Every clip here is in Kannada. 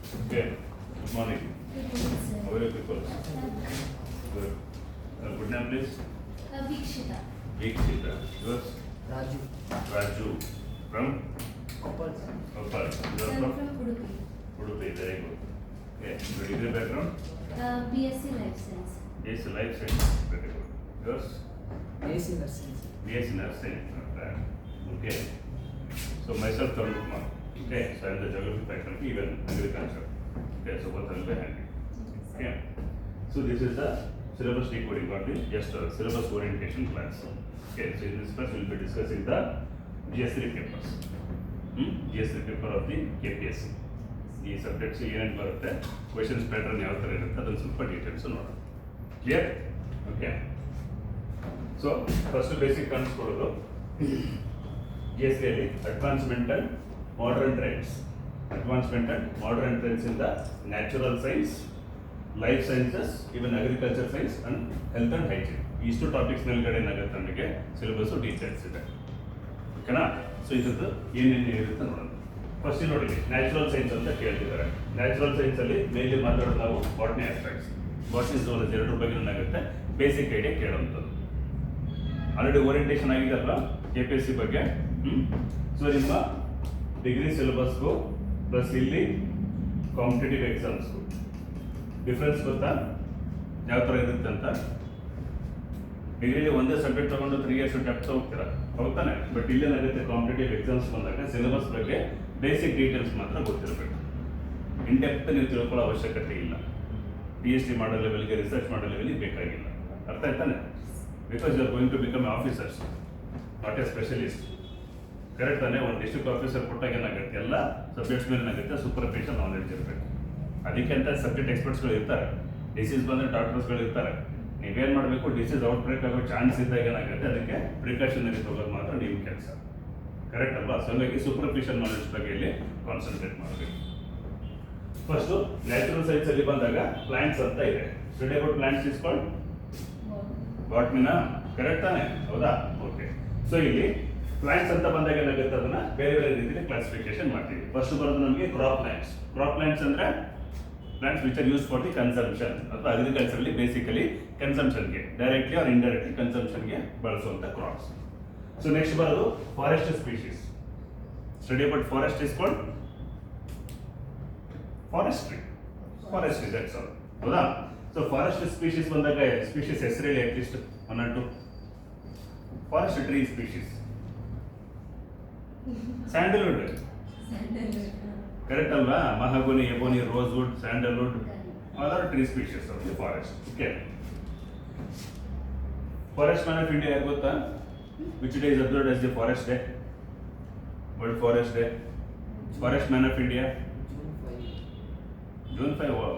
Okay. Good morning. Good morning, sir. How are you people? Good. Good name, please. Vikshita. Vikshita. Yours? Raju. Raju. From? Koppal. Koppal. You are I'm from? from Udupi. Udupi. Very good. Okay. Your degree background? BSc Life Science. Yes, life science. Very good. Yours? AC Nursing. BSc nursing. Okay. So myself, Tarun Kumar. Okay. So I am the geography faculty, even agriculture. Okay. So both will be handy. Okay. So this is the syllabus decoding, got it? Just a syllabus orientation class. Okay, so in this class we will be discussing the GS3 papers. GS3 paper of the KPSC. ಈ ಸಬ್ಜೆಕ್ಟ್ಸ್ ಏನೇನು ಬರುತ್ತೆ ಕ್ವೆಶನ್ಸ್ ಪ್ಯಾಟರ್ನ್ ಯಾವ ಥರ ಇರುತ್ತೆ ಅದನ್ನು ಸ್ವಲ್ಪ ಡೀಟೇಲ್ಸ್ ನೋಡೋಣ. Clear? Okay. So first basic ಕಾಣಿಸ್ಕೊಳ್ಳೋದು GS3 ಅಲ್ಲಿ advancement and modern trends. Advancement and modern trends in the natural science, life sciences, even agriculture science and health and hygiene. ಇಷ್ಟು ಟಾಪಿಕ್ಸ್ ಮೇಲ್ಗಡೆ ಏನಾಗುತ್ತೆ ನಮಗೆ ಸಿಲೆಬಸ್ ಡೀಟೇಲ್ಸ್ ಇದೆ. ಓಕೆನಾ? ಸೊ ಇದ್ರದ್ದು ಏನೇನು ಇರುತ್ತೆ ನೋಡೋಣ. ಫಸ್ಟ್ ನೋಡಿ, ನ್ಯಾಚುರಲ್ ಸೈನ್ಸ್ ಅಂತ ಕೇಳ್ತಿದ್ದಾರೆ. ನ್ಯಾಚುರಲ್ ಸೈನ್ಸ್ ಅಲ್ಲಿ ಮೇನ್ಲಿ ಮಾತಾಡೋದು ನಾವು ಬಾಟ್ನಿ ಆಸ್ಪೆಕ್ಟ್ಸ್. ಬಾಟ್ನಿ ಝೂಲಜಿ ಎರಡರ ಬಗ್ಗೆ ಏನಾಗುತ್ತೆ ಬೇಸಿಕ್ ಐಡಿಯಾ ಕೇಳುವಂಥದ್ದು. ಆಲ್ರೆಡಿ ಓರಿಯಂಟೇಷನ್ ಆಗಿದೆಲ್ಲ KPSC ಬಗ್ಗೆ. ಸೊ ನಿಮ್ಮ ಡಿಗ್ರಿ ಸಿಲೆಬಸ್ಗೂ ಪ್ಲಸ್ ಇಲ್ಲಿ ಕಾಂಪಿಟೇಟಿವ್ ಎಕ್ಸಾಮ್ಸ್ಗೂ ಡಿಫ್ರೆನ್ಸ್ ಗೊತ್ತಾ ಯಾವ ಥರ ಇರುತ್ತೆ ಅಂತ? ಡಿಗ್ರಿಲಿ ಒಂದೇ ಸಬ್ಜೆಕ್ಟ್ ತಗೊಂಡು 3 years ಡೆಪ್ತ್ ಹೋಗ್ತೀರಾ, ಹೋಗ್ತಾನೆ. ಬಟ್ ಇಲ್ಲೇನಾಗುತ್ತೆ ಕಾಂಪಿಟೇಟಿವ್ ಎಕ್ಸಾಮ್ಸ್ ಬಂದಾಗ ಸಿಲೆಬಸ್ ಬಗ್ಗೆ ಬೇಸಿಕ್ ಡೀಟೇಲ್ಸ್ ಮಾತ್ರ ಗೊತ್ತಿರಬೇಕು. ಇನ್ ಡೆಪ್ತ್ ನೀವು ತಿಳ್ಕೊಳ್ಳೋ ಅವಶ್ಯಕತೆ ಇಲ್ಲ. PhD ಮಾಡೋ ಲೆವೆಲ್ಗೆ, ರಿಸರ್ಚ್ ಮಾಡೋ ಲೆವೆಲ್ಗೆ ಬೇಕಾಗಿಲ್ಲ. ಅರ್ಥ ಆಯ್ತಾನೆ? Because you are going to become officers, not a specialist. Correct ತಾನೆ? ಒಂದು ಡಿಸ್ಟ್ರಿಕ್ಟ್ ಆಫೀಸರ್ ಕೊಟ್ಟಾಗ ಏನಾಗುತ್ತೆ ಎಲ್ಲ ಸಬ್ಜೆಕ್ಟ್ಸ್ ಮೇಲೆ ಏನಾಗುತ್ತೆ ಸೂಪರ್ಫಿಷಿಯಲ್ ನಾಲೆಡ್ಜ್ ಇರಬೇಕು. ಅದಕ್ಕೆ ಅಂತ ಸಬ್ಜೆಕ್ಟ್ ಎಕ್ಸ್ಪರ್ಟ್ಸ್ಗಳು ಇರ್ತಾರೆ. ಡಿಸೀಸ್ ಬಂದರೆ ಡಾಕ್ಟರ್ಸ್ಗಳು ಇರ್ತಾರೆ. ನೀವೇನು ಮಾಡಬೇಕು, ಡಿಸೀಸ್ ಔಟ್ ಬ್ರೇಕ್ ಆಗೋ ಚಾನ್ಸ್ ಇದ್ದಾಗ ಏನಾಗುತ್ತೆ ಅದಕ್ಕೆ ಪ್ರಿಕಾಷನರಿ ತಗೊಳ್ಳೋದು ಮಾತ್ರ ನಿಮ್ಮ ಕೆಲಸ. ಕರೆಕ್ಟ್ ಅಲ್ವಾ? ಸೊ ಹಾಗಾಗಿ ಸೂಪರ್ಫಿಷಿಯಲ್ ನಾಲೆಡ್ಜ್ ಬಗ್ಗೆ ಇಲ್ಲಿ ಕಾನ್ಸಂಟ್ರೇಟ್ ಮಾಡಬೇಕು. ಫಸ್ಟು ನ್ಯಾಚುರಲ್ ಸೈನ್ಸ್ ಅಲ್ಲಿ ಬಂದಾಗ ಪ್ಲಾಂಟ್ಸ್ ಅಂತ ಇದೆ. ಸ್ಟಡಿ ಅಬೌಟ್ ಪ್ಲಾಂಟ್ಸ್ ಇಸ್ಕೊಂಡು ಬಾಟ್ಮಿನ, ಕರೆಕ್ಟ್ ತಾನೆ? ಹೌದಾ? ಓಕೆ. ಸೊ ಇಲ್ಲಿ ಪ್ಲಾಂಟ್ಸ್ ಅಂತ ಬಂದಾಗ ಏನಾಗುತ್ತೆ ಅದನ್ನ ಬೇರೆ ಬೇರೆ ರೀತಿಯಲ್ಲಿ ಕ್ಲಾಸಿಫಿಕೇಶನ್ ಮಾಡ್ತೀವಿ. ಫಸ್ಟ್ ಬರೋದು ನಮಗೆ ಕ್ರಾಪ್ ಪ್ಲಾಂಟ್ಸ್. ಕ್ರಾಪ್ ಪ್ಲಾಂಟ್ಸ್ ಅಂದ್ರೆ plants which are use for the consumption ಅಥವಾ ಅಗ್ರಿಕಲ್ಚರ್ಲಿ ಬೇಸಿಕಲಿ ಕನ್ಸಂಪ್ಷನ್ಗೆ, ಡೈರೆಕ್ಟ್ಲಿ ಆರ್ ಇಂಡೈರೆಕ್ಟ್ಲಿ ಕನ್ಸಂಪ್ಷನ್ಗೆ ಬಳಸುವಂಥ ಕ್ರಾಪ್ಸ್. ಸೊ ನೆಕ್ಸ್ಟ್ ಬರೋದು forest species. Study about forest is called forestry. Forestry, that's all. ಹೌದಾ? ಸೊ ಫಾರೆಸ್ಟ್ ಸ್ಪೀಶೀಸ್ ಬಂದಾಗ ಸ್ಪೀಶೀಸ್ ಹೆಸರು ಹೇಳಿ at least 1 or 2. Forest tree species. Sandalwood, correct ಅಲ್ವಾ? Mahogany, ebony, rosewood, sandalwood, other tree species of the forest. Okay. Forest man of India ಯಾರು ಗೊತ್ತಾ? Which day is observed as the forest day? World forest day. Forest man of India June 5.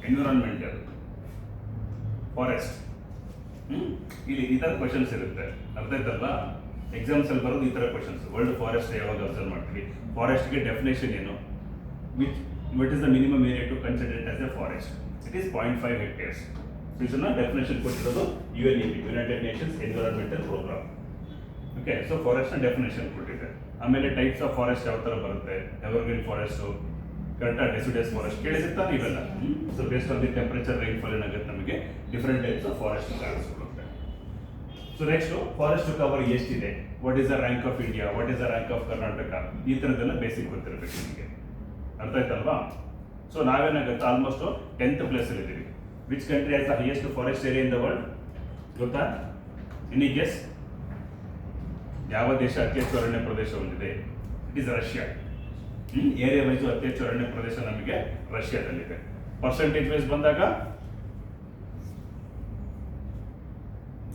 Environmental forest. ಇಲ್ಲಿ ಈ ಥರ ಕ್ವಶನ್ಸ್ ಇರುತ್ತೆ. ಅರ್ಥ ಆಯ್ತಲ್ವಾ? ಎಕ್ಸಾಮ್ಸ್ ಅಲ್ಲಿ ಬರೋದು ಈ ಥರ ಕ್ವಶನ್ಸ್. ವರ್ಲ್ಡ್ ಫಾರೆಸ್ಟ್ ಯಾವಾಗ ಅಬ್ಸರ್ವ್ ಮಾಡ್ತೀವಿ? ಫಾರೆಸ್ಟ್ಗೆ ಡೆಫಿನೇಷನ್ ಏನು? What is the minimum area to consider it as a forest? It is 0.5 hectares. So ಇದನ್ನ ಡೆಫಿನೇಷನ್ ಕೊಟ್ಟಿರೋದು UNEP, United Nations environmental programme. Okay. So ಫಾರೆಸ್ಟ್ನ ಡೆಫಿನೇಷನ್ ಕೊಟ್ಟಿದೆ. ಆಮೇಲೆ ಟೈಪ್ಸ್ ಆಫ್ ಫಾರೆಸ್ಟ್ ಯಾವ ಥರ ಬರುತ್ತೆ? ಎವರ್ಗ್ರೀನ್ ಫಾರೆಸ್ಟು, ಕರೆಕ್ಟಾ? ಡೆಸಿಡಸ್ ಫಾರೆಸ್ಟ್ ಕೇಳಿಸಿರ್ತಾನೆ ಇವೆಲ್ಲ. So based on the temperature, rainfall ಏನಾಗುತ್ತೆ ನಮಗೆ ಡಿಫರೆಂಟ್ ಟೈಪ್ಸ್ ಆಫ್ ಫಾರೆಸ್ಟ್ ಕಾಣಿಸ್ಕೊಳ್ಳುತ್ತೆ. ಸೊ ನೆಕ್ಸ್ಟ್ ಫಾರೆಸ್ಟ್ ಕವರ್ ಎಷ್ಟಿದೆ? What is the rank of India? What is the rank of Karnataka? ಈ ಥರದ್ದೆಲ್ಲ ಬೇಸಿಕ್ ಗೊತ್ತಿರಬೇಕು ನಿಮಗೆ. ಅರ್ಥ ಆಯ್ತಲ್ವಾ? ಸೊ ನಾವೇನಾಗುತ್ತೆ ಆಲ್ಮೋಸ್ಟ್ 10th ಪ್ಲೇಸಲ್ಲಿ ಇದ್ದೀವಿ. Which country has the highest forest area in the world? ಗೊತ್ತಾ? Any guess? ಯಾವ ದೇಶ ಅತಿ ಹೆಚ್ಚು ಅರಣ್ಯ ಪ್ರದೇಶ ಹೊಂದಿದೆ? It is Russia. Area wise ಅತಿ ಹೆಚ್ಚು ಅರಣ್ಯ ಪ್ರದೇಶ ನಮಗೆ ರಷ್ಯಾದಲ್ಲಿದೆ. ಪರ್ಸೆಂಟೇಜ್ ವೈಸ್ ಬಂದಾಗ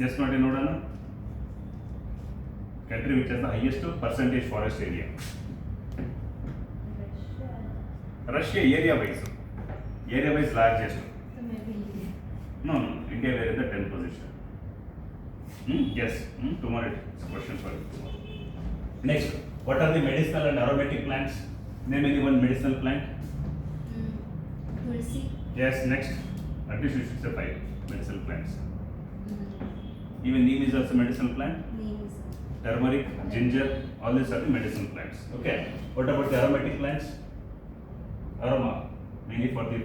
ಗೆಸ್ ಮಾಡಿ ನೋಡೋಣ. Country which has the highest percentage forest area? Russia area wise largest. No, India were in the 10th position. Yes. Tomorrow it's a question for you. Next, what are the medicinal and aromatic plants? Name any one medicinal plant. Tulsi. Yes. Next, at least you should say 5 medicinal plants. Even neem is also medicinal plant. Neem is Turmeric, ginger, all these are the medicinal plants. Okay. What about the aromatic plants? aroma, mainly for the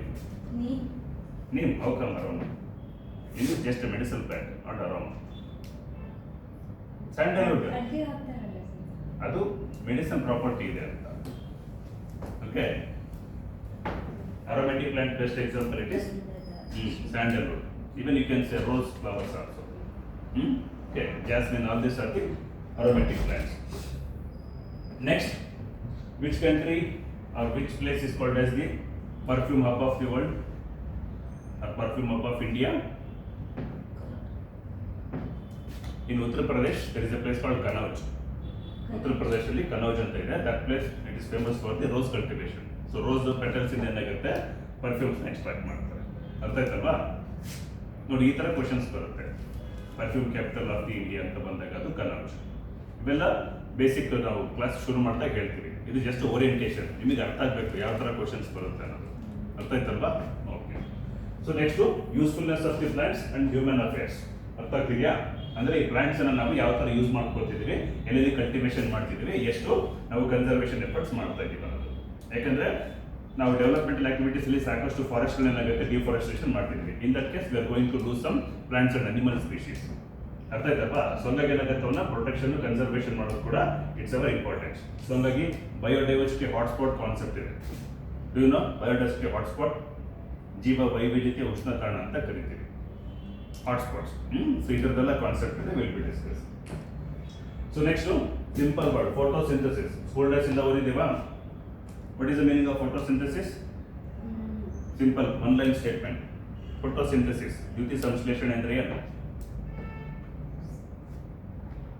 Neem. neem. How come aroma? It is just a medicinal plant, not aroma. Sandalwood. ಅಡ್ಗೆ ಹಾಕ್ತಾರಲ್ಲ ಸರ್. ಅದು ಮೆಡಿಸಿನ್ ಪ್ರಾಪರ್ಟಿ ಇದೆ ಅಂತ. Okay, aromatic plant best example it is sandalwood. Even you can say rose flowers also. Okay, jasmine, all these are the aromatic plants. Next, which country or which place is called as the perfume hub of the world or perfume hub of India? In Uttar Pradesh, there is a place called Kanauj. Uttar Pradesh ಅಲ್ಲಿ ಕನೌಜ್ ಅಂತ ಇದೆ. That place it is famous for the rose cultivation. So rose petals ಇಂದ ಏನಾಗುತ್ತೆ ಪರ್ಫ್ಯೂಮ್ಸ್ ಎಕ್ಸ್ಟ್ರಾಕ್ಟ್ ಮಾಡ್ತಾರೆ. ಅರ್ಥ ಆಯ್ತಲ್ವಾ? ನೋಡಿ, ಈ ತರ ಕ್ವಶನ್ಸ್ ಬರುತ್ತೆ. Perfume capital of the India ಅಂತ ಬಂದಾಗ ಅದು ಕನೌಜ್. ಇವೆಲ್ಲ ಬೇಸಿಕ್ ನಾವು ಕ್ಲಾಸ್ ಶುರು ಮಾಡಿದಾಗ ಹೇಳ್ತೀವಿ. ಇದು ಜಸ್ಟ್ ಓರಿಯಂಟೇಷನ್, ನಿಮಗೆ ಅರ್ಥ ಆಗಬೇಕು ಯಾವ ತರ ಕ್ವಶನ್ಸ್ ಬರುತ್ತೆ ಅನ್ನೋದು. ಅರ್ಥ ಆಯ್ತಲ್ವಾ? Okay. So next, usefulness of the plants and human affairs. ಅರ್ಥ ಆಗ್ತಿದೆಯಾ? ಅಂದ್ರೆ ಈ ಪ್ಲಾಂಟ್ಸ್ ಅನ್ನ ನಾವು ಯಾವ ತರ ಯೂಸ್ ಮಾಡ್ಕೊತಿದೀವಿ, ಎಲ್ಲೆಲ್ಲಿ ಕಲ್ಟಿವೇಶನ್ ಮಾಡ್ತಿದೀವಿ, ಎಷ್ಟು ನಾವು ಕನ್ಸರ್ವೇಷನ್ ಎಫರ್ಟ್ಸ್ ಮಾಡ್ತಾ ಇದೀವಿ ಅನ್ನೋದು. ಯಾಕಂದ್ರೆ ನಾವು ಡೆವಲಪ್ಮೆಂಟಲ್ ಆಕ್ಟಿವಿಟೀಸ್ ಅಲ್ಲಿ ಸಾಕಷ್ಟು ಫಾರೆಸ್ಟ್ ಏನಾಗುತ್ತೆ ಡಿಫಾರೆಸ್ಟೇಷನ್ ಮಾಡ್ತಿದ್ವಿ. In that case we are going to do some plants and animal species. ಅರ್ಥ ಆಯ್ತಲ್ವಾ? ಸೊ ಹಂಗಾಗಿ ಏನಾಗತ್ತವನ್ನ ಪ್ರೊಟೆಕ್ಷನ್ ಕನ್ಸರ್ವೇಷನ್ ಮಾಡೋದು ಕೂಡ ಇಟ್ಸ್ ಅವರ್ ಇಂಪಾರ್ಟೆಂಟ್. ಸೊ ಹಂಗಾಗಿ ಬಯೋಡೈವರ್ಸಿಟಿ ಹಾಟ್ಸ್ಪಾಟ್ ಕಾನ್ಸೆಪ್ಟ್ ಇದೆ. Do you know biodiversity hotspot? ಜೀವ ವೈವಿಧ್ಯತೆ ಉಷ್ಣ ತಾಣ ಅಂತ ಕರಿತೀವಿ, ಹಾಟ್ಸ್ಪಾಟ್ಸ್. ಸೊ ಇದರದೆಲ್ಲ ಕಾನ್ಸೆಪ್ಟ್ ಇದೆ, will be discuss. So next, simple word photosynthesis. School days ಇಂದ ಓದಿದೀವಾ? What is the meaning of photosynthesis? Simple, one line statement. Photosynthesis. ದ್ಯುತಿ ಸಂಶ್ಲೇಷಣೆ ಅಂದ್ರೆ ಏನು?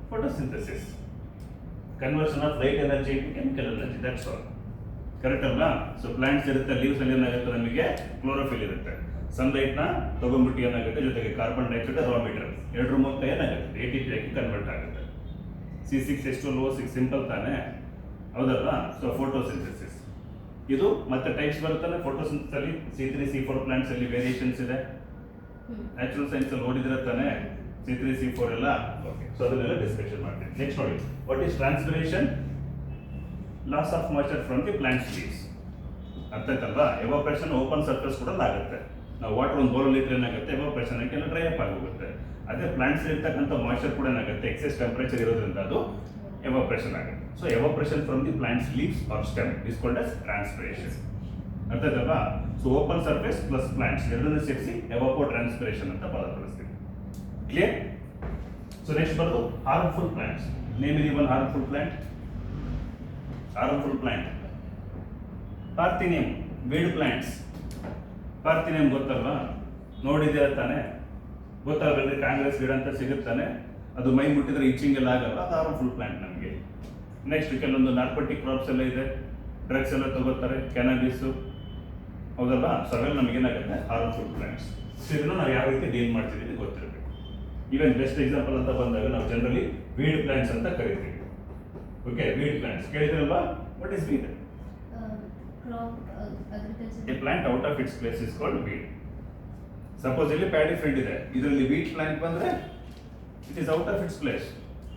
Photosynthesis. Conversion of light energy into chemical energy. That's all. Correct ಅಲ್ವಾ? ಸೊ ಪ್ಲಾಂಟ್ಸ್ ಇರುತ್ತೆ, ಲೀವ್ಸ್ ಅಲ್ಲಿ ಏನಾಗುತ್ತೆ ನಮಗೆ ಕ್ಲೋರೋಫಿಲ್ ಇರುತ್ತೆ. ಸನ್ಲೈಟ್ ನ ತಗೊಂಡ್ಬಿಟ್ಟು ಏನಾಗುತ್ತೆ, ಜೊತೆಗೆ ಕಾರ್ಬನ್ ಡೈಆಕ್ಸೈಡ್ ರಾ ಮೆಟೀರಿಯಲ್ ಎರಡರ ಮೂಲಕ ಏನಾಗುತ್ತೆ ATP ಆಗಿ ಕನ್ವರ್ಟ್ ಆಗುತ್ತೆ. C6H12O6 ಸಿಂಪಲ್ ತಾನೆ, ಹೌದಲ್ವಾ? ಸೊ ಫೋಟೋಸಿಂಥಸಿಸ್ ಇದು ಮತ್ತೆ ಟೈಪ್ಸ್ ಬರುತ್ತಲ್ಲ ಫೋಟೋಸಿಂಥಸಿಸ್ ಅಲ್ಲಿ. C3C4 ಪ್ಲಾಂಟ್ಸ್ ಅಲ್ಲಿ ವೇರಿಯೇಷನ್ಸ್ ಇದೆ. ನ್ಯಾಚುರಲ್ ಸೈನ್ಸ್ ಅಲ್ಲಿ ಓದಿದ್ರೆ ತಾನೆ C3C4 ಎಲ್ಲ. ಓಕೆ, ಸೊ ಅದನ್ನೆಲ್ಲ ಡಿಸ್ಕಷನ್ ಮಾಡ್ತೀವಿ. ನೆಕ್ಸ್ಟ್ ನೋಡಿ, what is transpiration? Loss of moisture from the plants leaves. ಅರ್ಥ ಆಯ್ತಲ್ವಾ? ಎವಾಪರೇಷನ್ ಓಪನ್ ಸರ್ಫೇಸ್ ಕೂಡ ಆಗುತ್ತೆ. ನಾವು ವಾಟರ್ ಒಂದು ಬೋಲ್ ಲೀಟರ್ ಏನಾಗುತ್ತೆ ಎವಾಪರೇಷನ್ ಆಗಿ ಡ್ರೈ ಅಪ್ ಆಗೋಗುತ್ತೆ. ಅದೇ ಪ್ಲಾಂಟ್ಸ್ ಇರ್ತಕ್ಕಂಥ ಮಾಯ್ಚರ್ ಕೂಡ ಏನಾಗುತ್ತೆ ಎಕ್ಸೆಸ್ ಟೆಂಪರೇಚರ್ ಇರೋದ್ರಿಂದ ಅದು ಎವಾಪರೇಷನ್ ಆಗುತ್ತೆ. So evaporation from the plants leaves or stem is called as transpiration. ಅರ್ಥ ಆಯ್ತಲ್ವಾ? So open surface plus plants ಎರಡನ್ನೂ ಸೇರಿಸಿ ಎವಾಪೋ ಟ್ರಾನ್ಸ್ಪಿರೇಷನ್ ಅಂತ ಬಳಸ್ತೀವಿ. ಕ್ಲಿಯರ್? ಸೊ ನೆಕ್ಸ್ಟ್ ಬರೋದು harmful plants. Name in one harmful plant. Harmful plant parthenium, weed plants. Parthenium ಗೊತ್ತಲ್ವಾ? ನೋಡಿದ್ದೀರ ತಾನೆ? ಗೊತ್ತಾಗಲ್ರಿ? ಕಾಂಗ್ರೆಸ್ ಗಿಡ ಅಂತ ಸಿಗುತ್ತಾನೆ, ಅದು ಮೈ ಮುಟ್ಟಿದ್ರೆ ಇಚಿಂಗ್ ಎಲ್ಲ ಆಗಲ್ಲ, ಅದು ಹಾರ್ಮ್ಫುಲ್ ಪ್ಲಾಂಟ್ ನಮಗೆ. ನೆಕ್ಸ್ಟ್, ಕೆಲವೊಂದು ನಾರ್ಕೋಟಿಕ್ ಕ್ರಾಪ್ಸ್ ಎಲ್ಲ ಇದೆ, ಡ್ರಗ್ಸ್ ಎಲ್ಲ ತಗೋತಾರೆ, ಕ್ಯಾನಬಿಸ್, ಹೌದಲ್ವಾ? ಸೊ ಅವೆಲ್ಲ ನಮಗೇನಾಗುತ್ತೆ ಹಾರ್ಮ್ಫುಲ್ ಪ್ಲಾಂಟ್ಸ್. ಸೊ ಇದನ್ನು ನಾವು ಯಾವ ರೀತಿ ಡೀಲ್ ಮಾಡ್ತಿದ್ದೀವಿ ಗೊತ್ತಿರಬೇಕು. ಈವನ್ ಬೆಸ್ಟ್ ಎಕ್ಸಾಂಪಲ್ ಅಂತ ಬಂದಾಗ ನಾವು ಜನರಲಿ ವೀಡ್ ಪ್ಲಾಂಟ್ಸ್ ಅಂತ ಕರಿತೀವಿ. ಓಕೆ, ವೀಡ್ ಪ್ಲಾಂಟ್ಸ್ ಕೇಳಿದ್ರಲ್ವಾ? What is weed? Crop agriculture. A plant out of its place is called weed. Suppose ಇಲ್ಲಿ ಪ್ಯಾಡಿ ಫೀಲ್ಡ್ ಇದೆ, ಇದರಲ್ಲಿ ವೀಟ್ ಪ್ಲಾಂಟ್ ಬಂದ್ರೆ it is out of its place.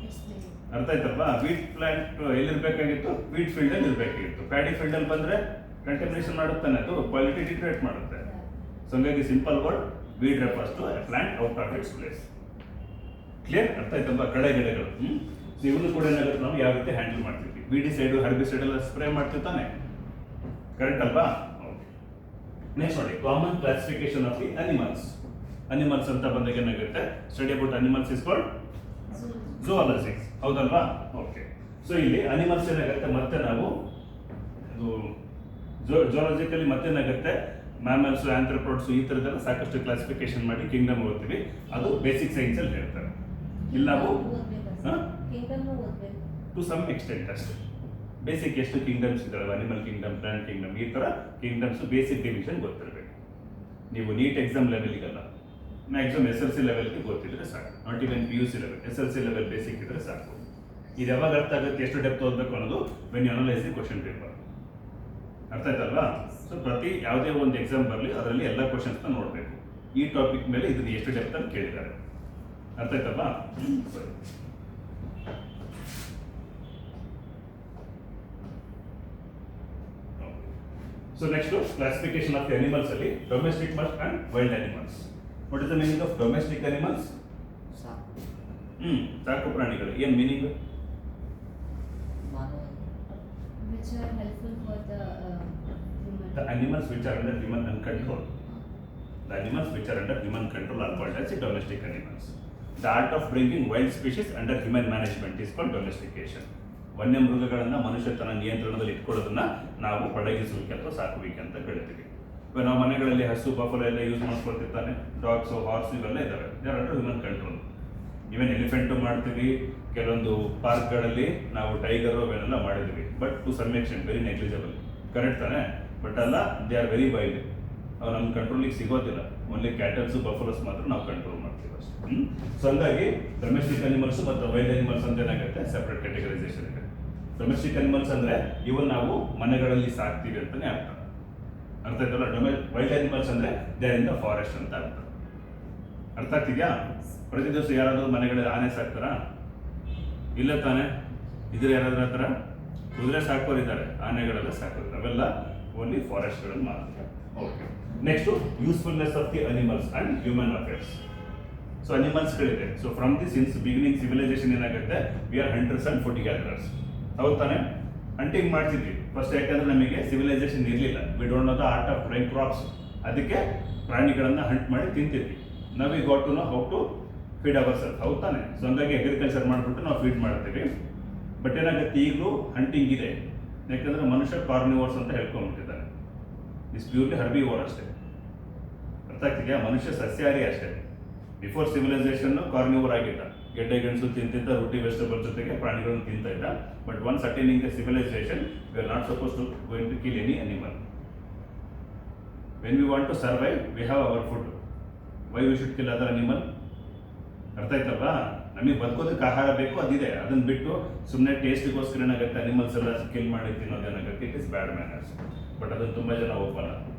Explain. ಅರ್ಥ ಆಯ್ತಲ್ವಾ? ವೀಟ್ ಪ್ಲಾಂಟ್ ಎಲ್ಲಿರ್ಬೇಕಾಗಿತ್ತು? ವೀಟ್ ಫೀಲ್ಡ್ ಅಲ್ಲಿ ಇರಬೇಕಾಗಿತ್ತು. ಪ್ಯಾಡಿ ಫೀಲ್ಡ್ ಅಲ್ಲಿ ಬಂದ್ರೆ ಕಂಟಮಿನೇಷನ್ ಮಾಡುತ್ತಾನೆ, ಅದು ಕ್ವಾಲಿಟಿ ಡಿಟ್ರೇಟ್ ಮಾಡುತ್ತೆ. ಸೊ ಹಂಗಾಗಿ simple word, weed refers to a plant out of its place. Clear? ಅರ್ಥ ಆಯ್ತಲ್ವಾ? ಕಳೆ ಗಿಡಗಳು. ಸೊ ಇವನು ಕೂಡ ಏನಾಗುತ್ತೆ, ನಾವು ಯಾವ ರೀತಿ ಹ್ಯಾಂಡಲ್ ಮಾಡ್ತೀವಿ? ವಿಡಿಸೈಡು ಹರ್ಬಿಸೈಡ್ ಎಲ್ಲ ಸ್ಪ್ರೇ ಮಾಡ್ತೀವಿ ತಾನೆ? ಕರೆಕ್ಟ್ ಅಲ್ವಾ? ಓಕೆ. ನೆಕ್ಸ್ಟ್ ನೋಡಿ, common classification of the animals. Animals ಅಂತ ಬಂದಾಗ ಏನಾಗುತ್ತೆ, study about animals is called zoology, ಹೌದಲ್ವಾ? ಓಕೆ. ಸೊ ಇಲ್ಲಿ ಅನಿಮಲ್ಸ್ ಏನಾಗುತ್ತೆ, ಮತ್ತೆ ನಾವು ಝೂಯಾಲಜಿಕಲಿ ಮತ್ತೇನಾಗುತ್ತೆ, ಮ್ಯಾಮಲ್ಸ್, ಆಂಥ್ರೋಪೋಡ್ಸ್ ಈ ಥರದ್ದೆಲ್ಲ ಸಾಕಷ್ಟು ಕ್ಲಾಸಿಫಿಕೇಶನ್ ಮಾಡಿ ಕಿಂಗ್ಡಮ್ ಓದ್ತೀವಿ. ಅದು ಬೇಸಿಕ್ ಸೈನ್ಸ್ ಅಲ್ಲಿ ಹೇಳ್ತಾರೆ. ಇಲ್ಲಿ ನಾವು ಟು ಸಮ್ ಎಕ್ಸ್ಟೆಂಟ್ ಅಷ್ಟೇ. ಬೇಸಿಕ್ ಎಷ್ಟು ಕಿಂಗ್ಡಮ್ಸ್ ಇದ್ದಾವೆ, ಅನಿಮಲ್ ಕಿಂಗ್ಡಮ್, ಪ್ಲಾಂಟ್ ಕಿಂಗ್ಡಮ್, ಈ ಥರ ಕಿಂಗ್ಡಮ್ಸ್ ಬೇಸಿಕ್ ಡಿವಿಷನ್ ಗೊತ್ತಿರಬೇಕು. ನೀವು ನೀಟ್ ಎಕ್ಸಾಮ್ ಲೆವೆಲ್ಗಲ್ಲ, ಮ್ಯಾಕ್ಸಿಮಮ್ SLC ಲೆವೆಲ್ಗೆ ಗೊತ್ತಿದ್ರೆ ಸಾಕು. Not even PUC level, SLC level basic ಇದ್ರೆ ಸಾಕು. ಇದು ಯಾವಾಗ ಅರ್ಥ ಆಗುತ್ತೆ, ಎಷ್ಟು ಡೆಪ್ತ್ ಓದಬೇಕು ಅನ್ನೋದು when you analyse the question paper. ಅರ್ಥ ಆಯ್ತಲ್ವಾ? ಸೊ ಪ್ರತಿ ಯಾವುದೇ ಒಂದು ಎಕ್ಸಾಮ್ ಬರಲಿ ಅದರಲ್ಲಿ ಎಲ್ಲ ಕ್ವಶನ್ಸ್ನ ನೋಡಬೇಕು. ಈ ಟಾಪಿಕ್ ಮೇಲೆ ಇದನ್ನು ಎಷ್ಟು ಡೆಪ್ತ್ ಅಂತ ಕೇಳಿದ್ದಾರೆ. ಅರ್ಥ ಆಯ್ತಲ್ವಾ? ಸರಿ. So next classification of the animals ಅಲ್ಲಿ domestic and wild animals. What is the meaning of domestic animals? ಸಾಕು ಸಾಕು ಪ್ರಾಣಿಗಳು. ಏನ್ ಮೀನಿಂಗ್? ಮಾನವ which are helpful for the human. The animals which are under human control. The animals which are under human control are called as domestic animals. The art of bringing wild species under human management is called domestication. ವನ್ಯ ಮೃಗಗಳನ್ನ ಮನುಷ್ಯ ತನ್ನ ನಿಯಂತ್ರಣದಲ್ಲಿ ಇಟ್ಕೊಳ್ಳೋದನ್ನ ನಾವು ಪಳಗಿಸುವಿಕೆ ಅಥವಾ ಸಾಕುವಿಕೆ ಅಂತ ಕರಿತೀವಿ. ಇವಾಗ ನಾವು ಮನೆಗಳಲ್ಲಿ ಹಸು ಬಫಲೋ ಎಲ್ಲ ಯೂಸ್ ಮಾಡ್ಕೊಳ್ತಿರ್ತಾನೆ, ಡಾಗ್ಸ್ ಹಾರ್ಸ್ ಇವೆಲ್ಲ ಇದಾವೆ, they are under human control. Even elephant ಮಾಡ್ತೀವಿ, ಕೆಲವೊಂದು ಪಾರ್ಕ್ಗಳಲ್ಲಿ ನಾವು ಟೈಗರು ಅವೆಲ್ಲ ಮಾಡಿದ್ವಿ, but to some extent very negligible. Correct ತಾನೆ? ಬಟ್ ಅಲ್ಲ, ದೇ ಆರ್ ವೆರಿ ವೈಲ್ಡ್. ಅವು ನಮ್ಮ ಕಂಟ್ರೋಲಿಗೆ ಸಿಗೋದಿಲ್ಲ. ಓನ್ಲಿ ಕ್ಯಾಟಲ್ಸ್ ಬಫಲೋಸ್ ಮಾತ್ರ ನಾವು ಕಂಟ್ರೋಲ್ ಮಾಡ್ತೀವಿ ಅಷ್ಟೇ. ಸೊ ಹಂಗಾಗಿ ಡೊಮೆಸ್ಟಿಕ್ ಅನಿಮಲ್ಸ್ ಮತ್ತು ವೈಲ್ಡ್ ಅನಿಮಲ್ಸ್ ಅಂತ ಏನಾಗುತ್ತೆ, ಸೆಪರೇಟ್ ಕ್ಯಾಟಗರೈಸೇಷನ್ ಇದೆ. ಡೊಮೆಸ್ಟಿಕ್ ಅನಿಮಲ್ಸ್ ಅಂದ್ರೆ ಇವನ್ ನಾವು ಮನೆಗಳಲ್ಲಿ ಸಾಕ್ತೀವಿ ಅಂತಾನೆ ಅರ್ಥ. ಅರ್ಥ ಆಯ್ತಲ್ಲ? ವೈಲ್ಡ್ ಅನಿಮಲ್ಸ್ ಅಂದ್ರೆ they are in the forest ಅಂತ ಅರ್ಥ. ಅರ್ಥ ಆಗ್ತಿದ್ಯಾ? ಪ್ರತಿ ದಿವಸ ಯಾರಾದ್ರೂ ಮನೆಗಳಲ್ಲಿ ಆನೆ ಸಾಕ್ತಾರಾ? ಇಲ್ಲ ತಾನೆ? ಇದ್ರೆ ಯಾರಾದ್ರೂ ಆ ಥರ ಕುದುರೆ ಸಾಕೋರಿದ್ದಾರೆ, ಆನೆಗಳೆಲ್ಲ ಸಾಕೋರು, ಅವೆಲ್ಲ ಓನ್ಲಿ ಫಾರೆಸ್ಟ್ಗಳಲ್ಲಿ ಮಾತ್ರ. Okay. Next usefulness of the animals and human affairs. So ಅನಿಮಲ್ಸ್ಗಳಿದೆ. So from the since beginning civilisation ಏನಾಗುತ್ತೆ, we are hunters and food gatherers. ಹೌದು ತಾನೆ? ಹಂಟಿಂಗ್ ಮಾಡ್ತಿದ್ವಿ ಫಸ್ಟ್, ಯಾಕಂದ್ರೆ ನಮಗೆ ಸಿವಿಲೈಸೇಷನ್ ಇರಲಿಲ್ಲ. We don't know the art of growing crops. ಅದಕ್ಕೆ ಪ್ರಾಣಿಗಳನ್ನ ಹಂಟ್ ಮಾಡಿ ತಿಂತಿದ್ವಿ. ನಾವು we got to know how to feed our self. ಹೌದು ತಾನೆ? ಸೊ ಹಂಗಾಗಿ ಅಗ್ರಿಕಲ್ಚರ್ ಮಾಡಿಬಿಟ್ಟು ನಾವು ಫೀಡ್ ಮಾಡ್ತೀವಿ. ಬಟ್ ಏನಾಗುತ್ತೆ, ಈಗಲೂ ಹಂಟಿಂಗ್ ಇದೆ. ಯಾಕಂದ್ರೆ ಮನುಷ್ಯ ಕಾರ್ನಿವೋರ್ಸ್ ಅಂತ ಹೇಳ್ಕೊಂಡ್ಬಿಟ್ಟಿದ್ದಾನೆ. ಇಸ್ ಪ್ಯೂರ್ಲಿ ಹರ್ಬಿವೋರ್ ಅಷ್ಟೇ. ಅರ್ಥ ಆಗ್ತಿದೆಯಾ? ಮನುಷ್ಯ ಸಸ್ಯಾಹಾರಿ ಅಷ್ಟೇ. ಬಿಫೋರ್ ಸಿವಿಲೈಸೇಷನ್ ಕಾರ್ನಿವೋರ್ ಆಗಿದ್ದ, ಗೆಡ್ಡೆ ಗೆಣಸು ತಿಂತಿದ್ದ, ರೂಟಿ ವೆಜಿಟಬಲ್ ಜೊತೆಗೆ ಪ್ರಾಣಿಗಳನ್ನು ತಿಂತ ಇದ್ದ. But once attaining the civilisation we are not suppose to going to kill any animal. When we want to survive we have our food. Why we should kill other animal? ಅರ್ಥ ಆಯ್ತಲ್ವಾ? ನಮಗೆ ಬದುಕೋದಕ್ಕೆ ಆಹಾರ ಬೇಕು, ಅದಿದೆ. ಅದನ್ನ ಬಿಟ್ಟು ಸುಮ್ಮನೆ ಟೇಸ್ಟಿಗೋಸ್ಕರ ಏನಾಗುತ್ತೆ, ಅನಿಮಲ್ಸ್ ಎಲ್ಲ ಕಿಲ್ ಮಾಡಿ ತಿನ್ನೋದೇನಾಗುತ್ತೆ, it is bad manners. But ಅದನ್ನು ತುಂಬ ಜನ ಒಪ್ಪಲ್ಲ.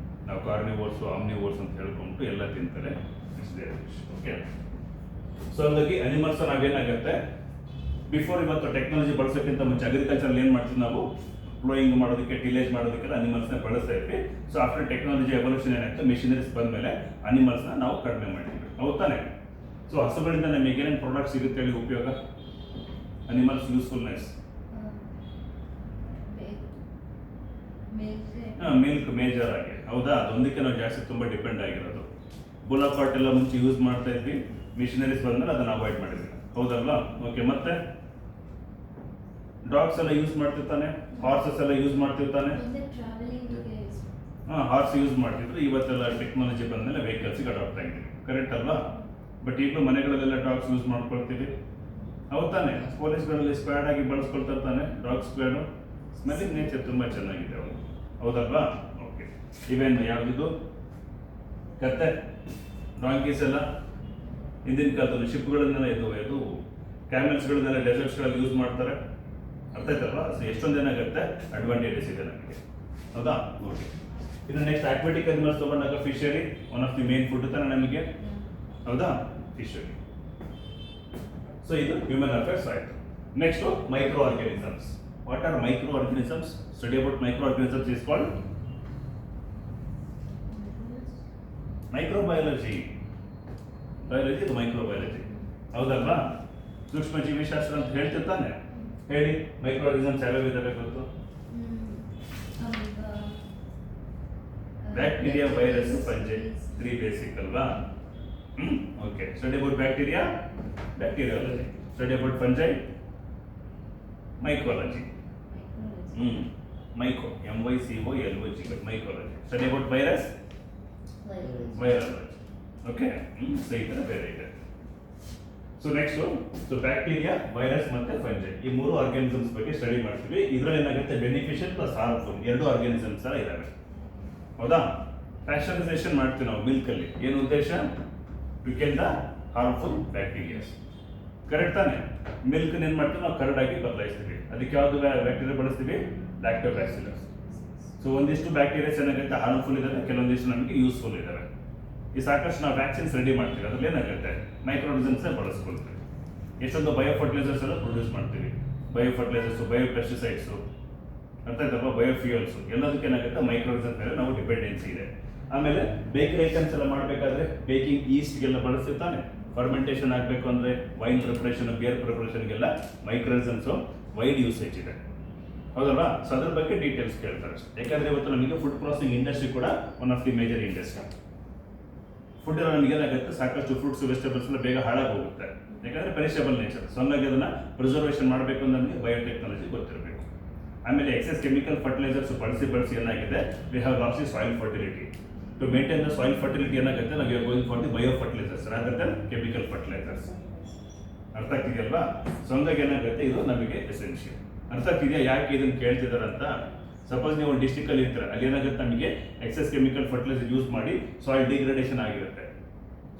ನಾವು ಕಾರ್ನಿವೋರ್ಸು ಆಮ್ನಿವೋರ್ಸ್ ಅಂತ ಹೇಳ್ಕೊಂಡು ಎಲ್ಲ ತಿಂತಾರೆ. ಓಕೆ. ಸೊ ಹಂಗಾಗಿ ಅನಿಮಲ್ಸ್ ನಾವೇನಾಗುತ್ತೆ, ಬಿಫೋರ್ ಇವತ್ತು ಟೆಕ್ನಾಲಜಿ ಬಳಸೋಕ್ಕಿಂತ ಮುಂಚೆ ಅಗ್ರಿಕಲ್ಚರ್ ಏನು ಮಾಡ್ತೀವಿ ನಾವು, ಫ್ಲೋಯಿಂಗ್ ಮಾಡೋದಕ್ಕೆ, ಟಿಲೇಜ್ ಮಾಡೋದಕ್ಕೆಲ್ಲ ಅನಿಮಲ್ಸ್ನ ಬಳಸ್ತಾ ಇದ್ವಿ. ಸೊ ಆಫ್ಟರ್ ಟೆಕ್ನಾಲಜಿ ಎವಲ್ಯೂಷನ್ ಏನಾಗುತ್ತೆ, ಮೆಷಿನರೀಸ್ ಬಂದಮೇಲೆ ಅನಿಮಲ್ಸ್ನ ನಾವು ಕಡಿಮೆ ಮಾಡಿದ್ವಿ. ಹೌದು ತಾನೆ? ಸೊ ಹಸುಗಳಿಂದ ನಮಗೆ ಏನೇನು ಪ್ರಾಡಕ್ಟ್ ಸಿಗುತ್ತೆ ಹೇಳಿ ಉಪಯೋಗ? ಅನಿಮಲ್ಸ್ ಯೂಸ್ಫುಲ್ನೆಸ್, ಮಿಲ್ಕ್ ಮೇಜರ್ ಆಗಿ. ಹೌದಾ? ಅದೊಂದಕ್ಕೆ ನಾವು ಜಾಸ್ತಿ ತುಂಬ ಡಿಪೆಂಡ್ ಆಗಿರೋದು. ಬುಲಕಾಟ್ ಎಲ್ಲ ಮುಂಚೆ ಯೂಸ್ ಮಾಡ್ತಾ ಇದ್ವಿ, ಮಿಷನರೀಸ್ ಬಂದ್ಮೇಲೆ ಅದನ್ನು ಅವಾಯ್ಡ್ ಮಾಡಿದ್ವಿ. ಹೌದಲ್ವಾ? ಓಕೆ. ಮತ್ತೆ ಡಾಗ್ಸ್ ಎಲ್ಲ ಯೂಸ್ ಮಾಡ್ತಿರ್ತಾನೆ, ಹಾರ್ಸಸ್ ಎಲ್ಲ ಯೂಸ್ ಮಾಡ್ತಿರ್ತಾನೆ. ಹಾರ್ಸ್ ಯೂಸ್ ಮಾಡ್ತಿದ್ರು. ಇವತ್ತೆಲ್ಲ ಟೆಕ್ನಾಲಜಿ ಬಂದಮೇಲೆ ವೆಹಿಕಲ್ಸ್ಗೆ ಅಡಾಪ್ಟ್ ಆಗಿದ್ದೀವಿ. ಕರೆಕ್ಟ್ ಅಲ್ವಾ? ಬಟ್ ಈಗಲೂ ಮನೆಗಳಲ್ಲೆಲ್ಲ ಡಾಗ್ಸ್ ಯೂಸ್ ಮಾಡ್ಕೊಳ್ತೀವಿ. ಹೌದು ತಾನೆ? ಪೊಲೀಸ್ಗಳಲ್ಲಿ ಸ್ಕ್ವಾಡ್ ಆಗಿ ಬಳಸ್ಕೊಳ್ತಿರ್ತಾನೆ ಡಾಗ್ ಸ್ಕ್ವಾಡು. ಸ್ಮೆಲ್ಲಿಂಗ್ ನೇಚರ್ ತುಂಬ ಚೆನ್ನಾಗಿದೆ ಅವರು. ಹೌದಲ್ವಾ? ಓಕೆ. ಇವೇನ್ ಯಾವುದಿದು ಕತ್ತೆ, ಡಾಂಕೀಸ್ ಎಲ್ಲ ಹಿಂದಿನ ಕಾಲದಲ್ಲಿ ಶಿಪ್ಗಳನ್ನೆಲ್ಲ ಇದು ಕ್ಯಾಮೆಲ್ಸ್ಗಳನ್ನೆಲ್ಲ ಡೆಸರ್ಟ್ಸ್ಗಳಲ್ಲಿ ಯೂಸ್ ಮಾಡ್ತಾರೆ. ಅರ್ಥ ಆಯ್ತಲ್ವಾ? ಸೊ ಎಷ್ಟೊಂದು ಏನಾಗುತ್ತೆ, ಅಡ್ವಾಂಟೇಜಸ್ ಇದೆ ನಮಗೆ. ಹೌದಾ? ಓಕೆ. ಇನ್ನು ನೆಕ್ಸ್ಟ್ ಆಕ್ವಾಟಿಕ್ ಅನಿಮಲ್ಸ್ ತಗೊಂಡಾಗ fishery one of the main food ತಾನೆ ನಮಗೆ. ಹೌದಾ? ಫಿಶರಿ. ಸೊ ಇದು ಹ್ಯೂಮನ್ ಅಫೇರ್ಸ್ ಆಯಿತು. Next micro organisms. What are micro organisms? Study about micro organisms is called microbiology. Biology ಇದು ಮೈಕ್ರೋಬಯಾಲಜಿ. ಹೌದಲ್ವಾ? ಸೂಕ್ಷ್ಮ ಜೀವಿಶಾಸ್ತ್ರ ಅಂತ ಹೇಳ್ತಿರ್ತಾನೆ. ಹೇಳಿ, ಮೈಕ್ರೋ ಆರ್ಗ್ಯಾನಿಸಮ್ಸ್ ಯಾವ್ಯಾವ ಇದಾವೆ ಗೊತ್ತು? Bacteria, virus, fungi. 3 ಬೇಸಿಕ್ ಅಲ್ವಾ? Okay. Study about bacteria, bacteriology. Study about fungi, mycology. Myco, MYCOLOG, mycology. Study about virus, virology. Okay. So ಈ ಥರ ಬೇರೆ ಇದೆ. So next, so bacteria, virus ಮತ್ತೆ ಫಂಜೈ, ಈ 3 ಆರ್ಗ್ಯಾನಿಸಮ್ಸ್ ಬಗ್ಗೆ ಸ್ಟಡಿ ಮಾಡ್ತೀವಿ. ಇದ್ರಲ್ಲಿ ಏನಾಗುತ್ತೆ, ಬೆನಿಫಿಷಿಯಲ್ ಪ್ಲಸ್ ಹಾರ್ಮ್ಫುಲ್ 2 ಆರ್ಗ್ಯಾನಿಸಮ್ಸ್ ತರ ಇದಾವೆ. ಹೌದಾ? ಪ್ಯಾಸ್ಚರೈಸೇಷನ್ ಮಾಡ್ತೀವಿ ನಾವು ಮಿಲ್ಕಲ್ಲಿ. ಏನು ಉದ್ದೇಶ? To kill the harmful bacterias. Correct ತಾನೆ? ಮಿಲ್ಕ್ ಏನು ಮಾಡ್ತೀವಿ ನಾವು ಕರಡಾಗಿ ಬದಲಾಯಿಸ್ತೀವಿ. ಅದಕ್ಕೆ ಯಾವುದು ಬ್ಯಾಕ್ಟೀರಿಯಾ ಬಳಸ್ತೀವಿ? ಲ್ಯಾಕ್ಟೋಬ್ಯಾಸಿಲಸ್. ಸೊ ಒಂದಿಷ್ಟು ಬ್ಯಾಕ್ಟೀರಿಯಾಸ್ ಏನಾಗುತ್ತೆ, ಹಾರ್ಮ್ಫುಲ್ ಇದಾವೆ, ಕೆಲವೊಂದಿಷ್ಟು ನಮಗೆ ಯೂಸ್ಫುಲ್ ಇದಾವೆ. ಈ ಸಾಕಷ್ಟು ನಾವು ವ್ಯಾಕ್ಸಿನ್ಸ್ ರೆಡಿ ಮಾಡ್ತೀವಿ. ಅದ್ರಲ್ಲಿ ಏನಾಗುತ್ತೆ, ಮೈಕ್ರೋ ಆರ್ಗನಿಸಮ್ಸ್ ಬಳಸ್ಕೊಳ್ತೀವಿ. ಎಷ್ಟೊಂದು ಬಯೋ ಫರ್ಟಿಲೈಸರ್ಸ್ ಎಲ್ಲ ಪ್ರೊಡ್ಯೂಸ್ ಮಾಡ್ತೀವಿ. ಬಯೋ ಫರ್ಟಿಲೈಸರ್ಸು, ಬಯೋ ಪೆಸ್ಟಿಸೈಡ್ಸು, ಅರ್ಥ ಆಯ್ತಪ್ಪ. ಬಯೋಫ್ಯೂಯಲ್ಸ್ ಎಲ್ಲದಕ್ಕೆ ಏನಾಗುತ್ತೆ ಮೈಕ್ರೋಸನ್ ಮೇಲೆ ನಾವು ಡಿಪೆಂಡೆನ್ಸಿ ಇದೆ. ಆಮೇಲೆ ಬೇಕರಿ ಐಟಮ್ಸ್ ಎಲ್ಲ ಮಾಡಬೇಕಾದ್ರೆ ಬೇಕಿಂಗ್ ಈಸ್ಟ್ಗೆಲ್ಲ ಬಳಸ್ತಿರ್ತಾನೆ. ಫರ್ಮೆಂಟೇಷನ್ ಆಗಬೇಕು ಅಂದರೆ ವೈನ್ ಪ್ರಿಪ್ರೇಷನ್, ಬಿಯರ್ ಪ್ರಿಪ್ರೇಷನ್ಗೆಲ್ಲ ಮೈಕ್ರೋಸನ್ಸು ವೈಡ್ ಯೂಸೇಜ್ ಇದೆ, ಹೌದಲ್ವಾ? ಸೊ ಅದ್ರ ಬಗ್ಗೆ ಡೀಟೇಲ್ಸ್ ಕೇಳ್ತಾರೆ ಅಷ್ಟೇ. ಯಾಕಂದ್ರೆ ಇವತ್ತು ನಮಗೆ ಫುಡ್ ಪ್ರಾಸೆಸಿಂಗ್ ಇಂಡಸ್ಟ್ರಿ ಕೂಡ one of the major industry. Food ಎಲ್ಲ ನಮಗೆ ಏನಾಗುತ್ತೆ, ಸಾಕಷ್ಟು ಫ್ರೂಟ್ಸ್ ವೆಜಿಟೇಬಲ್ಸ್ ಎಲ್ಲ ಬೇಗ ಹಾಳಾಗಿ ಹೋಗುತ್ತೆ, ಯಾಕಂದ್ರೆ ಪೆರಿಷಬಲ್ ನೇಚರ್. ಸೊ ಹಂಗಾಗಿ ಅದನ್ನ ಪ್ರಿಸರ್ವೇಷನ್ ಮಾಡಬೇಕು ಅಂದ್ರೆ ನಮಗೆ ಬಯೋಟೆಕ್ನಾಲಜಿ ಗೊತ್ತಿರಬೇಕು. ಆಮೇಲೆ ಎಕ್ಸೆಸ್ ಕೆಮಿಕಲ್ ಫರ್ಟಿಲೈಸರ್ಸ್ ಬಳಸಿ ಏನಾಗಿದೆ, we have lost the soil fertility. To maintain the soil fertility ಏನಾಗುತ್ತೆ, ನಾವು you are going for the bio fertilisers rather than chemical fertilisers. ಅರ್ಥ ಆಗ್ತಿದೆಯಲ್ವಾ? ಸೊ ಹಂಗಾಗಿ ಏನಾಗುತ್ತೆ, ಇದು ನಮಗೆ ಎಸೆನ್ಷಿಯಲ್. ಅರ್ಥ ಆಗ್ತಿದೆಯಾ ಯಾಕೆ ಇದನ್ನು ಕೇಳ್ತಿದ್ದಾರೆ ಅಂತ? ಸಪೋಸ್ ನೀವು ಒಂದು ಡಿಸ್ಟಿಕಲ್ಲಿ ಇರ್ತಾರೆ, ಅಲ್ಲಿ ಏನಾಗುತ್ತೆ, ನಮಗೆ ಎಕ್ಸೆಸ್ ಕೆಮಿಕಲ್ ಫರ್ಟಿಲೈಸರ್ ಯೂಸ್ ಮಾಡಿ ಸಾಯಿಲ್ ಡಿಗ್ರೇಡೇಷನ್ ಆಗಿರುತ್ತೆ.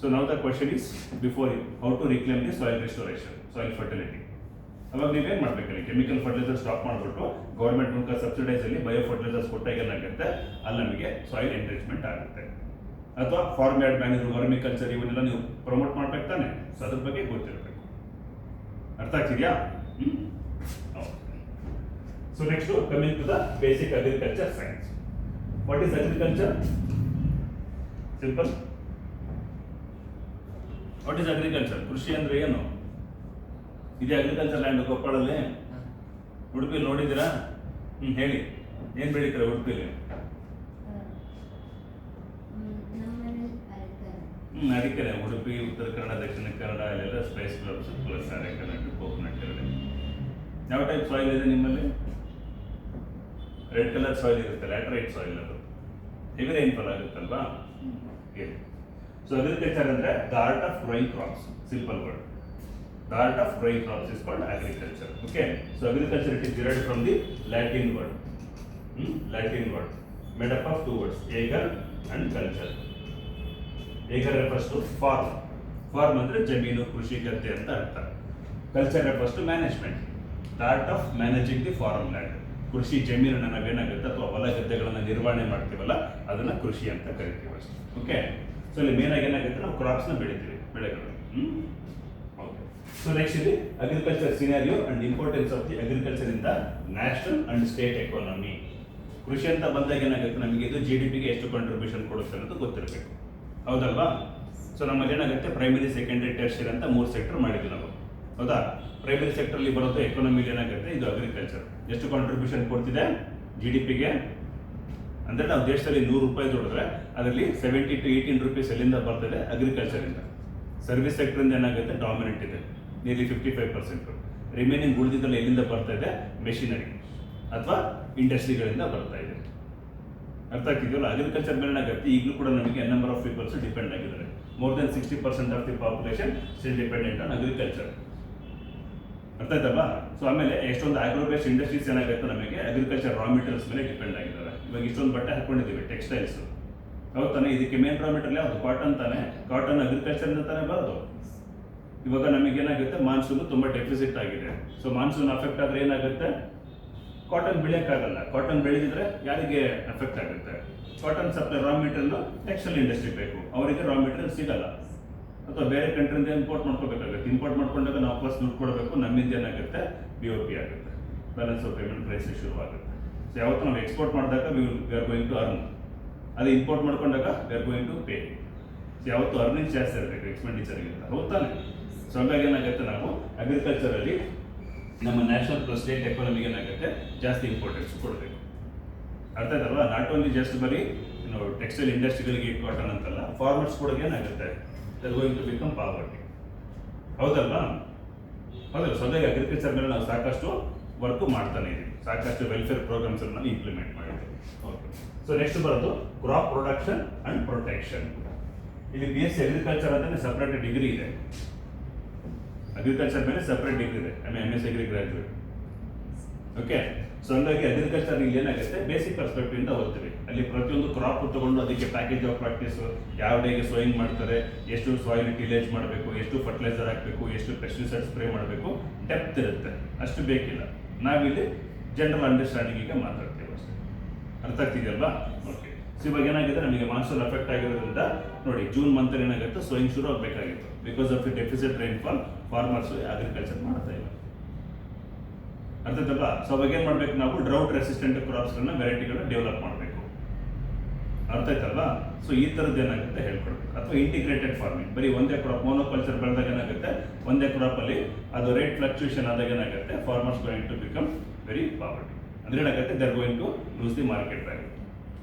So now the question is before you how to reclaim the soil restoration, soil fertility. ಅವಾಗ ನೀವೇನು ಮಾಡಬೇಕಲ್ಲಿ, ಕೆಮಿಕಲ್ ಫರ್ಟಿಲೈಸರ್ ಸ್ಟಾಪ್ ಮಾಡಿಬಿಟ್ಟು ಗೌರ್ಮೆಂಟ್ ಮೂಲಕ ಸಬ್ಸಿಡೈಸ್ ಅಲ್ಲಿ ಬಯೋ ಫರ್ಟಿಲೈಸರ್ಸ್ ಕೊಟ್ಟಾಗ ಏನಾಗುತ್ತೆ, ಅಲ್ಲಿ ನಮಗೆ ಸಾಯಿಲ್ ಎನ್ರಿಚ್ಮೆಂಟ್ ಆಗುತ್ತೆ. ಅಥವಾ ಫಾರ್ಮ್ ಯಾರ್ಡ್ ಮ್ಯಾನೇಜರ್, ವರ್ಮಿಕಲ್ಚರ್ ಇವನ್ನೆಲ್ಲ ನೀವು ಪ್ರಮೋಟ್ ಮಾಡ್ಬೇಕು ತಾನೆ. ಸೊ ಅದ್ರ ಬಗ್ಗೆ ಗೊತ್ತಿರಬೇಕು. ಅರ್ಥ ಆಗ್ತಿದೆಯಾ? So next coming to the basic agriculture science. What is agriculture? Simple. What is agriculture? ಕೃಷಿ ಅಂದ್ರೆ ಏನು? ಇದೆ ಅಗ್ರಿಕಲ್ಚರ್ ಲ್ಯಾಂಡ್ ಕೊಪ್ಪಳಲ್ಲಿ, ಉಡುಪಿಲಿ ನೋಡಿದ್ದೀರಾ? ಹೇಳಿ, ಏನ್ ಬೆಳೀತಾರೆ ಉಡುಪಿಲಿ? ಅಡಿಕೆನೆ. ಉಡುಪಿ, ಉತ್ತರ ಕನ್ನಡ, ದಕ್ಷಿಣ ಕನ್ನಡ ಅಲ್ಲೆಲ್ಲ Spice crops plus areca nut, coconut ಇರುತ್ತೆ. ಯಾವ ಟೈಪ್ ಸಾಯಿಲ್ ಇದೆ ನಿಮ್ಮಲ್ಲಿ? ರೆಡ್ ಕಲರ್ ಸಾಯಿಲ್ ಇರುತ್ತೆ, ಲ್ಯಾಟರೈಟ್ ಸಾಯಿಲ್. ಅದು ಹೆವಿ ರೈನ್ಫಾಲ್ ಆಗುತ್ತಲ್ವಾ? ಸೊ ಅಗ್ರಿಕಲ್ಚರ್ ಅಂದ್ರೆ the art of growing crops. Simple word. The art of growing crops is called agriculture. Okay, so agriculture it is derived from the Latin word. Latin word made up of two words, ager and culture. Ager refers to farm. Farm ಅಂದ್ರೆ ಜಮೀನು, ಕೃಷಿ, ಗದ್ದೆ ಅಂತ ಅರ್ಥ. Culture refers to management, the art of managing the farm land. ಕೃಷಿ ಜಮೀನನ್ನ ನಾವೇನಾಗುತ್ತೆ ಅಥವಾ ಹೊಲ ಗದ್ದೆಗಳನ್ನ ನಿರ್ವಹಣೆ ಮಾಡ್ತೀವಲ್ಲ, ಅದನ್ನ ಕೃಷಿ ಅಂತ ಕರಿತೀವಿ ಅಷ್ಟೇ. ಓಕೆ, ಸೊ ಇಲ್ಲಿ ಮೇನ್ ಆಗಿ ಏನಾಗುತ್ತೆ, ನಾವು ಕ್ರಾಪ್ಸ್ ನ ಬೆಳಿತೀವಿ, ಬೆಳೆಗಳು. ಓಕೆ, ಸೊ ನೆಕ್ಸ್ಟ್ ಇಲ್ಲಿ agriculture scenario and importance of the agriculture in the national and state economy. ಕೃಷಿ ಅಂತ ಬಂದಾಗ ಏನಾಗುತ್ತೆ, ನಮಗೆ ಇದು GDP-ಗೆ ಎಷ್ಟು ಕಾಂಟ್ರಿಬ್ಯೂಷನ್ ಕೊಡುತ್ತೆ ಅನ್ನೋದು ಗೊತ್ತಿರಬೇಕು, ಹೌದಲ್ವಾ? ಸೊ ನಮ್ಮಲ್ಲಿ ಏನಾಗುತ್ತೆ, ಪ್ರೈಮರಿ, ಸೆಕೆಂಡರಿ, ಟೆರ್ಷಿಯರಿ ಅಂತ 3 ಸೆಕ್ಟರ್ ಮಾಡಿದ್ವಿ ನಾವು, ಹೌದಾ? ಪ್ರೈಮರಿ ಸೆಕ್ಟರ್ ಅಲ್ಲಿ ಬರುತ್ತೆ ಎಕಾನಮಿಲಿ ಏನಾಗುತ್ತೆ, ಇದು ಅಗ್ರಿಕಲ್ಚರ್ ಎಷ್ಟು ಕಾಂಟ್ರಿಬ್ಯೂಷನ್ ಕೊಡ್ತಿದೆ GDP-ಗೆ ಅಂದ್ರೆ, ನಾವು ದೇಶದಲ್ಲಿ 100 ರೂಪಾಯಿ ದುಡಿದ್ರೆ ಅದರಲ್ಲಿ 70 to 18 ರೂಪೀಸ್ ಎಲ್ಲಿಂದ ಬರ್ತದೆ, ಅಗ್ರಿಕಲ್ಚರ್ ಇಂದ. ಸರ್ವಿಸ್ ಸೆಕ್ಟರ್ ಇಂದ ಏನಾಗುತ್ತೆ, ಡಾಮಿನೆಂಟ್ ಇದೆ, ನಿಯರ್ಲಿ 55%. ರಿಮೈನಿಂಗ್ ಉಳಿದಿದ್ದಲ್ಲ ಎಲ್ಲಿಂದ ಬರ್ತಾ ಇದೆ, ಮೆಷಿನರಿ ಅಥವಾ ಇಂಡಸ್ಟ್ರಿಗಳಿಂದ ಬರ್ತಾ ಇದೆ. ಅರ್ಥ ಆಗ್ತಿದೆಯಲ್ಲ? ಅಗ್ರಿಕಲ್ಚರ್ ಮೇಲೆ ಏನಾಗುತ್ತೆ, ಈಗಲೂ ಕೂಡ ನಮಗೆ ನಂಬರ್ ಆಫ್ ಪೀಪಲ್ಸ್ ಡಿಪೆಂಡ್ ಆಗಿದ್ದಾರೆ. More than 60% of the population still dependent on agriculture. ಅರ್ಥ ಆಯ್ತಲ್ವಾ? ಸೊ ಆಮೇಲೆ ಎಷ್ಟೊಂದು ಆಗ್ರೋ ಬೇಸ್ಡ್ ಇಂಡಸ್ಟ್ರೀಸ್ ಏನಾಗುತ್ತೆ, ನಮಗೆ ಅಗ್ರಿಕಲ್ಚರ್ ರಾ ಮೆಟೀರಿಯಲ್ಸ್ ಮೇಲೆ ಡಿಪೆಂಡ್ ಆಗಿದ್ದಾರೆ. ಇವಾಗ ಇಷ್ಟೊಂದು ಬಟ್ಟೆ ಹಾಕೊಂಡಿದ್ದೀವಿ, ಟೆಕ್ಸ್ಟೈಲ್ಸ್, ಹೌದು ತಾನೆ? ಇದಕ್ಕೆ ಮೇನ್ ರಾ ಮೆಟೀರಿಯಲ್ ಯಾವುದು? ಕಾಟನ್ ತಾನೆ. ಕಾಟನ್ ಅಗ್ರಿಕಲ್ಚರ್ ತಾನೇ ಬರೋದು. ಇವಾಗ ನಮಗೇನಾಗುತ್ತೆ, ಮಾನ್ಸೂನ್ ತುಂಬಾ ಡೆಫಿಸಿಟ್ ಆಗಿದೆ. ಸೊ ಮಾನ್ಸೂನ್ ಅಫೆಕ್ಟ್ ಆದ್ರೆ ಏನಾಗುತ್ತೆ, ಕಾಟನ್ ಬೆಳೆಯೋಕ್ಕಾಗಲ್ಲ. ಕಾಟನ್ ಬೆಳೆದಿದ್ರೆ ಯಾರಿಗೆ ಎಫೆಕ್ಟ್ ಆಗುತ್ತೆ? Cotton supply raw material textile industry ಬೇಕು, ಅವರಿಗೆ ರಾ ಮೆಟೀರಿಯಲ್ ಸಿಗಲ್ಲ. ಅಥವಾ ಬೇರೆ ಕಂಟ್ರಿಯಿಂದ ಇಂಪೋರ್ಟ್ ಮಾಡ್ಕೋಬೇಕಾಗುತ್ತೆ. ಇಂಪೋರ್ಟ್ ಮಾಡ್ಕೊಂಡಾಗ ನಾವು ಪ್ಲಸ್ ದುಡ್ಡು ಕೊಡಬೇಕು, ನಮ್ಮಿಂದ ಏನಾಗುತ್ತೆ, BOP ಆಗುತ್ತೆ, ಬ್ಯಾಲೆನ್ಸ್ ಆಫ್ ಪೇಮೆಂಟ್ ಕ್ರೈಸಿಸ್ ಶುರು ಆಗುತ್ತೆ. ಸೊ ಯಾವತ್ತು ನಾವು ಎಕ್ಸ್ಪೋರ್ಟ್ ಮಾಡಿದಾಗ we are going to earn, ಅದೇ ಇಂಪೋರ್ಟ್ ಮಾಡ್ಕೊಂಡಾಗ we are going to pay. So ಯಾವತ್ತು ಅರ್ನಿಂಗ್ ಜಾಸ್ತಿ ಇರಬೇಕು ಎಕ್ಸ್ಪೆಂಡಿಚರ್ಗಿಂತ, ಹೌದಾನೆ? ಸೊ ಹಂಗಾಗಿ ಏನಾಗುತ್ತೆ, ನಾವು ಅಗ್ರಿಕಲ್ಚರಲ್ಲಿ ನಮ್ಮ ನ್ಯಾಷನಲ್ ಪ್ಲಸ್ ಸ್ಟೇಟ್ ಎಕಾನಮಿಗೆ ಏನಾಗುತ್ತೆ, ಜಾಸ್ತಿ ಇಂಪಾರ್ಟೆನ್ಸ್ ಕೊಡಬೇಕು. ಅರ್ಥ ಆಯ್ತಲ್ವಾ? ನಾಟ್ ಓನ್ಲಿ ಜಸ್ಟ್ ಬರೀ ಟೆಕ್ಸ್ಟೈಲ್ ಇಂಡಸ್ಟ್ರಿಗಳಿಗೆ ಕಾಟನ್ ಅಂತಲ್ಲ, ಫಾರ್ಮರ್ಸ್ ಕೂಡ ಏನಾಗುತ್ತೆ, they are going to become poverty, ಹೌದಲ್ವಾ? ಹೌದಲ್ಲ? ಸೊ ಹಾಗಾಗಿ ಅಗ್ರಿಕಲ್ಚರ್ ಮೇಲೆ ನಾವು ಸಾಕಷ್ಟು ವರ್ಕ್ ಮಾಡ್ತಾನೆ ಇದ್ದೀವಿ, ಸಾಕಷ್ಟು ವೆಲ್ಫೇರ್ ಪ್ರೋಗ್ರಾಮ್ಸ್ ಅನ್ನು ಇಂಪ್ಲಿಮೆಂಟ್ ಮಾಡಿದ್ದೀವಿ. ಓಕೆ, ಸೊ ನೆಕ್ಸ್ಟ್ ಬರೋದು ಕ್ರಾಪ್ ಪ್ರೊಡಕ್ಷನ್ ಅಂಡ್ ಪ್ರೊಟೆಕ್ಷನ್. ಇಲ್ಲಿ BSc ಅಗ್ರಿಕಲ್ಚರ್ ಅಂತಾನೆ ಸಪ್ರೇಟ್ ಡಿಗ್ರಿ ಇದೆ. ಅಗ್ರಿಕಲ್ಚರ್ ಮೇಲೆ ಸಪ್ರೇಟ್ ಡಿಗ್ರಿ ಇದೆ, MS agri graduate. Okay, so ಹಂಗಾಗಿ ಅಗ್ರಿಕಲ್ಚರ್ ಇಲ್ಲಿ ಏನಾಗುತ್ತೆ, ಬೇಸಿಕ್ ಪರ್ಸ್ಪೆಕ್ಟಿವ್ ಇಂದ ಓದ್ತೀವಿ. ಅಲ್ಲಿ ಪ್ರತಿಯೊಂದು ಕ್ರಾಪ್ ತಗೊಂಡು ಅದಕ್ಕೆ ಪ್ಯಾಕೇಜ್ ಆಫ್ ಪ್ರಾಕ್ಟೀಸ್, ಯಾವ ಡೇಗೆ ಸೋಯಿಂಗ್ ಮಾಡ್ತಾರೆ, ಎಷ್ಟು ಸಾಯಿಲ್ ಟಿಲೇಜ್ ಮಾಡಬೇಕು, ಎಷ್ಟು ಫರ್ಟಿಲೈಸರ್ ಹಾಕಬೇಕು, ಎಷ್ಟು ಪೆಸ್ಟಿಸೈಡ್ ಸ್ಪ್ರೇ ಮಾಡಬೇಕು, ಡೆಪ್ತ್ ಇರುತ್ತೆ, ಅಷ್ಟು ಬೇಕಿಲ್ಲ. ನಾವಿಲ್ಲಿ ಜನರಲ್ ಅಂಡರ್ಸ್ಟ್ಯಾಂಡಿಂಗಿಗೆ ಮಾತಾಡ್ತೀವಿ ಅಷ್ಟೇ. ಅರ್ಥ ಆಗ್ತಿದೆಯಲ್ವಾ? ಓಕೆ, ಸೊ ಇವಾಗ ಏನಾಗಿದೆ, ನಮಗೆ ಮಾನ್ಸೂನ್ ಅಫೆಕ್ಟ್ ಆಗಿರೋದ್ರಿಂದ ನೋಡಿ, ಜೂನ್ ಮಂತ್ ಏನಾಗುತ್ತೆ, ಸೋಯಿಂಗ್ ಶುರು ಆಗಬೇಕಾಗಿತ್ತು. Because of the deficit rainfall farmers agriculture ಮಾಡ್ತಾ ಇಲ್ಲ. ಅರ್ಥದಲ್ವಾ? ಸೊ ಅವಾಗ ಏನು ಮಾಡಬೇಕು ನಾವು ಡ್ರೌಟ್ ರೆಸಿಸ್ಟೆಂಟ್ ಕ್ರಾಪ್ಸ್ಗಳನ್ನ ವೆರೈಟಿಗಳನ್ನ ಡೆವಲಪ್ ಮಾಡಬೇಕು. ಅರ್ಥ ಆಯ್ತಲ್ವಾ? ಸೊ ಈ ಥರದ್ದು ಏನಾಗುತ್ತೆ ಹೇಳ್ಕೊಡ್ಬೇಕು. ಅಥವಾ ಇಂಟಿಗ್ರೇಟೆಡ್ ಫಾರ್ಮಿಂಗ್, ಬರೀ ಒಂದೇ ಕ್ರಾಪ್ ಮೋನೋಕಲ್ಚರ್ ಬೆಳೆದಾಗ ಏನಾಗುತ್ತೆ, ಒಂದೇ ಕ್ರಾಪಲ್ಲಿ ಅದು ರೇಟ್ ಫ್ಲಕ್ಚುಯೇಷನ್ ಆದಾಗ ಏನಾಗುತ್ತೆ, farmers going to become very poverty. ಅಂದ್ರೆ ಏನಾಗುತ್ತೆ, they are going to lose the market value.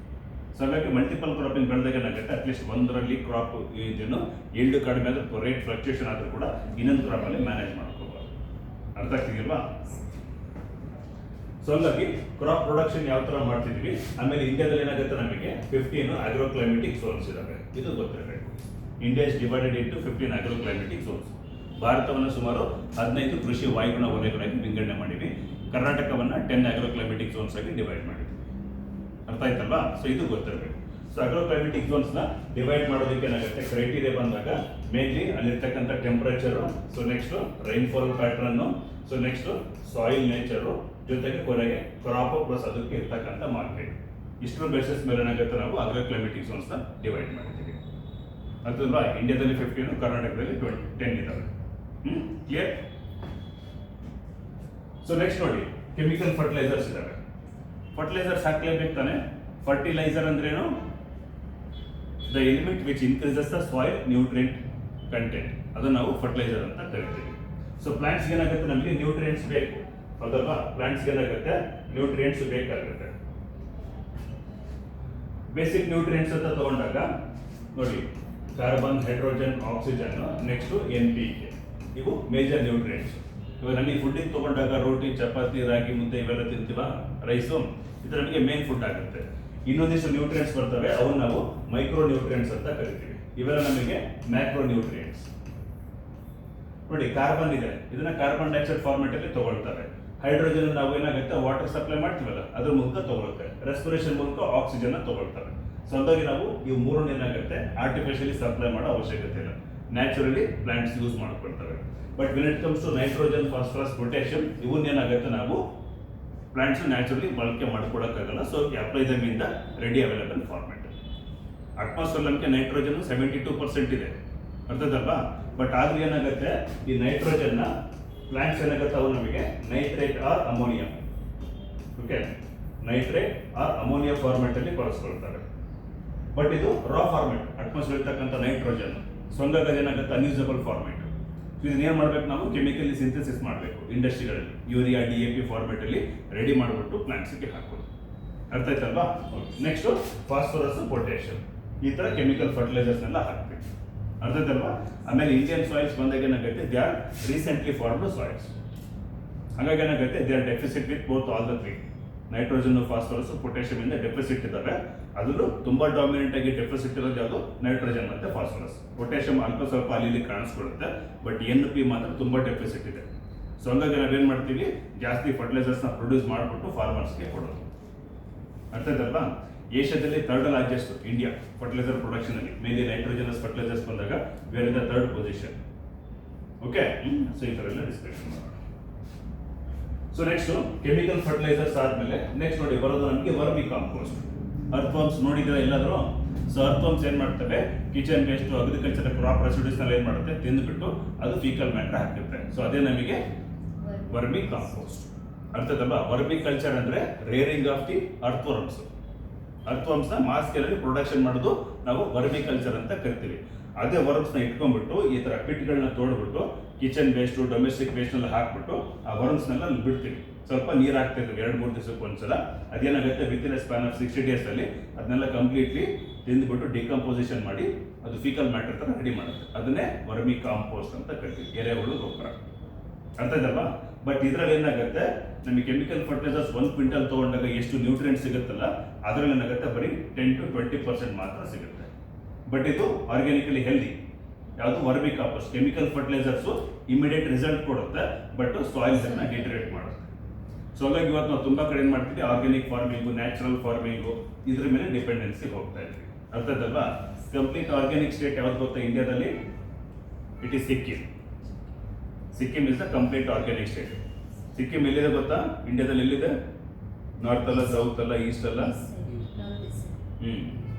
So ಹಾಗಾಗಿ ಮಲ್ಟಿಪಲ್ ಕ್ರಾಪಿಂಗ್ ಬೆಳೆದಾಗ ಏನಾಗುತ್ತೆ, ಅಟ್ಲೀಸ್ಟ್ ಒಂದರಲ್ಲಿ ಕ್ರಾಪ್ ಇದೇನು ಈಲ್ಡ್ ಕಡಿಮೆ ಆದ್ರೆ ರೇಟ್ ಫ್ಲಕ್ಚುಯೇಷನ್ ಆದರೂ ಕೂಡ ಇನ್ನೊಂದು ಕ್ರಾಪಲ್ಲಿ ಮ್ಯಾನೇಜ್ ಮಾಡ್ಕೋಬಾರ್ದು. ಅರ್ಥ ಆಗ್ತಿದೆಯಲ್ವಾ? ಸೊ ಹಂಗಾಗಿ ಕ್ರಾಪ್ ಪ್ರೊಡಕ್ಷನ್ ಯಾವ ತರ ಮಾಡ್ತಿದ್ವಿ. ಆಮೇಲೆ ಇಂಡಿಯಾದಲ್ಲಿ ಏನಾಗುತ್ತೆ, ನಮಗೆ 15 ಆಗ್ರೋ ಕ್ಲೈಮೆಟಿಕ್ ಝೋನ್ಸ್ ಇದಾವೆ. ಇದು ಗೊತ್ತಿರಬೇಕು. India is divided into 15 agro climatic zones. ಭಾರತವನ್ನು ಸುಮಾರು 15 ಕೃಷಿ ವಾಯುಗುಣ ವಲಯಗಳಾಗಿ ವಿಂಗಡಣೆ ಮಾಡಿವಿ. ಕರ್ನಾಟಕವನ್ನ 10 ಆಗ್ರೋ ಕ್ಲೈಮೆಟಿಕ್ ಝೋನ್ಸ್ ಆಗಿ ಡಿವೈಡ್ ಮಾಡಿದ್ವಿ. ಅರ್ಥ ಆಯ್ತಲ್ವಾ? ಸೊ ಇದು ಗೊತ್ತಿರಬೇಕು. ಸೊ ಆಗ್ರೋ ಕ್ಲೈಮೆಟಿಕ್ ಝೋನ್ಸ್ ನ ಡಿವೈಡ್ ಮಾಡೋದಕ್ಕೆ ಏನಾಗುತ್ತೆ, ಕ್ರೈಟೀರಿಯಾ ಬಂದಾಗ ಮೇನ್ಲಿ ಅಲ್ಲಿರ್ತಕ್ಕಂಥ temperature, so next rainfall pattern, so next soil nature, ಜೊತೆಗೆ ಕೊನೆಗೆ ಕ್ರಾಪ್ ಪ್ಲಸ್ ಅದಕ್ಕೆ ಇರ್ತಕ್ಕಂಥ ಮಾರ್ಕೆಟ್. ಇಷ್ಟರ ಬೇಸಿಸ್ ಮೇಲೆ ಏನಾಗುತ್ತೆ, ನಾವು ಆಗ್ರೋ ಕ್ಲೈಮೆಟಿಕ್ ಝೋನ್ಸ್ ನ ಡಿವೈಡ್ ಮಾಡಿದ್ದೀವಿ. ಅರ್ಥಲ್ವಾ? ಇಂಡಿಯಾದಲ್ಲಿ 15, ಕರ್ನಾಟಕದಲ್ಲಿ 10 ಇದಾವೆ. ಕ್ಲಿಯರ್? ಸೊ ನೆಕ್ಸ್ಟ್ ನೋಡಿ, ಕೆಮಿಕಲ್ ಫರ್ಟಿಲೈಸರ್ಸ್ ಇದಾವೆ. ಫರ್ಟಿಲೈಸರ್ಸ್ ಹಾಕ್ಲೇಬೇಕು ತಾನೆ. ಫರ್ಟಿಲೈಸರ್ ಅಂದ್ರೇನು? The element which increases the soil nutrient content, ಅದನ್ನ ನಾವು ಫರ್ಟಿಲೈಸರ್ ಅಂತ ಕರಿತೀವಿ. ಸೊ ಪ್ಲಾಂಟ್ಸ್ಗೆ ಏನಾಗುತ್ತೆ, ನಮಗೆ ನ್ಯೂಟ್ರಿಯೆಂಟ್ಸ್ ಬೇಕು, ಹೌದಲ್ವಾ? ಪ್ಲಾಂಟ್ಸ್ಗೆ ಏನಾಗುತ್ತೆ, ನ್ಯೂಟ್ರಿಯೆಂಟ್ಸ್ ಬೇಕಾಗುತ್ತೆ. ಬೇಸಿಕ್ ನ್ಯೂಟ್ರಿಯೆಂಟ್ಸ್ ಅಂತ ತಗೊಂಡಾಗ ನೋಡಿ, carbon, hydrogen, oxygen, next NPK, ಇವು ಮೇಜರ್ ನ್ಯೂಟ್ರಿಯೆಂಟ್ಸ್. ಇವಾಗ ನಮಗೆ ಫುಡ್ಡಿಗೆ ತಗೊಂಡಾಗ ರೋಟಿ, ಚಪಾತಿ, ರಾಗಿ ಮುದ್ದೆ ಇವೆಲ್ಲ ತಿಂತೀವ, ರೈಸು, ಇದು ನಮಗೆ ಮೇನ್ ಫುಡ್ ಆಗುತ್ತೆ. ಇನ್ನೊಂದಿಷ್ಟು ನ್ಯೂಟ್ರಿಯೆಂಟ್ಸ್ ಬರ್ತವೆ, ಅವನ್ನ ನಾವು ಮೈಕ್ರೋ ನ್ಯೂಟ್ರಿಯೆಂಟ್ಸ್ ಅಂತ ಕರಿತೀವಿ. ಇವೆಲ್ಲ ನಮಗೆ ಮ್ಯಾಕ್ರೋ ನ್ಯೂಟ್ರಿಯೆಂಟ್ಸ್. ನೋಡಿ, ಕಾರ್ಬನ್ ಇದೆ, ಇದನ್ನ ಕಾರ್ಬನ್ ಡೈಆಕ್ಸೈಡ್ ಫಾರ್ಮೆಟ್ ಅಲ್ಲಿ ತಗೊಳ್ತಾರೆ. ಹೈಡ್ರೋಜನ್ ನಾವು ಏನಾಗುತ್ತೆ, ವಾಟರ್ ಸಪ್ಲೈ ಮಾಡ್ತೀವಲ್ಲ ಅದ್ರ ಮೂಲಕ ತಗೊಳುತ್ತೆ. ರೆಸ್ಪಿರೇಷನ್ ಮೂಲಕ ಆಕ್ಸಿಜನ್ ತಗೊಳ್ತಾರೆ. ಸೊ ಹಾಗಾಗಿ ನಾವು ಇವು ಮೂರನ್ನು ಏನಾಗುತ್ತೆ, ಆರ್ಟಿಫಿಷಿಯಲಿ ಸಪ್ಲೈ ಮಾಡೋ ಅವಶ್ಯಕತೆ ಇಲ್ಲ, ನ್ಯಾಚುರಲಿ ಪ್ಲಾಂಟ್ಸ್ ಯೂಸ್ ಮಾಡ್ಕೊಳ್ತವೆ. But when it comes to nitrogen, phosphorus, potassium, ಇವನ್ನ ಏನಾಗುತ್ತೆ, ನಾವು ಪ್ಲಾಂಟ್ಸ್ ನ್ಯಾಚುರಲಿ ಬಳಕೆ ಮಾಡ್ಕೊಡಕ್ಕಾಗಲ್ಲ. So apply them in the ready available format. Atmosphere ನಮಗೆ ನೈಟ್ರೋಜನ್ 72% ಇದೆ, ಅರ್ಥದಲ್ವಾ? ಬಟ್ ಆದ್ರೆ ಏನಾಗುತ್ತೆ, ಈ ನೈಟ್ರೋಜನ್ ನ ಪ್ಲಾಂಟ್ಸ್ ಏನಾಗುತ್ತೆ, ಅವು ನಮಗೆ nitrate or ammonia, okay, nitrate or ammonia format ಅಲ್ಲಿ ಬಳಸ್ಕೊಳ್ತಾರೆ. ಬಟ್ ಇದು ರಾ ಫಾರ್ಮೆಟ್, ಅಟ್ಮಾಸ್ಫಿಯರ್ ಇರ್ತಕ್ಕಂಥ ನೈಟ್ರೋಜನ್. ಸೊ ಹಂಗಾಗಿ ಏನಾಗುತ್ತೆ, ಅನ್ಯೂಸಬಲ್ ಫಾರ್ಮೆಟ್. ಇದನ್ನ ಏನ್ ಮಾಡ್ಬೇಕು, ನಾವು ಕೆಮಿಕಲಿ ಸಿಂಥಸಿಸ್ ಮಾಡಬೇಕು ಇಂಡಸ್ಟ್ರಿಗಳಲ್ಲಿ, ಯೂರಿಯಾ, DAP ಫಾರ್ಮೆಟ್ ಅಲ್ಲಿ ರೆಡಿ ಮಾಡಿಬಿಟ್ಟು ಪ್ಲಾಂಟ್ಸ್ಗೆ ಹಾಕೋದು. ಅರ್ಥ ಆಯ್ತಲ್ವಾ? ನೆಕ್ಸ್ಟ್ ಫಾಸ್ಫರಸ್, ಪೊಟ್ಯಾಷಿಯಂ, ಈ ತರ ಕೆಮಿಕಲ್ ಫರ್ಟಿಲೈಸರ್ಸ್ ಎಲ್ಲ ಹಾಕ್ಬೇಕು. ಅರ್ಥದಲ್ವಾ? ಆಮೇಲೆ ಇಂಡಿಯನ್ ಸಾಯಿಲ್ಸ್ ಬಂದಾಗ ಏನಾಗುತ್ತೆ, they R recently formed soils. ಹಾಗಾಗಿ ಏನಾಗುತ್ತೆ, they R deficit with both all the three. Nitrogen, phosphorus, potassium ಇಂದ ಡೆಫಿಸಿಟ್ ಇದ್ದಾವೆ. ಅದರಲ್ಲೂ ತುಂಬಾ ಡಾಮಿನೆಂಟ್ ಆಗಿ ಡೆಫಿಸಿಟ್ ಇರೋದು ಯಾವುದು, ನೈಟ್ರೋಜನ್ ಮತ್ತೆ ಫಾಸ್ಫರಸ್. ಪೊಟ್ಯಾಷಿಯಂ ಅಲ್ಪ ಸ್ವಲ್ಪ ಅಲ್ಲಿ ಕಾಣಿಸ್ಕೊಳ್ಳುತ್ತೆ, ಬಟ್ NP ಮಾತ್ರ ತುಂಬಾ ಡೆಫಿಸಿಟ್ ಇದೆ. ಸೊ ಹಂಗಾಗಿ ನಾವೇನ್ ಮಾಡ್ತೀವಿ, ಜಾಸ್ತಿ ಫರ್ಟಿಲೈಸರ್ಸ್ ನ ಪ್ರೊಡ್ಯೂಸ್ ಮಾಡಿಬಿಟ್ಟು ಫಾರ್ಮರ್ಸ್ಗೆ ಕೊಡೋದು. ಅರ್ಥ ಆಯ್ತಲ್ವಾ? ಏಷ್ಯಾದಲ್ಲಿ 3rd largest India fertiliser production ಅಲ್ಲಿ. ಮೇನ್ಲಿ ನೈಟ್ರೋಜನಸ್ ಫರ್ಟಿಲೈಸರ್ಸ್ ಬಂದಾಗ where in the 3rd position. Okay, so ಈ ತರ ಎಲ್ಲ ಡಿಸ್ಕಷನ್ ಮಾಡೋಣ. ಸೊ ನೆಕ್ಸ್ಟ್ ಕೆಮಿಕಲ್ ಫರ್ಟಿಲೈಸರ್ಸ್ ಆದ್ಮೇಲೆ ನೆಕ್ಸ್ಟ್ ನೋಡಿ ಬರೋದು ನಮಗೆ ವರ್ಮಿ ಕಾಂಪೋಸ್ಟ್. ಅರ್ಥ್ವರ್ಮ್ಸ್ ನೋಡಿದ್ರೆ ಎಲ್ಲಾದ್ರೂ? ಸೊ ಅರ್ಥ್ವರ್ಮ್ಸ್ ಏನ್ ಮಾಡ್ತವೆ, kitchen waste, agriculture crop residues ನಲ್ಲಿ ಏನ್ ಮಾಡುತ್ತೆ, ತಿಂದ್ಬಿಟ್ಟು ಅದು ಫೀಕಲ್ ಮ್ಯಾಟರ್ ಹಾಕಿರುತ್ತೆ. ಸೊ ಅದೇ ನಮಗೆ ವರ್ಮಿ ಕಾಂಪೋಸ್ಟ್. ಅರ್ಥದಲ್ವಾ? ವರ್ಮಿ ಕಲ್ಚರ್ ಅಂದ್ರೆ ರೇರಿಂಗ್ ಆಫ್ ದಿ ಅರ್ಥ್ವರ್ಮ್ಸ್. ಅರ್ಥ್ವರ್ಮ್ಸ್ ನ ಮಾಸ್ ಸ್ಕೇಲ್ ಅಲ್ಲಿ ಪ್ರೊಡಕ್ಷನ್ ಮಾಡೋದು ನಾವು ವರ್ಮಿ ಕಲ್ಚರ್ ಅಂತ ಕರಿತೀವಿ. ಅದೇ ವರ್ಮ್ಸ್ ನ ಇಟ್ಕೊಂಡ್ಬಿಟ್ಟು ಈ ತರ ಪಿಟ್ಗಳನ್ನ ತೋಡ್ಬಿಟ್ಟು ಕಿಚನ್ ವೇಸ್ಟ್, ಡೊಮೆಸ್ಟಿಕ್ ವೇಸ್ಟ್ ನೆಲ್ಲ ಹಾಕ್ಬಿಟ್ಟು ಆ ವರ್ಮ್ಸ್ ನೆಲ್ಲ ಬಿಡ್ತೀವಿ. ಸ್ವಲ್ಪ ನೀರು ಹಾಕ್ತಾ ಇದ್ವಿ 2-3 ದಿವಸಕ್ಕೆ ಒಂದ್ಸಲ. ಅದೇನಾಗುತ್ತೆ, with in span of 60 days ಅಲ್ಲಿ ಅದನ್ನೆಲ್ಲ ಕಂಪ್ಲೀಟ್ಲಿ ತಿಂದ್ಬಿಟ್ಟು ಡಿಕಂಪೋಸಿಷನ್ ಮಾಡಿ ಅದು ಫೀಕಲ್ ಮ್ಯಾಟರ್ ತರ ರೆಡಿ ಮಾಡುತ್ತೆ. ಅದನ್ನೇ ವರ್ಮಿ ಕಾಂಪೋಸ್ಟ್ ಅಂತ ಕರಿತೀವಿ, ಎರೆಹುಳು ಗೊಬ್ಬರ. ಅರ್ಥ ಇದಲ್ವಾ? ಬಟ್ ಇದ್ರಲ್ಲಿ ಏನಾಗುತ್ತೆ, ನಮಗೆ ಕೆಮಿಕಲ್ ಫರ್ಟಿಲೈಸರ್ಸ್ 1 ಕ್ವಿಂಟಲ್ ತಗೊಂಡಾಗ ಎಷ್ಟು ನ್ಯೂಟ್ರಿಯೆಂಟ್ ಸಿಗುತ್ತಲ್ಲ, ಅದರಲ್ಲಿ ಏನಾಗುತ್ತೆ ಬರೀ 10 to 20% ಮಾತ್ರ ಸಿಗುತ್ತೆ. ಬಟ್ ಇದು ಆರ್ಗ್ಯಾನಿಕಲಿ ಹೆಲ್ದಿ. ಯಾವುದು, vermi compost. Chemical fertilisers immediate result ಕೊಡುತ್ತೆ, ಬಟ್ ಸಾಯಿಲ್ಸ್ ಅನ್ನ ಡಿಟರೇಟ್ ಮಾಡುತ್ತೆ. ಸೊ ಹಾಗಾಗಿ ಇವತ್ತು ನಾವು ತುಂಬಾ ಕಡೆ ಏನ್ ಮಾಡ್ತೀವಿ, ಆರ್ಗ್ಯಾನಿಕ್ ಫಾರ್ಮಿಂಗು, ನ್ಯಾಚುರಲ್ ಫಾರ್ಮಿಂಗು, ಇದ್ರ ಮೇಲೆ ಡಿಪೆಂಡೆನ್ಸಿ ಹೋಗ್ತಾ ಇದ್ವಿ. ಅರ್ಥ ಆಯ್ತಲ್ವಾ? ಕಂಪ್ಲೀಟ್ ಆರ್ಗ್ಯಾನಿಕ್ ಸ್ಟೇಟ್ ಯಾವ್ದು ಗೊತ್ತಾ ಇಂಡಿಯಾದಲ್ಲಿ? It is Sikkim. Sikkim is the complete organic state. Sikkim ಎಲ್ಲಿದೆ ಗೊತ್ತಾ ಇಂಡಿಯಾದಲ್ಲಿ? ಎಲ್ಲಿದೆ? ನಾರ್ತ್ ಅಲ್ಲ, ಸೌತ್ ಅಲ್ಲ, ಈಸ್ಟ್ ಅಲ್ಲ,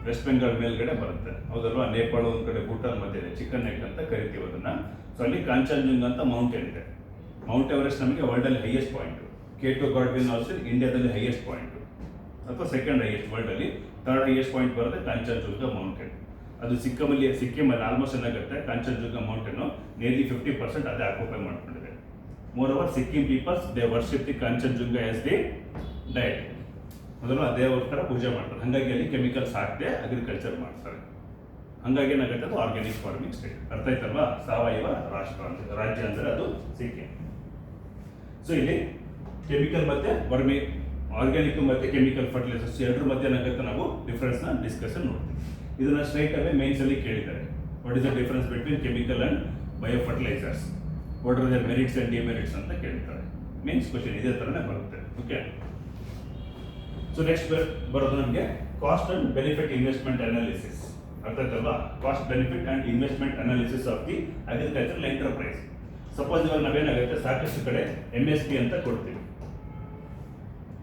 ವೆಸ್ಟ್ ಬೆಂಗಾಲ್ ಮೇಲ್ಗಡೆ ಬರುತ್ತೆ, ಹೌದಲ್ವಾ? ನೇಪಾಳ ಒಂದ್ ಕಡೆ, ಭೂಟಾನ್ ಮಧ್ಯೆ ಇದೆ, ಚಿಕನ್ ನೆಕ್ ಅಂತ ಕರಿತೀವಿ ಅದನ್ನ. ಸೊ ಅಲ್ಲಿ ಕಾಂಚನಜುಂಗ ಅಂತ ಮೌಂಟೇನ್ ಇದೆ. ಮೌಂಟ್ ಎವರೆಸ್ಟ್ ನಮಗೆ ವರ್ಲ್ಡ್ ಅಲ್ಲಿ highest point. K2 Godwin also ಇಂಡಿಯಾದಲ್ಲಿ ಹೈಯೆಸ್ಟ್ ಪಾಯಿಂಟ್ ಅಥವಾ ಸೆಕೆಂಡ್ ಹೈಯೆಸ್ಟ್ ವರ್ಲ್ಡ್ ಅಲ್ಲಿ. ಥರ್ಡ್ ಹೈಯೆಸ್ಟ್ ಪಾಯಿಂಟ್ ಬರುತ್ತೆ ಕಾಂಚನಜುಂಗ ಮೌಂಟೇನ್. ಅದು ಸಿಕ್ಕಿಮಲ್ಲಿ ಆಲ್ಮೋಸ್ಟ್ ಏನಾಗುತ್ತೆ ಕಾಂಚನಜುಂಗ ಮೌಂಟೇನ್ ನಿಯರ್ಲಿ 50% ಅದೇ ಆಕ್ಯುಪೈ ಮಾಡ್ಕೊಂಡಿದೆ. Moreover Sikkim peoples they worship the Kanchenjunga as the diet. ಮೊದಲು ಅದೇ ಅವ್ರ ಥರ ಪೂಜೆ ಮಾಡ್ತಾರೆ. ಹಾಗಾಗಿ ಅಲ್ಲಿ ಕೆಮಿಕಲ್ಸ್ ಹಾಕದೆ ಅಗ್ರಿಕಲ್ಚರ್ ಮಾಡ್ತಾರೆ. ಹಂಗಾಗಿ ಏನಾಗುತ್ತೆ ಅದು ಆರ್ಗ್ಯಾನಿಕ್ ಫಾರ್ಮಿಂಗ್ ಸ್ಟೇಟ್. ಅರ್ಥ ಆಯ್ತಲ್ವಾ? ಸಾವಯವ ರಾಜ್ಯ ಅಂದರೆ ಅದು ಸಿಕ್ಕಿಂ. ಸೊ ಇಲ್ಲಿ ಕೆಮಿಕಲ್ ಮತ್ತೆ ಆರ್ಗ್ಯಾನಿಕ್ ಮತ್ತೆ ಕೆಮಿಕಲ್ ಫರ್ಟಿಲೈಸರ್ಸ್ ಎರಡರ ಮಧ್ಯೆ ಏನಾಗುತ್ತೆ ನಾವು ಡಿಫ್ರೆನ್ಸ್ನ ಡಿಸ್ಕಷನ್ ನೋಡ್ತೀವಿ. ಇದನ್ನ ಸ್ಟ್ರೈಟ್ ಅವೇ ಮೇನ್ಸ್ ಅಲ್ಲಿ ಕೇಳಿದ್ದಾರೆ. What is the difference between chemical and bio fertilisers, what are the merits and demerits ಅಂತ ಕೇಳ್ತಾರೆ. ಮೇನ್ಸ್ ಕ್ವಶನ್ ಇದೇ ಥರನೇ ಬರುತ್ತೆ. ಓಕೆ, ಸೊ ನೆಕ್ಸ್ಟ್ ಬರೋದು ನಮಗೆ cost and benefit investment analysis. ಅರ್ಥ ಆಯ್ತಲ್ವಾ? Cost benefit and investment analysis of the agricultural enterprise. Suppose ಇವಾಗ ನಾವೇನಾಗುತ್ತೆ ಸಾಕಷ್ಟು ಕಡೆ MSP ಅಂತ ಕೊಡ್ತೀವಿ.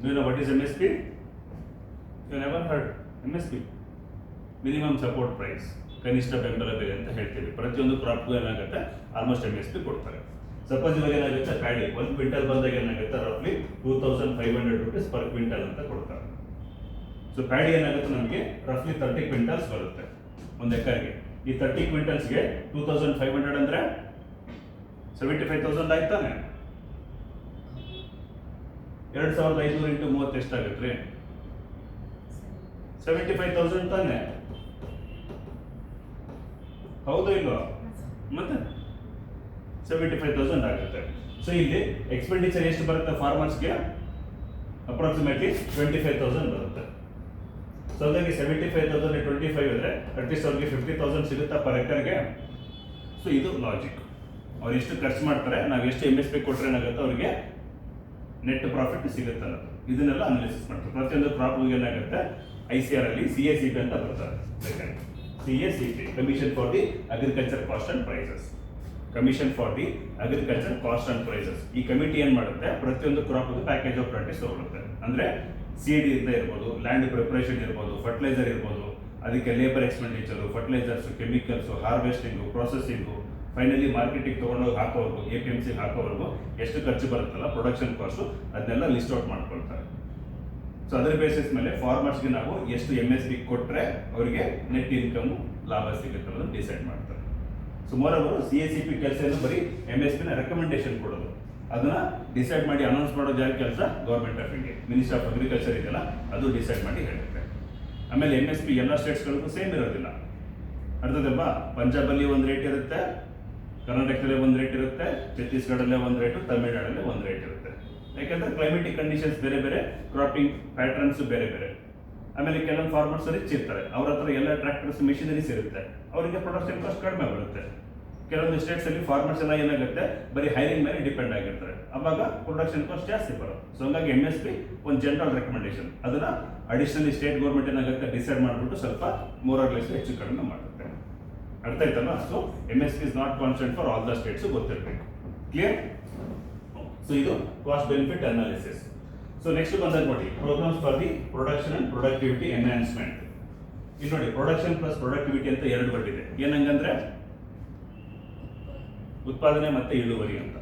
Do you know what is MSP? You never heard MSP? Minimum support price, ಕನಿಷ್ಠ ಬೆಂಬಲ ಬೆಲೆ ಅಂತ ಹೇಳ್ತೀವಿ. ಪ್ರತಿಯೊಂದು ಕ್ರಾಪ್ಗೂ ಏನಾಗುತ್ತೆ ಆಲ್ಮೋಸ್ಟ್ MSP ಕೊಡ್ತಾರೆ. ಸಪೋಸ್ ಇವಾಗ ಏನಾಗುತ್ತೆ ಪ್ಯಾಡಿ 1 ಕ್ವಿಂಟಲ್ ಬಂದಾಗ ಏನಾಗುತ್ತೆ ರಫ್ಲಿ 2500 rupees ಪರ್ ಕ್ವಿಂಟಲ್ ಅಂತ ಕೊಡ್ತಾರೆ. ಸೊ ಪ್ಯಾಡಿ ಏನಾಗುತ್ತೆ ನಮಗೆ ರಫ್ಲಿ 30 ಕ್ವಿಂಟಲ್ಸ್ ಬರುತ್ತೆ ಒಂದು ಎಕರ್ಗೆ. ಈ 30 ಕ್ವಿಂಟಲ್ಸ್ಗೆ 2500 ಅಂದರೆ 75,000 ಆಯ್ತಾನೆ. 2500 ಇಂಟು 30 ಎಷ್ಟಾಗುತ್ತೆ? 75,000 ತಾನೆ. ಹೌದು ಇಲ್ವಾ? ಮತ್ತೆ 75,000 ಆಗುತ್ತೆ. ಸೊ ಇಲ್ಲಿ ಎಕ್ಸ್ಪೆಂಡಿಚರ್ ಎಷ್ಟು ಬರುತ್ತೆ ಫಾರ್ಮರ್ಸ್ಗೆ? ಅಪ್ರಾಕ್ಸಿಮೇಟ್ಲಿ 25,000 ಬರುತ್ತೆ. ಸೊ ಹಾಗಾಗಿ 75,000 25 ಅಂದರೆ ಅಟ್ಲೀಸ್ಟ್ ಅವ್ರಿಗೆ 50,000 ಸಿಗುತ್ತಾ ಪರ್ ಎಕರ್ಗೆ? ಸೊ ಇದು ಲಾಜಿಕ್. ಅವ್ರು ಎಷ್ಟು ಖರ್ಚು ಮಾಡ್ತಾರೆ, ನಾವು ಎಷ್ಟು MSP ಕೊಟ್ಟರೆ ಏನಾಗುತ್ತೆ ಅವ್ರಿಗೆ ನೆಟ್ ಪ್ರಾಫಿಟ್ ಸಿಗುತ್ತೆ ಅನ್ನೋದು. ಇದನ್ನೆಲ್ಲ ಅನಾಲಿಸಿಸ್ ಮಾಡ್ತಾರೆ. ಪ್ರತಿಯೊಂದು ಕ್ರಾಪ್ಗೆ ಏನಾಗುತ್ತೆ ICR ಅಲ್ಲಿ CACP ಅಂತ ಬರ್ತಾರೆ. CACP, commission for the agriculture cost and prices. Commission for the agriculture cost and prices. ಈ ಕಮಿಟಿ ಏನ್ ಮಾಡುತ್ತೆ, ಪ್ರತಿಯೊಂದು ಕ್ರಾಪ್ಗೆ ಪ್ಯಾಕೇಜ್ ಆಫ್ ಪ್ರಾಕ್ಟೀಸ್ ತಗೊಳುತ್ತೆ. ಅಂದ್ರೆ ಸೀಡ್ ಇಂದ ಇರ್ಬೋದು, ಲ್ಯಾಂಡ್ ಪ್ರಿಪರೇಷನ್ ಇರ್ಬೋದು, ಫರ್ಟಿಲೈಸರ್ ಇರ್ಬೋದು, ಅದಕ್ಕೆ labour expenditure, fertilisers, chemicals, harvesting, processing, finally marketing ತೊಗೊಂಡೋಗಿ ಹಾಕೋವರೆಗೂ, APMC ಹಾಕೋವರೆಗೂ ಎಷ್ಟು ಖರ್ಚು ಬರುತ್ತಲ್ಲ ಪ್ರೊಡಕ್ಷನ್ ಕಾಸ್ಟು, ಅದನ್ನೆಲ್ಲ ಲಿಸ್ಟ್ ಔಟ್ ಮಾಡ್ಕೊಳ್ತಾರೆ. ಸೊ ಅದರ ಬೇಸಿಸ್ ಮೇಲೆ ಫಾರ್ಮರ್ಸ್ಗೆ ನಾವು ಎಷ್ಟು MSP ಕೊಟ್ಟರೆ ಅವರಿಗೆ ನೆಟ್ ಇನ್ಕಮ್ ಲಾಭ ಸಿಗುತ್ತೆ ಅನ್ನೋದನ್ನು ಡಿಸೈಡ್ ಮಾಡ್ತಾರೆ. ಸೊ ಮೋರವರು CACP ಕೆಲಸ ಏನು ಬರೀ MSPನ ರೆಕಮೆಂಡೇಶನ್ ಕೊಡೋದು, ಅದನ್ನ ಡಿಸೈಡ್ ಮಾಡಿ ಅನೌನ್ಸ್ ಮಾಡೋದು ಯಾರ ಕೆಲಸ? Government of India, minister of agriculture ಇದೆಯಲ್ಲ ಅದು ಡಿಸೈಡ್ ಮಾಡಿ ಹೇಳುತ್ತೆ. ಆಮೇಲೆ MSP ಎಲ್ಲ ಸ್ಟೇಟ್ಸ್ಗಳಿಗೂ ಸೇಮ್ ಇರೋದಿಲ್ಲ. ಅರ್ಥದಲ್ವಾ? ಪಂಜಾಬಲ್ಲಿ ಒಂದು ರೇಟ್ ಇರುತ್ತೆ, ಕರ್ನಾಟಕದಲ್ಲಿ ಒಂದು ರೇಟ್ ಇರುತ್ತೆ, ಛತ್ತೀಸ್ಗಢಲ್ಲೇ ಒಂದು ರೇಟು, ತಮಿಳುನಾಡಲ್ಲೇ ಒಂದು ರೇಟ್ ಇರುತ್ತೆ. ಯಾಕಂದ್ರೆ ಕ್ಲೈಮೆಟಿಕ್ ಕಂಡೀಷನ್ಸ್ ಬೇರೆ ಬೇರೆ, ಕ್ರಾಪಿಂಗ್ ಪ್ಯಾಟರ್ನ್ಸ್ ಬೇರೆ ಬೇರೆ. ಆಮೇಲೆ ಕೆಲವೊಂದು ಫಾರ್ಮರ್ಸ್ ರಿಚ್ ಇರ್ತಾರೆ, ಅವ್ರ ಹತ್ರ ಎಲ್ಲ ಟ್ರ್ಯಾಕ್ಟರ್ಸ್ ಮಿಷಿನರೀಸ್ ಇರುತ್ತೆ, ಅವರಿಗೆ ಪ್ರೊಡಕ್ಷನ್ ಕಾಸ್ಟ್ ಕಡಿಮೆ ಬರುತ್ತೆ. ಕೆಲವೊಂದು ಸ್ಟೇಟ್ಸ್ ಅಲ್ಲಿ ಫಾರ್ಮರ್ಸ್ ಎಲ್ಲ ಏನಾಗುತ್ತೆ ಬರೀ ಹೈರಿಂಗ್ ಮೇಲೆ ಡಿಪೆಂಡ್ ಆಗಿರ್ತಾರೆ, ಅವಾಗ ಪ್ರೊಡಕ್ಷನ್ ಕಾಸ್ಟ್ ಜಾಸ್ತಿ ಬರುತ್ತೆ. ಸೊ ಹಂಗಾಗಿ MSP ಒಂದು ಜನರಲ್ ರೆಕಮೆಂಡೇಶನ್, ಅದನ್ನ ಅಡಿಷನಲಿ ಸ್ಟೇಟ್ ಗೌರ್ಮೆಂಟ್ ಏನಾಗುತ್ತೆ ಡಿಸೈಡ್ ಮಾಡಿಬಿಟ್ಟು ಸ್ವಲ್ಪ ಮೋರರ್ಲೆಸ್ ಹೆಚ್ಚು ಕಡಿಮೆ ಮಾಡುತ್ತೆ. ಅರ್ಥ ಆಯ್ತಲ್ಲ? So MSP is not constant for all the states, ಗೊತ್ತಿರಬೇಕು. ಕ್ಲಿಯರ್? ಸೊ ಇದು cost benefit analysis. So next ಬಂದಾಗ ನೋಡಿ programmes for the production and productivity enhancement. ಇಲ್ಲಿ ನೋಡಿ ಪ್ರೊಡಕ್ಷನ್ ಪ್ಲಸ್ ಪ್ರೊಡಕ್ಟಿವಿಟಿ ಅಂತ ಎರಡು ವರ್ಡ್ ಇದೆ. ಏನಂಗಂದ್ರೆ ಉತ್ಪಾದನೆ ಮತ್ತೆ ಇಳುವರಿ ಅಂತ.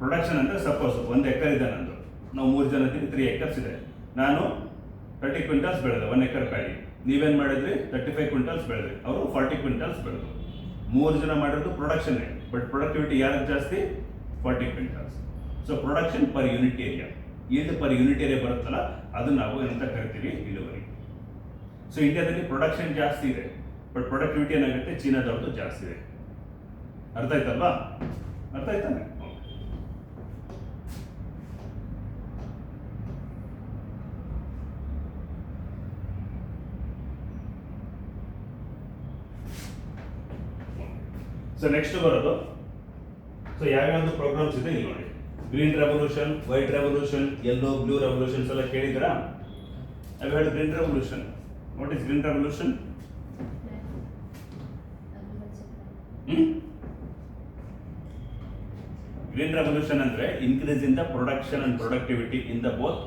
ಪ್ರೊಡಕ್ಷನ್ ಅಂದ್ರೆ ಸಪೋಸ್ 1 ಎಕರ್ ಇದೆ ನಂದು, ನಾವು 3 ಜನ ಇದ್ದೀವಿ, 3 acres ಇದೆ. ನಾನು 30 ಕ್ವಿಂಟಲ್ಸ್ ಬೆಳೆದೆ 1 ಎಕರ್ ಪ್ಯಾಡಿ. ನೀವೇನ್ ಮಾಡಿದ್ರಿ? 35 ಕ್ವಿಂಟಲ್ಸ್ ಬೆಳೆದ್ರಿ, ಅವರು 40 ಕ್ವಿಂಟಲ್ಸ್ ಬೆಳೆದ್ರು. 3 ಜನ ಮಾಡಿರೋದು ಪ್ರೊಡಕ್ಷನ್, ಬಟ್ ಪ್ರೊಡಕ್ಟಿವಿಟಿ ಯಾರಿಗೆ ಜಾಸ್ತಿ? 40 quintals. So production per unit area, yield per unit area ಬರುತ್ತಲ್ಲ ಅದು ನಾವು ಏನಂತ ಕರಿತೀವಿ? ಇಳುವರಿ. ಸೊ ಇಂಡಿಯಾದಲ್ಲಿ ಪ್ರೊಡಕ್ಷನ್ ಜಾಸ್ತಿ ಇದೆ, ಬಟ್ ಪ್ರೊಡಕ್ಟಿವಿಟಿ ಏನಾಗುತ್ತೆ ಚೀನಾದವ್ರದ್ದು ಜಾಸ್ತಿ ಇದೆ. ಅರ್ಥ ಆಯ್ತಲ್ವಾ? ಅರ್ಥ ಆಯ್ತಾನೆ? ಸೊ ನೆಕ್ಸ್ಟ್ ಬರೋದು, ಸೊ ಯಾವ್ಯಾವ್ದು ಪ್ರೋಗ್ರಾಮ್ಸ್ ಇದೆ ಇಲ್ಲಿ ನೋಡಿ. Green revolution, white revolution, yellow blue revolutions ಎಲ್ಲ ಕೇಳಿದ್ರಾ? I heard green revolution. What is green revolution? Green revolution ಅಂದ್ರೆ increase in the production and productivity in the both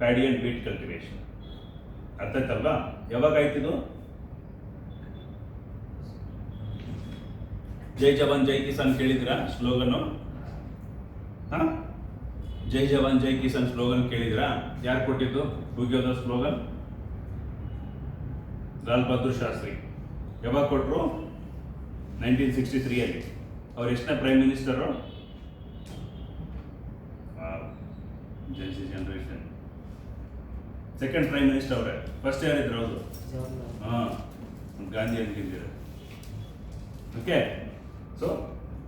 paddy and wheat cultivation. ಅರ್ಥ ಆಯ್ತಲ್ವಾ? ಯಾವಾಗ ಆಯ್ತಿದು? ಜೈ ಜವಾನ್ ಜೈ ಕಿಸಾನ್ ಕೇಳಿದ್ರಾ ಸ್ಲೋಗನ್? ಜೈ ಜವಾನ್ ಜೈ ಕಿಸಾನ್ ಸ್ಲೋಗನ್ ಕೇಳಿದ್ರಾ? ಯಾರು ಕೊಟ್ಟಿದ್ದು? Who gave the slogan? Lal Bahadur Shastri. ಯಾವಾಗ ಕೊಟ್ಟರು? 1963 ಅವ್ರು ಎಷ್ಟನೇ prime minister? Generation second prime minister ಅವರೇ. ಫಸ್ಟ್ ಯಾರಿದ್ರು? ಹೌದು, ಜವಾಹರ್ಲಾಲ್. ಗಾಂಧಿ ಅಂತಿದ್ದೀರ. ಓಕೆ, ಸೊ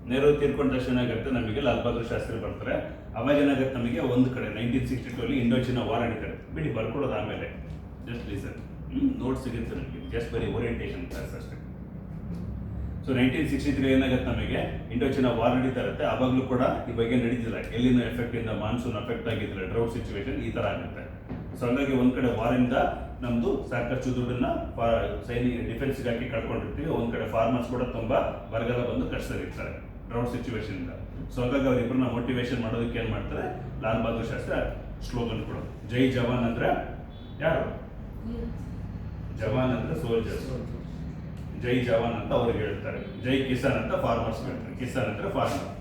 ನೆಹರು ತೀರ್ಕೊಂಡ ತಕ್ಷಣ ಏನಾಗುತ್ತೆ ನಮಗೆ ಲಾಲ್ ಬಹದ್ದೂರ್ ಶಾಸ್ತ್ರಿ ಬರ್ತಾರೆ. ಅವಾಗ ಏನಾಗುತ್ತೆ ನಮಗೆ ಒಂದು ಕಡೆ 1962 ಇಂಡೋ ಚೀನಾ ವಾರ್ ನಡೀತಾರೆ. ಬಿಡಿ ಬರ್ಕೊಡೋದು ಆಮೇಲೆ, ಜಸ್ಟ್ ಲೀಸನ್. ನೋಟ್ ಸಿಗುತ್ತೆ ನಮಗೆ, ಜಸ್ಟ್ ಬರೀ ಓರಿಯಂಟೇಷನ್ ಕ್ಲಾಸ್ ಅಷ್ಟೇ. ಸೊ 1963 ಏನಾಗುತ್ತೆ ನಮಗೆ ಇಂಡೋ ಚೀನಾ ವಾರ್ ನಡೀತಾ ಇರುತ್ತೆ. ಆವಾಗಲೂ ಕೂಡ ಈ ಬಗ್ಗೆ ನಡೀತಿಲ್ಲ, ಎಲ್ಲಿನ ಎಫೆಕ್ಟ್ ಇಂದ ಮಾನ್ಸೂನ್ ಎಫೆಕ್ಟ್ ಆಗಿದ್ದಿಲ್ಲ, ಡ್ರೌಟ್ ಸಿಚುವೇಶನ್ ಈ ತರ ಆಗುತ್ತೆ. ಸೊ ಹಂಗಾಗಿ ಒಂದ್ ಕಡೆ ವಾರಿಂದ ನಮ್ದು ಸಾಕಷ್ಟು ದುಡ್ಡನ್ನ ಸೈನಿಕ ಡಿಫೆನ್ಸ್ಗೆ ಹಾಕಿ ಕಳ್ಕೊಂಡಿರ್ತೀವಿ. ಒಂದ್ ಕಡೆ ಫಾರ್ಮರ್ಸ್ ಕೂಡ ತುಂಬಾ ಬರಗಾಲ ಬಂದು ಕಷ್ಟದಲ್ಲಿರ್ತಾರೆ ಡ್ರೌಟ್ ಸಿಚುವೇಶನ್ ಇಂದ. ಸೊ ಹಾಗಾಗಿ ಅವರಿಬ್ಬರನ್ನ ಮೋಟಿವೇಶನ್ ಮಾಡೋದಕ್ಕೆ ಏನ್ ಮಾಡ್ತಾರೆ, ಲಾಲ್ ಬಹದ್ದೂರ್ ಶಾಸ್ತ್ರಿ ಸ್ಲೋಗನ್ ಕೊಡೋದು. ಜೈ ಜವಾನ್ ಅಂದ್ರೆ ಯಾರು? ಜವಾನ್ ಅಂದ್ರೆ ಸೋಲ್ಜರ್ಸ್, ಜೈ ಜವಾನ್ ಅಂತ ಅವ್ರಿಗೆ ಹೇಳ್ತಾರೆ. ಜೈ ಕಿಸಾನ್ ಅಂತ ಫಾರ್ಮರ್ಸ್ ಹೇಳ್ತಾರೆ. ಕಿಸಾನ್ ಅಂದ್ರೆ ಫಾರ್ಮರ್.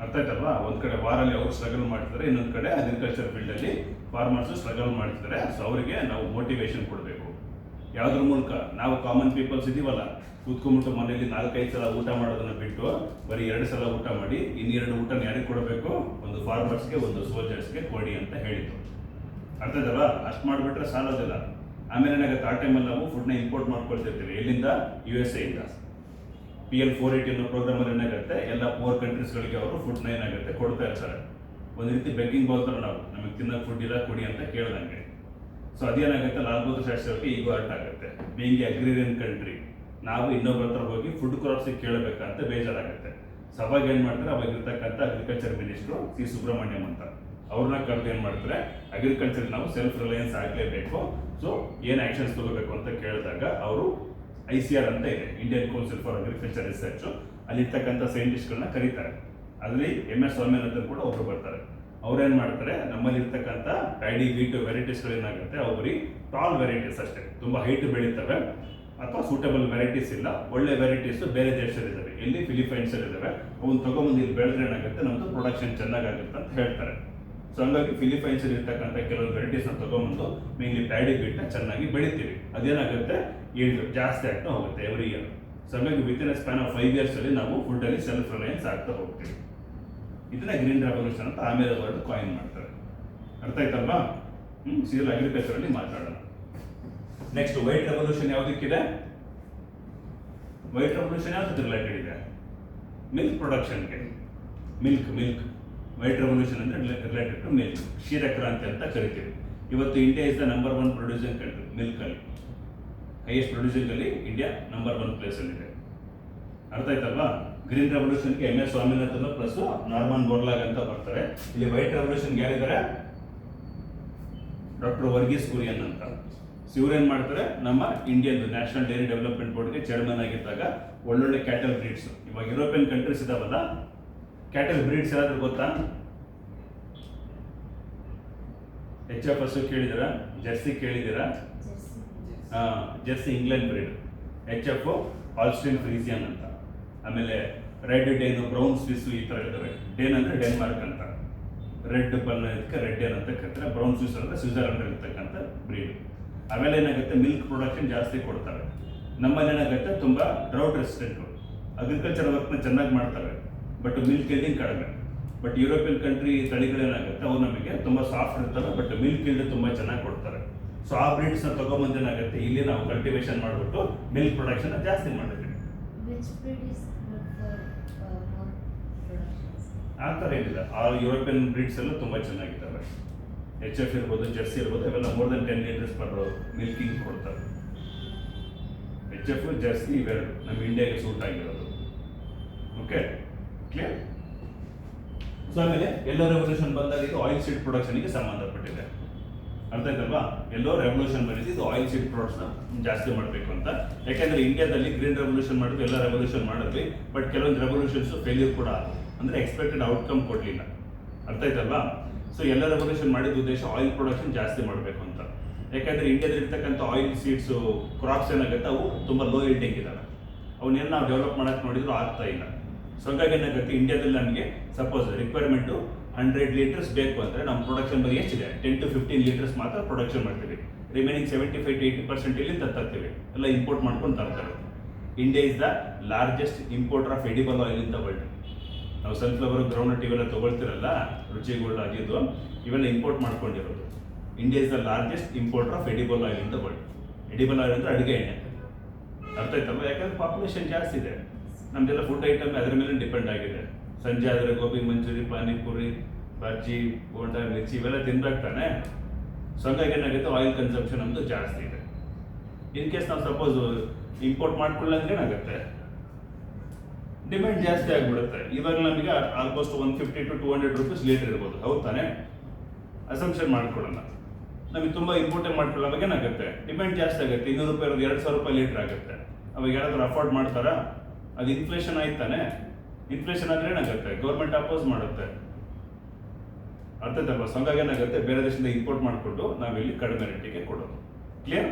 ಅರ್ಥ ಆಯ್ತಲ್ವಾ? ಒಂದ್ ಕಡೆ ವಾರಲ್ಲಿ ಅವರು ಸ್ಟ್ರಗಲ್ ಮಾಡ್ತಾರೆ, ಇನ್ನೊಂದ್ ಕಡೆ ಅಗ್ರಿಕಲ್ಚರ್ ಫೀಲ್ಡ್ ಅಲ್ಲಿ ಫಾರ್ಮರ್ಸ್ ಸ್ಟ್ರಗಲ್ ಮಾಡ್ತಾರೆ. ಸೊ ಅವರಿಗೆ ನಾವು ಮೋಟಿವೇಶನ್ ಕೊಡಬೇಕು. ಯಾವ್ದ್ರ ಮೂಲಕ? ನಾವು ಕಾಮನ್ ಪೀಪಲ್ಸ್ ಇದೀವಲ್ಲ, ಕೂತ್ಕೊಂಡ್ಬಿಟ್ಟು ಮನೆಯಲ್ಲಿ 4-5 ಸಲ ಊಟ ಮಾಡೋದನ್ನ ಬಿಟ್ಟು ಬರೀ 2 ಸಲ ಊಟ ಮಾಡಿ ಇನ್ನೆರಡು ಊಟನ ಯಾರಿಗೆ ಕೊಡಬೇಕು? ಒಂದು ಫಾರ್ಮರ್ಸ್ಗೆ, ಒಂದು ಸೋಲ್ಜರ್ಸ್ಗೆ ಕೊಡಿ ಅಂತ ಹೇಳಿದ್ರು. ಅರ್ಥ ಆಯ್ತಲ್ವಾ? ಅಷ್ಟು ಮಾಡಿಬಿಟ್ರೆ ಸಾಲೋದಿಲ್ಲ. ಆಮೇಲೆ ಏನಾಗುತ್ತೆ, ಆ ಟೈಮಲ್ಲಿ ನಾವು ಫುಡ್ನ ಇಂಪೋರ್ಟ್ ಮಾಡ್ಕೊಳ್ತಿರ್ತೀವಿ. ಎಲ್ಲಿಂದ? USA ಇಂದ. PL 480 ಅನ್ನೋ ಪ್ರೋಗ್ರಾಮ್ ಅಲ್ಲಿ ಏನಾಗುತ್ತೆ, ಎಲ್ಲ ಪೂರ್ ಕಂಟ್ರೀಸ್ಗಳಿಗೆ ಅವರು ಫುಡ್ನ ಏನಾಗುತ್ತೆ ಕೊಡ್ತಾ ಇರ್ತಾರೆ. ಒಂದು ರೀತಿ ಬೆಗ್ಗಿಂಗ್ ಬೋಲ್ತಾರೆ, ನಾವು ನಮಗೆ ತಿನ್ನೋಕೆ ಫುಡ್ ಇಲ್ಲ ಕೊಡಿ ಅಂತ ಕೇಳ್ದಂಗೆ. ಸೊ ಅದೇನಾಗುತ್ತೆ, ಲಾಲ್ ಬಹದ್ದೂರ್ ಶಾಸ್ತ್ರಿ ಅವ್ರಿಗೆ ಈಗೋ ಅರ್ಥ ಆಗುತ್ತೆ. ಬೀಯಿಂಗ್ ಅಗ್ರೇರಿಯನ್ ಕಂಟ್ರಿ, ನಾವು ಇನ್ನೊಬ್ಬರ ಹತ್ರ ಹೋಗಿ ಫುಡ್ ಕ್ರಾಪ್ಸಿಗೆ ಕೇಳಬೇಕಂತ ಬೇಜಾರಾಗುತ್ತೆ. ಸೊ ಅವಾಗ ಏನ್ ಮಾಡ್ತಾರೆ, ಅವಾಗ ಇರ್ತಕ್ಕಂಥ ಅಗ್ರಿಕಲ್ಚರ್ ಮಿನಿಸ್ಟ್ರು C. ಸುಬ್ರಹ್ಮಣ್ಯಂ ಅಂತ ಅವ್ರನ್ನ ಕರೆದು ಏನ್ ಮಾಡ್ತಾರೆ, ಅಗ್ರಿಕಲ್ಚರ್ ನಾವು ಸೆಲ್ಫ್ ರಿಲಯನ್ಸ್ ಆಗಲೇಬೇಕು, ಸೊ ಏನ್ ಆಕ್ಷನ್ಸ್ ತಗೋಬೇಕು ಅಂತ ಕೇಳಿದಾಗ ಅವರು ICR ಅಂತ ಇದೆ, Indian council for agriculture research, ಅಲ್ಲಿರ್ತಕ್ಕಂಥ ಸೈಂಟಿಸ್ಟ್ಗಳನ್ನ ಕರೀತಾರೆ. ಅದರಲ್ಲಿ MS ಸ್ವಾಮಿನಾಥನ್ ಕೂಡ ಒಬ್ರು ಬರ್ತಾರೆ. ಅವ್ರೇನ್ ಮಾಡ್ತಾರೆ, ನಮ್ಮಲ್ಲಿ ಇರ್ತಕ್ಕಂಥ ಪ್ಯಾಡಿ ವೀಟ್ ವೆರೈಟೀಸ್ಗಳು ಏನಾಗುತ್ತೆ, ಅವು ಬರೀ ಟಾಲ್ ವೆರೈಟೀಸ್ ಅಷ್ಟೇ, ತುಂಬಾ ಹೈಟ್ ಬೆಳೀತವೆ ಅಥವಾ ಸೂಟಬಲ್ ವೆರೈಟೀಸ್ ಇಲ್ಲ. ಒಳ್ಳೆ ವೆರೈಟೀಸ್ ಬೇರೆ ದೇಶದಲ್ಲಿದ್ದಾವೆ, ಇಲ್ಲಿ ಫಿಲಿಪೈನ್ಸ್ ಅಲ್ಲಿ ಇದಾವೆ. ಅವನ್ನ ತಗೊಂಬಂದು ಇಲ್ಲಿ ಬೆಳೆದ್ರೆ ಏನಾಗುತ್ತೆ, ನಮ್ದು ಪ್ರೊಡಕ್ಷನ್ ಚೆನ್ನಾಗುತ್ತೆ ಅಂತ ಹೇಳ್ತಾರೆ. ಸೊ ಹಂಗಾಗಿ ಫಿಲಿಪೈನ್ಸ್ ಅಲ್ಲಿ ಇರ್ತಕ್ಕಂಥ ಕೆಲವೊಂದು ವೆರೈಟೀಸ್ ನ ತಗೊಂಬಂದು ಮೇನ್ಲಿ ಪ್ಯಾಡಿ ಬೀಟ್ ಚೆನ್ನಾಗಿ ಬೆಳಿತೀವಿ. ಅದೇನಾಗುತ್ತೆ, ಈಲ್ಡ್ ಜಾಸ್ತಿ ಆಗ್ತಾ ಹೋಗುತ್ತೆ ಎವ್ರಿ ಇಯರ್. ಸೊ ಹಂಗಾಗಿ ವಿತಿನ್ ಸ್ಪ್ಯಾನ್ ಆಫ್ 5 years ಅಲ್ಲಿ ನಾವು ಫುಡ್ ಅಲ್ಲಿ ಸೆಲ್ಫ್ ರಿಲಯನ್ಸ್ ಆಗ್ತಾ ಹೋಗ್ತೀವಿ. ಇದನ್ನ ಗ್ರೀನ್ ರೆವಲ್ಯೂಷನ್ ಅಂತ ಆಮೇಲೆ ವರ್ಡ್ ಕಾಯಿನ್ ಮಾಡ್ತಾರೆ. ಅರ್ಥ ಆಯ್ತಲ್ವಾ? ಸೀರಿಯಲ್ ಅಗ್ರಿಕಲ್ಚರ್ ಅಲ್ಲಿ ಮಾತಾಡೋಣ. ನೆಕ್ಸ್ಟ್ ವೈಟ್ ರೆವಲ್ಯೂಷನ್ ಯಾವುದಕ್ಕಿದೆ? ವೈಟ್ ರೆವಲ್ಯೂಷನ್ ಯಾವ್ದಕ್ಕೆ ರಿಲೇಟೆಡ್ ಇದೆ? ಮಿಲ್ಕ್ ಪ್ರೊಡಕ್ಷನ್ಗೆ. ಮಿಲ್ಕ್ ವೈಟ್ ರೆವಲ್ಯೂಷನ್ ಅಂದ್ರೆ ರಿಲೇಟೆಡ್ ಟು ಮಿಲ್ಕ್, ಕ್ಷೀರಕ್ರಾಂತಿ ಅಂತ ಕರಿತೀವಿ. ಇವತ್ತು India is the number 1 producing country milk ಅಲ್ಲಿ. ಹೈಯೆಸ್ಟ್ ಪ್ರೊಡ್ಯೂಸಿಂಗ್ ಅಲ್ಲಿ ಇಂಡಿಯಾ ನಂಬರ್ 1 ಪ್ಲೇಸ್ ಅಲ್ಲಿ ಇದೆ. ಅರ್ಥ ಆಯ್ತಲ್ವಾ? ಗ್ರೀನ್ ರೆವಲ್ಯೂಷನ್ಗೆ MS Swaminathan plus Norman Borlaug ಅಂತ ಬರ್ತಾರೆ. ಇಲ್ಲಿ ವೈಟ್ ರೆವಲ್ಯೂಷನ್ ಯಾರಿದ್ದಾರೆ? ಡಾಕ್ಟರ್ ವರ್ಗೀಸ್ ಕುರಿಯನ್ ಅಂತ. ಇವ್ರೇನ್ ಮಾಡ್ತಾರೆ, ನಮ್ಮ Indian National Dairy development ಬೋರ್ಡ್ಗೆ chairman ಆಗಿದ್ದಾಗ ಒಳ್ಳೊಳ್ಳೆ ಕ್ಯಾಟಲ್ ಬ್ರೀಡ್ಸ್, ಇವಾಗ ಯುರೋಪಿಯನ್ ಕಂಟ್ರೀಸ್ ಇದಾವಲ್ಲ, ಕ್ಯಾಟಲ್ ಬ್ರೀಡ್ಸ್ ಯಾರಾದ್ರೂ ಗೊತ್ತಾ? HF ಹಸು ಕೇಳಿದಿರಾ? ಜರ್ಸಿ ಕೇಳಿದಿರಾ? Jersey England breed, HF Holstein Friesian ಅಂತ. ಆಮೇಲೆ ರೆಡ್ ಡೇನು, ಬ್ರೌನ್ ಸ್ವಿಸ್ ಈ ತರ ಇದಾವೆ. ಡೇನ್ ಅಂದ್ರೆ ಡೆನ್ಮಾರ್ಕ್ ಅಂತ, ರೆಡ್ ಬಣ್ಣ ಇದಕ್ಕೆ ರೆಡ್ ಡೇನ್ ಅಂತ ಕರೀತಾರೆ. ಬ್ರೌನ್ ಸ್ವಿಸ್ ಅಂದ್ರೆ ಸ್ವಿಟ್ಜರ್ಲೆಂಡ್ ಇರ್ತಕ್ಕಂಥ ಬ್ರೀಡ್. ಆಮೇಲೆ ಏನಾಗುತ್ತೆ, ಮಿಲ್ಕ್ ಪ್ರೊಡಕ್ಷನ್ ಜಾಸ್ತಿ ಕೊಡ್ತಾರೆ. ನಮ್ಮಲ್ಲಿ ಏನಾಗುತ್ತೆ, ತುಂಬಾ ಡ್ರೌಟ್ ರೆಸಿಸ್ಟೆಂಟ್, ಅಗ್ರಿಕಲ್ಚರ್ ವರ್ಕ್ನ ಚೆನ್ನಾಗಿ ಮಾಡ್ತಾರೆ, ಬಟ್ ಮಿಲ್ಕ್ ಈಲ್ಡಿಂಗ್ ಕಡಿಮೆ. ಬಟ್ ಯುರೋಪಿಯನ್ ಕಂಟ್ರಿ ತಳಿಗಳೇನಾಗುತ್ತೆ, ಅವು ನಮಗೆ ತುಂಬಾ ಸಾಫ್ಟ್ ಇರ್ತವೆ, ಬಟ್ ಮಿಲ್ಕ್ ಈಲ್ಡ್ ತುಂಬಾ ಚೆನ್ನಾಗಿ ಕೊಡ್ತಾರೆ. ಸೊ ಆ ಬ್ರೀಡ್ಸ್ ನ ತಗೊಂಬಂದು ಏನಾಗುತ್ತೆ, ಇಲ್ಲಿ ನಾವು ಕಲ್ಟಿವೇಶನ್ ಮಾಡಿಬಿಟ್ಟು ಮಿಲ್ಕ್ ಪ್ರೊಡಕ್ಷನ್ ಜಾಸ್ತಿ ಮಾಡಿದ್ವಿ. Which breed is good for more productions? ಆ ಥರ ಏನಿಲ್ಲ, ಆ ಯುರೋಪಿಯನ್ ಬ್ರೀಡ್ಸ್ ಎಲ್ಲ ತುಂಬಾ ಚೆನ್ನಾಗಿದ್ದಾವೆ. HF ಇರ್ಬೋದು, ಜರ್ಸಿ ಇರ್ಬೋದು, ಅವೆಲ್ಲ more than 10 liters per milking ಕೊಡ್ತಾರೆ. HF, ಜರ್ಸಿ ಇವೆರಡು ನಮ್ಮ ಇಂಡಿಯಾಗೆ ಸೂಟ್ ಆಗಿರೋದು. Okay, clear? ಸೊ ಆಮೇಲೆ ಎಲ್ಲೋ ರೆವಲ್ಯೂಷನ್ ಬಂದಾಗ ಇದು ಆಯಿಲ್ ಸೀಡ್ ಪ್ರೊಡಕ್ಷನ್ಗೆ ಸಂಬಂಧಪಟ್ಟಿದೆ. ಅರ್ಥ ಆಯ್ತಲ್ವಾ? ಎಲ್ಲೋ ರೆವಲ್ಯೂಷನ್ ಬಂದಿದ್ದು ಇದು ಆಯಿಲ್ ಸೀಡ್ ಪ್ರಾಡಕ್ಟ್ಸ್ನ ಜಾಸ್ತಿ ಮಾಡಬೇಕು ಅಂತ. ಯಾಕೆಂದ್ರೆ ಇಂಡಿಯಾದಲ್ಲಿ ಗ್ರೀನ್ ರೆವಲ್ಯೂಷನ್ ಮಾಡಿದ್ವಿ, ಎಲ್ಲ ರೆವಲ್ಯೂಷನ್ ಮಾಡಿದ್ವಿ, ಬಟ್ ಕೆಲವೊಂದು ರೆವಲ್ಯೂಷನ್ಸ್ ಫೇಲ್ಯೂರ್ ಕೂಡ ಅಂದ್ರೆ ಎಕ್ಸ್ಪೆಕ್ಟೆಡ್ ಔಟ್ಕಮ್ ಕೊಡಲಿಲ್ಲ. ಅರ್ಥ ಆಯ್ತಲ್ವಾ? ಸೊ ಎಲ್ಲ ರೆವಲ್ಯೂಷನ್ ಮಾಡಿದ ಉದ್ದೇಶ ಆಯಿಲ್ ಪ್ರೊಡಕ್ಷನ್ ಜಾಸ್ತಿ ಮಾಡಬೇಕು ಅಂತ. ಯಾಕಂದ್ರೆ ಇಂಡಿಯಾದಲ್ಲಿ ಇರ್ತಕ್ಕಂಥ ಆಯಿಲ್ ಸೀಡ್ಸ್ ಕ್ರಾಪ್ಸ್ ಏನಾಗುತ್ತೆ, ಅವು ತುಂಬಾ ಲೋ ಈಲ್ಡಿಂಗ್ ಇದಾವೆ. ಅವನ್ನೇನು ನಾವು ಡೆವಲಪ್ ಮಾಡಕ್ಕೆ ನೋಡಿದ್ರು ಆಗ್ತಾ ಇಲ್ಲ. ಸೊ ಹಾಗಾಗಿ ಏನಾಗುತ್ತೆ, ಇಂಡಿಯಾದಲ್ಲಿ ನಮಗೆ ಸಪೋಸ್ ರಿಕ್ವೈರ್ಮೆಂಟು 100 ಲೀಟರ್ಸ್ ಬೇಕು ಅಂದರೆ ನಮ್ಮ ಪ್ರೊಡಕ್ಷನ್ ಬರೀ ಎಷ್ಟಿದೆ 10 to 15 ಲೀಟರ್ಸ್ ಮಾತ್ರ ಪ್ರೊಡಕ್ಷನ್ ಮಾಡ್ತೀವಿ. ರಿಮೈನಿಂಗ್ 75 to 80% ಇಲ್ಲಿಂದ ತರ್ತೀವಿ, ಎಲ್ಲ ಇಂಪೋರ್ಟ್ ಮಾಡ್ಕೊಂಡು ತರ್ತಾರೆ. India is the largest importer of edible oil in the world. ನಾವು ಸನ್ಫ್ಲವರ್, ಗ್ರೌಂಡ್ನಟ್ ಇವೆಲ್ಲ ತೊಗೊಳ್ತಿರಲ್ಲ, ರುಚಿಗಳು ಆಗಿದ್ದು ಇವೆಲ್ಲ ಇಂಪೋರ್ಟ್ ಮಾಡ್ಕೊಂಡಿರೋದು. India is the largest importer of edible oil in the world. Edible oil ಅಂದರೆ ಅಡುಗೆ ಎಣ್ಣೆ, ಅರ್ಥ ಆಯ್ತಲ್ವ? ಯಾಕಂದ್ರೆ ಪಾಪ್ಯುಲೇಷನ್ ಜಾಸ್ತಿ ಇದೆ, ನಮ್ದೆಲ್ಲ ಫುಡ್ ಐಟಮ್ ಅದರ ಮೇಲೆ ಡಿಪೆಂಡ್ ಆಗಿದೆ. ಸಂಜೆ ಆದರೆ ಗೋಬಿ ಮಂಚೂರಿ, ಪಾನಿಪುರಿ, ಬಜ್ಜಿ, ಬೋಂಡ, ಮಿರ್ಚಿ ಇವೆಲ್ಲ ತಿನ್ಬೇಕು ತಾನೆ. ಸೊ ಹಂಗಾಗಿ ಏನಾಗುತ್ತೆ, ಆಯಿಲ್ ಕನ್ಸಂಪ್ಷನ್ ನಮ್ಮದು ಜಾಸ್ತಿ ಇದೆ. ಇನ್ ಕೇಸ್ ನಾವು ಸಪೋಸ್ ಇಂಪೋರ್ಟ್ ಮಾಡ್ಕೊಳ್ಳಂದ್ರೆ ಏನಾಗುತ್ತೆ, ಡಿಮ್ಯಾಂಡ್ ಜಾಸ್ತಿ ಆಗಿಬಿಡುತ್ತೆ. ಇವಾಗ ನಮಗೆ ಆಲ್ಮೋಸ್ಟ್ 150 to 200 ರೂಪೀಸ್ ಲೀಟರ್ ಇರ್ಬೋದು, ಹೌದು ತಾನೆ? ಅಸಂಪ್ಷನ್ ಮಾಡ್ಕೊಳ್ಳೋಣ, ನಮಗೆ ತುಂಬ ಇಂಪೋರ್ಟೇ ಮಾಡ್ಕೊಳ್ಳೋವಾಗ ಏನಾಗುತ್ತೆ, ಡಿಮ್ಯಾಂಡ್ ಜಾಸ್ತಿ ಆಗುತ್ತೆ. 200 ರೂಪಾಯಿ ಇರೋದು 2000 ರೂಪಾಯಿ ಲೀಟರ್ ಆಗುತ್ತೆ. ಅವಾಗ ಯಾರಾದ್ರೂ ಅಫೋರ್ಡ್ ಮಾಡ್ತಾರಾ? ಅದು ಇನ್ಫ್ಲೇಷನ್ ಆಯ್ತಾನೆ. ಇನ್ಫ್ಲೇಷನ್ ಆದರೆ ಏನಾಗುತ್ತೆ, ಗೌರ್ಮೆಂಟ್ ಅಪೋಸ್ ಮಾಡುತ್ತೆ, ಅರ್ಥ ಆಯ್ತಲ್ವಾ? ಸೊ ಹಂಗಾಗಿ ಏನಾಗುತ್ತೆ, ಬೇರೆ ದೇಶದಿಂದ ಇಂಪೋರ್ಟ್ ಮಾಡಿಕೊಂಡು ನಾವಿಲ್ಲಿ ಕಡಿಮೆ ರೇಟಿಗೆ ಕೊಡೋದು. ಕ್ಲಿಯರ್?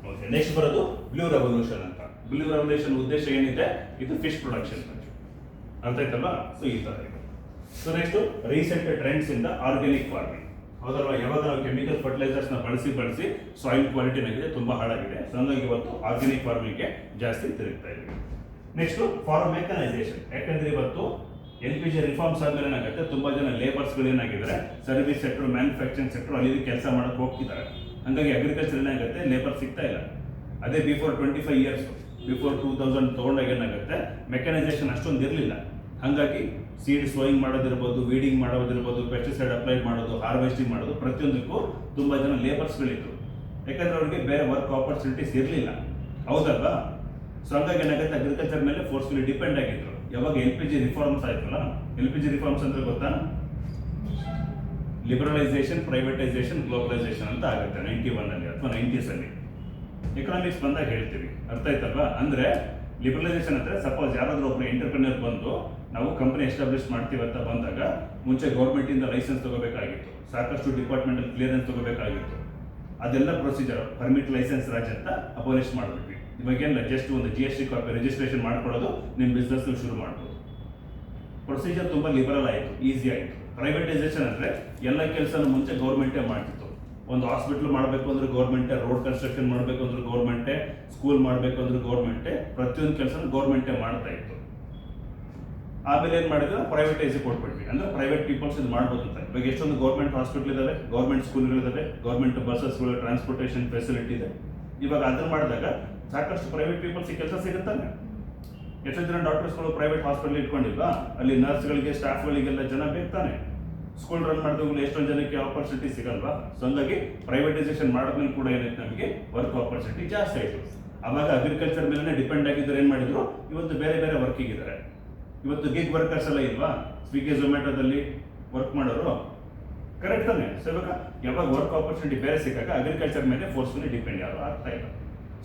ಓಕೆ, ನೆಕ್ಸ್ಟ್ ಬರೋದು ಬ್ಲೂ ರೆವಲ್ಯೂಷನ್ ಅಂತ. ಬ್ಲೂ ರೆವಲ್ಯೂಷನ್ ಉದ್ದೇಶ ಏನಿದೆ, ಇದು ಫಿಶ್ ಪ್ರೊಡಕ್ಷನ್, ಅರ್ಥ ಆಯ್ತಲ್ವಾ? ಸೊ ಈ ಥರ ಇದೆ. ಸೊ ನೆಕ್ಸ್ಟ್ ರೀಸೆಂಟ್ ಟ್ರೆಂಡ್ಸ್ ಇಂದ ಆರ್ಗ್ಯಾನಿಕ್ ಫಾರ್ಮಿಂಗ್, ಹೌದಲ್ವಾ? ಯಾವಾಗ ನಾವು ಕೆಮಿಕಲ್ ಫರ್ಟಿಲೈಸರ್ಸ್ನ ಬಳಸಿ ಸಾಯಿಲ್ ಕ್ವಾಲಿಟಿ ಏನಾಗಿದೆ ತುಂಬ ಹಾಳಾಗಿದೆ. ಸೊ ಹಂಗಾಗಿ ಇವತ್ತು ಆರ್ಗ್ಯಾನಿಕ್ ಫಾರ್ಮಿಂಗ್ಗೆ ಜಾಸ್ತಿ ತಿರುಗ್ತಾ ಇದೆ. ನೆಕ್ಸ್ಟ್ ಫಾರ್ಮ್ ಮೆಕನೈಸೇಷನ್, ಯಾಕಂದ್ರೆ ಇವತ್ತು LPG ರಿಫಾರ್ಮ್ಸ್ ಆದ್ಮೇಲೆ ಏನಾಗುತ್ತೆ, ತುಂಬಾ ಜನ ಲೇಬರ್ಸ್ಗಳು ಏನಾಗಿದ್ದಾರೆ, ಸರ್ವಿಸ್ ಸೆಕ್ಟರ್, ಮ್ಯಾನುಫ್ಯಾಕ್ಚರಿಂಗ್ ಸೆಕ್ಟರ್ ಅಲ್ಲಿ ಕೆಲಸ ಮಾಡಕ್ಕೆ ಹೋಗ್ತಿದ್ದಾರೆ. ಹಂಗಾಗಿ ಅಗ್ರಿಕಲ್ಚರ್ ಏನಾಗುತ್ತೆ, ಲೇಬರ್ ಸಿಗ್ತಾ ಇಲ್ಲ. ಅದೇ ಬಿಫೋರ್ 25 years, ಬಿಫೋರ್ 2000 ತಗೊಂಡಾಗ ಏನಾಗುತ್ತೆ, ಮೆಕನೈಸೇಷನ್ ಅಷ್ಟೊಂದು ಇರಲಿಲ್ಲ. ಹಾಗಾಗಿ ಸೀಡ್ ಸೋಯಿಂಗ್ ಮಾಡೋದಿರ್ಬೋದು, ವೀಡಿಂಗ್ ಮಾಡೋದಿರ್ಬೋದು, ಪೆಸ್ಟಿಸೈಡ್ ಅಪ್ಲೈ ಮಾಡೋದು, ಹಾರ್ವೆಸ್ಟಿಂಗ್ ಮಾಡೋದು, ಪ್ರತಿಯೊಂದಕ್ಕೂ ತುಂಬಾ ಜನ ಲೇಬರ್ಸ್ಗಳಿದ್ರು. ಯಾಕಂದ್ರೆ ಅವ್ರಿಗೆ ಬೇರೆ ವರ್ಕ್ ಆಪರ್ಚುನಿಟೀಸ್ ಇರಲಿಲ್ಲ, ಹೌದಲ್ವಾ? ಸೊ ಹಂಗಾಗಿ ಏನಾಗುತ್ತೆ, ಅಗ್ರಿಕಲ್ಚರ್ ಮೇಲೆ ಫೋರ್ಸ್ಫುಲಿ ಡಿಪೆಂಡ್ ಆಗಿದ್ರು. ಯಾವಾಗ LPG ರಿಫಾರ್ಮ್ಸ್ ಆಯ್ತಲ್ಲ, LPG ರಿಫಾರ್ಮ್ಸ್ ಅಂದ್ರೆ ಗೊತ್ತಾ, ಲಿಬರಲೈಸೇಷನ್, ಪ್ರೈವೇಟೈಸೇಷನ್, ಗ್ಲೋಬಲೈಸೇಷನ್ ಅಂತ ಆಗುತ್ತೆ 91 ಅಲ್ಲಿ ಅಥವಾ 90s ಅಲ್ಲಿ. ಎಕನಾಮಿಕ್ಸ್ ಬಂದಾಗ ಹೇಳ್ತೀವಿ, ಅರ್ಥ ಆಯ್ತಲ್ವಾ? ಅಂದ್ರೆ ಲಿಬರಲೈಸೇಷನ್ ಅಂದ್ರೆ ಸಪೋಸ್ ಯಾರಾದ್ರೂ ಒಬ್ರು ಎಂಟರ್ಪ್ರಿನರ್ ಬಂದು ನಾವು ಕಂಪನಿ ಎಸ್ಟಾಬ್ಲಿಷ್ ಮಾಡ್ತೀವಿ ಅಂತ ಬಂದಾಗ ಮುಂಚೆ ಗೌರ್ಮೆಂಟ್ ಇಂದ ಲೈಸೆನ್ಸ್ ತಗೋಬೇಕಾಗಿತ್ತು, ಸಾಕಷ್ಟು ಡಿಪಾರ್ಟ್ಮೆಂಟಲ್ ಕ್ಲಿಯರೆನ್ಸ್ ತಗೋಬೇಕಾಗಿತ್ತು. ಅದೆಲ್ಲ ಪ್ರೊಸೀಜರ್ ಪರ್ಮಿಟ್ ಲೈಸೆನ್ಸ್ ರಾಜ್ ಅಂತ ಅಬೋಲಿಷ್ ಮಾಡಿಬಿಟ್ವಿ. ಇವಾಗೇನಿಲ್ಲ, ಜಸ್ಟ್ ಒಂದು GST ಕಾಪಿ ರಿಜಿಸ್ಟ್ರೇಷನ್ ಮಾಡ್ಕೊಳ್ಳೋದು, ನಿಮ್ಮ ಬಿಸ್ನೆಸ್ ಶುರು ಮಾಡ್ಬೋದು. ಪ್ರೊಸೀಜರ್ ತುಂಬಾ ಲಿಬರಲ್ ಆಯಿತು, ಈಸಿ ಆಯಿತು. ಪ್ರೈವೇಟೈಸೇಷನ್ ಅಂದ್ರೆ ಎಲ್ಲ ಕೆಲಸನ ಮುಂಚೆ ಗೌರ್ಮೆಂಟೇ ಮಾಡ್ತಿತ್ತು. ಒಂದು ಹಾಸ್ಪಿಟಲ್ ಮಾಡಬೇಕು ಅಂದ್ರೆ ಗೌರ್ಮೆಂಟೇ, ರೋಡ್ ಕನ್ಸ್ಟ್ರಕ್ಷನ್ ಮಾಡಬೇಕು ಅಂದ್ರೆ ಗೌರ್ಮೆಂಟೇ, ಸ್ಕೂಲ್ ಮಾಡಬೇಕು ಅಂದ್ರೆ ಗೌರ್ಮೆಂಟೇ, ಪ್ರತಿಯೊಂದು ಕೆಲಸ ಗೌರ್ಮೆಂಟೇ ಮಾಡ್ತಾ ಇತ್ತು. ಆಮೇಲೆ ಏನ್ ಮಾಡಿದ್ರೆ ಪ್ರೈವೇಟೈಸ್ ಕೊಟ್ಬಿಟ್ವಿ, ಅಂದ್ರೆ ಪ್ರೈವೇಟ್ ಪೀಪಲ್ಸ್ ಇದು ಮಾಡ್ಬೋದು ಅಂತ. ಇವಾಗ ಎಷ್ಟೊಂದು ಗೌರ್ಮೆಂಟ್ ಹಾಸ್ಪಿಟಲ್ ಇದಾವೆ, ಗೌರ್ಮೆಂಟ್ ಸ್ಕೂಲ್ಗಳಿದಾವೆ, ಗೌರ್ಮೆಂಟ್ ಬಸ್ಸಸ್ಗಳು, ಟ್ರಾನ್ಸ್ಪೋರ್ಟೇಷನ್ ಫೆಸಿಲಿಟಿ ಇದೆ. ಇವಾಗ ಅದನ್ನ ಮಾಡಿದಾಗ ಸಾಕಷ್ಟು ಪ್ರೈವೇಟ್ ಪೀಪಲ್ಸ್ ಕೆಲಸ ಸಿಗುತ್ತಾನೆ. ಎಷ್ಟೋ ಜನ ಡಾಕ್ಟರ್ಸ್ಗಳು ಪ್ರೈವೇಟ್ ಹಾಸ್ಪಿಟಲ್ ಇಟ್ಕೊಂಡಿಲ್ವಾ, ಅಲ್ಲಿ ನರ್ಸ್ಗಳಿಗೆ, ಸ್ಟಾಫ್ಗಳಿಗೆಲ್ಲ ಜನ ಬೇಕಾನೆ. ಸ್ಕೂಲ್ ರನ್ ಮಾಡಿದವ್ರು ಎಷ್ಟೊಂದು ಜನಕ್ಕೆ ಆಪರ್ಚುನಿಟಿ ಸಿಗಲ್ವಾ? ಸೊ ಹಂಗಾಗಿ ಪ್ರೈವೇಟೈಸೇಷನ್ ಮಾಡಿದ್ಮೇಲೆ ಕೂಡ ಏನಾಯ್ತು, ನಮಗೆ ವರ್ಕ್ ಆಪರ್ಚುನಿಟಿ ಜಾಸ್ತಿ ಆಯಿತು. ಅವಾಗ ಅಗ್ರಿಕಲ್ಚರ್ ಮೇಲೆ ಡಿಪೆಂಡ್ ಆಗಿದ್ರು, ಏನು ಮಾಡಿದ್ರು, ಇವತ್ತು ಬೇರೆ ಬೇರೆ ವರ್ಕಿಗಿದ್ದಾರೆ. ಇವತ್ತು ಗಿಗ್ ವರ್ಕರ್ಸ್ ಎಲ್ಲ ಇಲ್ವಾ, ಸ್ವಿಗ್ಗಿ ಝೊಮ್ಯಾಟೋದಲ್ಲಿ ವರ್ಕ್ ಮಾಡೋರು, ಕರೆಕ್ಟ್ ತಾನೆ? ಸೊ ಇವಾಗ ಯಾವಾಗ ವರ್ಕ್ ಆಪರ್ಚುನಿಟಿ ಬೇರೆ ಸಿಕ್ಕಾಗ ಅಗ್ರಿಕಲ್ಚರ್ ಮೇಲೆ ಫೋರ್ಸ್ಫುಲಿ ಡಿಪೆಂಡ್ ಯಾರು ಆಗ್ತಾ ಇಲ್ಲ.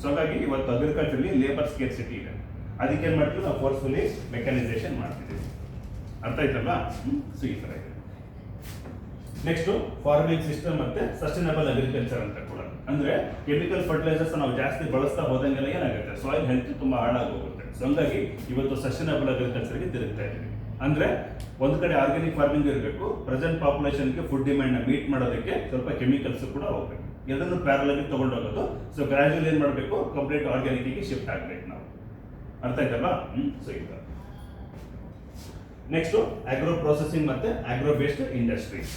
ಸೊ ಹಾಗಾಗಿ ಇವತ್ತು ಅಗ್ರಿಕಲ್ಚರ್ಲಿ ಲೇಬರ್ ಸ್ಕೇರ್ಸಿಟಿ ಇದೆ. ಅದಕ್ಕೆ ಏನು ಮಾಡ್ತೀವಿ, ನಾವು ಫೋರ್ಸ್ಫುಲಿ ಮೆಕ್ಯಾನೈಸೇಷನ್ ಮಾಡ್ತಿದ್ದೀವಿ, ಅರ್ಥ ಆಯ್ತಲ್ವಾ? ಸೊ ಈ ಥರ ಇದೆ. ನೆಕ್ಸ್ಟ್ ಫಾರ್ಮಿಂಗ್ ಸಿಸ್ಟಮ್ ಮತ್ತೆ ಸಸ್ಟೈನಬಲ್ ಅಗ್ರಿಕಲ್ಚರ್ ಅಂತ ಕೂಡ, ಅಂದ್ರೆ ಕೆಮಿಕಲ್ ಫರ್ಟಿಲೈಸರ್ಸ್ ನಾವು ಜಾಸ್ತಿ ಬಳಸ್ತಾ ಹೋದಂಗೆಲ್ಲ ಏನಾಗುತ್ತೆ, ಸಾಯಿಲ್ ಹೆಲ್ತ್ ತುಂಬಾ ಹಾಳಾಗಿ ಹೋಗುತ್ತೆ. ಸೊ ಹಂಗಾಗಿ ಇವತ್ತು ಸಸ್ಟೈನಬಲ್ ಅಗ್ರಿಕಲ್ಚರ್ಗೆ ತಿರುಗ್ತಾ ಇದ್ದೀವಿ. ಅಂದ್ರೆ ಒಂದು ಕಡೆ ಆರ್ಗ್ಯಾನಿಕ್ ಫಾರ್ಮಿಂಗ್ ಇರಬೇಕು, ಪ್ರೆಸೆಂಟ್ ಪಾಪ್ಯುಲೇಷನ್ಗೆ ಫುಡ್ ಡಿಮ್ಯಾಂಡ್ ನ ಮೀಟ್ ಮಾಡೋದಕ್ಕೆ ಸ್ವಲ್ಪ ಕೆಮಿಕಲ್ಸ್ ಕೂಡ ಹೋಗ್ಬೇಕು, ಎಲ್ಲರೂ ಪ್ಯಾರಲ್ ಆಗಿ ತಗೊಂಡೋಗೋದು. ಸೊ ಗ್ರಾಜುವಲ್ ಏನ್ ಮಾಡಬೇಕು, ಕಂಪ್ಲೀಟ್ ಆರ್ಗ್ಯಾನಿಕ್ ಗೆ ಶಿಫ್ಟ್ ಆಗ್ಬೇಕು ನಾವು, ಅರ್ಥ ಆಯ್ತಲ್ವಾ? ಸೊ ಈಗ ನೆಕ್ಸ್ಟ್ ಆಗ್ರೋ ಪ್ರೊಸೆಸಿಂಗ್ ಮತ್ತೆ ಆಗ್ರೋ ಬೇಸ್ಡ್ ಇಂಡಸ್ಟ್ರೀಸ್.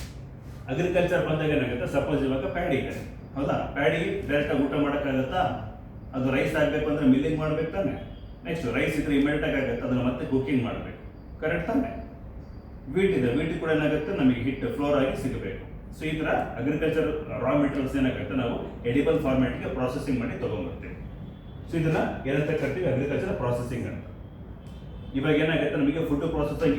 ಅಗ್ರಿಕಲ್ಚರ್ ಬಂದಾಗ ಏನಾಗುತ್ತೆ, ಸಪೋಸ್ ಇವಾಗ ಪ್ಯಾಡಿ ಇದೆ, ಹೌದಾ? ಪ್ಯಾಡಿ ಡೈರೆಕ್ಟ್ ಆಗಿ ಊಟ ಮಾಡೋಕ್ಕಾಗತ್ತಾ? ಅದು ರೈಸ್ ಆಗಬೇಕು ಅಂದ್ರೆ ಮಿಲ್ಲಿಂಗ್ ಮಾಡ್ಬೇಕು ತಾನೆ. ನೆಕ್ಸ್ಟ್ ರೈಸ್ ಇದ್ರೆ ಇಮಿಡಿಯೇಟ್ ಆಗುತ್ತೆ, ಅದನ್ನ ಮತ್ತೆ ಕುಕಿಂಗ್ ಮಾಡಬೇಕು, ಕರೆಕ್ಟ್ ತಾನೆ? ವೀಟ್ ಇದೆ, ವೀಟ್ ಕೂಡ ಏನಾಗುತ್ತೆ, ನಮಗೆ ಹಿಟ್ ಫ್ಲೋರ್ ಆಗಿ ಸಿಗಬೇಕು. ಸೊ ಈ ತರ ಅಗ್ರಿಕಲ್ಚರ್ ರಾ ಮೆಟೀರಿಯಲ್ಸ್ ಏನಾಗುತ್ತೆ, ನಾವು ಎಡಿಬಲ್ ಫಾರ್ಮ್ಯಾಟ್ಗೆ ಪ್ರಾಸೆಸಿಂಗ್ ಮಾಡಿ ತಗೊಂಡ್ಬರ್ತೀವಿ. ಸೊ ಇದನ್ನ ಏನಂತ ಕರಿತೀವಿ, ಅಗ್ರಿಕಲ್ಚರ್ ಪ್ರಾಸೆಸಿಂಗ್ ಅಂತ. ಇವಾಗ ಏನಾಗುತ್ತೆ, ನಮಗೆ ಫುಡ್ ಪ್ರೊಸೆಸಿಂಗ್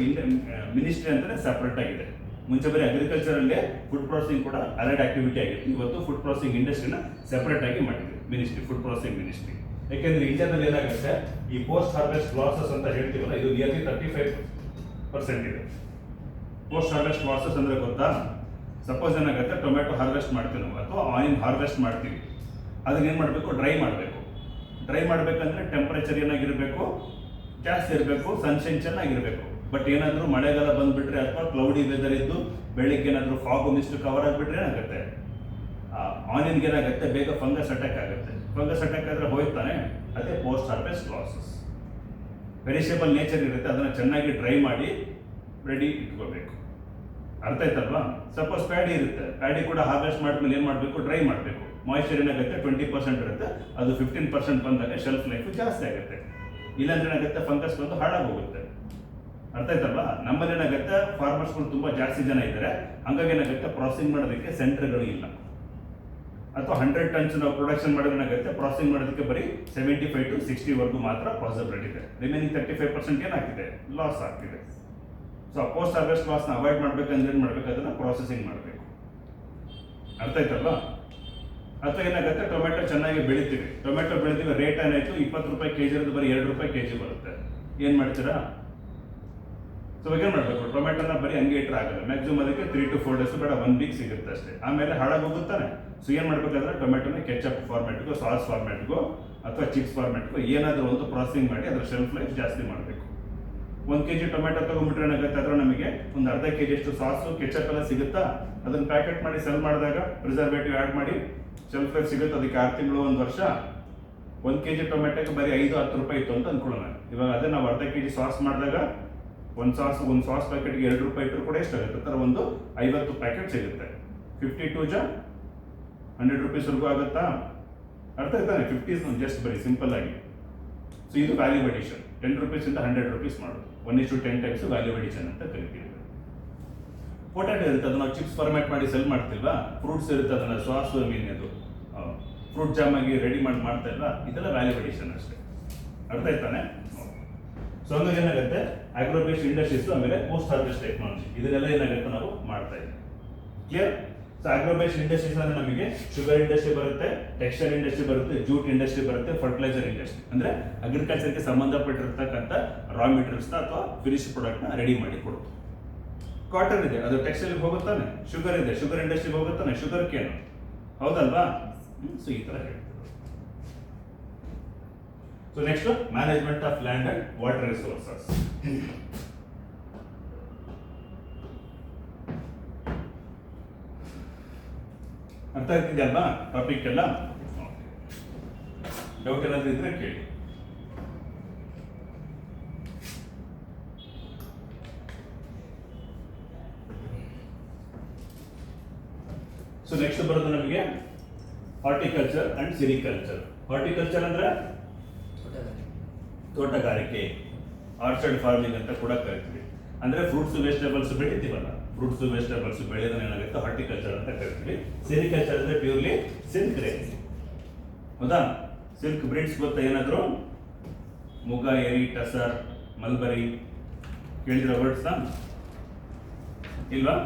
ಮಿನಿಸ್ಟ್ರಿ ಅಂತಾನೆ ಸಪರೇಟ್ ಆಗಿದೆ. ಮುಂಚೆ ಬರೀ ಅಗ್ರಿಕಲ್ಚರ್ ಅಲ್ಲೇ ಫುಡ್ ಪ್ರೊಸೆಸಿಂಗ್ ಕೂಡ ಅಲೈಡ್ ಆಕ್ಟಿವಿಟಿ ಆಗಿತ್ತು. ಇವತ್ತು ಫುಡ್ ಪ್ರೊಸೆಸಿಂಗ್ ಇಂಡಸ್ಟ್ರಿನ ಸೆಪರೇಟ್ ಆಗಿ ಮಾಡಿದ್ವಿ, ಮಿನಿಸ್ಟ್ರಿ, ಫುಡ್ ಪ್ರೊಸೆಸಿಂಗ್ ಮಿನಿಸ್ಟ್ರಿ. ಯಾಕೆಂದ್ರೆ ಇಂಡಿಯಾದಲ್ಲಿ ಏನಾಗುತ್ತೆ, ಈ ಪೋಸ್ಟ್ ಹಾರ್ವೆಸ್ಟ್ ಲಾಸಸ್ ಅಂತ ಹೇಳ್ತೀವಲ್ಲ, ಇದು ನಿಯರ್ಲಿ 35% ಇದೆ. ಪೋಸ್ಟ್ ಹಾರ್ವೆಸ್ಟ್ ಲಾಸಸ್ ಅಂದ್ರೆ ಗೊತ್ತಾ? ಸಪೋಸ್ ಏನಾಗುತ್ತೆ, ಟೊಮೆಟೊ ಹಾರ್ವೆಸ್ಟ್ ಮಾಡ್ತೀವಿ ನಾವು, ಅಥವಾ ಆನಿಯನ್ ಹಾರ್ವೆಸ್ಟ್ ಮಾಡ್ತೀವಿ, ಅದನ್ನ ಏನ್ ಮಾಡಬೇಕು, ಡ್ರೈ ಮಾಡಬೇಕು. ಡ್ರೈ ಮಾಡ್ಬೇಕಂದ್ರೆ ಟೆಂಪರೇಚರ್ ಏನಾಗಿರ್ಬೇಕು, ಜಾಸ್ತಿ ಇರಬೇಕು, ಸನ್ಶೈನ್ ಚೆನ್ನಾಗಿರ್ಬೇಕು. ಬಟ್ ಏನಾದರೂ ಮಳೆಗಾಲ ಬಂದ್ಬಿಟ್ರೆ ಅಥವಾ ಕ್ಲೌಡಿ ವೆದರ್ ಇದ್ದು ಬೆಳಿಗ್ಗೆ ಏನಾದರೂ ಫಾಗು ಮಿಸ್ಟ್ ಕವರ್ ಆಗಿಬಿಟ್ರೆ ಏನಾಗುತ್ತೆ, ಆನಿಯನ್ಗೆ ಏನಾಗುತ್ತೆ, ಬೇಗ ಫಂಗಸ್ ಅಟ್ಯಾಕ್ ಆಗುತ್ತೆ. ಫಂಗಸ್ ಅಟ್ಯಾಕ್ ಆದರೆ ಹೋಯ್ತಾನೆ, ಅದೇ post harvest losses. Perishable nature ಇರುತ್ತೆ, ಅದನ್ನು ಚೆನ್ನಾಗಿ ಡ್ರೈ ಮಾಡಿ ರೆಡಿ ಇಟ್ಕೋಬೇಕು. ಅರ್ಥ ಆಯ್ತಲ್ವಾ? ಸಪೋಸ್ ಪ್ಯಾಡಿ ಇರುತ್ತೆ, ಪ್ಯಾಡಿ ಕೂಡ ಹಾರ್ವೆಸ್ಟ್ ಮಾಡಿದ್ಮೇಲೆ ಏನು ಮಾಡಬೇಕು, ಡ್ರೈ ಮಾಡಬೇಕು. ಮಾಯಿಶ್ಚರ್ ಏನಾಗುತ್ತೆ 20% ಇರುತ್ತೆ, ಅದು 15% ಬಂದಾಗ ಶೆಲ್ಫ್ ಲೈಫ್ ಜಾಸ್ತಿ ಆಗುತ್ತೆ. ಇಲ್ಲಾಂದ್ರೆ ಏನಾಗುತ್ತೆ, ಫಂಗಸ್ ಬಂದು ಹಾಳಾಗೋಗುತ್ತೆ. ಅರ್ಥ ಆಯ್ತಲ್ವಾ? ನಮ್ಮಲ್ಲಿ ಏನಾಗುತ್ತೆ, ಫಾರ್ಮರ್ಸ್ಗಳು ತುಂಬ ಜಾಸ್ತಿ ಜನ ಇದ್ದಾರೆ, ಹಂಗಾಗಿ ಏನಾಗುತ್ತೆ, ಪ್ರಾಸೆಸಿಂಗ್ ಮಾಡೋದಕ್ಕೆ ಸೆಂಟರ್ಗಳು ಇಲ್ಲ. ಅಥವಾ 100 ಟನ್ಸ್ ನಾವು ಪ್ರೊಡಕ್ಷನ್ ಮಾಡೋದು ಏನಾಗುತ್ತೆ, ಪ್ರಾಸೆಸಿಂಗ್ ಮಾಡೋದಕ್ಕೆ ಬರೀ 75 to 60 ಮಾತ್ರ ಪಾಸಿಬಲ್ ಇದೆ. ರಿಮೈನಿಂಗ್ 35% ಏನಾಗ್ತಿದೆ, ಲಾಸ್ ಆಗ್ತಿದೆ. ಸೊ ಪೋಸ್ಟ್ ಹಾರ್ವೆಸ್ಟ್ ಲಾಸ್ನ ಅವಾಯ್ಡ್ ಮಾಡ್ಬೇಕಂದ್ರೆ ಏನು ಮಾಡಬೇಕು, ಅದನ್ನು ಪ್ರಾಸೆಸಿಂಗ್ ಮಾಡಬೇಕು. ಅರ್ಥ ಆಯ್ತಲ್ವಾ? ಅಥವಾ ಏನಾಗುತ್ತೆ, ಟೊಮೆಟೊ ಚೆನ್ನಾಗಿ ಬೆಳಿತೀವಿ, ರೇಟ್ ಏನಾಯ್ತು, 20 ರೂಪಾಯಿ ಕೆಜಿ ಇರೋದು ಬರೀ 2 ರೂಪಾಯಿ ಕೆಜಿ ಬರುತ್ತೆ. ಏನು ಮಾಡ್ತೀರಾ? ಸೊ ಏನು ಮಾಡಬೇಕು, ಟೊಮೆಟೊನ ಬರೀ ಹಂಗೆ ಇಟ್ಟರೆ ಆಗಲ್ಲ. ಮ್ಯಾಕ್ಸಿಮಮ್ ಅದಕ್ಕೆ 3 to 4 days ಬೇಡ, 1 week ಸಿಗುತ್ತೆ ಅಷ್ಟೇ. ಆಮೇಲೆ ಹಾಳಾಗೋಗುತ್ತಾನೆ. ಸೊ ಏನು ಮಾಡಬೇಕಾದ್ರೆ ಟೊಮೆಟೊನ ಕೆಚಪ್ ಫಾರ್ಮ್ಯಾಟ್ಗೋ, ಸಾಸ್ ಫಾರ್ಮ್ಯಾಟ್ಗೋ ಅಥವಾ ಚಿಪ್ಸ್ ಫಾರ್ಮ್ಯಾಟ್ಗೋ ಏನಾದರೂ ಒಂದು ಪ್ರಾಸೆಸಿಂಗ್ ಮಾಡಿ ಅದರ ಶೆಲ್ಫ್ ಲೈಫ್ ಜಾಸ್ತಿ ಮಾಡಬೇಕು. 1 kg ಟೊಮೆಟೊ ತಗೊಂಡ್ಬಿಟ್ರೆ ಏನಾಗುತ್ತೆ, ಅದರ ನಮಗೆ ಒಂದು ಅರ್ಧ kg ಅಷ್ಟು ಸಾಸು ಕೆಚಪ್ ಎಲ್ಲ ಸಿಗುತ್ತಾ, ಅದನ್ನು ಪ್ಯಾಕೆಟ್ ಮಾಡಿ ಸೆಲ್ ಮಾಡಿದಾಗ ಪ್ರಿಸರ್ವೇಟಿವ್ ಆ್ಯಡ್ ಮಾಡಿ ಶೆಲ್ಫ್ ಲೈಫ್ ಸಿಗುತ್ತೆ. ಅದಕ್ಕೆ 6 ತಿಂಗಳು 1 ವರ್ಷ. 1 kg ಟೊಮೆಟೊಗೆ ಬರೀ 5-10 ರೂಪಾಯಿ ಇತ್ತು ಅಂತ ಅನ್ಕೊಳ್ಳೋಣ. ಇವಾಗ ಅದೇ ನಾವು ಅರ್ಧ kg ಸಾಸ್ ಮಾಡಿದಾಗ ಒಂದು ಸಾಸ್ ಪ್ಯಾಕೆಟ್ಗೆ 2 ರೂಪಾಯಿ ಇಟ್ಟರು ಕೂಡ ಎಷ್ಟಾಗುತ್ತೆ, ಥರ ಒಂದು 50 ಪ್ಯಾಕೆಟ್ ಸಿಗುತ್ತೆ. 50 to 100 ರೂಪೀಸ್ವರೆಗೂ ಆಗುತ್ತಾ? ಅರ್ಥ ಆಯ್ತಾನೆ? 50 ಜಸ್ಟ್ ಬರೀ ಸಿಂಪಲ್ ಆಗಿ. ಸೊ ಇದು ವ್ಯಾಲ್ಯೂ ಅಡಿಷನ್. 10 ರೂಪೀಸಿಂದ 100 ರೂಪೀಸ್ ಮಾಡೋದು, 1:10 ಟೈಮ್ಸ್ ವ್ಯಾಲ್ಯೂ ಅಡಿಷನ್ ಅಂತ ಕರಿತೀವಿ. ಪೊಟ್ಯಾಟೊ ಇರುತ್ತೆ, ಅದನ್ನ ನಾವು ಚಿಪ್ಸ್ ಫಾರ್ಮ್ಯಾಟ್ ಮಾಡಿ ಸೆಲ್ ಮಾಡ್ತಿಲ್ವಾ? ಫ್ರೂಟ್ಸ್ ಇರುತ್ತೆ, ಅದನ್ನ ಸಾಸ್ ಅದು ಫ್ರೂಟ್ ಜಾಮ್ ಆಗಿ ರೆಡಿ ಮಾಡಿ ಮಾಡ್ತಾ ಇಲ್ವಾ? ಇದೆಲ್ಲ ವ್ಯಾಲ್ಯೂ ಅಡಿಷನ್ ಅಷ್ಟೇ. ಅರ್ಥ ಆಯ್ತಾನೆ? ಸೊ ಹಂಗಾಗಿ ಏನಾಗುತ್ತೆ, ಆಗ್ರೋ ಬೇಸ್ಡ್ ಇಂಡಸ್ಟ್ರೀಸ್ ಆಮೇಲೆ ಪೋಸ್ಟ್ ಹಾರ್ವೆಸ್ಟ್ ಟೆಕ್ನಾಲಜಿ ಇದನ್ನೆಲ್ಲ ಏನಾಗುತ್ತೆ ನಾವು ಮಾಡ್ತಾ ಇದ್ದೀವಿ. Clear? So agro based industries ಅಂದ್ರೆ ನಮಗೆ ಶುಗರ್ ಇಂಡಸ್ಟ್ರಿ ಬರುತ್ತೆ, ಟೆಕ್ಸ್ಟೈಲ್ ಇಂಡಸ್ಟ್ರಿ ಬರುತ್ತೆ, ಜೂಟ್ ಇಂಡಸ್ಟ್ರಿ ಬರುತ್ತೆ, ಫರ್ಟಿಲೈಸರ್ ಇಂಡಸ್ಟ್ರಿ ಅಂದ್ರೆ ಅಗ್ರಿಕಲ್ಚರ್ಗೆ ಸಂಬಂಧಪಟ್ಟಿರ್ತಕ್ಕಂಥ ರಾ ಮೆಟೀರಿಯಲ್ಸ್ನ ಅಥವಾ ಫಿನಿಶ್ ಪ್ರಾಡಕ್ಟ್ನ ರೆಡಿ ಮಾಡಿ ಕೊಡೋದು. ಕಾಟನ್ ಇದೆ, ಅದು ಟೆಕ್ಸ್ಟೈಲ್ಗೆ ಹೋಗುತ್ತಾನೆ. ಶುಗರ್ ಇದೆ, ಶುಗರ್ ಇಂಡಸ್ಟ್ರಿಗೆ ಹೋಗುತ್ತಾನೆ, ಶುಗರ್ ಕೇನು, ಹೌದಲ್ವಾ? ಸೊ ಈ ತರ ಹೇಳ್ತೀವಿ. So next, management of land and water resources. ಅರ್ಥ ಆಗ್ತಿದೆಯಲ್ವಾ ಟಾಪಿಕ್ ಎಲ್ಲ? ಡೌಟ್ ಏನಾದ್ರೂ ಇದ್ರೆ ಕೇಳಿ. ಸೊ ನೆಕ್ಸ್ಟ್ ಬರೋದು ನಮಗೆ ಹಾರ್ಟಿಕಲ್ಚರ್ ಅಂಡ್ ಸಿರಿಕಲ್ಚರ್. ಹಾರ್ಟಿಕಲ್ಚರ್ ಅಂದ್ರೆ ತೋಟಗಾರಿಕೆ, ಆರ್ಚರ್ಡ್ ಫಾರ್ಮಿಂಗ್ ಅಂತ ಕೂಡ ಕರಿತೀವಿ. ಅಂದ್ರೆ ಫ್ರೂಟ್ಸ್ ವೆಜಿಟೇಬಲ್ಸ್ ಬೆಳಿತೀವಲ್ಲ, ಫ್ರೂಟ್ಸ್ ವೆಜಿಟೇಬಲ್ಸ್ ಬೆಳೆಯೋದನ್ನ ಏನಾಗುತ್ತೆ, ಹಾರ್ಟಿಕಲ್ಚರ್ ಅಂತ ಕರಿತೀವಿ. ಸಿರಿಕಲ್ಚರ್ ಅಂದ್ರೆ ಪ್ಯೂರ್ಲಿ ಸಿಲ್ಕ್ ರೇಸ್. ಹೌದಾ? ಸಿಲ್ಕ್ ಬ್ರೀಡ್ಸ್ ಗೊತ್ತಾ ಏನಾದ್ರು? ಮುಗ, ಎರಿ, ಟಸರ್, ಮಲ್ಬರಿ ಕೇಳಿದ್ರೆ ವರ್ಡ್ಸ್ ಇಲ್ವಾ?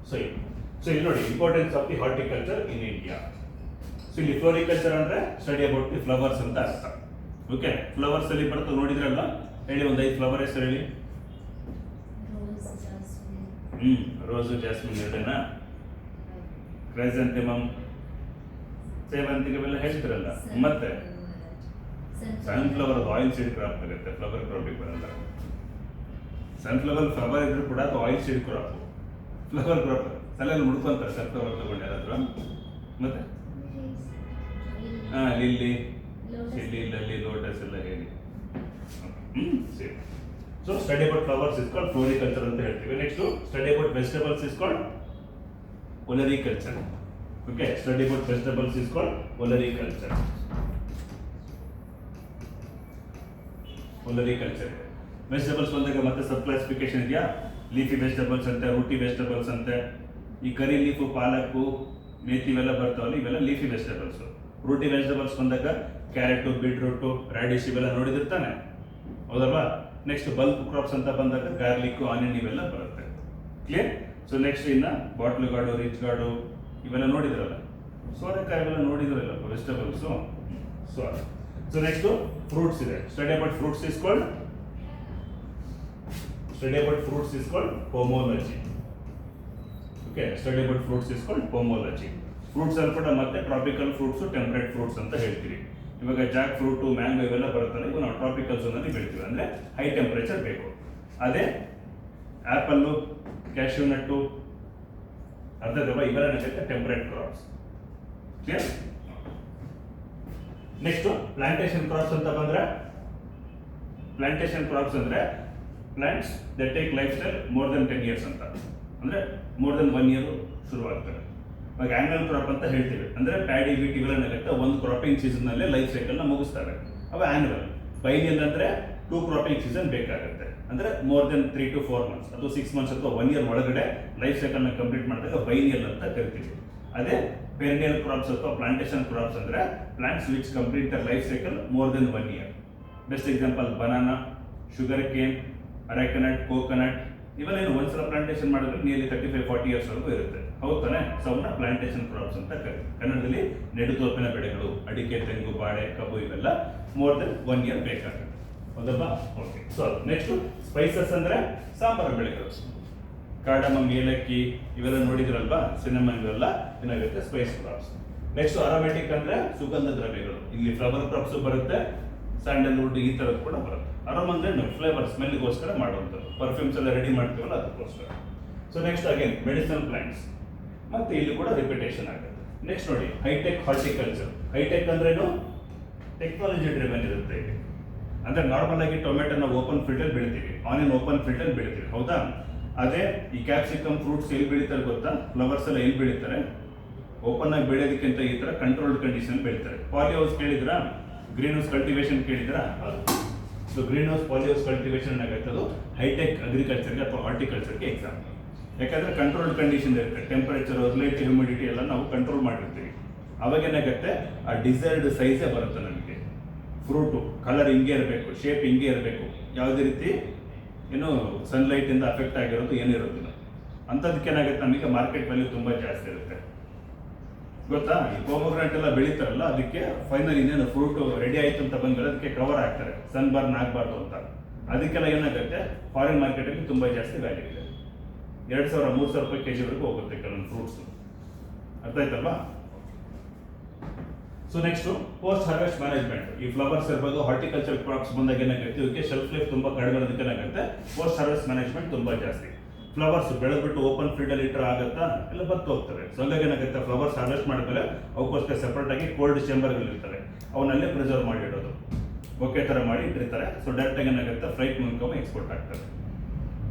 ಸೊ ಇಲ್ಲಿ ನೋಡಿ, importance of the horticulture in India. So ಇಲ್ಲಿ ಫ್ಲೋರಿಕಲ್ಚರ್ ಅಂದ್ರೆ ಸ್ಟಡಿ ಅಬೌಟ್ ದಿ ಫ್ಲವರ್ಸ್ ಅಂತ ಅರ್ಥ. ಓಕೆ, ಫ್ಲವರ್ಸ್ ಅಲ್ಲಿ ಬರುತ್ತೆ ನೋಡಿದ್ರಲ್ಲ, ಹೇಳಿ ಒಂದು 5 ಫ್ಲವರ್ ಹೆಸರು ಹೇಳಿ. Rose, jasmine ಎರಡೇನಾ? ಕ್ರೈಸಂಥೆಮಮ್, ಸೇವಂತಿಗೆ ಇವೆಲ್ಲ ಹೇಳ್ತಿರಲ್ಲ. ಮತ್ತೆ ಸನ್ಫ್ಲವರ್ ಆಯಿಲ್ ಸೀಡ್ ಕ್ರಾಪ್ ಆಗುತ್ತೆ, ಫ್ಲವರ್ ಕ್ರಾಪಿಗೆ ಬರಲ್ಲ. ಸನ್ಫ್ಲವರ್ ಫ್ಲವರ್ ಇದ್ರೂ ಕೂಡ ಅದು oil seed crop, flower crop ತಲೆಯಲ್ಲಿ ಮುಡ್ಕೊಂತಾರೆ ಸನ್ಫ್ಲವರ್ ತಗೊಂಡು ಯಾರಾದ್ರು. ಮತ್ತೆ ಲಿಲ್ಲಿ, ಲಲ್ಲಿ, ಲೋಟಸ್ ಎಲ್ಲ ಹೇಳಿ. ಸರಿ. So study about flowers is called floriculture ಅಂತ ಹೇಳ್ತೀವಿ. Next, study about vegetables is called olericulture. Okay, study about vegetables is called olericulture. Olericulture vegetables ಬಂದಾಗ ಮತ್ತೆ ಸಬ್ ಕ್ಲಾಸಿಫಿಕೇಶನ್ ಇದೆಯಾ? ಲೀಫಿ ವೆಜಿಟೇಬಲ್ಸ್ ಅಂತೆ, ರೂಟಿ ವೆಜಿಟೇಬಲ್ಸ್ ಅಂತೆ. ಈ ಕರಿ ಲೀಫು, ಪಾಲಕ್ಕು, ಮೇಥಿ ಇವೆಲ್ಲ ಬರ್ತಾವಲ್ಲ, ಇವೆಲ್ಲ ಲೀಫಿ ವೆಜಿಟೇಬಲ್ಸ್. ರೂಟಿ ವೆಜಿಟೇಬಲ್ಸ್ ಬಂದಾಗ ಕ್ಯಾರೆಟು, ಬೀಟ್ರೂಟು, ರಾಡಿಶ್ ಇವೆಲ್ಲ ನೋಡಿದಿರ್ತಾನೆ, ಹೌದಲ್ವಾ? ನೆಕ್ಸ್ಟ್ ಬಲ್ಕ್ ಕ್ರಾಪ್ಸ್ ಅಂತ ಬಂದಾಗ ಗಾರ್ಲಿಕ್, ಆನಿಯನ್ ಇವೆಲ್ಲ ಬರುತ್ತೆ. ಕ್ಲಿಯರ್? ಸೊ ನೆಕ್ಸ್ಟ್ ಇನ್ನ ಬಾಟ್ಲ್ ಗಾರ್ಡು, ರಿಚ್ ಗಾರ್ಡು ಇವೆಲ್ಲ ನೋಡಿದ್ರಲ್ಲ, ಸೋರೆಕಾಯಿ ಇವೆಲ್ಲ ನೋಡಿದ್ರಲ್ಲ ವೆಜಿಟೇಬಲ್ಸು. ಸೊ ನೆಕ್ಸ್ಟ್ ಫ್ರೂಟ್ಸ್ ಇದೆ. Study about fruits is called pomology. Okay, study about fruits is called pomology. Fruits ಅಲ್ಲಿ ಕೂಡ ಮತ್ತೆ ಟ್ರಾಪಿಕಲ್ ಫ್ರೂಟ್ಸ್, ಟೆಂಪರೇಟ್ ಫ್ರೂಟ್ಸ್ ಅಂತ ಹೇಳ್ತೀವಿ. ಇವಾಗ ಜಾಕ್ ಫ್ರೂಟು, ಮ್ಯಾಂಗೋ ಇವೆಲ್ಲ ಬರುತ್ತಲ್ಲ, ಇವು ನಾವು ಟ್ರಾಪಿಕಲ್ ಝೋನ್ ಅಲ್ಲಿ ಬೆಳಿತೀವಿ, ಅಂದ್ರೆ ಹೈ ಟೆಂಪರೇಚರ್ ಬೇಕು. ಅದೇ ಆ್ಯಪಲ್ಲು, ಕ್ಯಾಶ್ಯೂ ನಟ್ಟು, ಅರ್ಥದಲ್ವಾ, ಇವೆಲ್ಲ temperate crops. Clear? Next plantation crops ಅಂತ ಬಂದ್ರೆ, ಪ್ಲಾಂಟೇಶನ್ ಕ್ರಾಪ್ಸ್ ಅಂದ್ರೆ plants that take life style more than 10 years ಅಂತ, ಅಂದ್ರೆ ಮೋರ್ ದೆನ್ 1 year ಶುರುವಾಗ್ತದೆ. ಇವಾಗ ಆನ್ಯುವಲ್ ಕ್ರಾಪ್ ಅಂತ ಹೇಳ್ತೀವಿ, ಅಂದ್ರೆ ಪ್ಯಾಡಿ ವೀಟ್ ಇವೆಲ್ಲ ಒಂದು ಕ್ರಾಪಿಂಗ್ ಸೀಸನ್ ನಲ್ಲೇ ಲೈಫ್ ಸೈಕಲ್ ನ ಮುಗಿಸ್ತಾರೆ, ಅವ ಆನ್ಯುವಲ್. ಬೈನಿಯಲ್ ಅಂದ್ರೆ 2 ಕ್ರಾಪಿಂಗ್ ಸೀಸನ್ ಬೇಕಾಗುತ್ತೆ, ಅಂದ್ರೆ ಮೋರ್ ದೆನ್ 3 to 4 months ಅಥವಾ 6 months ಅಥವಾ 1 year ಒಳಗಡೆ ಲೈಫ್ ಸೈಕಲ್ ನ ಕಂಪ್ಲೀಟ್ ಮಾಡಿದಾಗ ಬೈನಿಯಲ್ ಅಂತ ಕರಿತೀವಿ. ಅದೇ ಪೆರಿನಿಯಲ್ ಕ್ರಾಪ್ಸ್ ಅಥವಾ ಪ್ಲಾಂಟೇಶನ್ ಕ್ರಾಪ್ಸ್ ಅಂದ್ರೆ plants which complete the life cycle more than 1 year. Best example banana, sugar cane, areca nut, coconut, ಇವೆಲ್ಲ ಒಂದ್ಸಲ ಪ್ಲಾಂಟೇಶನ್ ಮಾಡಿದ್ರೆ ನಿಯರ್ಲಿ 35-40 years ವರೆಗೂ ಇರುತ್ತೆ. ಹೌದು ತಾನೆ? ಸೊ ಅವನ್ನ ಪ್ಲಾಂಟೇಶನ್ ಕ್ರಾಪ್ಸ್ ಅಂತ ಕರೀತೀವಿ. ಕನ್ನಡದಲ್ಲಿ ನೆಡುತೋಪಿನ ಬೆಳೆಗಳು, ಅಡಿಕೆ, ತೆಂಗು, ಬಾಳೆ, ಕಬ್ಬು ಇವೆಲ್ಲ ಮೋರ್ ದೆನ್ 1 year ಬೇಕಾಗುತ್ತೆ. ಹೌದಪ್ಪ? ಓಕೆ. ಸೊ ನೆಕ್ಸ್ಟ್ ಸ್ಪೈಸಸ್ ಅಂದ್ರೆ ಸಾಂಬಾರು ಬೆಳೆಗಳು, ಕಾರ್ಡಮಮ್, ಏಲಕ್ಕಿ ಇವೆಲ್ಲ ನೋಡಿದ್ರಲ್ವಾ, ಸಿನಮನ್, ಇವೆಲ್ಲ ಏನಾಗುತ್ತೆ ಸ್ಪೈಸ್ ಕ್ರಾಪ್ಸ್. ನೆಕ್ಸ್ಟ್ ಅರೋಮ್ಯಾಟಿಕ್ ಅಂದ್ರೆ ಸುಗಂಧ ದ್ರವ್ಯಗಳು, ಇಲ್ಲಿ ಫ್ಲವರ್ ಕ್ರಾಪ್ಸ್ ಬರುತ್ತೆ, ಸ್ಯಾಂಡಲ್ವುಡ್ ಈ ತರದ್ದು ಕೂಡ ಬರುತ್ತೆ. ಅರೋಮ್ ಅಂದ್ರೆ ಫ್ಲೇವರ್ ಸ್ಮೆಲ್ಗೋಸ್ಕರ ಮಾಡುವಂಥದ್ದು, ಪರ್ಫ್ಯೂಮ್ಸ್ ಎಲ್ಲ ರೆಡಿ ಮಾಡ್ತೀವಲ್ಲ ಅದಕ್ಕೋಸ್ಕರ. So next again medicinal plants, ಮತ್ತೆ ಇಲ್ಲಿ ಕೂಡ ರಿಪಿಟೇಷನ್ ಆಗುತ್ತೆ. ನೆಕ್ಸ್ಟ್ ನೋಡಿ ಹೈಟೆಕ್ ಹಾರ್ಟಿಕಲ್ಚರ್. ಹೈಟೆಕ್ ಅಂದ್ರೇನು? ಟೆಕ್ನಾಲಜಿ ಡ್ರಿವನ್ ಇರುತ್ತೆ ಇಲ್ಲಿ. ಅಂದ್ರೆ ನಾರ್ಮಲ್ ಆಗಿ ಟೊಮೆಟೊನ ಓಪನ್ ಫೀಲ್ಡ್ ಅಲ್ಲಿ ಬೆಳಿತೀವಿ, ಆನಿಯನ್ ಓಪನ್ ಫೀಲ್ಡ್ ಅಲ್ಲಿ ಬೆಳಿತೀವಿ, ಹೌದಾ? ಅದೇ ಈ ಕ್ಯಾಪ್ಸಿಕಮ್ ಫ್ರೂಟ್ಸ್ ಎಲ್ಲಿ ಬೆಳೀತಾರೆ ಗೊತ್ತಾ? ಫ್ಲವರ್ಸ್ ಎಲ್ಲ ಎಲ್ಲಿ ಬೆಳೀತಾರೆ? ಓಪನ್ ಆಗಿ ಬೆಳೆಯೋದಕ್ಕಿಂತ ಈ ತರ ಕಂಟ್ರೋಲ್ಡ್ ಕಂಡೀಷನ್ ಬೆಳೀತಾರೆ. ಪಾಲಿ ಹೌಸ್ ಕೇಳಿದ್ರಾ? ಗ್ರೀನ್ ಹೌಸ್ ಕಲ್ಟಿವೇಶನ್ ಕೇಳಿದ್ರಾ? So green house, poly house cultivation ಆಗುತ್ತದು ಹೈಟೆಕ್ ಅಗ್ರಿಕಲ್ಚರ್ಗೆ ಅಥವಾ ಹಾರ್ಟಿಕಲ್ಚರ್ಗೆ ಎಕ್ಸಾಂಪಲ್. ಯಾಕಂದ್ರೆ ಕಂಟ್ರೋಲ್ಡ್ ಕಂಡೀಷನ್ ಇರುತ್ತೆ, ಟೆಂಪರೇಚರ್, ರಿಲೇಟಿವ್ ಹ್ಯೂಮಿಡಿಟಿ ಎಲ್ಲ ನಾವು ಕಂಟ್ರೋಲ್ ಮಾಡಿರ್ತೀವಿ. ಅವಾಗ ಏನಾಗುತ್ತೆ, ಆ ಡಿಸೈರ್ಡ್ ಸೈಜೇ ಬರುತ್ತೆ ನಮಗೆ. ಫ್ರೂಟು ಕಲರ್ ಹಿಂಗೆ ಇರಬೇಕು, ಶೇಪ್ ಹಿಂಗೆ ಇರಬೇಕು, ಯಾವುದೇ ರೀತಿ ಏನು ಸನ್ಲೈಟ್ ಇಂದ ಅಫೆಕ್ಟ್ ಆಗಿರೋದು ಏನಿರೋದಿಲ್ಲ. ಅಂಥದಕ್ಕೆ ಏನಾಗುತ್ತೆ, ನಮಗೆ ಮಾರ್ಕೆಟ್ ವ್ಯಾಲ್ಯೂ ತುಂಬಾ ಜಾಸ್ತಿ ಇರುತ್ತೆ. ಗೊತ್ತಾ? ಈ ಪೊಮೊಗ್ರಾನೇಟ್ ಎಲ್ಲ ಬೆಳೀತಾರಲ್ಲ, ಅದಕ್ಕೆ ಫೈನಲ್ ಇನ್ನೇನು ಫ್ರೂಟ್ ರೆಡಿ ಆಯ್ತು ಅಂತ ಬಂದ್ರೆ ಅದಕ್ಕೆ ಕವರ್ ಹಾಕ್ತಾರೆ, ಸನ್ ಬರ್ನ್ ಆಗಬಾರ್ದು ಅಂತ. ಅದಕ್ಕೆಲ್ಲ ಏನಾಗುತ್ತೆ, ಫಾರಿನ್ ಮಾರ್ಕೆಟಲ್ಲಿ ತುಂಬಾ ಜಾಸ್ತಿ ವ್ಯಾಲ್ಯೂ ಇದೆ. 2,000-3,000 ರೂಪಾಯಿ ಕೆಜಿವರೆಗೂ ಹೋಗುತ್ತೆ ಕೆಲವೊಂದು ಫ್ರೂಟ್ಸ್. ಅರ್ಥ ಆಯ್ತಲ್ವಾ? So next post harvest management. ಈ ಫ್ಲವರ್ಸ್ ಇರ್ಬೋದು, ಹಾರ್ಟಿಕಲ್ಚರ್ ಕ್ರಾಪ್ಸ್ ಬಂದಾಗ ಏನಾಗುತ್ತೆ, ಇವಕ್ಕೆ ಶೆಲ್ಫ್ ಲೈಫ್ ತುಂಬಾ ಕಡಿಮೆ ಇರೋದಕ್ಕೆ ಏನಾಗುತ್ತೆ, ಪೋಸ್ಟ್ ಹಾರ್ವೆಸ್ಟ್ ಮ್ಯಾನೇಜ್ಮೆಂಟ್ ತುಂಬಾ ಜಾಸ್ತಿ. ಫ್ಲವರ್ಸ್ ಬೆಳೆದ್ಬಿಟ್ಟು ಓಪನ್ ಫೀಲ್ಡ್ ಅಲ್ಲಿ ಇಟ್ಟರೆ ಆಗುತ್ತಾ? ಎಲ್ಲ ಬತ್ತು ಹೋಗ್ತವೆ. ಸೊ ಹಂಗಾಗಿ ಏನಾಗುತ್ತೆ, ಫ್ಲವರ್ಸ್ ಹಾರ್ವೆಸ್ಟ್ ಮಾಡಿದ್ಮೇಲೆ ಅವಕ್ಕೋಸ್ಕರ ಸೆಪರೇಟ್ ಆಗಿ ಕೋಲ್ಡ್ ಚೇಂಬರ್ಗಳು ಇರ್ತವೆ, ಅವನ್ನಲ್ಲೇ ಪ್ರಿಸರ್ವ್ ಮಾಡಿ ಇಡೋದು, ಬೊಕ್ಕೆ ತರ ಮಾಡಿ ಇಟ್ಟಿರ್ತಾರೆ. ಸೊ ಡೈರೆಕ್ಟ್ ಆಗಿ ಏನಾಗುತ್ತೆ, ಫ್ಲೈಟ್ ಮೂಲಕ ಎಕ್ಸ್ಪೋರ್ಟ್ ಆಗ್ತದೆ.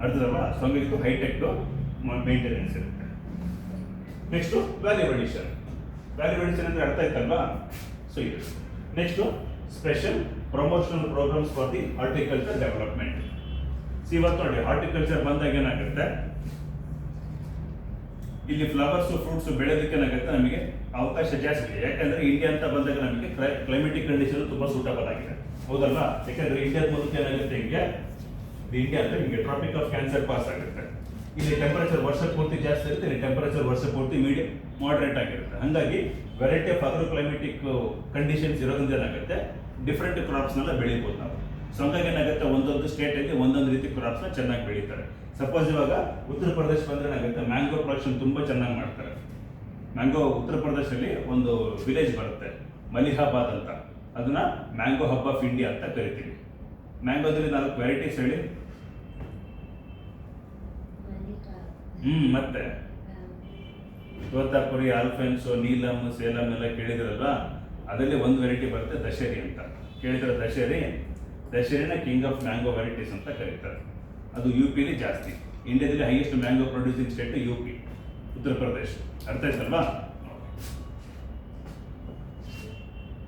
ಅರ್ಥದಲ್ವಾ? ಸೊ ಹಂಗಾಗಿ ಇದು ಹೈಟೆಕ್ ಮೇಂಟೆನೆನ್ಸ್ ಇರುತ್ತೆ. Next value addition. Value addition ಅಂದ್ರೆ ಅರ್ಥ ಆಯ್ತಲ್ವಾ? ಸೊ ಇದು. Next special promotional programmes for the horticulture development. ಇವತ್ತು ನೋಡಿ ಹಾರ್ಟಿಕಲ್ಚರ್ ಬಂದಾಗ ಏನಾಗುತ್ತೆ, ಇಲ್ಲಿ ಫ್ಲವರ್ಸ್ ಫ್ರೂಟ್ಸ್ ಬೆಳೆಯೋದಕ್ಕೆ ಏನಾಗುತ್ತೆ, ನಮಗೆ ಅವಕಾಶ ಜಾಸ್ತಿ ಇದೆ. ಯಾಕಂದ್ರೆ ಇಂಡಿಯಾ ಅಂತ ಬಂದಾಗ ನಮಗೆ ಕ್ಲೈಮೆಟಿಕ್ ಕಂಡೀಷನ್ ತುಂಬಾ ಸೂಟಬಲ್ ಆಗಿದೆ, ಹೌದಲ್ವಾ? ಯಾಕಂದ್ರೆ ಇಂಡಿಯಾದ ಮೂಲಕ ಏನಾಗುತ್ತೆ, ಇಂಡಿಯಾ ಅಂದ್ರೆ ಹಿಂಗೆ ಟ್ರಾಪಿಕ್ ಆಫ್ ಕ್ಯಾನ್ಸರ್ ಪಾಸ್ ಆಗುತ್ತೆ. ಇಲ್ಲಿ ಟೆಂಪರೇಚರ್ ವರ್ಷ ಪೂರ್ತಿ ಜಾಸ್ತಿ ಇರುತ್ತೆ, ಇಲ್ಲಿ ಟೆಂಪರೇಚರ್ ವರ್ಷ ಪೂರ್ತಿ ಮೀಡಿಯಂ ಮಾಡರೇಟ್ ಆಗಿರುತ್ತೆ. ಹಂಗಾಗಿ variety of agro climatic conditions ಇರೋದ್ರಿಂದ ಏನಾಗುತ್ತೆ, ಡಿಫ್ರೆಂಟ್ ಕ್ರಾಪ್ಸ್ನೆಲ್ಲ ಬೆಳಿಬೋದು ನಾವು. ಸೊ ಹಂಗಾಗಿ ಏನಾಗುತ್ತೆ, ಒಂದೊಂದು ಸ್ಟೇಟಲ್ಲಿ ಒಂದೊಂದು ರೀತಿ ಕ್ರಾಪ್ಸ್ನ ಚೆನ್ನಾಗಿ ಬೆಳೀತಾರೆ. ಸಪೋಸ್ ಇವಾಗ ಉತ್ತರ ಪ್ರದೇಶ ಬಂದ್ರೆ ಏನಾಗುತ್ತೆ, ಮ್ಯಾಂಗೋ ಪ್ರೊಡಕ್ಷನ್ ತುಂಬಾ ಚೆನ್ನಾಗಿ ಮಾಡ್ತಾರೆ. ಮ್ಯಾಂಗೋ ಉತ್ತರ ಪ್ರದೇಶದಲ್ಲಿ ಒಂದು ವಿಲೇಜ್ ಬರುತ್ತೆ ಮಲಿಹಾಬಾದ್ ಅಂತ, ಅದನ್ನ ಮ್ಯಾಂಗೋ ಹಬ್ ಆಫ್ ಇಂಡಿಯಾ ಅಂತ ಕರಿತೀವಿ. ಮ್ಯಾಂಗೋದಲ್ಲಿ 4 ವೆರೈಟೀಸ್ ಹೇಳಿ. ಮತ್ತೆ ತೋತಾಪುರಿ, ಆಲ್ಫೆನ್ಸೋ, ನೀಲಮ್, ಸೇಲಂ ಎಲ್ಲ ಕೇಳಿದ್ರಲ್ವಾ, ಅದರಲ್ಲಿ ಒಂದು ವೆರೈಟಿ ಬರುತ್ತೆ ದಶೇರಿ ಅಂತ. ಕೇಳಿದ್ರೆ ದಶೇರಿನ ಕಿಂಗ್ ಆಫ್ ಮ್ಯಾಂಗೋ ವೆರೈಟೀಸ್ ಅಂತ ಕರೀತಾರೆ. ಅದು UP ಜಾಸ್ತಿ. ಇಂಡಿಯಾದಲ್ಲಿ highest mango producing state UP, Uttar Pradesh. ಅರ್ಥ ಆಯ್ತಲ್ವಾ?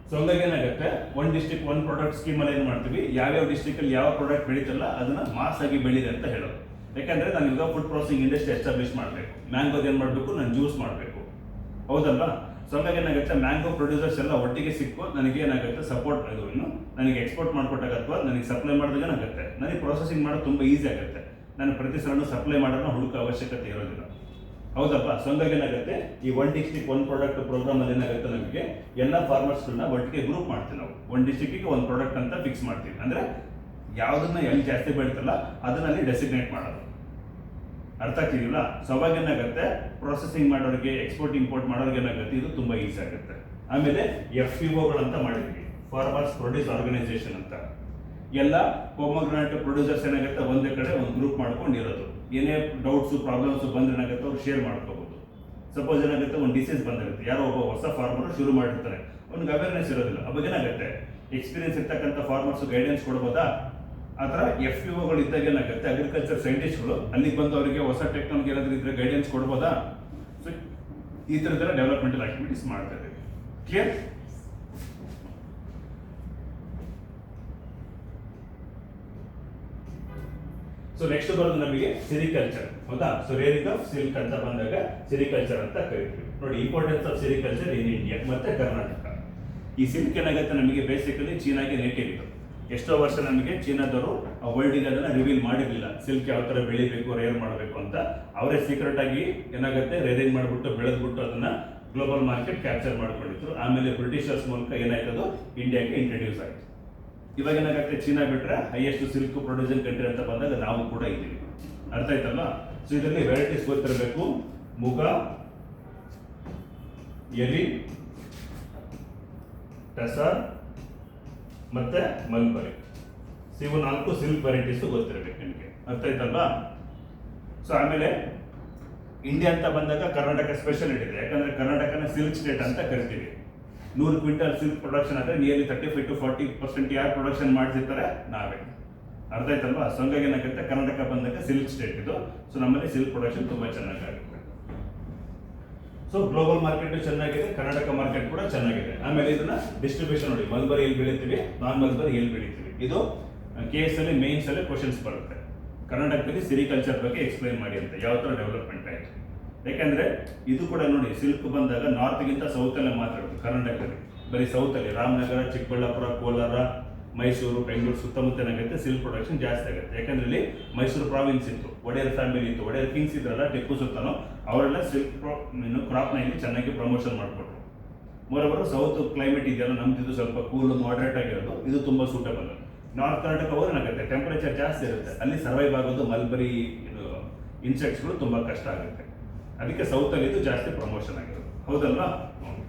ಸೊ ಹಂಗಾಗಿ ಏನಾಗುತ್ತೆ, one district one product scheme ಅಲ್ಲಿ ಏನ್ ಮಾಡ್ತೀವಿ, ಯಾವ್ಯಾವ ಡಿಸ್ಟ್ರಿಕ್ಟ್ ಅಲ್ಲಿ ಯಾವ ಪ್ರಾಡಕ್ಟ್ ಬೆಳೀತಲ್ಲ ಅದನ್ನ ಮಾಸ್ ಆಗಿ ಬೆಳೀದೆ ಅಂತ ಹೇಳೋದು. ಯಾಕಂದ್ರೆ ನಾನು ಈಗ ಫುಡ್ ಪ್ರೊಸೆಸಿಂಗ್ ಇಂಡಸ್ಟ್ರಿ ಎಸ್ಟಾಬ್ಲಿಷ್ ಮಾಡಬೇಕು, ಮ್ಯಾಂಗೋದ್ ಏನ್ ಮಾಡಬೇಕು, ನಾನು ಜ್ಯೂಸ್ ಮಾಡಬೇಕು, ಹೌದಲ್ವಾ? ಸೊ ಹಂಗಾಗಿ ಏನಾಗುತ್ತೆ, ಮ್ಯಾಂಗೋ ಪ್ರೊಡ್ಯೂಸರ್ಸ್ ಎಲ್ಲ ಒಟ್ಟಿಗೆ ಸಿಕ್ಕು ನನಗೆ ಏನಾಗುತ್ತೆ ಸಪೋರ್ಟ್, ಇದು ಇನ್ನು ನನಗೆ ಎಕ್ಸ್ಪೋರ್ಟ್ ಮಾಡ್ಕೊಟ್ಟಾಗ ಅಥವಾ ನನಗೆ ಸಪ್ಲೈ ಮಾಡಿದಾಗ ಏನಾಗುತ್ತೆ, ನನಗೆ ಪ್ರೊಸೆಸಿಂಗ್ ಮಾಡೋದು ತುಂಬಾ ಈಸಿ ಆಗುತ್ತೆ. ನಾನು ಪ್ರತಿ ಸಲ ಸಪ್ಲೈ ಮಾಡೋಣ ಹುಡುಕೋ ಅವಶ್ಯಕತೆ ಇರೋದಿಲ್ಲ, ಹೌದಪ್ಪ? ಸೊ ಹಂಗಾಗಿ ಏನಾಗುತ್ತೆ, ಈ one district one product programme ಅಲ್ಲಿ ಏನಾಗುತ್ತೆ, ನಮಗೆ ಎಲ್ಲ ಫಾರ್ಮರ್ಸ್ಗಳನ್ನ ಒಟ್ಟಿಗೆ ಗ್ರೂಪ್ ಮಾಡ್ತೀವಿ ನಾವು. ಒಂದು ಡಿಸ್ಟ್ರಿಕ್ಟಿಗೆ ಒಂದು ಪ್ರಾಡಕ್ಟ್ ಅಂತ ಫಿಕ್ಸ್ ಮಾಡ್ತೀವಿ. ಅಂದ್ರೆ ಯಾವುದನ್ನ ಎಲ್ಲಿ ಜಾಸ್ತಿ ಬೆಳೀತಲ್ಲ ಅದನ್ನಲ್ಲಿ ಡೆಸಿಗ್ನೇಟ್ ಮಾಡೋದು. ಅರ್ಥ ಆಗ್ತಿದಿಲ್ಲ? ಸೊ ಅವಾಗ ಏನಾಗುತ್ತೆ, ಪ್ರೊಸೆಸಿಂಗ್ ಮಾಡೋರಿಗೆ, ಎಕ್ಸ್ಪೋರ್ಟ್ ಇಂಪೋರ್ಟ್ ಮಾಡೋರಿಗೆ ಏನಾಗುತ್ತೆ, ಇದು ತುಂಬಾ ಈಸಿ ಆಗುತ್ತೆ. ಆಮೇಲೆ FPOಗಳಂತ ಮಾಡಿದ್ವಿ, ಫಾರ್ಮರ್ಸ್ ಪ್ರೊಡ್ಯೂಸ್ ಆರ್ಗನೈಸೇಷನ್ ಅಂತ. ಎಲ್ಲ ಪೊಮಗ್ರಾನೇಟ್ ಪ್ರೊಡ್ಯೂಸರ್ಸ್ ಏನಾಗುತ್ತೆ ಒಂದೇ ಕಡೆ ಒಂದು ಗ್ರೂಪ್ ಮಾಡ್ಕೊಂಡು ಇರೋದು. ಏನೇ ಡೌಟ್ಸು ಪ್ರಾಬ್ಲಮ್ಸು ಬಂದ್ರೆ ಏನಾಗುತ್ತೆ ಅವ್ರು ಶೇರ್ ಮಾಡ್ಕೋಬಹುದು. ಸಪೋಸ್ ಏನಾಗುತ್ತೆ ಒಂದು ಡಿಸೀಸ್ ಬಂದಿರುತ್ತೆ, ಯಾರೋ ಒಬ್ಬ ಹೊಸ ಫಾರ್ಮರ್ ಶುರು ಮಾಡಿರ್ತಾರೆ, ಅವ್ನಿಗೆ ಅವೇರ್ನೆಸ್ ಇರೋದಿಲ್ಲ, ಅವಾಗ ಏನಾಗುತ್ತೆ ಎಕ್ಸ್ಪೀರಿಯನ್ಸ್ ಇರ್ತಕ್ಕಂಥ ಫಾರ್ಮರ್ಸ್ ಗೈಡೆನ್ಸ್ ಕೊಡ್ಬೋದಾ? ಆ ಥರ FPOಗಳು ಇದ್ದಾಗ ಏನಾಗುತ್ತೆ ಅಗ್ರಿಕಲ್ಚರ್ ಸೈಂಟಿಸ್ಟ್ಗಳು ಅಲ್ಲಿಗೆ ಬಂದು ಅವರಿಗೆ ಹೊಸ ಟೆಕ್ನಾಲಜಿ ಏನಾದರೂ ಇದ್ರೆ ಗೈಡೆನ್ಸ್ ಕೊಡ್ಬೋದಾ? ಸೊ ಈ ಥರದ್ದೆಲ್ಲ ಡೆವಲಪ್ಮೆಂಟಲ್ ಆಕ್ಟಿವಿಟೀಸ್ ಮಾಡ್ತಾ ಇದ್ದೀವಿ. ಕ್ಲಿಯರ್? ಸೊ ನೆಕ್ಸ್ಟ್ ಬರೋದು ನಮಗೆ ಸಿರಿಕಲ್ಚರ್, ಹೌದಾ? ಸೊ ರೇರಿಂಗ್ ಆಫ್ ಸಿಲ್ಕ್ ಅಂತ ಬಂದಾಗ ಸಿರಿಕಲ್ಚರ್ ಅಂತ ಕರಿತೀವಿ. ನೋಡಿ, importance of sericulture in India ಮತ್ತೆ ಕರ್ನಾಟಕ. ಈ ಸಿಲ್ಕ್ ಏನಾಗುತ್ತೆ ನಮಗೆ ಬೇಸಿಕಲಿ ಚೀನಾಗೆ ನೇಟಿವ್ ಇದು. ಎಷ್ಟೋ ವರ್ಷ ನಮಗೆ ಚೀನಾದವರು ವರ್ಲ್ಡ್ಗೆ ಅದನ್ನ ರಿವೀಲ್ ಮಾಡಿರಲಿಲ್ಲ, ಸಿಲ್ಕ್ ಯಾವ ತರ ಬೆಳಿಬೇಕು, ರೇರ್ ಮಾಡಬೇಕು ಅಂತ. ಅವರೇ ಸೀಕ್ರೆಟ್ ಆಗಿ ಏನಾಗುತ್ತೆ ರೇರಿಂಗ್ ಮಾಡಿಬಿಟ್ಟು ಬೆಳೆದ್ಬಿಟ್ಟು ಅದನ್ನ ಗ್ಲೋಬಲ್ ಮಾರ್ಕೆಟ್ ಕ್ಯಾಪ್ಚರ್ ಮಾಡ್ಕೊಂಡಿದ್ರು. ಆಮೇಲೆ ಬ್ರಿಟಿಷರ್ಸ್ ಮೂಲಕ ಏನಾಯ್ತದು ಇಂಡಿಯಾಗೆ ಇಂಟ್ರೊಡ್ಯೂಸ್ ಆಯ್ತು. ಇವಾಗ ಏನಾಗುತ್ತೆ ಚೀನಾ ಬಿಟ್ರೆ ಹೈಯೆಸ್ಟ್ ಸಿಲ್ಕ್ ಪ್ರೊಡ್ಯೂಸಿಂಗ್ ಕಂಟ್ರಿ ಅಂತ ಬಂದಾಗ ನಾವು ಕೂಡ ಇದ್ದೀವಿ. ಅರ್ಥ ಆಯ್ತಲ್ಲ? ಸೊ ಇದರಲ್ಲಿ ವೆರೈಟೀಸ್ ಗೊತ್ತಿರಬೇಕು. ಮುಗ, ಎಲಿ, ಟಸರ್ ಮತ್ತೆ ಮಲ್ಬರಿ. ಇವು 4 ಸಿಲ್ಕ್ ವೆರೈಟೀಸ್ ಗೊತ್ತಿರಬೇಕು ನಿಮಗೆ. ಅರ್ಥ ಆಯ್ತಲ್ವಾ? ಸೊ ಆಮೇಲೆ ಇಂಡಿಯಾ ಅಂತ ಬಂದಾಗ ಕರ್ನಾಟಕ ಸ್ಪೆಷಲ್ ಇದೆ, ಯಾಕಂದ್ರೆ ಕರ್ನಾಟಕನ ಸಿಲ್ಕ್ ಸ್ಟೇಟ್ ಅಂತ ಕರಿತೀವಿ. 100 ಕ್ವಿಂಟಲ್ ಸಿಲ್ಕ್ ಪ್ರೊಡಕ್ಷನ್ ಆದರೆ ನಿಯರ್ಲಿ 35 to 40% ಯಾರು ಪ್ರೊಡಕ್ಷನ್ ಮಾಡ್ತಿರ್ತಾರೆ? ನಾವೇ. ಅರ್ಥ ಆಯ್ತಲ್ವಾ? ಸೊ ಹಂಗಾಗಿ ಏನಾಗುತ್ತೆ ಕರ್ನಾಟಕ ಬಂದಾಗ ಸಿಲ್ಕ್ ಸ್ಟೇಟ್ ಇದು. ಸೊ ನಮ್ಮಲ್ಲಿ ಸಿಲ್ಕ್ ಪ್ರೊಡಕ್ಷನ್ ತುಂಬಾ ಚೆನ್ನಾಗುತ್ತೆ. ಸೊ ಗ್ಲೋಬಲ್ ಮಾರ್ಕೆಟ್ ಚೆನ್ನಾಗಿದೆ, ಕರ್ನಾಟಕ ಮಾರ್ಕೆಟ್ ಕೂಡ ಚೆನ್ನಾಗಿದೆ. ಆಮೇಲೆ ಇದನ್ನ ಡಿಸ್ಟ್ರಿಬ್ಯೂಷನ್ ನೋಡಿ, ಮಲ್ಬರಿ ಎಲ್ಲಿ ಬೆಳಿತೀವಿ, ನಾನ್ ಮಲ್ಬರಿ ಎಲ್ಲಿ ಬೆಳಿತೀವಿ. ಇದು KS ಅಲ್ಲಿ ಮೇನ್ಸ್ ಅಲ್ಲಿ ಕ್ವಶನ್ಸ್ ಬರುತ್ತೆ. ಕರ್ನಾಟಕದಲ್ಲಿ ಸಿರಿಕಲ್ಚರ್ ಬಗ್ಗೆ ಎಕ್ಸ್ಪ್ಲೈನ್ ಮಾಡಿ ಅಂತ, ಯಾವ ತರ ಡೆವಲಪ್ಮೆಂಟ್ ಆಯ್ತು. ಯಾಕಂದ್ರೆ ಇದು ಕೂಡ ನೋಡಿ, ಸಿಲ್ಕ್ ಬಂದಾಗ ನಾರ್ತ್ಗಿಂತ ಸೌತ್ ಅಲ್ಲೇ ಮಾತಾಡೋದು ಕರ್ನಾಟಕದಲ್ಲಿ. ಬರೀ ಸೌತ್ ಅಲ್ಲಿ ರಾಮನಗರ, ಚಿಕ್ಕಬಳ್ಳಾಪುರ, ಕೋಲಾರ, ಮೈಸೂರು, ಬೆಂಗಳೂರು ಸುತ್ತಮುತ್ತ ಏನಾಗುತ್ತೆ ಸಿಲ್ಕ್ ಪ್ರೊಡಕ್ಷನ್ ಜಾಸ್ತಿ ಆಗುತ್ತೆ. ಯಾಕಂದ್ರೆ ಇಲ್ಲಿ ಮೈಸೂರು ಪ್ರಾವಿನ್ಸ್ ಇತ್ತು, ಒಡೆಯರ್ ಫ್ಯಾಮಿಲಿ ಇತ್ತು, ಒಡೆಯರ್ ಕಿಂಗ್ಸ್ ಇದ್ರಲ್ಲ, ಟಿಪ್ಪು ಸುಲ್ತಾನು, ಅವರೆಲ್ಲ ಸಿಲ್ಕ್ ಕ್ರಾಪ್ನ ಇಲ್ಲಿ ಚೆನ್ನಾಗಿ ಪ್ರಮೋಷನ್ ಮಾಡಿಕೊಟ್ರು. ಮೋರವರು ಸೌತ್ ಕ್ಲೈಮೇಟ್ ಇದೆಯಲ್ಲ ನಮ್ದಿದ್ದು ಸ್ವಲ್ಪ ಕೂಲ್ ಮಾಡರೇಟ್ ಆಗಿರೋದು, ಇದು ತುಂಬಾ ಸೂಟಬಲ್. ನಾರ್ತ್ ಕರ್ನಾಟಕ ಹೋದ್ರೆ ಏನಾಗುತ್ತೆ ಟೆಂಪರೇಚರ್ ಜಾಸ್ತಿ ಇರುತ್ತೆ, ಅಲ್ಲಿ ಸರ್ವೈವ್ ಆಗೋದು ಮಲ್ಬರಿ ಇನ್ಸೆಕ್ಟ್ಸ್ಗಳು ತುಂಬಾ ಕಷ್ಟ ಆಗುತ್ತೆ. ಅದಕ್ಕೆ ಸೌತ್ ಅಲ್ಲಿ ಇದು ಜಾಸ್ತಿ ಪ್ರಮೋಷನ್ ಆಗಿರೋದು, ಹೌದಲ್ವಾ?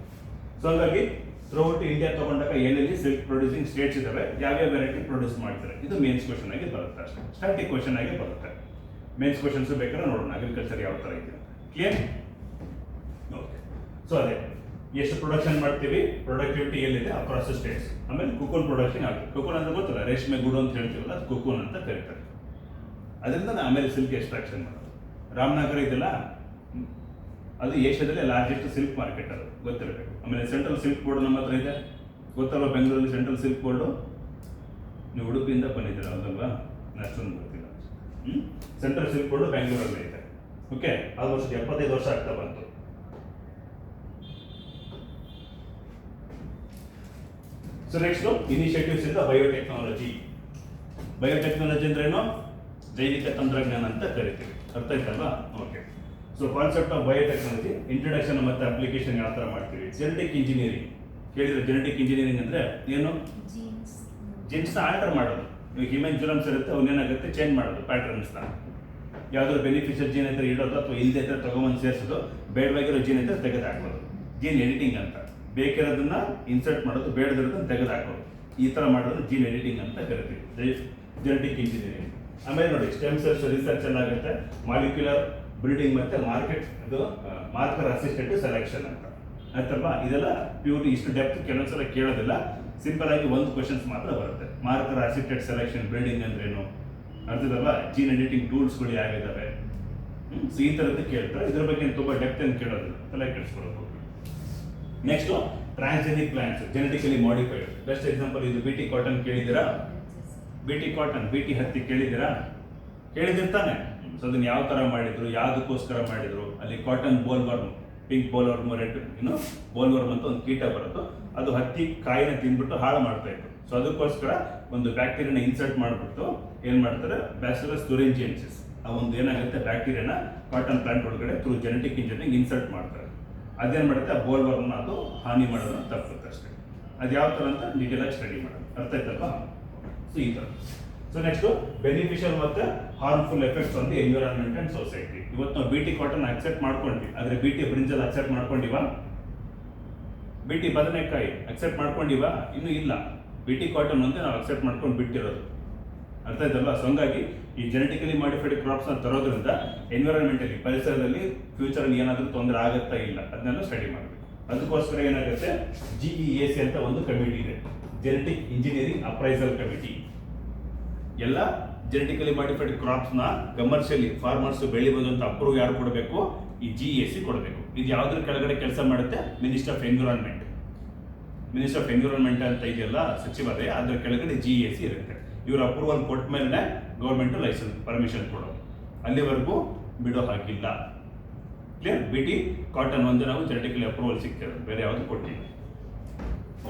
ಸೊ ಹಾಗಾಗಿ ಥ್ರೂಔಟ್ ಇಂಡಿಯಾ ತಗೊಂಡಾಗ ಏನೆಲ್ಲಿ ಸಿಲ್ಕ್ ಪ್ರೊಡ್ಯೂಸಿಂಗ್ ಸ್ಟೇಟ್ಸ್ ಇದಾವೆ, ಯಾವ್ಯಾವ ವೆರೈಟಿ ಪ್ರೊಡ್ಯೂಸ್ ಮಾಡ್ತಾರೆ, ಇದು ಮೇನ್ಸ್ ಕ್ವಶನ್ ಆಗಿ ಬರುತ್ತೆ ಅಷ್ಟೇ. ಸ್ಟಾಟಿಕ್ ಕ್ವಶನ್ ಆಗಿ ಬರುತ್ತೆ. ಮೇನ್ಸ್ ಕ್ವಶನ್ಸ್ ಬೇಕಾದ್ರೆ ನೋಡೋಣ ಅಗ್ರಿಕಲ್ಚರ್ ಯಾವ ತರ ಇದೆ. ಕ್ಲಿಯರ್? ಓಕೆ. ಸೊ ಅದೇ ಎಷ್ಟು ಪ್ರೊಡಕ್ಷನ್ ಮಾಡ್ತೀವಿ, ಪ್ರೊಡಕ್ಟಿವಿಟಿ ಎಲ್ಲಿದೆ ಅಕ್ರಾಸ್ ಸ್ಟೇಟ್ಸ್. ಆಮೇಲೆ ಕುಕೂನ್ ಪ್ರೊಡಕ್ಷನ್ ಆಗುತ್ತೆ. ಕುಕೂನ್ ಅಂದ್ರೆ ಗೊತ್ತಲ್ಲ, ರೇಷ್ಮೆ ಗೂಡು ಅಂತ ಹೇಳ್ತೀವಲ್ಲ, ಅದು ಕುಕೂನ್ ಅಂತ ಕರೀತಾರೆ. ಅದರಿಂದ ಆಮೇಲೆ ಸಿಲ್ಕ್ ಎಕ್ಸ್ಟ್ರಾಕ್ಷನ್ ಮಾಡೋದು. ರಾಮನಗರ ಇದೆಲ್ಲ ಅದು ಏಷ್ಯಾದಲ್ಲಿ ಲಾರ್ಜೆಸ್ಟ್ ಸಿಲ್ಕ್ ಮಾರ್ಕೆಟ್, ಅದು ಗೊತ್ತಿರಬೇಕು. ಆಮೇಲೆ ಸೆಂಟ್ರಲ್ ಸಿಲ್ಕ್ ಬೋರ್ಡ್ ನಮ್ಮ ಹತ್ರ ಇದೆ, ಗೊತ್ತಲ್ವಾ? ಬೆಂಗಳೂರಲ್ಲಿ ಸೆಂಟ್ರಲ್ ಸಿಲ್ಕ್ ಬೋರ್ಡು. ನೀವು ಉಡುಪಿಯಿಂದ ಬಂದಿದ್ದೀರ ಹೌದಲ್ವಾ? ಅಷ್ಟೊಂದು ಗೊತ್ತಿಲ್ಲ. ಸೆಂಟ್ರಲ್ ಸಿಲ್ಕ್ ಬೋರ್ಡು ಬೆಂಗಳೂರಲ್ಲಿ ಇದೆ. ಓಕೆ, ಆಲ್ಮೋಸ್ಟ್ 75 ವರ್ಷ ಆಗ್ತಾ ಬಂತು. ಸೊ ನೆಕ್ಸ್ಟ್ ಇನಿಷಿಯೇಟಿವ್ಸ್ ಇಂದ ಬಯೋಟೆಕ್ನಾಲಜಿ. ಬಯೋಟೆಕ್ನಾಲಜಿ ಅಂದ್ರೇನು? ಜೈವಿಕ ತಂತ್ರಜ್ಞಾನ ಅಂತ ಕರಿತೀವಿ. ಅರ್ಥ ಆಯ್ತಲ್ವಾ? Okay. So concept of biotechnology, introduction ಮತ್ತು ಅಪ್ಲಿಕೇಶನ್ ಯಾವ ತರ ಮಾಡ್ತೀವಿ. ಜೆನೆಟಿಕ್ ಇಂಜಿನಿಯರಿಂಗ್ ಕೇಳಿದ್ರೆ, ಜೆನೆಟಿಕ್ ಇಂಜಿನಿಯರಿಂಗ್ ಅಂದ್ರೆ ಏನು? ಜೀನ್ಸ್ನ ಆಲ್ಟರ್ ಮಾಡೋದು. ಈಗ ಹ್ಯೂಮನ್ ಜೀನಮ್ಸ್ ಇರುತ್ತೆ, ಅವನ್ನೇನಾಗುತ್ತೆ ಚೇಂಜ್ ಮಾಡೋದು ಪ್ಯಾಟರ್ನ್ಸ್ನ. ಯಾವ್ದಾದ್ರು ಬೆನಿಫಿಷಿಯಲ್ ಜೀನ್ ಇದ್ರೆ ಇಡೋದು, ಅಥವಾ ಇಲ್ಲದೆ ಇದ್ರೆ ತಗೊಂಬಂದು ಸೇರಿಸೋದು, ಬೇಡವಾಗಿರೋ ಜೀನ್ ಇದ್ರೆ ತೆಗೆದು ಹಾಕೋದು. ಜೀನ್ ಎಡಿಟಿಂಗ್ ಅಂತ. ಬೇಕಿರೋದನ್ನ ಇನ್ಸರ್ಟ್ ಮಾಡೋದು, ಬೇಡದಿರೋದನ್ನ ತೆಗೆದು ಹಾಕೋದು. ಈ ತರ ಮಾಡೋದು ಜೀನ್ ಎಡಿಟಿಂಗ್ ಅಂತ ಕರಿತೀವಿ, ಜೆನೆಟಿಕ್ ಇಂಜಿನಿಯರಿಂಗ್. ಆಮೇಲೆ ನೋಡಿ, ಸ್ಟೆಮ್ ಸೆಲ್ಸ್ ರಿಸರ್ಚ್ ಎಲ್ಲ ಆಗುತ್ತೆ, ಮಾಲಿಕ್ಯುಲರ್ ಬಿಲ್ಡಿಂಗ್ ಮತ್ತೆ ಮಾರ್ಕೆಟ್, ಅದು ಮಾರ್ಕರ್ ಅಸಿಸ್ಟೆಂಟ್ ಸೆಲೆಕ್ಷನ್ ಅಂತ. ಆಯ್ತಲ್ವಾ? ಇದೆಲ್ಲ ಪ್ಯೂರ್ ಇಷ್ಟು ಡೆಪ್ತ್ ಕೆಲವೊಂದ್ಸಲ ಕೇಳೋದಿಲ್ಲ, ಸಿಂಪಲ್ ಆಗಿ ಒಂದು ಕ್ವಶನ್ಸ್ ಮಾತ್ರ ಬರುತ್ತೆ. ಮಾರ್ಕರ್ ಅಸಿಸ್ಟೆಂಟ್ ಸೆಲೆಕ್ಷನ್ ಬಿಲ್ಡಿಂಗ್ ಅಂದ್ರೇನು, ಅರ್ಥದಲ್ವಾ? ಜೀನ್ ಎಡಿಟಿಂಗ್ ಟೂಲ್ಸ್ಗಳು ಯಾವಿದಾವೆ, ಸೊ ಈ ಥರದ್ದು ಕೇಳ್ತಾರೆ. ಇದ್ರ ಬಗ್ಗೆ ತುಂಬಾ ಡೆಪ್ತ್ ಏನು ಕೇಳೋದಿಲ್ಲ, ತಲೆ ಕೆಡಿಸ್ಕೊಳ್ಳೋದು. Next transgenic plants, genetically modified. Best example ಇದು BT ಕಾಟನ್ ಕೇಳಿದ್ದೀರಾ? BT ಕಾಟನ್, BT ಹತ್ತಿ ಕೇಳಿದ್ದೀರಾ? ಕೇಳಿದಿರ್ತಾನೆ. ಸೊ ಅದನ್ನ ಯಾವ ತರ ಮಾಡಿದ್ರು, ಯಾವುದಕ್ಕೋಸ್ಕರ ಮಾಡಿದ್ರು? ಅಲ್ಲಿ cotton bollworm, pink bollworm, red bollworm ಅಂತ ಒಂದು ಕೀಟ ಬರುತ್ತೆ. ಅದು ಹತ್ತಿ ಕಾಯಿನ ತಿಂದ್ಬಿಟ್ಟು ಹಾಳು ಮಾಡ್ತಾ ಇತ್ತು. ಸೊ ಅದಕ್ಕೋಸ್ಕರ ಒಂದು ಬ್ಯಾಕ್ಟೀರಿಯಾನ ಇನ್ಸರ್ಟ್ ಮಾಡಿಬಿಟ್ಟು ಏನ್ ಮಾಡ್ತಾರೆ, ಬ್ಯಾಸಿಲಸ್ ತುರಿಂಜಿಯನ್ಸಿಸ್, ಆ ಒಂದು ಏನಾಗುತ್ತೆ ಬ್ಯಾಕ್ಟೀರಿಯಾನ ಕಾಟನ್ ಪ್ಲಾಂಟ್ ಒಳಗಡೆ ಥ್ರೂ ಜೆನೆಟಿಕ್ ಇಂಜಿನಿಯರಿಂಗ್ ಇನ್ಸರ್ಟ್ ಮಾಡ್ತಾರೆ. ಅದೇನ್ ಮಾಡುತ್ತೆ, ಆ ಬೋಲ್ವರ್ಮ್ನ ಅದು ಹಾನಿ ಮಾಡೋದನ್ನ ತಪ್ಪುತ್ತೆ ಅಷ್ಟೇ. ಅದು ಯಾವ ತರ ಅಂತ ಡೀಟೇಲ್ ಆಗಿ ಸ್ಟಡಿ ಮಾಡೋದು. ಅರ್ಥ ಆಯ್ತಲ್ವಾ? ಸೊ ಈ ತರ. ಸೊ ನೆಕ್ಸ್ಟ್ ಬೆನಿಫಿಷಿಯಲ್ ಮತ್ತೆ harmful effects on the environment and society. ಇವತ್ತು ನಾವು BT ಕಾಟನ್ ಅಕ್ಸೆಪ್ಟ್ ಮಾಡ್ಕೊಂಡ್ವಿ, ಆದ್ರೆ BT ಬ್ರಿಂಜಲ್ ಅಕ್ಸೆಪ್ಟ್ ಮಾಡ್ಕೊಂಡಿವಾ? BT ಬದನೆಕಾಯಿ ಅಕ್ಸೆಪ್ಟ್ ಮಾಡ್ಕೊಂಡಿವಾ? ಇನ್ನೂ ಇಲ್ಲ. BT ಕಾಟನ್ ಒಂದೇ ನಾವು ಅಕ್ಸೆಪ್ಟ್ ಮಾಡ್ಕೊಂಡು ಬಿಟ್ಟಿರೋದು. ಅರ್ಥ ಆಯ್ತಲ್ವಾ? ಸೊ ಹಂಗಾಗಿ ಈ ಜೆನೆಟಿಕಲಿ ಮಾಡಿಫೈಡ್ ಕ್ರಾಪ್ಸ್ ನ ತರೋದ್ರಿಂದ ಎನ್ವಿರಾನ್ಮೆಂಟಲಿ ಪರಿಸರದಲ್ಲಿ ಫ್ಯೂಚರ್ ಏನಾದರೂ ತೊಂದರೆ ಆಗುತ್ತಾ ಇಲ್ಲ ಅದನ್ನೆಲ್ಲ ಸ್ಟಡಿ ಮಾಡಬೇಕು. ಅದಕ್ಕೋಸ್ಕರ ಏನಾಗುತ್ತೆ, GEAC ಅಂತ ಒಂದು ಕಮಿಟಿ ಇದೆ, ಜೆನೆಟಿಕ್ ಇಂಜಿನಿಯರಿಂಗ್ ಅಪ್ರೈಸಲ್ ಕಮಿಟಿ. ಎಲ್ಲ ಜೆನೆಟಿಕಲಿ ಮಾಡಿಫೈಡ್ ಕ್ರಾಪ್ಸ್ ನ ಕಮರ್ಷಿಯಲಿ ಫಾರ್ಮರ್ಸ್ ಬೆಳಿಬಹುದು ಅಂತ ಅಪ್ರೂವ್ ಯಾರು ಕೊಡಬೇಕು? ಈ GEAC ಕೊಡಬೇಕು. ಇದು ಯಾವ್ದ್ರ ಕೆಳಗಡೆ ಕೆಲಸ ಮಾಡುತ್ತೆ? Minister of environment. Minister of environment ಅಂತ ಇದೆಯಲ್ಲ ಸಚಿವಾಲಯ, ಅದ್ರ ಕೆಳಗಡೆ GEAC ಇರುತ್ತೆ. ಇವ್ರ ಅಪ್ರೂವಲ್ ಕೊಟ್ಟ ಮೇಲೆ ಗೌರ್ಮೆಂಟ್ ಲೈಸೆನ್ಸ್ ಪರ್ಮಿಷನ್ ಕೊಡೋದು. ಅಲ್ಲಿವರೆಗೂ ಬಿಡೋ ಹಾಕಿಲ್ಲ. ಕ್ಲಿಯರ್? BT ಕಾಟನ್ ಒಂದು ನಾವು ಜೆನೆಟಿಕಲಿ ಅಪ್ರೂವಲ್ ಸಿಗ್ತದೆ, ಬೇರೆ ಯಾವುದು ಕೊಟ್ಟಿಲ್ಲ.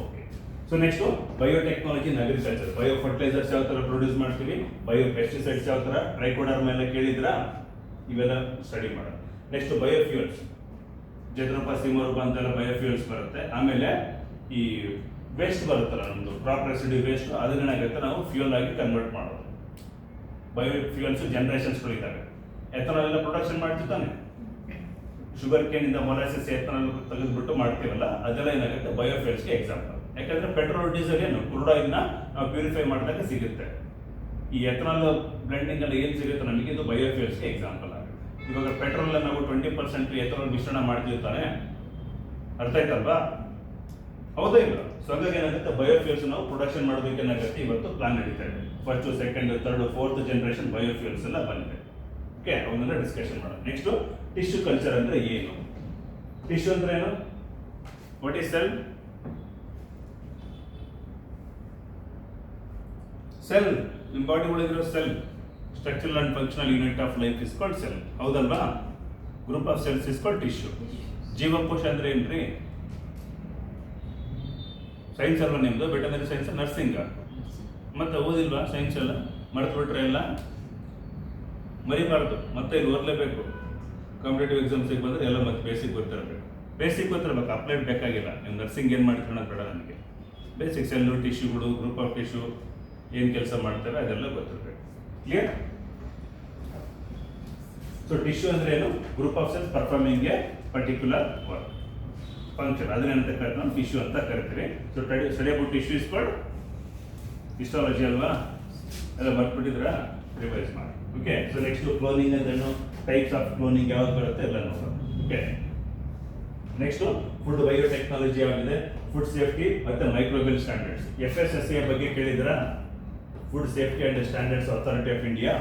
Okay. So next biotechnology in agriculture. Bio fertilisers ಯಾವ ತರ ಪ್ರೊಡ್ಯೂಸ್ ಮಾಡ್ತೀವಿ, ಬಯೋ ಪೆಸ್ಟಿಸೈಡ್ಸ್ ಯಾವ ತರ, ಟ್ರೈಕೋಡರ್ಮ ಎಲ್ಲ ಕೇಳಿದ್ರಾ? ಇವೆಲ್ಲ ಸ್ಟಡಿ ಮಾಡೋದು. ನೆಕ್ಸ್ಟ್ ಬಯೋಫ್ಯೂಯಲ್ಸ್, ಜೇನುತುಪ್ಪ, ಸೀಮರೂಪ ಅಂತೆಲ್ಲ ಬಯೋಫ್ಯೂಯಲ್ಸ್ ಬರುತ್ತೆ. ಆಮೇಲೆ ಈ ವೇಸ್ಟ್ ಬರುತ್ತಲ್ಲ ನಮ್ದು ಕ್ರಾಪ್ ರೆಸಿಡ್ಯೂ ವೇಸ್ಟ್, ಅದನ್ನೇನಾಗುತ್ತೆ ನಾವು ಫ್ಯೂಯಲ್ ಆಗಿ ಕನ್ವರ್ಟ್ ಮಾಡೋದು. ಬಯೋಫ್ಯೂಯಲ್ಸ್ ಜನರೇಷನ್ಸ್ಗಳು ಇದ್ದಾವೆ. ಎಥನಾಲ್ ಎಲ್ಲ ಪ್ರೊಡಕ್ಷನ್ ಮಾಡ್ತಿದ್ದಾನೆ, ಶುಗರ್ ಕೇನ್ ಇಂದ ಮೊಲಾಸಿಸ್ ಎಥನಾಲ್ ತೆಗೆದ್ಬಿಟ್ಟು ಮಾಡ್ತೀವಲ್ಲ, ಅದೆಲ್ಲ ಏನಾಗುತ್ತೆ ಬಯೋಫ್ಯೂಯಲ್ಸ್ಗೆ ಎಕ್ಸಾಂಪಲ್. ಯಾಕಂದ್ರೆ ಪೆಟ್ರೋಲ್ ಡೀಸೆಲ್ ಏನು ಕ್ರೂಡ್ ಆಯಿಲ್ ನ ನಾವು ಪ್ಯೂರಿಫೈ ಮಾಡಿದಾಗ ಸಿಗುತ್ತೆ. ಈ ಎಥನಾಲ್ ಬ್ಲೆಂಡಿಂಗ್ ಅಲ್ಲಿ ಏನು ಸಿಗುತ್ತೆ ನಮಗೆ, ಇದು ಬಯೋಫ್ಯೂಯಲ್ಸ್ಗೆ ಎಕ್ಸಾಂಪಲ್ ಆಗುತ್ತೆ. ಇವಾಗ ಪೆಟ್ರೋಲ್ ನಾವು 20% ಎಥನಾಲ್ ಮಿಶ್ರಣ ಮಾಡ್ತೀವಿ ತಾನೆ, ಅರ್ಥ ಆಯ್ತಲ್ವಾ? ಹೌದಾ ಇಲ್ಲ? ಸೊ ಹಾಗಾಗಿ ಏನಾಗುತ್ತೆ, ಬಯೋಫ್ಯೂಲ್ಸ್ ನಾವು ಪ್ರೊಡಕ್ಷನ್ ಮಾಡೋದಕ್ಕೆ ಏನಾಗುತ್ತೆ ಇವತ್ತು ಪ್ಲಾನ್ ನಡೀತಾ ಇದೆ. First, second, third, fourth generation biofuels ಎಲ್ಲ ಬಂದಿದೆ. ಓಕೆ, ಅವನ್ನೆಲ್ಲ ಡಿಸ್ಕಷನ್ ಮಾಡೋಣ. ನೆಕ್ಸ್ಟ್ ಟಿಶ್ಯೂ ಕಲ್ಚರ್ ಅಂದ್ರೆ ಏನು? ಟಿಶ್ಯೂ ಅಂದ್ರೆ ಏನು? What is cell? ಸೆಲ್ ನಿಮ್ಮ ಬಾಡಿ ಒಳಗಿರೋ cell, structural and functional unit of life is called cell. ಹೌದಲ್ವಾ? Group of cells is called tissue. ಜೀವಕೋಶ ಅಂದ್ರೆ ಏನ್ರಿ? ಸೈನ್ಸ್ ಅಲ್ವಾ ನಿಮ್ದು? ವೆಟರ್ನರಿ ಸೈನ್ಸ್, ನರ್ಸಿಂಗ್ ಮತ್ತೆ ಓದಿಲ್ವಾ? ಸೈನ್ಸ್ ಎಲ್ಲ ಮರೆತು ಬಿಟ್ರೆ ಎಲ್ಲ ಮರಿಬಾರ್ದು, ಮತ್ತೆ ಇಲ್ಲಿ ಓದಲೇಬೇಕು. ಕಾಂಪಿಟೇಟಿವ್ ಎಕ್ಸಾಮ್ಸಿಗೆ ಬಂದರೆ ಎಲ್ಲ ಮತ್ತೆ ಬೇಸಿಕ್ ಗೊತ್ತಿರಬೇಕು. ಬೇಸಿಕ್ ಗೊತ್ತಿರಬೇಕು, ಅಪ್ಲೈಡ್ ಬೇಕಾಗಿಲ್ಲ. ನೀವು ನರ್ಸಿಂಗ್ ಏನು ಮಾಡ್ತೀರ ಬೇಡ ನನಗೆ. ಬೇಸಿಕ್ ಸೆಲ್ಲು, ಟಿಶ್ಯೂಗಳು, ಗ್ರೂಪ್ ಆಫ್ ಟಿಶ್ಯೂ ಏನು ಕೆಲಸ ಮಾಡ್ತಾರೆ ಅದೆಲ್ಲ ಗೊತ್ತಿರಬೇಕು. ಕ್ಲಿಯರ್? ಸೊ ಟಿಶ್ಯೂ ಅಂದ್ರೆ ಏನು? Group of cells performing a particular work function, ಅದನ್ನೇನಂತ ಕರಿತೀವಿ ನಾವು ಟಿಶ್ಯೂ ಅಂತ ಕರಿತೀವಿ. So study about tissue is called histology ಅಲ್ವಾ? ಎಲ್ಲ ಬರ್ಬಿಟ್ಟಿದ್ರ? ರಿವೈಸ್ ಮಾಡಿ. ಓಕೆ. ಸೊ ನೆಕ್ಸ್ಟ್ ಕ್ಲೋನಿಂಗ್ ಅಂದ್ರೇನು, ಟೈಪ್ಸ್ ಆಫ್ ಕ್ಲೋನಿಂಗ್ ಯಾವ್ದು ಬರುತ್ತೆ ಎಲ್ಲ ನೋಡೋಣ. ಓಕೆ. ನೆಕ್ಸ್ಟ್ ಫುಡ್ ಬಯೋಟೆಕ್ನಾಲಜಿ ಆಗಿದೆ, ಫುಡ್ ಸೇಫ್ಟಿ ಮತ್ತೆ ಮೈಕ್ರೋಬಿಯಲ್ ಸ್ಟ್ಯಾಂಡರ್ಡ್ಸ್. FSSAI ಬಗ್ಗೆ ಕೇಳಿದ್ರಾ? Food safety and standards authority of India.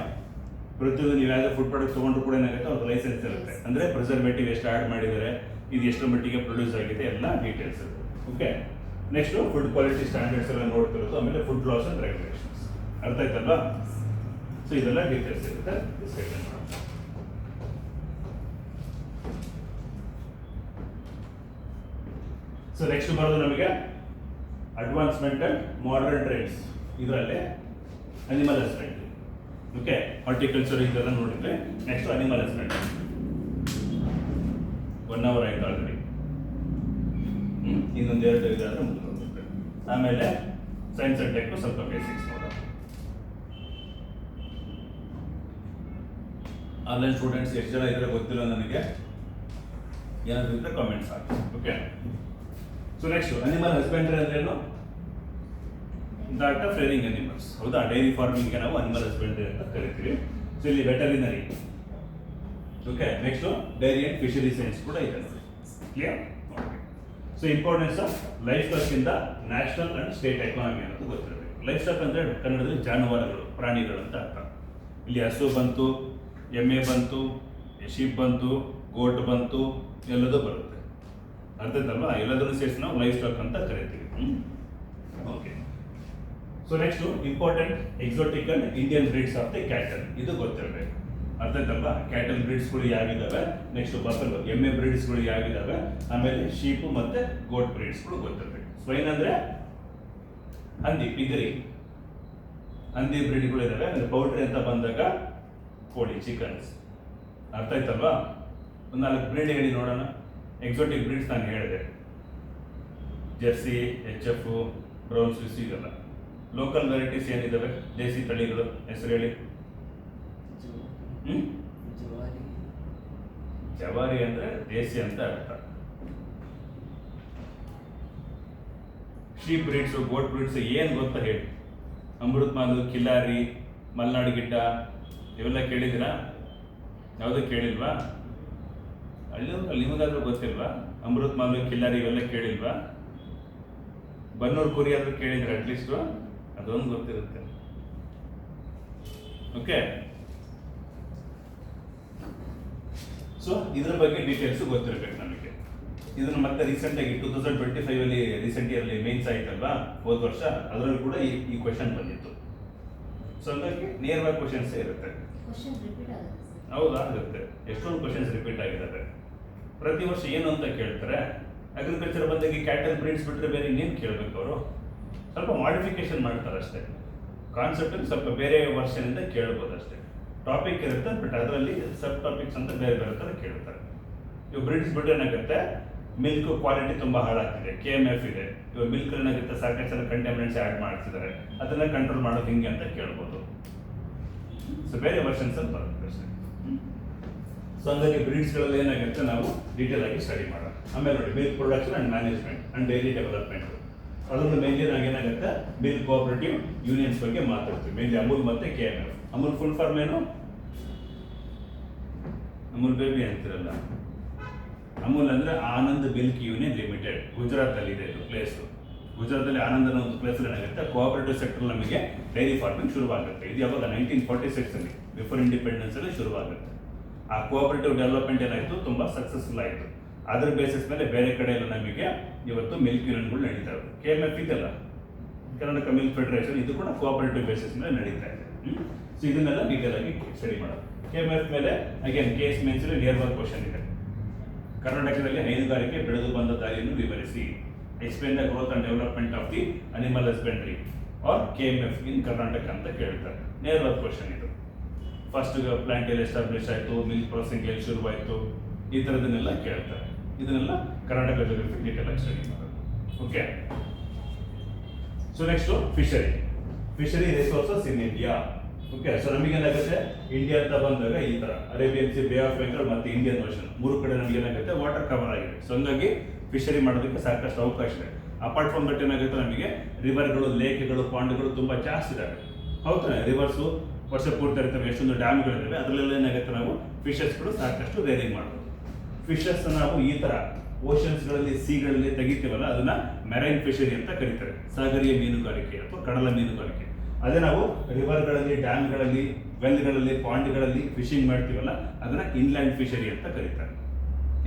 ಪ್ರತಿಯೊಂದು ನೀವು ಯಾವ್ದು ಫುಡ್ ಪ್ರಾಡಕ್ಟ್ ತೊಗೊಂಡ್ರು ಕೂಡ ಏನಾಗುತ್ತೆ ಅವ್ರ ಲೈಸೆನ್ಸ್ ಇರುತ್ತೆ. ಅಂದ್ರೆ ಪ್ರಿಸರ್ವೇಟಿವ್ ಎಷ್ಟು ಆ್ಯಡ್ ಮಾಡಿದ್ದಾರೆ, ಇದು ಎಷ್ಟು ಮಟ್ಟಿಗೆ ಪ್ರೊಡ್ಯೂಸ್ ಆಗಿದೆ, ಎಲ್ಲ ಡೀಟೇಲ್ಸ್ ಇರುತ್ತೆ. Okay. Next food quality standards ಎಲ್ಲ ನೋಡ್ತಿರೋದು, ಆಮೇಲೆ ಫುಡ್ ಲಾಸ್ ಅಂಡ್ ರೆಗ್ಯುಲೇಷನ್ಸ್. ಅರ್ಥ ಆಯ್ತಲ್ವಾ? ಸೊ ಇದೆಲ್ಲ ಡೀಟೇಲ್ಸ್ ಇರುತ್ತೆ, ಡಿಸ್ಕಷನ್ ಮಾಡೋಣ. ಸೊ ನೆಕ್ಸ್ಟ್ ಬರೋದು ನಮಗೆ ಅಡ್ವಾನ್ಸ್ಮೆಂಟ್ ಅಂಡ್ ಮಾಡರ್ನ್ ಟ್ರೇಡ್ಸ್. ಇದರಲ್ಲಿ ಅನಿಮಲ್ ಹಸ್ಬೆಂಡ್ರಿ, ಓಕೆ, ಹಾರ್ಟಿಕಲ್ಚರ್ ಇದೆಲ್ಲ ನೋಡಿದ್ರೆ. ನೆಕ್ಸ್ಟ್ ಅನಿಮಲ್ ಹಸ್ಬೆಂಡ್ರಿ 1 hour ಆಯ್ತು ಆಲ್ರೆಡಿ. ಇನ್ನೊಂದು 2 ಇದೆ ಅಂದ್ರೆ ಮುಂದೆ. ಆಮೇಲೆ ಸೈನ್ಸ್ ಅಂಡ್ ಟೆಕ್ ಸ್ವಲ್ಪ ಬೇಸಿಕ್ಸ್ ನೋಡೋಣ. ಆನ್ಲೈನ್ ಸ್ಟೂಡೆಂಟ್ಸ್ ಎಷ್ಟು ಜನ ಇದ್ರೆ ಗೊತ್ತಿಲ್ಲ ನನಗೆ, ಏನಾದ್ರು ಇದ್ರೆ ಕಾಮೆಂಟ್ಸ್ ಹಾಕಿ. Okay. So next animal husbandry ಅಂದ್ರೇನು? The art of rearing animals. ಹೌದಾ? ಡೈರಿ ಫಾರ್ಮಿಂಗ್ ನಾವು ಅನಿಮಲ್ ಹಸ್ಬೆಂಡ್ರಿ ಅಂತ ಕರಿತೀವಿ. ಸೊ ಇಲ್ಲಿ veterinary. Okay. Next dairy and fishery science ಕೂಡ ಇದೆ. Clear? So importance of life stock ಇಂದ ನ್ಯಾಷನಲ್ ಅಂಡ್ ಸ್ಟೇಟ್ ಎಕಾನಮಿ ಅನ್ನೋದು ಗೊತ್ತಿರಬೇಕು. ಲೈಫ್ ಸ್ಟಾಕ್ ಅಂದ್ರೆ ಕನ್ನಡದಲ್ಲಿ ಜಾನುವಾರುಗಳು, ಪ್ರಾಣಿಗಳು ಅಂತ ಅರ್ಥ. ಇಲ್ಲಿ ಹಸು ಬಂತು, ಎಮ್ಮೆ ಬಂತು, ಶೀಪ್ ಬಂತು, ಗೋಟ್ ಬಂತು, ಎಲ್ಲದೂ ಬರುತ್ತೆ. ಅರ್ಥ ಆಯ್ತಲ್ವಾ? ಎಲ್ಲದನ್ನು ಸೇರಿಸಿ ನಾವು ಲೈಫ್ ಸ್ಟಾಕ್ ಅಂತ ಕರಿತೀವಿ. Okay. So next important exotic and Indian breeds of the cattle, ಇದು ಗೊತ್ತಿರಬೇಕು. ಅರ್ಥ ಆಯ್ತಲ್ವಾ? ಕ್ಯಾಟಲ್ ಬ್ರೀಡ್ಸ್ಗಳು ಯಾವಿದಾವೆ, ನೆಕ್ಸ್ಟ್ ಬಫೆಲೋ ಎಮ್ಮೆ ಬ್ರೀಡ್ಸ್ಗಳು ಯಾವಿದಾವೆ, ಆಮೇಲೆ ಶೀಪು ಮತ್ತೆ ಗೋಟ್ ಬ್ರೀಡ್ಸ್ಗಳು ಗೊತ್ತಿರಬೇಕು. ಸ್ವೈನ್ ಅಂದ್ರೆ ಹಂದಿ, ಪಿಗರಿ, ಹಂದಿ ಬ್ರೀಡ್ಗಳು ಇದಾವೆ. ಅಂದ್ರೆ ಪೌಲ್ಟ್ರಿ ಅಂತ ಬಂದಾಗ ಕೋಳಿ, ಚಿಕನ್ಸ್. ಅರ್ಥ ಆಯ್ತಲ್ವಾ? ಒಂದು 4 ಬ್ರೀಡ್ ಹೇಳಿ ನೋಡೋಣ. ಎಕ್ಸೋಟಿಕ್ ಬ್ರೀಡ್ಸ್ ನಾನು ಹೇಳಿದೆ, ಜೆರ್ಸಿ, HF, ಬ್ರೌನ್ ಸ್ವಿಸ್ ಇದೆಲ್ಲ. ಲೋಕಲ್ ವೆರೈಟೀಸ್ ಏನಿದಾವೆ, ದೇಸಿ ತಳಿಗಳು ಹೆಸರು ಹೇಳಿ. ಜವಾರಿ ಅಂದ್ರೆ ದೇಸಿ ಅಂತ ಅರ್ಥ. ಶೀಪ್ ಬ್ರೀಡ್ಸ್, ಗೋಟ್ ಬ್ರೀಡ್ಸ್ ಏನ್ ಗೊತ್ತಾ ಹೇಳಿ. ಅಮೃತ್ ಮಾಲು, ಕಿಲಾರಿ, ಮಲೆನಾಡು ಗಿಡ್ಡ ಇವೆಲ್ಲ ಕೇಳಿದ್ದೀರಾ? ಯಾವುದೂ ಕೇಳಿಲ್ವಾ? ಅಲ್ಲಿ ನಿಮಗಾದ್ರೂ ಗೊತ್ತಿಲ್ವಾ? ಅಮೃತ್ ಮಾಲು, ಕಿಲ್ಲಾರಿ ಇವೆಲ್ಲ ಕೇಳಿಲ್ವಾ? ಬನ್ನೂರು ಕುರಿ ಆದ್ರೂ ಕೇಳಿದ್ರೆ ಅಟ್ಲೀಸ್ಟು ಅದೊಂದು ಗೊತ್ತಿರುತ್ತೆ. ಓಕೆ, ಸೊ ಇದ್ರ ಬಗ್ಗೆ ಡೀಟೇಲ್ಸ್ ಗೊತ್ತಿರಬೇಕು ನಮಗೆ. ಇದನ್ನು ಮತ್ತೆ ರೀಸೆಂಟಾಗಿ 2025 ರೀಸೆಂಟ್ ಇಯರ್ಲಿ ಮೇನ್ಸ್ ಆಯ್ತಲ್ವಾ ಹೋದ ವರ್ಷ, ಅದರಲ್ಲಿ ಕೂಡ ಈ ಕ್ವೆಶನ್ ಬಂದಿತ್ತು. ಸೊ ಹಂಗಾಗಿ ನೇರವಾಗಿ ಕ್ವಶನ್ಸ್ ಇರುತ್ತೆ. ಕ್ವಶನ್ ರಿಪೀಟ್ ಆಗುತ್ತೆ ಸರ್. ಹೌದಾ, ಆಗುತ್ತೆ. ಎಷ್ಟೊಂದು ಕ್ವಶನ್ಸ್ ರಿಪೀಟ್ ಆಗಿದ್ದಾವೆ. ಪ್ರತಿ ವರ್ಷ ಏನು ಅಂತ ಕೇಳ್ತಾರೆ. ಅಗ್ರಿಕಲ್ಚರ್ ಬಂದಾಗಿ ಕ್ಯಾಟಲ್ ಬ್ರೀಡ್ಸ್ ಬಿಟ್ಟರೆ ಬೇರೆ ಇನ್ನೇನು ಕೇಳಬೇಕು ಅವರು? ಸ್ವಲ್ಪ ಮಾಡಿಫಿಕೇಶನ್ ಮಾಡ್ತಾರೆ ಅಷ್ಟೇ. ಕಾನ್ಸೆಪ್ಟ್ ಸ್ವಲ್ಪ ಬೇರೆ ವರ್ಷನಿಂದ ಕೇಳ್ಬೋದು ಅಷ್ಟೇ. ಟಾಪಿಕ್ ಇರುತ್ತೆ, ಬಟ್ ಅದರಲ್ಲಿ ಸಬ್ ಟಾಪಿಕ್ಸ್ ಅಂತ ಬೇರೆ ಬೇರೆ ಥರ ಕೇಳ್ತಾರೆ. ಇವು ಬ್ರೀಡ್ಸ್ ಬಿಟ್ಟರೆ ಏನಾಗುತ್ತೆ, ಮಿಲ್ಕ್ ಕ್ವಾಲಿಟಿ ತುಂಬ ಹಾಳಾಗ್ತಿದೆ, KMF ಇದೆ. ಇವಾಗ ಮಿಲ್ಕ್ ಏನಾಗುತ್ತೆ, ಸಾಕಷ್ಟು ಜನ ಕಂಟ್ಯಾಮಿನೆಂಟ್ಸ್ ಆ್ಯಡ್ ಮಾಡ್ತಿದ್ದಾರೆ, ಅದನ್ನ ಕಂಟ್ರೋಲ್ ಮಾಡೋದು ಹಿಂಗೆ ಅಂತ ಕೇಳ್ಬೋದು. ಸೊ ಬೇರೆ ವರ್ಷನ್ಸ್ ಅಲ್ಲಿ ಬರುತ್ತೆ ಅಷ್ಟೇ. ಸೊ ಹಂಗಾಗಿ ಬ್ರೀಡ್ಸ್ಗಳಲ್ಲಿ ಏನಾಗುತ್ತೆ ನಾವು ಡೀಟೇಲ್ ಆಗಿ ಸ್ಟಡಿ ಮಾಡೋಣ. ಆಮೇಲೆ ನೋಡಿ, milk production and management and dairy development. ಅದನ್ನು ಮೇನ್ಲಿ ನಾವು ಏನಾಗುತ್ತೆ, ಮಿಲ್ಕ್ ಕೋಆಪರೇಟಿವ್ ಯೂನಿಯನ್ಸ್ ಬಗ್ಗೆ ಮಾತಾಡ್ತೀವಿ. ಮೇನ್ಲಿ ಅಮೂಲ್ ಮತ್ತೆ KMF. ಅಮೂಲ್ ಫುಲ್ ಫಾರ್ಮ್ ಏನು? ಅಮೂಲ್ ಬೇಬಿ ಅಂತಿರಲ್ಲ. ಅಮೂಲ್ ಅಂದ್ರೆ Anand milk union limited. Gujarat ಅಲ್ಲಿ ಇದೆ ಇದು ಪ್ಲೇಸ್. ಗುಜರಾತಲ್ಲಿ ಆನಂದ್ ಅನ್ನೋ ಒಂದು ಪ್ಲೇಸ್ ಏನಾಗುತ್ತೆ, ಕೋಆಪರೇಟಿವ್ ಸೆಕ್ಟರ್ ನಮಗೆ ಡೈರಿ ಫಾರ್ಮಿಂಗ್ ಶುರುವಾಗುತ್ತೆ. ಇದು ಯಾವಾಗ 1946 ಅಲ್ಲಿ, ಬಿಫೋರ್ ಇಂಡಿಪೆಂಡೆನ್ಸ್ ಅಲ್ಲಿ ಶುರುವಾಗುತ್ತೆ. ಆ ಕೋಆಪರೇಟಿವ್ ಡೆವಲಪ್ಮೆಂಟ್ ಏನಾಯಿತು, ತುಂಬಾ ಸಕ್ಸಸ್ಫುಲ್ ಆಯಿತು. ಅದ್ರ ಬೇಸಿಸ್ ಮೇಲೆ ಬೇರೆ ಕಡೆ ಎಲ್ಲ ನಮಗೆ ಇವತ್ತು ಮಿಲ್ಕ್ ಯೂನಿಯನ್ಗಳು ನಡೀತಾ ಇದೆ. KMF ಇದೆಲ್ಲ ಕರ್ನಾಟಕ ಮಿಲ್ಕ್ ಫೆಡರೇಷನ್, ಇದು ಕೂಡ ಕೋಆಪರೇಟಿವ್ ಬೇಸಿಸ್ ಮೇಲೆ ನಡೀತಾ ಇದೆ. ಸೊ ಇದನ್ನೆಲ್ಲ ಡೀಟೇಲ್ ಆಗಿ ಸ್ಟಡಿ ಮಾಡೋದು. KMF ಮೇಲೆ ಅಗೇನ್ ಕೇಸ್ ಮೇನ್ಸ್ ನೇರವಾದ ಕ್ವಶನ್ ಇದೆ. ಕರ್ನಾಟಕದಲ್ಲಿ ಹೈನುಗಾರಿಕೆ ಬೆಳೆದು ಬಂದ ದಾರಿಯನ್ನು ವಿವರಿಸಿ. Explain the growth and development of the animal husbandry or KMF in Karnataka ಅಂತ ಕೇಳ್ತಾರೆ. ನೇರವಾದ ಕ್ವಶನ್ ಇದು. ಫಸ್ಟ್ ಪ್ಲಾಂಟ್ ಎಲ್ಲಿ ಎಸ್ಟಾಬ್ಲಿಷ್ ಆಯಿತು, ಮಿಲ್ಕ್ ಪ್ರೊಸೆಸಿಂಗ್ ಎಲ್ಲಿ ಶುರುವಾಯಿತು, ಈ ಥರದನ್ನೆಲ್ಲ ಕೇಳ್ತಾರೆ. ಇದನ್ನೆಲ್ಲ ಕರ್ನಾಟಕ ಜೊತೆ ಡೀಟೇಲ್ ಆಗಿ ಸ್ಟಡಿ ಮಾಡೋದು. Okay, so next fishery resources in India. Okay, so ನಮಗೇನಾಗುತ್ತೆ, ಇಂಡಿಯಾ ಅಂತ ಬಂದಾಗ ಈ ತರ Arabian sea, bay of Bengal ಮತ್ತೆ ಇಂಡಿಯನ್ ಓಷನ್ ಮೂರು ಕಡೆ ನಮ್ಗೆ ಏನಾಗುತ್ತೆ, ವಾಟರ್ ಕವರ್ ಆಗಿದೆ. ಸೊ ಹಂಗಾಗಿ ಫಿಶರಿ ಮಾಡೋದಕ್ಕೆ ಸಾಕಷ್ಟು ಅವಕಾಶ ಇದೆ. ಅಪಾರ್ಟ್ ಫ್ರಮ್ ದಟ್ ಏನಾಗುತ್ತೆ, ನಮಗೆ ರಿವರ್ಗಳು, ಲೇಕ್ಗಳು, ಪಾಂಡ್ಗಳು ತುಂಬಾ ಜಾಸ್ತಿ ಇದಾವೆ. ಹೌದಾ, ರಿವರ್ಸು ವರ್ಷ ಪೂರ್ತಿ ಇರ್ತವೆ, ಎಷ್ಟೊಂದು ಡ್ಯಾಮ್ಗಳಿದ್ದಾವೆ. ಅದರಲ್ಲೆಲ್ಲ ಏನಾಗುತ್ತೆ, ನಾವು ಫಿಶಸ್ಗಳು ಸಾಕಷ್ಟು ರೇರಿಂಗ್ ಮಾಡ್ಬೋದು. ಫಿಶಸ್ ನಾವು ಈ ತರ ಓಷನ್ಸ್ಗಳಲ್ಲಿ, ಸೀಗಳಲ್ಲಿ ತೆಗಿತೀವಲ್ಲ, ಅದನ್ನ ಮೆರೈನ್ ಫಿಶರಿ ಅಂತ ಕರೀತಾರೆ. ಸಾಗರೀಯ ಮೀನುಗಾರಿಕೆ ಅಥವಾ ಕಡಲ ಮೀನುಗಾರಿಕೆ. ಅದೇ ನಾವು ರಿವರ್ಗಳಲ್ಲಿ, ಡ್ಯಾಮ್ಗಳಲ್ಲಿ, ವೆಲ್ಗಳಲ್ಲಿ, ಪಾಂಡ್ಗಳಲ್ಲಿ ಫಿಶಿಂಗ್ ಮಾಡ್ತೀವಲ್ಲ, ಅದನ್ನ ಇನ್ಲ್ಯಾಂಡ್ ಫಿಶರಿ ಅಂತ ಕರೀತಾರೆ.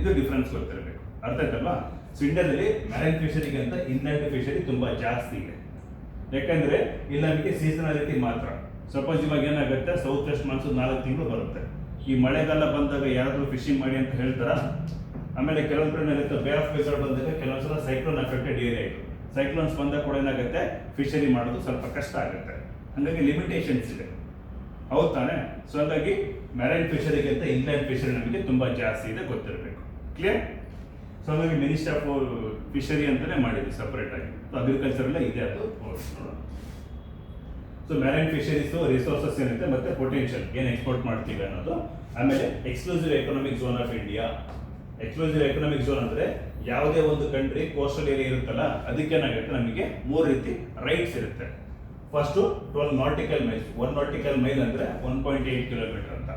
ಇದು ಡಿಫ್ರೆನ್ಸ್ ಗೊತ್ತಿರಬೇಕು, ಅರ್ಥ ಆಯ್ತಲ್ವಾ? ಸೊ ಇಂಡಿಯಾದಲ್ಲಿ ಮೆರೈನ್ ಫಿಶರಿಗೆ ಅಂತ ಇನ್ಲ್ಯಾಂಡ್ ಫಿಶರಿ ತುಂಬಾ ಜಾಸ್ತಿ ಇದೆ. ಯಾಕಂದ್ರೆ ಇಲ್ಲಿ ನಮಗೆ ಸೀಸನಾಲಿಟಿ ಮಾತ್ರ. ಸಪೋಸ್ ಇವಾಗ ಏನಾಗುತ್ತೆ, ಸೌತ್ ವೆಸ್ಟ್ ಮಾನ್ಸೂನ್ 4 ತಿಂಗಳು ಬರುತ್ತೆ. ಈ ಮಳೆಗಾಲ ಬಂದಾಗ ಯಾರಾದ್ರೂ ಫಿಶಿಂಗ್ ಮಾಡಿ ಅಂತ ಹೇಳ್ತಾರ? ಆಮೇಲೆ ಕೆಲವೊಂದು ಕಡೆ ಏನಾಗುತ್ತೆ, ಬೇ ಆಫ್ ಬೆಂಗಾಲ್ ಬಂದಾಗ ಕೆಲವೊಂದ್ಸಲ ಸೈಕ್ಲೋನ್ ಅಫೆಕ್ಟೆಡ್ ಏರಿಯಾ ಇದು. ಸೈಕ್ಲೋನ್ಸ್ ಬಂದಾಗ ಕೂಡ ಏನಾಗುತ್ತೆ, ಫಿಶರಿ ಮಾಡೋದು ಸ್ವಲ್ಪ ಕಷ್ಟ ಆಗುತ್ತೆ. ಹಾಗಾಗಿ ಲಿಮಿಟೇಷನ್ಸ್ ಇದೆ, ಹೌದು ತಾನೆ? ಸೊ ಹಾಗಾಗಿ ಮೆರೈನ್ ಫಿಶರಿಗಿಂತ ಇನ್ಲ್ಯಾಂಡ್ ಫಿಶರಿ ನಮಗೆ ತುಂಬಾ ಜಾಸ್ತಿ ಇದೆ, ಗೊತ್ತಿರಬೇಕು. ಕ್ಲಿಯರ್? ಸೊ ಹಾಗಾಗಿ ಮಿನಿಸ್ಟ್ರಿ ಆಫ್ ಫಿಶರಿ ಅಂತಾನೆ ಮಾಡಿದ್ವಿ ಸಪರೇಟ್ ಆಗಿ. ಅಗ್ರಿಕಲ್ಚರ್ ಎಲ್ಲ ಇದೆ, ಅದು ನೋಡೋಣ. ಸೊ ಮೆರೈನ್ ಫಿಶರೀಸ್ ರಿಸೋರ್ಸಸ್ ಏನಿದೆ, ಮತ್ತೆ ಪೊಟೆನ್ಷಿಯಲ್ ಏನು ಎಕ್ಸ್ಪೋರ್ಟ್ ಮಾಡ್ತೀವಿ ಅನ್ನೋದು. ಆಮೇಲೆ exclusive economic zone of India. Exclusive economic zone ಅಂದ್ರೆ ಯಾವುದೇ ಒಂದು ಕಂಟ್ರಿ ಕೋಸ್ಟಲ್ ಏರಿಯಾ ಇರುತ್ತಲ್ಲ, ಅದಕ್ಕೇನಾಗುತ್ತೆ, ನಮಗೆ 3 ರೀತಿ ರೈಟ್ಸ್ ಇರುತ್ತೆ. First 12 nautical miles. 1 nautical mile ಅಂದ್ರೆ 1.8 ಕಿಲೋಮೀಟರ್ ಅಂತ.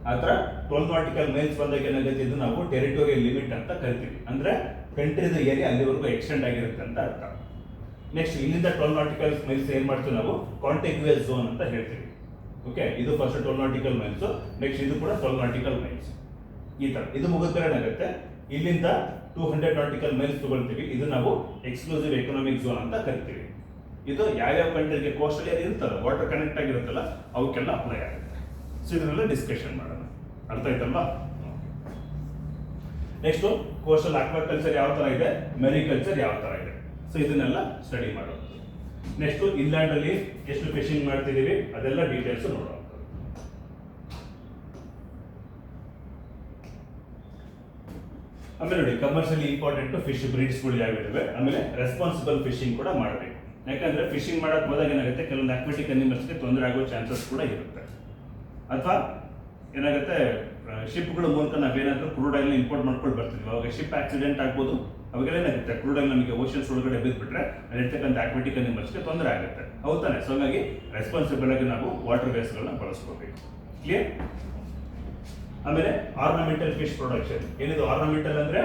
ಆ ಥರ 12 ನಾಟಿಕಲ್ ಮೈಲ್ಸ್ ಬಂದಾಗ ಏನಾಗುತ್ತೆ, ಇದು ನಾವು ಟೆರಿಟೋರಿಯಲ್ ಲಿಮಿಟ್ ಅಂತ ಕರಿತೀವಿ. ಅಂದ್ರೆ ಕಂಟ್ರಿದ ಏರಿಯಾ ಅಲ್ಲಿವರೆಗೂ ಎಕ್ಸ್ಟೆಂಡ್ ಆಗಿರುತ್ತೆ ಅಂತ ಅರ್ಥ. ನೆಕ್ಸ್ಟ್ ಇಲ್ಲಿಂದ 12 ನಾಟಿಕಲ್ ಮೈಲ್ಸ್ ಏನ್ ಮಾಡ್ತೀವಿ ನಾವು, ಕಾಂಟಿಗ್ಯುಯಸ್ ಝೋನ್ ಅಂತ ಹೇಳ್ತೀವಿ. ಓಕೆ, ಇದು ಫಸ್ಟ್ 12 ನಾಟಿಕಲ್ ಮೈಲ್ಸ್. ನೆಕ್ಸ್ಟ್ ಇದು ಕೂಡ 12 ನಾಟಿಕಲ್ ಮೈಲ್ಸ್. ಈ ತರ ಇದು ಮುಗಿದ್ರೆ ಏನಾಗುತ್ತೆ, ಇಲ್ಲಿಂದ 200 ನಾಟಿಕಲ್ ಮೈಲ್ಸ್ ತಗೊಳ್ತೀವಿ. ಇದು ನಾವು ಎಕ್ಸ್ಕ್ಲೂಸಿವ್ ಎಕನಾಮಿಕ್ ಝೋನ್ ಅಂತ ಕರಿತೀವಿ. ಇದು ಯಾವ್ಯಾವ ಕಂಟ್ರಿಗೆ ಕೋಸ್ಟಲ್ ಏರಿಯಾ ಇರುತ್ತಲ್ಲ, ವಾಟರ್ ಕನೆಕ್ಟ್ ಆಗಿರುತ್ತಲ್ಲ, ಅವಕ್ಕೆಲ್ಲ ಅಪ್ಲೈ ಆಗುತ್ತೆ. ಸೊ ಇದನ್ನೆಲ್ಲ ಡಿಸ್ಕಷನ್ ಮಾಡೋಣ, ಅರ್ಥ ಆಯ್ತಲ್ವಾ? ನೆಕ್ಸ್ಟ್ ಕೋಸ್ಟಲ್ ಅಕ್ವಾಕಲ್ಚರ್ ಯಾವ ತರ ಇದೆ, ಮೆರಿಕಲ್ಚರ್ ಯಾವ ತರ ಇದೆ. ಸೊ ಇದನ್ನೆಲ್ಲ ಸ್ಟಡಿ ಮಾಡೋದು. ನೆಕ್ಸ್ಟ್ ಇನ್ಲ್ಯಾಂಡ್ ಅಲ್ಲಿ ಎಷ್ಟು ಫಿಶಿಂಗ್ ಮಾಡ್ತಿದೀವಿ ಅದೆಲ್ಲ ಡೀಟೇಲ್ಸ್ ನೋಡೋಣ. ಆಮೇಲೆ ನೋಡಿ, ಕಮರ್ಷಿಯಲಿ ಇಂಪಾರ್ಟೆಂಟ್ ಫಿಶ್ ಬ್ರೀಡ್ಸ್ಗಳು ಯಾವಿವೆ. ಆಮೇಲೆ ರೆಸ್ಪಾನ್ಸಿಬಲ್ ಫಿಶಿಂಗ್ ಕೂಡ ಮಾಡಬೇಕು. ಯಾಕಂದ್ರೆ ಫಿಶಿಂಗ್ ಮಾಡಕ್ ಹೋದಾಗ ಏನಾಗುತ್ತೆ, ಕೆಲವೊಂದು ಅಕ್ವಾಟಿಕ್ ಅನಿಮಲ್ಸ್ಗೆ ತೊಂದರೆ ಆಗೋ ಚಾನ್ಸಸ್ ಕೂಡ ಇರುತ್ತೆ. ಅಥವಾ ಏನಾಗುತ್ತೆ, ಶಿಪ್ಗಳ ಮೂಲಕ ನಾವೇನಾದ್ರೂ ಕ್ರೂಡ್ ಆಯಿಲ್ ಇಂಪೋರ್ಟ್ ಮಾಡ್ಕೊಂಡು ಬರ್ತೀವಿ, ಅವಾಗ ಶಿಪ್ ಆಕ್ಸಿಡೆಂಟ್ ಆಗ್ಬೋದು, ಅವಾಗೆಲ್ಲ ಏನಾಗುತ್ತೆ ಕ್ರೂಡಲ್ಲಿ ನಮಗೆ ಓಷನ್ಸ್ ಒಳಗಡೆ ಬಿದ್ದುಬಿಟ್ರೆ ಅಲ್ಲಿರ್ತಕ್ಕಂಥ ಆಕ್ವಿಟಿಕ್ ಅನಿಮಲ್ಸ್ಗೆ ತೊಂದರೆ ಆಗುತ್ತೆ. ಹೌದಾನೆ? ಸೊ ಹಾಗಾಗಿ ರೆಸ್ಪಾನ್ಸಿಬಲ್ ಆಗಿ ನಾವು ವಾಟರ್ ವೇಸ್ಗಳನ್ನ ಬಳಸ್ಕೋಬೇಕು. ಕ್ಲಿಯರ್? ಆಮೇಲೆ ಆರ್ನಮೆಂಟಲ್ ಫಿಶ್ ಪ್ರೊಡಕ್ಷನ್. ಏನಿದು ಆರ್ನಮೆಂಟಲ್ ಅಂದ್ರೆ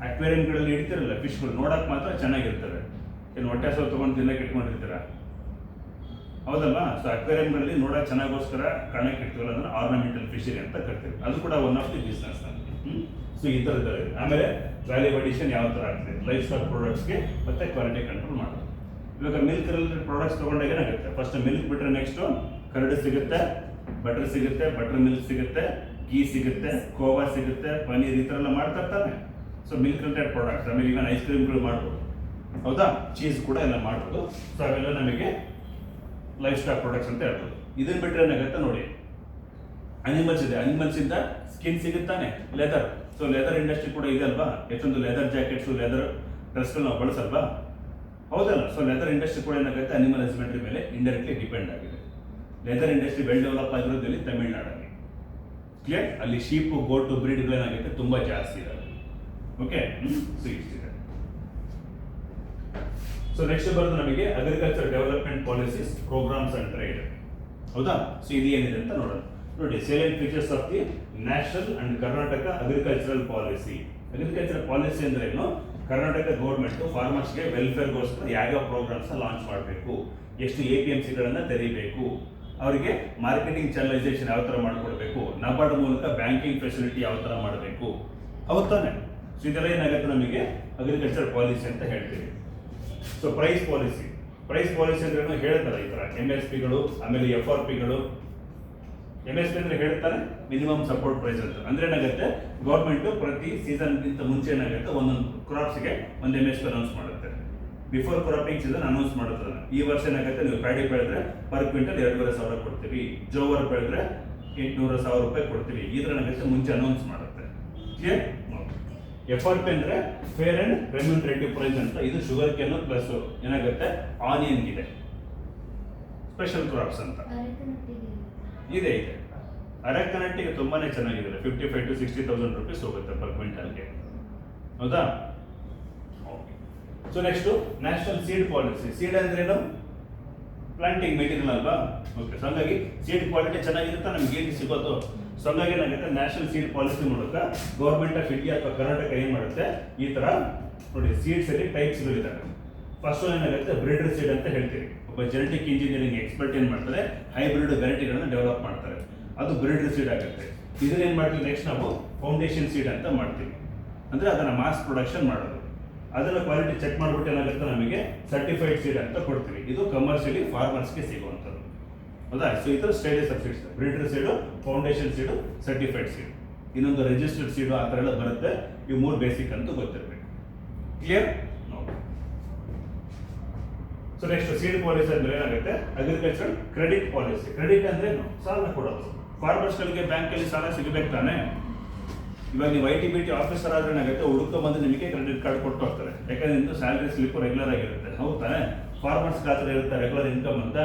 ಅಕ್ವೇರಿಯಂಗಳಲ್ಲಿ ಇಡ್ತಿರಲ್ಲ ಫಿಶ್ಗಳು ನೋಡಕ್ ಮಾತ್ರ ಚೆನ್ನಾಗಿರ್ತವೆ. ಏನು ಹೊಟ್ಟೆ ಹಸಿವು ತಗೊಂಡು ತಿನ್ನಕ್ಕೆ ಇಟ್ಕೊಂಡಿರ್ತೀರ? ಹೌದಲ್ವಾ? ಸೊ ಅಕ್ವೇರಿಯಂಗಳಲ್ಲಿ ನೋಡಕ್ ಚೆನ್ನಾಗೋಸ್ಕರ ಕಾಣಕ್ಕೆ ಇಡ್ತೀವಲ್ಲ ಅದನ್ನ ಆರ್ನಮೆಂಟಲ್ ಫಿಶರಿ ಅಂತ ಕರಿತೀವಿ. ಅದು ಕೂಡ ಒನ್ ಆಫ್ ದಿ ಬಿಸ್ನೆಸ್ ನಮಗೆ. ಸೊ ಈ ಥರದಲ್ಲಿ ಆಮೇಲೆ ವ್ಯಾಲ್ಯೂ ಅಡಿಷನ್ ಯಾವ ಥರ ಆಗ್ತದೆ ಲೈಫ್ ಸ್ಟಾಕ್ ಪ್ರಾಡಕ್ಟ್ಸ್ಗೆ ಮತ್ತೆ ಕ್ವಾಲಿಟಿ ಕಂಟ್ರೋಲ್ ಮಾಡೋದು. ಇವಾಗ ಮಿಲ್ಕ್ ರಿಲೇಟೆಡ್ ಪ್ರಾಡಕ್ಟ್ಸ್ ತೊಗೊಂಡಾಗ ಏನಾಗುತ್ತೆ, ಫಸ್ಟ್ ಮಿಲ್ಕ್ ಬಿಟ್ಟರೆ ನೆಕ್ಸ್ಟು ಕರಡು ಸಿಗುತ್ತೆ, ಬಟರ್ ಸಿಗುತ್ತೆ, ಬಟರ್ ಮಿಲ್ಕ್ ಸಿಗುತ್ತೆ, ಗೀ ಸಿಗುತ್ತೆ, ಕೋವಾ ಸಿಗುತ್ತೆ, ಪನೀರ್ ಈ ಥರ ಎಲ್ಲ ಮಾಡ್ತಾ ಇರ್ತಾನೆ. So milk related products. ಆಮೇಲೆ ಈಗ ಐಸ್ ಕ್ರೀಮ್ಗಳು ಮಾಡ್ಬೋದು, ಹೌದಾ? ಚೀಸ್ ಕೂಡ ಎಲ್ಲ ಮಾಡ್ಬೋದು. ಸೊ ಅವೆಲ್ಲ ನಮಗೆ ಲೈಫ್ ಸ್ಟಾಕ್ ಪ್ರಾಡಕ್ಟ್ಸ್ ಅಂತ ಹೇಳ್ಬೋದು. ಇದನ್ನ ಬಿಟ್ಟರೆ ಏನಾಗುತ್ತೆ ನೋಡಿ, ಅನಿಮಲ್ಸ್ ಇದೆ. ಅನಿಮಲ್ಸ್ ಇಂದ ಸ್ಕಿನ್ ಸಿಗುತ್ತಾನೆ, ಲೆದರ್. ಸೊ ಲೆದರ್ ಇಂಡಸ್ಟ್ರಿ ಕೂಡ ಇದೆ ಅಲ್ವಾ? ಎಷ್ಟೊಂದು ಲೆದರ್ ಜಾಕೆಟ್ಸು, ಲೆದರ್ ಡ್ರೆಸ್ಗಳು ನಾವು ಬಳಸಲ್ವಾ? ಹೌದಲ್ಲ? ಸೊ ಲೆದರ್ ಇಂಡಸ್ಟ್ರಿ ಕೂಡ ಏನಾಗುತ್ತೆ ಅನಿಮಲ್ ಹಸ್ಬೆಂಡ್ರಿ ಮೇಲೆ ಇಂಡೈರೆಕ್ಟ್ಲಿ ಡಿಪೆಂಡ್ ಆಗಿದೆ. ಲೆದರ್ ಇಂಡಸ್ಟ್ರಿ ವೆಲ್ ಡೆವಲಪ್ ಆಗಿರೋದ್ರಲ್ಲಿ ತಮಿಳ್ನಾಡಲ್ಲಿ. ಕ್ಲಿಯರ್? ಅಲ್ಲಿ ಶೀಪು, ಗೋಟು ಬ್ರೀಡ್ಗಳೇನಾಗುತ್ತೆ ತುಂಬ ಜಾಸ್ತಿ ಇದಾವೆ. ಓಕೆ, ಸೊ ಇಷ್ಟಿದೆ. ಸೊ ನೆಕ್ಸ್ಟ್ ಬರೋದು ನಮಗೆ agriculture development policies, programs and trade. ಹೌದಾ? ಸೊ ಇದು ಏನಿದೆ ಅಂತ ನೋಡೋಣ. ನೋಡಿ, salient features of the national and Karnataka agricultural policy. Agriculture policy ಅಂದ್ರೆ ಏನು? ಕರ್ನಾಟಕ ಗೌರ್ಮೆಂಟ್ ಫಾರ್ಮರ್ಸ್ಗೆ ವೆಲ್ಫೇರ್ಗೋಸ್ಕರ ಯಾವ್ಯಾವ ಪ್ರೋಗ್ರಾಮ್ಸ್ ಲಾಂಚ್ ಮಾಡಬೇಕು, ಎಷ್ಟು APMCಗಳನ್ನು ತೆರೀಬೇಕು, ಅವರಿಗೆ ಮಾರ್ಕೆಟಿಂಗ್ ಚಾನಲೈಸೇಷನ್ ಯಾವ ಥರ ಮಾಡ್ಕೊಡ್ಬೇಕು, ನಬಾರ್ಡ್ ಮೂಲಕ ಬ್ಯಾಂಕಿಂಗ್ ಫೆಸಿಲಿಟಿ ಯಾವ ಥರ ಮಾಡಬೇಕು, ಹೌದು ತಾನೆ? ಸೊ ಇದೆಲ್ಲ ಏನಾಗುತ್ತೆ ನಮಗೆ ಅಗ್ರಿಕಲ್ಚರ್ ಪಾಲಿಸಿ ಅಂತ ಹೇಳ್ತೀವಿ. So price policy. Price policy ಅಂದ್ರೆ ಹೇಳ್ತಾರೆ ಈ ಥರ MSPಗಳು, ಆಮೇಲೆ FRPಗಳು. MSP ಅಂದ್ರೆ ಹೇಳ್ತಾರೆ ಮಿನಿಮಮ್ ಸಪೋರ್ಟ್ ಪ್ರೈಸ್ ಅಂತ. ಅಂದ್ರೆ ಏನಾಗುತ್ತೆ, ಗೌರ್ಮೆಂಟ್ ಪ್ರತಿ ಸೀಸನ್ಗಿಂತ ಮುಂಚೆ ಏನಾಗುತ್ತೆ ಒಂದೊಂದು ಕ್ರಾಪ್ಸ್ಗೆ ಒಂದು MSP ಅನೌನ್ಸ್ ಮಾಡುತ್ತೆ. ಬಿಫೋರ್ ಕ್ರಾಪಿಂಗ್ ಸೀಸನ್ ಅನೌನ್ಸ್ ಮಾಡುತ್ತದೆ. ಈ ವರ್ಷ ಏನಾಗುತ್ತೆ, ನೀವು ಪ್ಯಾಡಿ ಬೆಳೆದ್ರೆ ಪರ್ ಕ್ವಿಂಟಲ್ 2,500 ಕೊಡ್ತೀವಿ, ಜೋವರ್ ಬೆಳೆದ್ರೆ 800,000 ರೂಪಾಯಿ ಕೊಡ್ತೀವಿ. ಈ ಥರ ಏನಾಗುತ್ತೆ ಮುಂಚೆ ಅನೌನ್ಸ್ ಮಾಡುತ್ತೆ. ಕ್ಲಿಯರ್? FRP ಅಂದ್ರೆ ಫೇರ್ ಅಂಡ್ ರೆಮ್ಯೂನರೇಟಿವ್ ಪ್ರೈಸ್ ಅಂತ. ಇದು ಶುಗರ್ ಕೇನ್ ಪ್ಲಸ್ ಏನಾಗುತ್ತೆ ಆನಿಯನ್ ಇದೆ, ಸ್ಪೆಷಲ್ ಕ್ರಾಪ್ಸ್ ಅಂತ ಇದೆ. ಅರೆಕನಟ್ಟಿಗೆ ತುಂಬಾನೇ ಚೆನ್ನಾಗಿದೆ, 55,000 to 60,000 ರೂಪೀಸ್ ಹೋಗುತ್ತೆ ಪರ್ ಕ್ವಿಂಟಲ್ಗೆ. ಹೌದಾ? So next national seed policy. Seed ಅಂದ್ರೇನು? ಪ್ಲಾಂಟಿಂಗ್ ಮೆಟೀರಿಯಲ್ ಅಲ್ವಾ? ಓಕೆ. ಸೊ ಹಂಗಾಗಿ ಸೀಡ್ ಕ್ವಾಲಿಟಿ ಚೆನ್ನಾಗಿರುತ್ತೆ, ನಮ್ಗೆ ಏನು ಸಿಗೋದು. ಸೊ ಹಂಗಾಗಿ ಏನಾಗುತ್ತೆ, ನ್ಯಾಷನಲ್ ಸೀಡ್ ಪಾಲಿಸಿ ಮೂಲಕ ಗೌರ್ಮೆಂಟ್ ಆಫ್ ಇಂಡಿಯಾ ಅಥವಾ ಕರ್ನಾಟಕ ಏನು ಮಾಡುತ್ತೆ, ಈ ತರ ನೋಡಿ ಸೀಡ್ಸ್ ಅಲ್ಲಿ ಟೈಪ್ಸ್ಗಳಿದ್ದಾವೆ. ಫಸ್ಟ್ ಏನಾಗುತ್ತೆ ಬ್ರೀಡರ್ ಸೀಡ್ ಅಂತ ಹೇಳ್ತೀವಿ. ಒಬ್ಬ ಜೆನೆಟಿಕ್ ಇಂಜಿನಿಯರಿಂಗ್ ಎಕ್ಸ್ಪರ್ಟ್ ಏನ್ ಮಾಡ್ತಾರೆ, ಹೈಬ್ರಿಡ್ ವೆರೈಟಿಗಳನ್ನ ಡೆವಲಪ್ ಮಾಡ್ತಾರೆ, ಅದು ಬ್ರೀಡರ್ ಸೀಡ್ ಆಗುತ್ತೆ. ಇದನ್ನ ಏನ್ ಮಾಡ್ತೀವಿ ನೆಕ್ಸ್ಟ್ ನಾವು ಫೌಂಡೇಶನ್ ಸೀಡ್ ಅಂತ ಮಾಡ್ತೀವಿ. ಅಂದ್ರೆ ಅದನ್ನ ಮಾಸ್ ಪ್ರೊಡಕ್ಷನ್ ಮಾಡೋದು. ಅದನ್ನ ಕ್ವಾಲಿಟಿ ಚೆಕ್ ಮಾಡ್ಬಿಟ್ಟು ಏನಾಗುತ್ತೆ ನಮಗೆ ಸರ್ಟಿಫೈಡ್ ಸೀಡ್ ಅಂತ ಕೊಡ್ತೀವಿ. ಇದು ಕಮರ್ಷಿಯಲಿ ಫಾರ್ಮರ್ಸ್ಗೆ ಸಿಗುವಂಥದ್ದು. ಹೌದಾ? ಸೊ ಈ ಥರ stages of seeds, breeder seed, foundation seed, certified seed, ಇನ್ನೊಂದು ರಿಜಿಸ್ಟರ್ಡ್ ಸೀಡು, ಆ ಥರ ಎಲ್ಲ ಬರುತ್ತೆ. ಇವು 3 ಬೇಸಿಕ್ ಅಂತೂ ಗೊತ್ತಿರಬೇಕು. Clear? So next seed policy ಅಂದ್ರೆ ಏನಾಗುತ್ತೆ, ಅಗ್ರಿಕಲ್ಚರ್ ಕ್ರೆಡಿಟ್ ಪಾಲಿಸಿ. ಕ್ರೆಡಿಟ್ ಅಂದ್ರೆ ಏನು? ಸಾಲ ಕೊಡೋದು. ಫಾರ್ಮರ್ಸ್ಗಳಿಗೆ ಬ್ಯಾಂಕಲ್ಲಿ ಸಾಲ ಸಿಗಬೇಕು ತಾನೆ. ಇವಾಗ ನೀವು ITBT ಆಫೀಸರ್ ಆದ್ರೆ ಏನಾಗುತ್ತೆ, ಹುಡುಕೊಂಡ್ಬಂದು ನಿಮಗೆ ಕ್ರೆಡಿಟ್ ಕಾರ್ಡ್ ಕೊಟ್ಟು ಹೋಗ್ತಾರೆ. ಯಾಕಂದ್ರೆ ನಿಮ್ದು ಸ್ಯಾಲರಿ ಸ್ಲಿಪ್ ರೆಗ್ಯುಲರ್ ಆಗಿರುತ್ತೆ, ಹೌದು ತಾನೆ? ಫಾರ್ಮರ್ಸ್ ಖಾತೆ ಇರುತ್ತೆ ರೆಗ್ಯುಲರ್ ಇನ್ಕಮ್ ಅಂತ,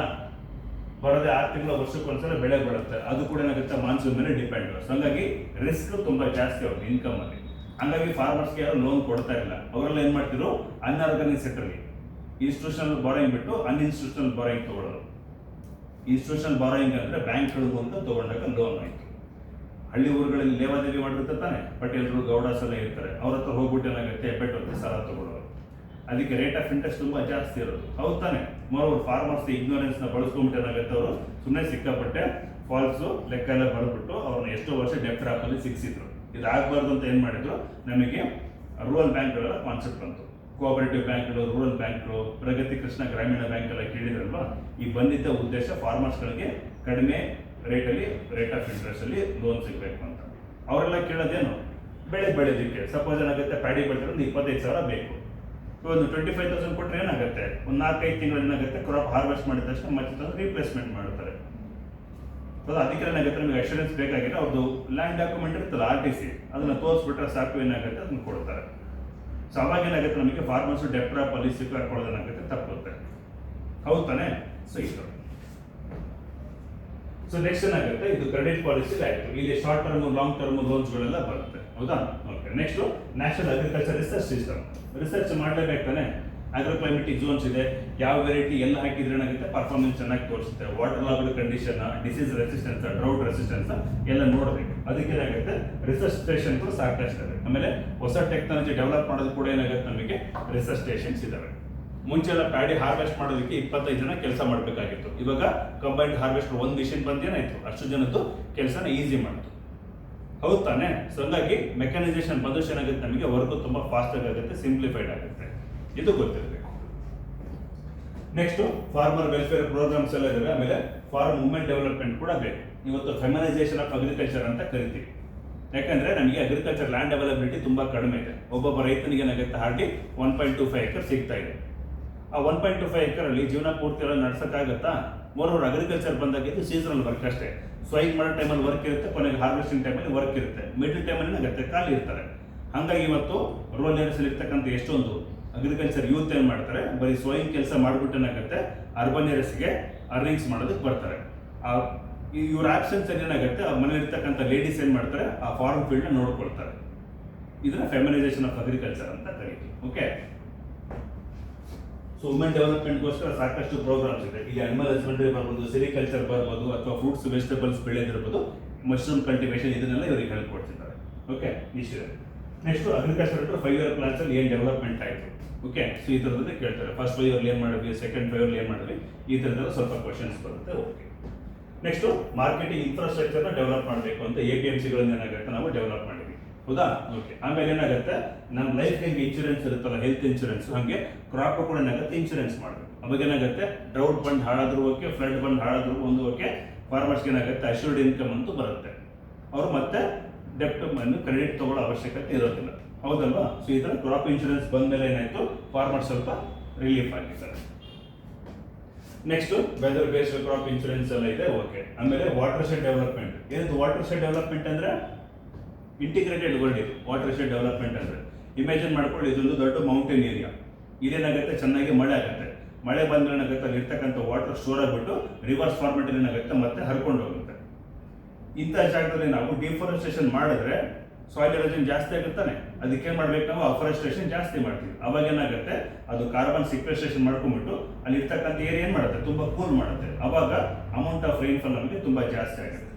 ಬರೋದೇ 6 ತಿಂಗಳ ವರ್ಷಕ್ಕೊಂದ್ಸಲ ಬೆಳೆ ಬರುತ್ತೆ. ಅದು ಕೂಡ ಏನಾಗುತ್ತೆ ಮಾನ್ಸೂನ್ ಮೇಲೆ ಡಿಪೆಂಡ್. ಹಂಗಾಗಿ ರಿಸ್ಕ್ ತುಂಬಾ ಜಾಸ್ತಿ ಅವ್ರಿಗೆ ಇನ್ಕಮ್ ಅಲ್ಲಿ. ಹಂಗಾಗಿ ಫಾರ್ಮರ್ಸ್ಗೆ ಯಾರು ಲೋನ್ ಕೊಡ್ತಾ ಇಲ್ಲ. ಅವರೆಲ್ಲ ಏನ್ ಮಾಡ್ತಿದ್ರು, ಅನ್ಆರ್ಗನೈಸ್ ಸೆಕ್ಟರ್ಗೆ ಇನ್ಸ್ಟಿಟ್ಯೂಷನಲ್ ಬಾರೋಯಿಂಗ್ ಬಿಟ್ಟು ಅನ್ಇನ್ಸ್ಟಿಟ್ಯೂಷನಲ್ ಬಾರೋಯಿಂಗ್ ತಗೊಳ್ಳೋದು. ಇನ್ಸ್ಟಿಟ್ಯೂಷನಲ್ ಬಾರೋಯಿಂಗ್ ಅಂದ್ರೆ ಬ್ಯಾಂಕ್ಗಳು ಅಂತ ತಗೊಂಡಾಗ ಲೋನ್ ಆಯ್ತು. ಹಳ್ಳಿ ಊರುಗಳಲ್ಲಿ ಲೇವಾದೇವಿ ಮಾಡಿರ್ತಾರೆ ತಾನೆ, ಪಟೇಲ್ರು, ಗೌಡಾಸ್ ಎಲ್ಲ ಇರ್ತಾರೆ. ಅವ್ರ ಹತ್ರ ಹೋಗ್ಬಿಟ್ಟು ಏನಾಗುತ್ತೆ ಬೆಟ್ಟು ಸಾಲ ತಗೊಳ್ಳೋರು. ಅದಕ್ಕೆ ರೇಟ್ ಆಫ್ ಇಂಟ್ರೆಸ್ಟ್ ತುಂಬಾ ಜಾಸ್ತಿ ಇರೋದು, ಹೌದು ತಾನೆ? ಮೋರೋವರ್ ಫಾರ್ಮರ್ಸ್ ಇಗ್ನೋರೆನ್ಸ್ ನ ಬಳಸ್ಕೊಂಡ್ಬಿಟ್ಟು ಏನಾಗುತ್ತೆ, ಅವರು ಸುಮ್ಮನೆ ಸಿಕ್ಕಾಪಟ್ಟೆ ಫಾಲ್ಸು ಲೆಕ್ಕ ಎಲ್ಲ ಬರೆದ್ಬಿಟ್ಟು ಅವ್ರನ್ನ ಎಷ್ಟೋ ವರ್ಷ ಡೆಟ್ ಟ್ರ್ಯಾಪ್ ಅಲ್ಲಿ ಸಿಕ್ಸಿದ್ರು. ಇದಾಗಬಾರ್ದು ಅಂತ ಏನ್ ಮಾಡಿದ್ರು, ನಮಗೆ ರೂರಲ್ ಬ್ಯಾಂಕ್ಗಳ ಕಾನ್ಸೆಪ್ಟ್ ಬಂತು. ಕೋಆಪರೇಟಿವ್ ಬ್ಯಾಂಕ್ಗಳು, ರೂರಲ್ ಬ್ಯಾಂಕ್ಗಳು, ಪ್ರಗತಿ ಕೃಷ್ಣ ಗ್ರಾಮೀಣ ಬ್ಯಾಂಕ್ ಎಲ್ಲ ಕೇಳಿದ್ರಲ್ವಾ. ಈ ಬಂದಿದ್ದ ಉದ್ದೇಶ ಫಾರ್ಮರ್ಸ್ಗಳಿಗೆ ಕಡಿಮೆ ರೇಟಲ್ಲಿ, ರೇಟ್ ಆಫ್ ಇಂಟ್ರೆಸ್ಟ್ ಅಲ್ಲಿ ಲೋನ್ ಸಿಗಬೇಕು ಅಂತ. ಅವರೆಲ್ಲ ಕೇಳೋದೇನು, ಬೆಳೆ ಬೆಳೆಯೋದಕ್ಕೆ. ಸಪೋಸ್ ಏನಾಗುತ್ತೆ, ಪ್ಯಾಡಿ ಬೆಳೆದ್ರೆ ಒಂದು 25,000 ಬೇಕು. ಒಂದು 25,000 ಕೊಟ್ಟರೆ ಏನಾಗುತ್ತೆ, ಒಂದು 4-5 ತಿಂಗಳು ಏನಾಗುತ್ತೆ, ಕ್ರಾಪ್ ಹಾರ್ವೆಸ್ಟ್ ಮಾಡಿದ ತಕ್ಷಣ ಮತ್ತೆ ರೀಪ್ಲೇಸ್ಮೆಂಟ್ ಮಾಡ್ತಾರೆ. ಅದಕ್ಕೆ ಏನಾಗುತ್ತೆ, ನಮಗೆ ಅಶ್ಯೂರೆನ್ಸ್ ಬೇಕಾಗಿರೋ ಅವ್ರದ್ದು ಲ್ಯಾಂಡ್ ಡಾಕ್ಯುಮೆಂಟ್ ಇರ್ತಲ್ಲ RTC, ಅದನ್ನ ತೋರಿಸ್ಬಿಟ್ರೆ ಸಾಕು, ಏನಾಗುತ್ತೆ ಅದನ್ನ ಕೊಡ್ತಾರೆ. ಸೊ ಅವಾಗ ಏನಾಗುತ್ತೆ, ನಮಗೆ ಫಾರ್ಮರ್ಸ್ ಡೆಟ್ ಟ್ರ್ಯಾಪ್ ಅಲ್ಲಿ ಸಿಕ್ಕಾಕೊಳ್ಳೋದೇನಾಗುತ್ತೆ, ತಪ್ಪುತ್ತೆ, ಹೌದು ತಾನೆ? ಸೊ ಇದು ಸೊ ನೆಕ್ಸ್ಟ್ ಏನಾಗುತ್ತೆ, ಇದು ಕ್ರೆಡಿಟ್ ಪಾಲಿಸಿ ಆಯ್ತು. ಇಲ್ಲಿ ಶಾರ್ಟ್ ಟರ್ಮ್ ಲಾಂಗ್ ಟರ್ಮ್ ಲೋನ್ಸ್ಗಳೆಲ್ಲ ಬರುತ್ತೆ, ಹೌದಾ? Okay. Next national agriculture research system. Research ಮಾಡಲೇಬೇಕು ತಾನೆ. ಅಗ್ರೋಕ್ಲೈಮೆಟಿಕ್ ಝೋನ್ಸ್ ಇದೆ, ಯಾವ ವೆರೈಟಿ ಎಲ್ಲ ಹಾಕಿದ್ರೆ ಏನಾಗುತ್ತೆ ಪರ್ಫಾರ್ಮೆನ್ಸ್ ಚೆನ್ನಾಗಿ ತೋರಿಸುತ್ತೆ. Water logged condition, disease resistance, drought resistance ಎಲ್ಲ ನೋಡಬೇಕು. ಅದಕ್ಕೆ ಏನಾಗುತ್ತೆ ರಿಸರ್ಚ್ ಸ್ಟೇಷನ್ ಕೂಡ ಸಾಕಷ್ಟು ಇವೆ. ಆಮೇಲೆ ಹೊಸ ಟೆಕ್ನಾಲಜಿ ಡೆವಲಪ್ ಮಾಡೋದು ಕೂಡ ಏನಾಗುತ್ತೆ ನಮಗೆ ರಿಸರ್ಚ್ ಸ್ಟೇಷನ್ಸ್ ಇದಾವೆ. ಮುಂಚೆ ಎಲ್ಲ ಪ್ಯಾಡಿ ಹಾರ್ವೆಸ್ಟ್ ಮಾಡೋದಕ್ಕೆ 25 ಜನ ಕೆಲಸ ಮಾಡಬೇಕಾಗಿತ್ತು. ಇವಾಗ ಕಂಬೈನ್ಡ್ ಹಾರ್ವೆಸ್ಟರ್ ಒಂದು ಮಿಷಿನ್ ಬಂದೇನಾಯ್ತು, ಅಷ್ಟು ಜನದ್ದು ಕೆಲಸನ ಈಸಿ ಮಾಡ್ತು, ಹೌದು ತಾನೆ? ಸೊ ಹಂಗಾಗಿ ಮೆಕ್ಯಾನೈಸೇಷನ್ ಬಂದಷ್ಟು ಏನಾಗುತ್ತೆ ನಮಗೆ ವರ್ಕ್ ತುಂಬಾ ಫಾಸ್ಟ್ ಆಗುತ್ತೆ, ಸಿಂಪ್ಲಿಫೈಡ್ ಆಗುತ್ತೆ. ಇದು ಗೊತ್ತಿರಬೇಕು. ನೆಕ್ಸ್ಟ್ ಫಾರ್ಮರ್ ವೆಲ್ಫೇರ್ ಪ್ರೋಗ್ರಾಮ್ಸ್ ಎಲ್ಲ ಇದಾವೆ. ಆಮೇಲೆ ಫಾರ್ಮ್ ವುಮೆನ್ ಡೆವಲಪ್ಮೆಂಟ್ ಕೂಡ ಬೇಕು. ಇವತ್ತು ಫೆಮಿನೈಸೇಷನ್ ಆಫ್ ಅಗ್ರಿಕಲ್ಚರ್ ಅಂತ ಕರಿತೀವಿ. ಯಾಕಂದ್ರೆ ನಮಗೆ ಅಗ್ರಿಕಲ್ಚರ್ ಲ್ಯಾಂಡ್ ಅವೈಲಬಿಲಿಟಿ ತುಂಬಾ ಕಡಿಮೆ ಇದೆ. ಒಬ್ಬೊಬ್ಬ ರೈತನಿಗೆ ಏನಾಗುತ್ತೆ ಹಾರ್ಡ್ಲಿ 1.25 ಎಕರ್ ಸಿಗ್ತಾ ಇದೆ. ಆ 1.25 ಎಕರ್ ಅಲ್ಲಿ ಜೀವನ ಪೂರ್ತಿ ಎಲ್ಲ ನಡ್ಸಕ್ಕಾಗತ್ತಾ? ಮೋರೋವರ್ ಅಗ್ರಿಕಲ್ಚರ್ ಬಂದಾಗ ಇದು ಸೀಸನಲ್ ವರ್ಕ್ ಅಷ್ಟೇ. ಸ್ವೈಗ್ ಮಾಡೋ ಟೈಮಲ್ಲಿ ವರ್ಕ್ ಇರುತ್ತೆ, ಕೊನೆಗೆ ಹಾರ್ವೆಸ್ಟಿಂಗ್ ಟೈಮಲ್ಲಿ ವರ್ಕ್ ಇರುತ್ತೆ, ಮಿಡ್ಲ್ ಟೈಮಲ್ಲಿ ಏನಾಗುತ್ತೆ ಖಾಲಿ ಇರ್ತಾರೆ. ಹಾಗಾಗಿ ಇವತ್ತು ರೂರಲ್ ಏರಿಯಾಸ್ ಇರ್ತಕ್ಕಂಥ ಎಷ್ಟೊಂದು ಅಗ್ರಿಕಲ್ಚರ್ ಯೂತ್ ಏನ್ ಮಾಡ್ತಾರೆ, ಬರೀ ಸ್ವಯಂ ಕೆಲಸ ಮಾಡ್ಬಿಟ್ಟು ಏನಾಗುತ್ತೆ ಅರ್ಬನ್ ಏರಿಯಾಸ್ಗೆ ಅರ್ನಿಂಗ್ಸ್ ಮಾಡೋದಕ್ಕೆ ಬರ್ತಾರೆ. ಇವ್ರ ಆಬ್ಸೆನ್ಸ್ ಏನಾಗುತ್ತೆ, ಆ ಮನೇಲಿ ಇರ್ತಕ್ಕಂಥ ಲೇಡೀಸ್ ಏನ್ ಮಾಡ್ತಾರೆ, ಆ ಫಾರ್ಮ್ ಫೀಲ್ಡ್ ನೋಡ್ಕೊಳ್ತಾರೆ. ಇದನ್ನ ಫೆಮಿನೈಸೇಷನ್ ಆಫ್ ಅಗ್ರಿಕಲ್ಚರ್ ಅಂತ ಕರೀತೀವಿ. ಓಕೆ. ಸೊ ವುಮೆನ್ ಡೆವಲಪ್ಮೆಂಟ್ಗೋಸ್ಕರ ಸಾಕಷ್ಟು ಪ್ರೋಗ್ರಾಮ್ಸ್ ಇದೆ. ಇಲ್ಲಿ ಅನಿಮಲ್ ಹಸ್ಬೆಂಡ್ರಿ ಬರ್ಬೋದು, ಸಿರಿಕಲ್ಚರ್ ಬರ್ಬೋದು, ಅಥವಾ ಫ್ರೂಟ್ಸ್ ವೆಜಿಟೇಬಲ್ಸ್ ಬೆಳೆದಿರ್ಬೋದು, ಮಶ್ರೂಮ್ ಕಲ್ಟಿವೇಶನ್, ಇದನ್ನೆಲ್ಲ ಇವರಿಗೆ ಹೇಳ್ಕೊಡ್ತಿದ್ದಾರೆ. ಓಕೆ, ಇಷ್ಟಿದೆ. ನೆಕ್ಸ್ಟ್ ಅಗ್ರಿಕಲ್ಚರ್ 5 ಇಯರ್ ಪ್ಲಾನ್ಸ್ ಅಲ್ಲಿ ಏನ್ ಡೆವಲಪ್ಮೆಂಟ್ ಆಯಿತು. ಓಕೆ. ಸೊ ಈ ಥರದ್ದು ಕೇಳ್ತಾರೆ. ಫಸ್ಟ್ 5 ಇಯರ್ ಏನ್ ಮಾಡಿದ್ವಿ, ಸೆಕೆಂಡ್ 5 ಇಯರ್ ಏನ್ ಮಾಡಿದ್ವಿ, ಈ ಥರದ್ದೆಲ್ಲ ಸ್ವಲ್ಪ ಕ್ವಶನ್ಸ್ ಬರುತ್ತೆ. ಓಕೆ. ನೆಕ್ಸ್ಟ್ ಮಾರ್ಕೆಟಿಂಗ್ ಇನ್ಫ್ರಾಸ್ಟ್ರಕ್ಚರ್ನ ಡೆವಲಪ್ ಮಾಡಬೇಕು ಅಂತ APMCಗಳನ್ನ ಏನಾಗುತ್ತೆ ನಾವು ಡೆವಲಪ್ ಮಾಡಿದ್ವಿ, ಹೌದಾ? ಓಕೆ. ಆಮೇಲೆ ಏನಾಗುತ್ತೆ, ನಮ್ಮ ಲೈಫ್ ಹೆಂಗೆ ಇನ್ಶೂರೆನ್ಸ್ ಇರುತ್ತಲ್ಲ, ಹೆಲ್ತ್ ಇನ್ಶೂರೆನ್ಸ್, ಹಾಗೆ ಕ್ರಾಪ್ ಕೂಡ ಏನಾಗುತ್ತೆ ಇನ್ಶೂರೆನ್ಸ್ ಮಾಡಬೇಕು. ಅವಾಗ ಏನಾಗುತ್ತೆ ಡ್ರೌಟ್ ಬಂದು ಹಾಳಾದ್ರೂ ಓಕೆ, ಫ್ಲಡ್ ಬಂದು ಹಾಳಾದ್ರೂ ಒಂದು ಓಕೆ, ಫಾರ್ಮರ್ಸ್ಗೆ ಏನಾಗುತ್ತೆ ಅಶ್ಯೂರ್ಡ್ ಇನ್ಕಮ್ ಅಂತೂ ಬರುತ್ತೆ. ಅವರು ಮತ್ತೆ ಡೆಪ್ಟ್ ಕ್ರೆಡಿಟ್ ತಗೊಳ್ಳೋ ಅವಶ್ಯಕತೆ ಇರೋದಿಲ್ಲ, ಹೌದಲ್ವಾ? ಸೊ ಈ ಥರ ಕ್ರಾಪ್ ಇನ್ಶೂರೆನ್ಸ್ ಬಂದ ಮೇಲೆ ಏನಾಯ್ತು, ಫಾರ್ಮರ್ ಸ್ವಲ್ಪ ರಿಲೀಫ್ ಆಗಿದ್ದಾರೆ. Next weather based crop insurance ಎಲ್ಲ ಇದೆ. ಓಕೆ. ಆಮೇಲೆ ವಾಟರ್ ಶೆಡ್ ಡೆವಲಪ್ಮೆಂಟ್. ಏನಿದು ವಾಟರ್ ಶೆಡ್ ಡೆವಲಪ್ಮೆಂಟ್ ಅಂದ್ರೆ ಇಂಟಿಗ್ರೇಟೆಡ್ ವರ್ಡ್ ಇದು. ವಾಟರ್ ಶೆಡ್ ಡೆವಲಪ್ಮೆಂಟ್ ಅಂದ್ರೆ ಇಮ್ಯಾಜಿನ್ ಮಾಡ್ಕೊಳ್ಳಿ, ಇದೊಂದು ದೊಡ್ಡ ಮೌಂಟೇನ್ ಏರಿಯಾ. ಇದೇನಾಗುತ್ತೆ ಚೆನ್ನಾಗಿ ಮಳೆ ಆಗುತ್ತೆ. ಮಳೆ ಬಂದ್ರೆ ಏನಾಗುತ್ತೆ ಅಲ್ಲಿ ಇರ್ತಕ್ಕಂಥ ವಾಟರ್ ಸ್ಟೋರ್ ಆಗಿಬಿಟ್ಟು ರಿವರ್ಸ್ ಫಾರ್ಮೆಟ್ ಏನಾಗುತ್ತೆ ಮತ್ತೆ ಹರ್ಕೊಂಡು ಹೋಗುತ್ತೆ. ಇಂಥ ಜಾಗದಲ್ಲಿ ನಾವು ಡಿಫಾರೆಸ್ಟೇಷನ್ ಮಾಡಿದ್ರೆ ಸಾಯಿಲ್ ಎರೋಷನ್ ಜಾಸ್ತಿ ಆಗುತ್ತಾನೆ. ಅದಕ್ಕೆ ಏನ್ ಮಾಡ್ಬೇಕು ನಾವು, ಅಫಾರೆಸ್ಟೇಷನ್ ಜಾಸ್ತಿ ಮಾಡ್ತೀವಿ. ಅವಾಗ ಏನಾಗುತ್ತೆ ಅದು ಕಾರ್ಬನ್ ಸಿಕ್ವೆಸ್ಟ್ರೇಷನ್ ಮಾಡ್ಕೊಂಡ್ಬಿಟ್ಟು ಅಲ್ಲಿ ಇರ್ತಕ್ಕಂಥ ಏರಿಯಾ ಏನ್ ಮಾಡುತ್ತೆ ತುಂಬಾ ಕೂಲ್ ಮಾಡುತ್ತೆ. ಅವಾಗ ಅಮೌಂಟ್ ಆಫ್ ರೈನ್ಫಾಲ್ ನಮಗೆ ತುಂಬಾ ಜಾಸ್ತಿ ಆಗುತ್ತೆ.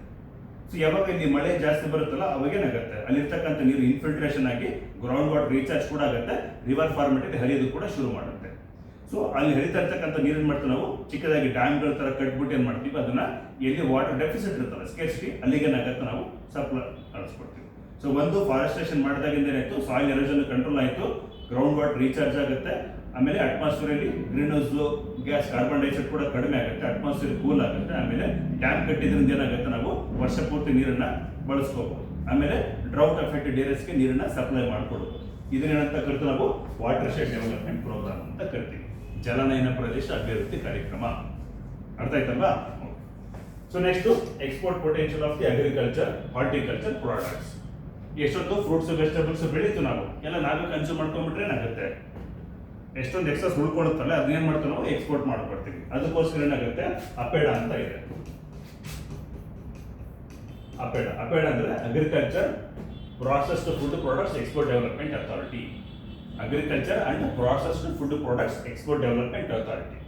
ಸೊ ಯಾವಾಗ ಇಲ್ಲಿ ಮಳೆ ಜಾಸ್ತಿ ಬರುತ್ತಲ್ಲ ಅವಾಗ ಏನಾಗುತ್ತೆ ಅಲ್ಲಿ ಇರ್ತಕ್ಕಂಥ ನೀರು ಇನ್ಫಿಲ್ಟ್ರೇಷನ್ ಆಗಿ ಗ್ರೌಂಡ್ ವಾಟರ್ ರೀಚಾರ್ಜ್ ಕೂಡ ಆಗುತ್ತೆ, ರಿವರ್ ಫಾರ್ಮೆಟ್ ಹರಿಯೋದು ಕೂಡ ಶುರು ಮಾಡುತ್ತೆ. ಸೊ ಅಲ್ಲಿ ಹರಿತಾ ಇರ್ತಕ್ಕಂಥ ನೀರೇನ್ ಮಾಡ್ತೀವಿ ನಾವು, ಚಿಕ್ಕದಾಗಿ ಡ್ಯಾಮ್ಗಳ ತರ ಕಟ್ಬಿಟ್ಟು ಏನ್ ಮಾಡ್ತೀವಿ, ಅದನ್ನ ಎಲ್ಲಿ ವಾಟರ್ ಡೆಫಿಸಿಟ್ ಇರುತ್ತಲ್ಲ ಸ್ಕೇರ್ಸಿಟಿ, ಅಲ್ಲಿಗೆ ಏನಾಗುತ್ತೆ ನಾವು ಸಪ್ಲೈ ಕಳಿಸ್ಕೊಡ್ತೀವಿ. ಸೊ ಒಂದು ಫಾರೆಸ್ಟೇಷನ್ ಮಾಡಿದಾಗಿಂದ ಏನಾಯ್ತು, ಸಾಯಿಲ್ ಎರೋಷನ್ ಕಂಟ್ರೋಲ್ ಆಯಿತು, ಗ್ರೌಂಡ್ ವಾಟರ್ ರೀಚಾರ್ಜ್ ಆಗುತ್ತೆ. ಆಮೇಲೆ ಅಟ್ಮಾಸ್ಫಿಯರ್ ಅಲ್ಲಿ green house gas carbon dioxide ಕೂಡ ಕಡಿಮೆ ಆಗುತ್ತೆ, ಅಟ್ಮಾಸ್ಫಿಯರ್ ಕೂಲ್ ಆಗುತ್ತೆ. ಆಮೇಲೆ ಡ್ಯಾಮ್ ಕಟ್ಟಿದ್ರಿಂದ ಏನಾಗುತ್ತೆ ನಾವು ವರ್ಷ ಪೂರ್ತಿ ನೀರನ್ನ ಬಳಸ್ಕೋಬಹುದು. ಆಮೇಲೆ ಡ್ರೌಟ್ ಅಫೆಕ್ಟೆಡ್ ಏರಿಯಾಸ್ಗೆ ನೀರನ್ನ ಸಪ್ಲೈ ಮಾಡ್ಕೊಡ್ಬೋದು. ಇದನ್ನೇನಂತ ಕರಿತೀವಿ ನಾವು, ವಾಟರ್ ಶೆಡ್ ಡೆವಲಪ್ಮೆಂಟ್ ಪ್ರೋಗ್ರಾಮ್ ಅಂತ ಕರಿತೀವಿ. ಜಲನಯನ ಪ್ರದೇಶ ಅಭಿವೃದ್ಧಿ ಕಾರ್ಯಕ್ರಮ. ಅರ್ಥ ಆಯ್ತಲ್ವಾ? So next export potential of the agriculture horticulture products. ಎಷ್ಟೊಂದು ಫ್ರೂಟ್ಸ್ ವೆಜಿಟೇಬಲ್ಸ್ ಬೆಳೀತು ನಾವು, ಎಲ್ಲ ನಾವೇ ಕನ್ಸ್ಯೂಮ್ ಮಾಡ್ಕೊಂಡ್ಬಿಟ್ರೆ ಏನಾಗುತ್ತೆ, ಎಷ್ಟೊಂದು ಎಕ್ಸಸ್ ಉಳ್ಕೊಳುತ್ತಲ್ಲ ಅದನ್ನೇನ್ ಮಾಡ್ತೀವಿ ನಾವು ಎಕ್ಸ್ಪೋರ್ಟ್ ಮಾಡ್ಕೊಡ್ತೀವಿ. ಅದಕ್ಕೋಸ್ಕರ ಏನಾಗುತ್ತೆ ಅಪೇಡ ಅಂತ ಇದೆ. ಅಪೇಡ ಅಂದ್ರೆ agriculture processed food products export development authority. Agriculture and processed food products export development authority.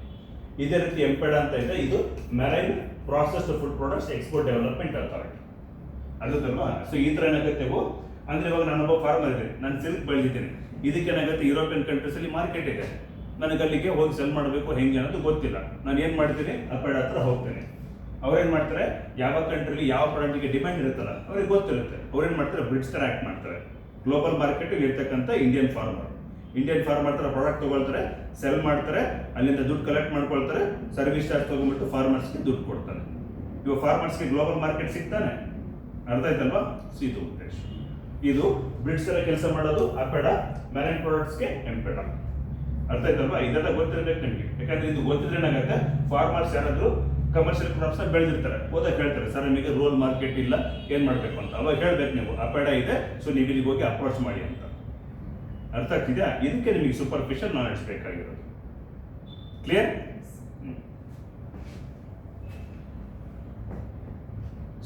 ಇದೇ ರೀತಿ ಎಂಪೆಡ ಅಂತ ಇದೆ, ಇದು marine processed food products export development authority. ಅದಲ್ವಾ? ಸೊ ಈ ತರ ಏನಾಗುತ್ತೆ ಅಂದ್ರೆ ಇವಾಗ ನಾನೊಬ್ಬ ಫಾರ್ಮರ್ ಇದ್ದೀನಿ, ನಾನು ಸಿಲ್ಕ್ ಬೆಳೆದಿದ್ದೀನಿ. ಇದಕ್ಕೆ ಏನಾಗುತ್ತೆ ಯುರೋಪಿಯನ್ ಕಂಟ್ರೀಸ್ ಅಲ್ಲಿ ಮಾರ್ಕೆಟ್ ಇದೆ, ನನಗೆ ಅಲ್ಲಿಗೆ ಹೋಗಿ ಸೆಲ್ ಮಾಡಬೇಕು ಹೆಂಗೆ ಅನ್ನೋದು ಗೊತ್ತಿಲ್ಲ. ನಾನು ಏನ್ ಮಾಡ್ತೀನಿ, ಅಪೇಡ ಹತ್ರ ಹೋಗ್ತೇನೆ. ಅವ್ರೇನ್ ಮಾಡ್ತಾರೆ, ಯಾವ ಕಂಟ್ರಿಲಿ ಯಾವ ಪ್ರಾಡಕ್ಟ್ಗೆ ಡಿಮ್ಯಾಂಡ್ ಇರುತ್ತಲ್ಲ ಅವ್ರಿಗೆ ಗೊತ್ತಿರುತ್ತೆ. ಅವ್ರೇನ್ ಮಾಡ್ತಾರೆ, ಬ್ರಿಡ್ಜ್ ತರ ಆಕ್ಟ್ ಮಾಡ್ತಾರೆ. ಗ್ಲೋಬಲ್ ಮಾರ್ಕೆಟ್ ಇರ್ತಕ್ಕಂಥ ಇಂಡಿಯನ್ ಫಾರ್ಮರ್ ತರ ಪ್ರಾಡಕ್ಟ್ ತಗೊಳ್ತಾರೆ, ಸೆಲ್ ಮಾಡ್ತಾರೆ, ಅಲ್ಲಿಂದ ದುಡ್ಡು ಕಲೆಕ್ಟ್ ಮಾಡ್ಕೊಳ್ತಾರೆ, ಸರ್ವಿಸ್ ಚಾರ್ಜ್ ತಗೊಂಡ್ಬಿಟ್ಟು ಫಾರ್ಮರ್ಸ್ಗೆ ದುಡ್ಡು ಕೊಡ್ತಾರೆ. ಇವಾಗ ಫಾರ್ಮರ್ಸ್ಗೆ ಗ್ಲೋಬಲ್ ಮಾರ್ಕೆಟ್ ಸಿಗ್ತಾನೆ. ಅರ್ಥ ಆಯ್ತಲ್ವಾ? ಇದು ಉದ್ದೇಶ. ಇದು ಬ್ರಿಡ್ಜ್ ತರ ಕೆಲಸ ಮಾಡೋದು ಅಪೇಡ, ಮ್ಯಾರೈನ್ ಪ್ರಾಡಕ್ಟ್ಸ್ಗೆ ಎಂಪೆಡ. ಅರ್ಥ ಆಯ್ತಲ್ವಾ? ಇದೆಲ್ಲ ಗೊತ್ತಿರ್ಬೇಕು ನಿಮಗೆ. ಯಾಕಂದ್ರೆ ಇದು ಗೊತ್ತಿದ್ರೆ ಏನಾಗುತ್ತೆ, ಫಾರ್ಮರ್ಸ್ ಯಾರಾದ್ರೂ ಕಮರ್ಷಿಯಲ್ ಕ್ರಾಪ್ಸ್ ನ ಬೆಳೆದಿರ್ತಾರೆ, ಹೋದಾಗ ಹೇಳ್ತಾರೆ ಸರ್ ನಿಮಗೆ ರೂರಲ್ ಮಾರ್ಕೆಟ್ ಇಲ್ಲ, ಏನ್ ಮಾಡ್ಬೇಕು ಅಂತ. ಅವಾಗ ಹೇಳ್ಬೇಕು ನೀವು ಅಪೇಡ ಇದೆ, ಸೊ ನೀವು ಇಲ್ಲಿಗೆ ಹೋಗಿ ಅಪ್ರೋಚ್ ಮಾಡಿ ಅಂತ. ಅರ್ಥ ಆಗ್ತಿದ್ಯಾ? ಇದಕ್ಕೆ ನಿಮಗೆ ಸೂಪರ್ಫಿಷಿಯಲ್ ನಾಲೆಡ್ಜ್ ಬೇಕಾಗಿರೋದು. Clear?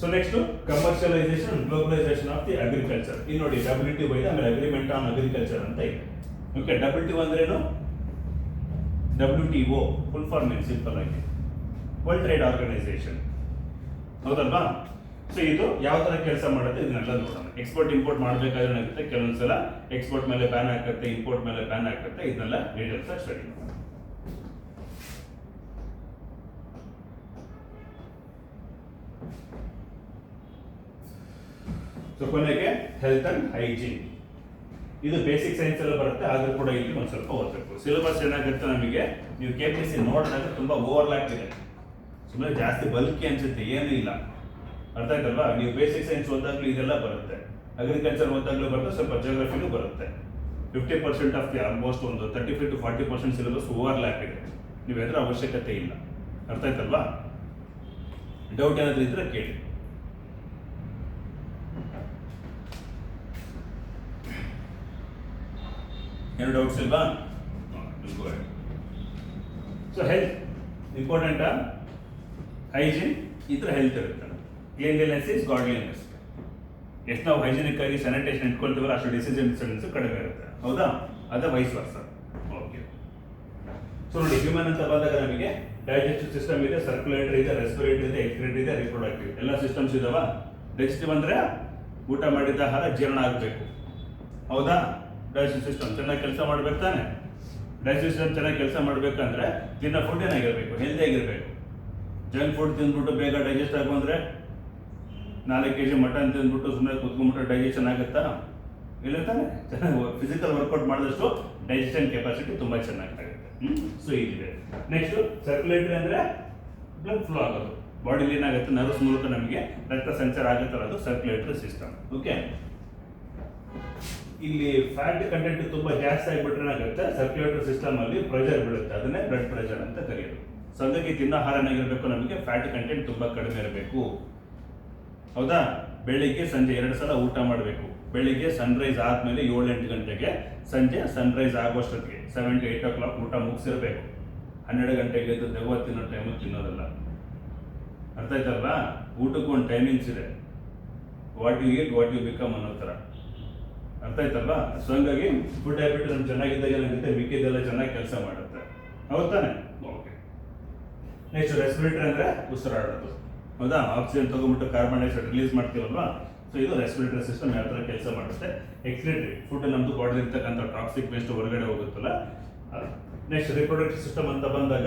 So next commercialisation globalisation of the agriculture. ಇಲ್ಲಿ ನೋಡಿ WTO ಇದೆ, ಆಮೇಲೆ ಅಗ್ರಿಮೆಂಟ್ ಆನ್ ಅಗ್ರಿಕಲ್ಚರ್ ಅಂತ ಇದೆ. ಓಕೆ, WTO ಅಂದ್ರೇನು? WTO ಫುಲ್ ಫಾರ್ಮ್ ಏನು ಸಿಂಪಲ್ ಆಗಿ ವರ್ಲ್ಡ್ ಟ್ರೇಡ್ ಆರ್ಗನೈಸೇಷನ್, ಹೌದಲ್ವಾ? ಸೊ ಇದು ಯಾವ ತರ ಕೆಲಸ ಮಾಡುತ್ತೆ ಇದನ್ನೆಲ್ಲ ನೋಡೋಣ. ಎಕ್ಸ್ಪೋರ್ಟ್ ಇಂಪೋರ್ಟ್ ಮಾಡಬೇಕಾದ್ರೆ ಏನಾಗುತ್ತೆ, ಕೆಲವೊಂದ್ಸಲ ಎಕ್ಸ್ಪೋರ್ಟ್ ಮೇಲೆ ಬ್ಯಾನ್ ಹಾಕುತ್ತೆ, ಇಂಪೋರ್ಟ್ ಮೇಲೆ ಬ್ಯಾನ್ ಹಾಕುತ್ತೆ, ಇದನ್ನೆಲ್ಲ ಡೀಟೇಲ್ಸ್ ಆಗಿ ಸ್ಟಡಿ ಮಾಡೋಣ. ಸೊ ಕೊನೆಗೆ ಹೆಲ್ತ್ ಅಂಡ್ ಹೈಜೀನ್, ಇದು ಬೇಸಿಕ್ ಸೈನ್ಸ್ ಎಲ್ಲ ಬರುತ್ತೆ, ಆದ್ರೂ ಕೂಡ ಇಲ್ಲಿ ಒಂದು ಸ್ವಲ್ಪ ಓದಬೇಕು. ಸಿಲೆಬಸ್ ಏನಾಗುತ್ತೆ ನಮಗೆ, ನೀವು KPSC ನೋಡಿದಾಗ ತುಂಬಾ ಓವರ್ಲ್ಯಾಪ್ ಇದೆ, ಸುಮ್ಮನೆ ಜಾಸ್ತಿ ಬಲ್ಕಿ ಅನ್ಸುತ್ತೆ, ಏನೂ ಇಲ್ಲ. ಅರ್ಥ ಆಯ್ತಲ್ವಾ? ನೀವು ಬೇಸಿಕ್ ಸೈನ್ಸ್ ಓದಾಗ್ಲೂ ಇದೆಲ್ಲ ಬರುತ್ತೆ, ಅಗ್ರಿಕಲ್ಚರ್ ಓದಾಗ್ಲೂ ಬರುತ್ತೆ, ಸ್ವಲ್ಪ ಜಿಯೋಗ್ರಫಿನೂ ಬರುತ್ತೆ. 50% ಆಫ್ ದಿ ಆಲ್ಮೋಸ್ಟ್ ಒಂದು 35 to 40% ಸಿಲೆಬಸ್ ಓವರ್ಲ್ಯಾಪ್ ಇದೆ, ನೀವು ಎದುರ ಅವಶ್ಯಕತೆ ಇಲ್ಲ. ಅರ್ಥ ಆಯ್ತಲ್ವಾ? ಡೌಟ್ ಏನಾದರೂ ಇದ್ರೆ ಕೇಳಿ. ಏನು ಡೌಟ್ಸ್ ಇಲ್ವಾ? ಸೊ ಹೆಲ್ತ್ ಇಂಪಾರ್ಟೆಂಟಾ? ಹೈಜೀನ್ ಇದ್ರೆ ಹೆಲ್ತ್ ಇರುತ್ತೆ. Cleanliness is godliness. ಎಷ್ಟು ನಾವು ಹೈಜಿನಿಕ್ ಆಗಿ ಸ್ಯಾನಿಟೇಷನ್ ಇಟ್ಕೊಳ್ತೀವಲ್ಲ ಅಷ್ಟು ಡಿಸೀಸ್ ಇನ್ಸಿಡೆನ್ಸ್ ಕಡಿಮೆ ಇರುತ್ತೆ, ಹೌದಾ? ಅದೇ ವೈಸ್ ವರ್ಸ. ಓಕೆ, ಸೊ ನೋಡಿ ಹ್ಯೂಮನ್ ಅಂತ ಬಂದಾಗ ನಮಗೆ ಡೈಜೆಸ್ಟಿವ್ ಸಿಸ್ಟಮ್ ಇದೆ, ಸರ್ಕ್ಯುಲೇಟರಿ ಇದೆ, ರೆಸ್ಪಿರೇಟರಿ ಇದೆ, ಎಕ್ಸ್ಕ್ರೇಟರಿ ಇದೆ, ರಿಪ್ರೊಡಕ್ಟಿವ್, ಎಲ್ಲ ಸಿಸ್ಟಮ್ಸ್ ಇದಾವ. ಡೈಜೆಸ್ಟಿವ್ ಅಂದ್ರೆ ಊಟ ಮಾಡಿದ ಆಹಾರ ಜೀರ್ಣ ಆಗಬೇಕು, ಹೌದಾ? ಡೈಜೆಸ್ಟಿವ್ ಸಿಸ್ಟಮ್ ಚೆನ್ನಾಗಿ ಕೆಲಸ ಮಾಡ್ಬೇಕು ತಾನೆ. ಡೈಜೆಸ್ಟಿವ್ ಸಿಸ್ಟಮ್ ಚೆನ್ನಾಗಿ ಕೆಲಸ ಮಾಡ್ಬೇಕಂದ್ರೆ ತಿನ್ನೋ ಫುಡ್ ಏನಾಗಿರ್ಬೇಕು, ಹೆಲ್ದಿ ಆಗಿರ್ಬೇಕು. ಜಂಕ್ ಫುಡ್ ತಿಂದ್ಬಿಟ್ಟು ಬೇಗ ಡೈಜೆಸ್ಟ್ ಆಗುವಂದ್ರೆ 4 kg ಮಟನ್ ತಿಂದ್ಬಿಟ್ಟು ಸುಮ್ಮನೆ ಕುತ್ಕೊಂಡ್ಬಿಟ್ಟು ಡೈಜೆಷನ್ ಆಗುತ್ತಾ? ಇಲ್ಲ ತಾನೆ. ಚೆನ್ನಾಗಿ ಫಿಸಿಕಲ್ ವರ್ಕೌಟ್ ಮಾಡಿದಷ್ಟು ಡೈಜೆಷನ್ ಕೆಪಾಸಿಟಿ ತುಂಬಾ ಚೆನ್ನಾಗುತ್ತೆ. ಸೊ ಇದಿದೆ. ನೆಕ್ಸ್ಟ್ ಸರ್ಕ್ಯುಲೇಟರಿ ಅಂದ್ರೆ ಬ್ಲಡ್ ಫ್ಲೋ ಆಗೋದು, ಬಾಡಿಲಿ ಏನಾಗುತ್ತೆ, ನರ್ವ್ಸ್ ಮೂಲಕ ನಮಗೆ ರಕ್ತ ಸಂಚಾರ ಆಗುತ್ತಲ್ಲ, ಅದು ಸರ್ಕ್ಯುಲೇಟರಿ ಸಿಸ್ಟಮ್. ಓಕೆ, ಇಲ್ಲಿ ಫ್ಯಾಟ್ ಕಂಟೆಂಟ್ ತುಂಬಾ ಜಾಸ್ತಿ ಆಗಿಬಿಟ್ರೆ ಏನಾಗುತ್ತೆ, ಸರ್ಕ್ಯುಲೇಟರಿ ಸಿಸ್ಟಮ್ ಅಲ್ಲಿ ಪ್ರೆಷರ್ ಬೀಳುತ್ತೆ, ಅದನ್ನೇ ಬ್ಲಡ್ ಪ್ರೆಷರ್ ಅಂತ ಕರೆಯೋದು. ಸೊ ಹಾಗಾಗಿ ತಿನ್ನೋ ಆಹಾರ ಏನಾಗಿರ್ಬೇಕು, ನಮಗೆ ಫ್ಯಾಟ್ ಕಂಟೆಂಟ್ ತುಂಬಾ ಕಡಿಮೆ ಇರಬೇಕು, ಹೌದಾ? ಬೆಳಿಗ್ಗೆ ಸಂಜೆ 2 ಸಲ ಊಟ ಮಾಡಬೇಕು. ಬೆಳಿಗ್ಗೆ ಸನ್ರೈಸ್ ಆದ್ಮೇಲೆ 7-8 ಗಂಟೆಗೆ, ಸಂಜೆ ಸನ್ರೈಸ್ ಆಗೋಷ್ಟೊತ್ತಿಗೆ 7 to 8 o'clock ಊಟ ಮುಗಿಸಿರ್ಬೇಕು. 12 ಗಂಟೆಗೆ ಎದ್ದು ದೆವ್ವ ತಿನ್ನೋ ಟೈಮಲ್ಲಿ ತಿನ್ನೋದಲ್ಲ. ಅರ್ಥ ಆಯ್ತಲ್ವಾ? ಊಟಕ್ಕೂ ಒಂದು ಟೈಮಿಂಗ್ಸ್ ಇದೆ, what you eat what you become ಅನ್ನೋ ಥರ. ಅರ್ಥ ಆಯ್ತಲ್ವಾ? ಸೊ ಹಂಗಾಗಿ ಫುಡ್ ಹ್ಯಾಬಿಟ್ ನಮ್ಗೆ ಚೆನ್ನಾಗಿದ್ದಾಗ ಏನಾಗುತ್ತೆ, ಮಿಕ್ಕಿದೆಲ್ಲ ಚೆನ್ನಾಗಿ ಕೆಲಸ ಮಾಡುತ್ತೆ, ಹೌದು ತಾನೆ? ಓಕೆ, ನೆಕ್ಸ್ಟ್ ರೆಸ್ಪಿರೇಟರಿ ಅಂದ್ರೆ ಉಸಿರಾಡೋದು, ಹೌದಾ? ಆಕ್ಸಿಜನ್ ತಗೊಂಡ್ಬಿಟ್ಟು ಕಾರ್ಬನ್ ಡೈಆಕ್ಸೈಡ್ ರಿಲೀಸ್ ಮಾಡ್ತೀವಲ್ವಾ? ಸೊ ಇದು ರೆಸ್ಪಿರೇಟರಿ ಸಿಸ್ಟಮ್ ಯಾವ ಥರ ಕೆಲಸ ಮಾಡುತ್ತೆ. ಎಕ್ಸ್ಕ್ರೇಟರಿ ಫುಡ್ ನಮ್ದು ಬಾಡಿ ಇರ್ತಕ್ಕಂಥ ಟಾಕ್ಸಿಕ್ ವೇಸ್ಟ್ ಹೊರಗಡೆ ಹೋಗುತ್ತಲ್ಲ. ನೆಕ್ಸ್ಟ್ ರಿಪ್ರೊಡಕ್ಟಿವ್ ಸಿಸ್ಟಮ್ ಅಂತ ಬಂದಾಗ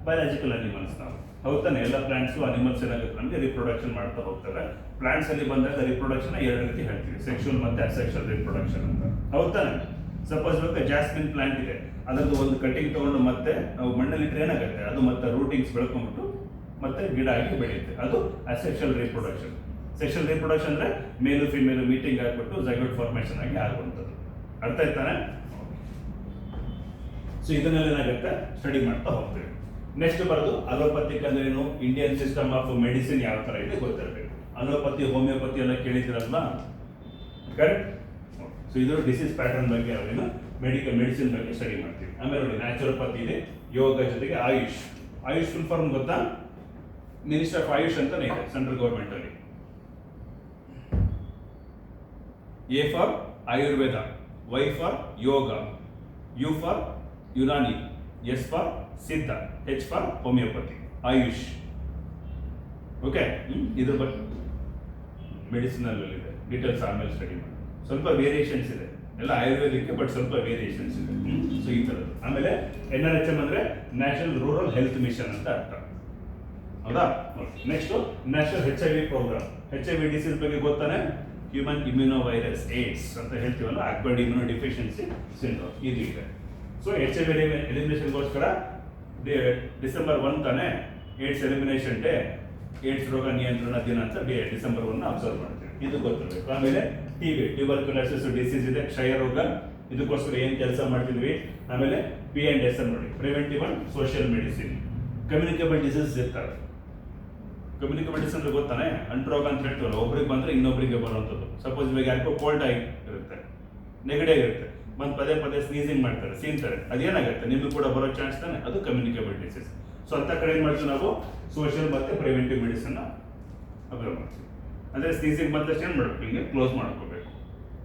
ಬಯಾಲಜಿಕಲ್ ಅನಿಮಲ್ಸ್ ನಾವು, ಹೌದು ತಾನೆ? ಎಲ್ಲ ಪ್ಲಾಂಟ್ಸು ಅನಿಮಲ್ಸ್ ಏನಾಗುತ್ತೆ, ನಮಗೆ ರಿಪ್ರೊಡಕ್ಷನ್ ಮಾಡ್ತಾ ಹೋಗ್ತವೆ. ಪ್ಲಾಂಟ್ಸ್ ಅಲ್ಲಿ ಬಂದಾಗ ರಿಪ್ರೊಡಕ್ಷನ್ 2 ರೀತಿ ಹೇಳ್ತೀವಿ, ಸೆಕ್ಷುವಲ್ ಮತ್ತೆ ಅಸೆಕ್ಷುವಲ್ ರಿಪ್ರೊಡಕ್ಷನ್ ಅಂತ, ಹೌದು ತಾನೆ? ಸಪೋಸ್ ಇವಾಗ ಜಾಸ್ಮಿನ್ ಪ್ಲಾಂಟ್ ಇದೆ, ಅದರದ್ದು ಒಂದು ಕಟಿಂಗ್ ತಗೊಂಡು ಮತ್ತೆ ನಾವು ಮಣ್ಣಲ್ಲಿ ಇಟ್ಟರೆ ಏನಾಗುತ್ತೆ, ಅದು ಮತ್ತೆ ರೂಟಿಂಗ್ಸ್ ಬೆಳ್ಕೊಂಡ್ಬಿಟ್ಟು ಮತ್ತೆ ಗಿಡ ಆಗಿ ಬೆಳೆಯುತ್ತೆ, ಅದು ಅಸೆಕ್ಷುವಲ್ ರಿಪ್ರೊಡಕ್ಷನ್. ಸೆಕ್ಷುವಲ್ ರಿಪ್ರೊಡಕ್ಷನ್ ಅಂದ್ರೆ ಮೇಲು ಫಿಮೇಲು ಮೀಟಿಂಗ್ ಆಗ್ಬಿಟ್ಟು ಝೈಗೋಟ್ ಫಾರ್ಮೇಷನ್ ಆಗಿ ಆಗುವಂಥದ್ದು. ಅರ್ಥ ಆಯ್ತಾನೆ? ಸೊ ಇದನ್ನೆಲ್ಲ ಏನಾಗುತ್ತೆ, ಸ್ಟಡಿ ಮಾಡ್ತಾ ಹೋಗ್ತೀವಿ. ನೆಕ್ಸ್ಟ್ ಬರೋದು ಅಲೋಪತಿಕ್ ಅಂದ್ರೆ ಏನು, ಇಂಡಿಯನ್ ಸಿಸ್ಟಮ್ ಆಫ್ ಮೆಡಿಸಿನ್ ಯಾವ ತರ ಇದೆ ಗೊತ್ತಿರಬೇಕು. ಅಲೋಪತಿ ಹೋಮಿಯೋಪತಿ ಎಲ್ಲ ಕೇಳಿದಿರಲ್ವಾ? ಕರೆಕ್ಟ್. ಸೊ ಇದು ಡಿಸೀಸ್ ಪ್ಯಾಟರ್ನ್ ಬಗ್ಗೆ ಅವೇನು ಮೆಡಿಸಿನ್ ಬಗ್ಗೆ ಸ್ಟಡಿ ಮಾಡ್ತೀವಿ. ಆಮೇಲೆ ನೋಡಿ ನ್ಯಾಚುರೋಪತಿ ಇದೆ, ಯೋಗ ಜೊತೆಗೆ ಆಯುಷ್. ಆಯುಷ್ ಫುಲ್ ಫಾರ್ಮ್ ಗೊತ್ತಾ? ಮಿನಿಸ್ಟರ್ ಆಫ್ ಆಯುಷ್ ಅಂತಾನೆ ಇದೆ ಸೆಂಟ್ರಲ್ ಗೌರ್ಮೆಂಟ್ ಅಲ್ಲಿ. A for Ayurveda, Y for yoga, U for Unani, S for Siddha, H for homeopathy, AYUSH. Okay, ಇದ್ರ ಬಗ್ಗೆ ಮೆಡಿಸಿನಲ್ ಇದೆ, ಡೀಟೇಲ್ಸ್ ಆಮೇಲೆ ಸ್ಟಡಿ ಮಾಡಿ. ಸ್ವಲ್ಪ ವೇರಿಯೇಷನ್ಸ್ ಇದೆ, ಎಲ್ಲ ಆಯುರ್ವೇದಿಕ್ ಬಟ್ ಸ್ವಲ್ಪ ವೇರಿಯೇಷನ್ಸ್ ಇದೆ. ಸೊ ಈ ಥರದ್ದು. ಆಮೇಲೆ NRHM ಅಂದ್ರೆ ನ್ಯಾಷನಲ್ ರೂರಲ್ ಹೆಲ್ತ್ ಮಿಷನ್ ಅಂತ ಅರ್ಥ, ಹೌದಾ? Next national HIV programme. HIV disease ಬಗ್ಗೆ ಗೊತ್ತಾನೆ, ಹ್ಯೂಮನ್ ಇಮ್ಯುನೋ ವೈರಸ್ ಏಡ್ಸ್ ಅಂತ ಹೇಳ್ತೀವಲ್ಲ, ಅಕ್ವೈರ್ಡ್ ಇಮ್ಯುನೋ ಡಿಫಿಷಿಯನ್ಸಿ ಸಿಂಡ್ರೋಮ್ ಇದು ಇದೆ. ಸೊ HIV ಎಲಿಮಿನೇಷನ್ಗೋಸ್ಕರ ಡಿಸೆಂಬರ್ 1 ತಾನೆ ಏಡ್ಸ್ ಎಲಿಮಿನೇಷನ್ ಡೇ, ಏಡ್ಸ್ ರೋಗ ನಿಯಂತ್ರಣ ದಿನ ಅಂತ ಡಿಸೆಂಬರ್ 1 ಅಬ್ಸರ್ವ್ ಮಾಡ್ತೀವಿ, ಇದು ಗೊತ್ತಿರಬೇಕು. ಆಮೇಲೆ TB ಟ್ಯೂಬರ್ಕ್ಯುಲೋಸಿಸ್ ಡಿಸೀಸ್ ಇದೆ, ಕ್ಷಯ ರೋಗ, ಇದಕ್ಕೋಸ್ಕರ ಏನು ಕೆಲಸ ಮಾಡ್ತಿದ್ವಿ. ಆಮೇಲೆ P&S ನೋಡಿ, preventive and social medicine. Communicable disease ಇರ್ತವೆ. ಕಮ್ಯುನಿಕೇಬಲ್ ಡಿಸೀಸ್ ಅಂದ್ರೆ ಗೊತ್ತಾನೆ, ಅಂಟ್ರೋಗ ಅಂತ ಹೇಳ್ತೀವಲ್ಲ, ಒಬ್ರಿಗೆ ಬಂದ್ರೆ ಇನ್ನೊಬ್ರಿಗೆ ಬರುವಂಥದ್ದು. ಸಪೋಸ್ ಇವಾಗ ಯಾಕೋ ಕೋಲ್ಡ್ ಆಗಿ ಇರುತ್ತೆ, ನೆಗಡಿ ಆಗಿರುತ್ತೆ, ಪದೇ ಪದೇ ಸ್ನೀಸಿಂಗ್ ಮಾಡ್ತಾರೆ, ಸೀನ್ತಾರೆ, ಅದೇನಾಗುತ್ತೆ, ನಿಮಗೂ ಕೂಡ ಬರೋ ಚಾನ್ಸ್ ತಾನೆ, ಅದು ಕಮ್ಯುನಿಕೇಬಲ್ ಡಿಸೀಸ್. ಸೊ ಅಂತ ಕಡೆ ಏನು ಮಾಡ್ತೀವಿ ನಾವು, ಸೋಷಿಯಲ್ ಮತ್ತೆ ಪ್ರಿವೆಂಟಿವ್ ಮೆಡಿಸಿನ್ ಅಪ್ಲೈ ಮಾಡ್ತೀವಿ. ಅಂದರೆ ಸ್ನೀಸಿಂಗ್ ಬಂದ ತಕ್ಷಣ ಏನು ಮಾಡಬೇಕು, ಹಿಂಗೆ ಕ್ಲೋಸ್ ಮಾಡ್ಕೋಬೇಕು.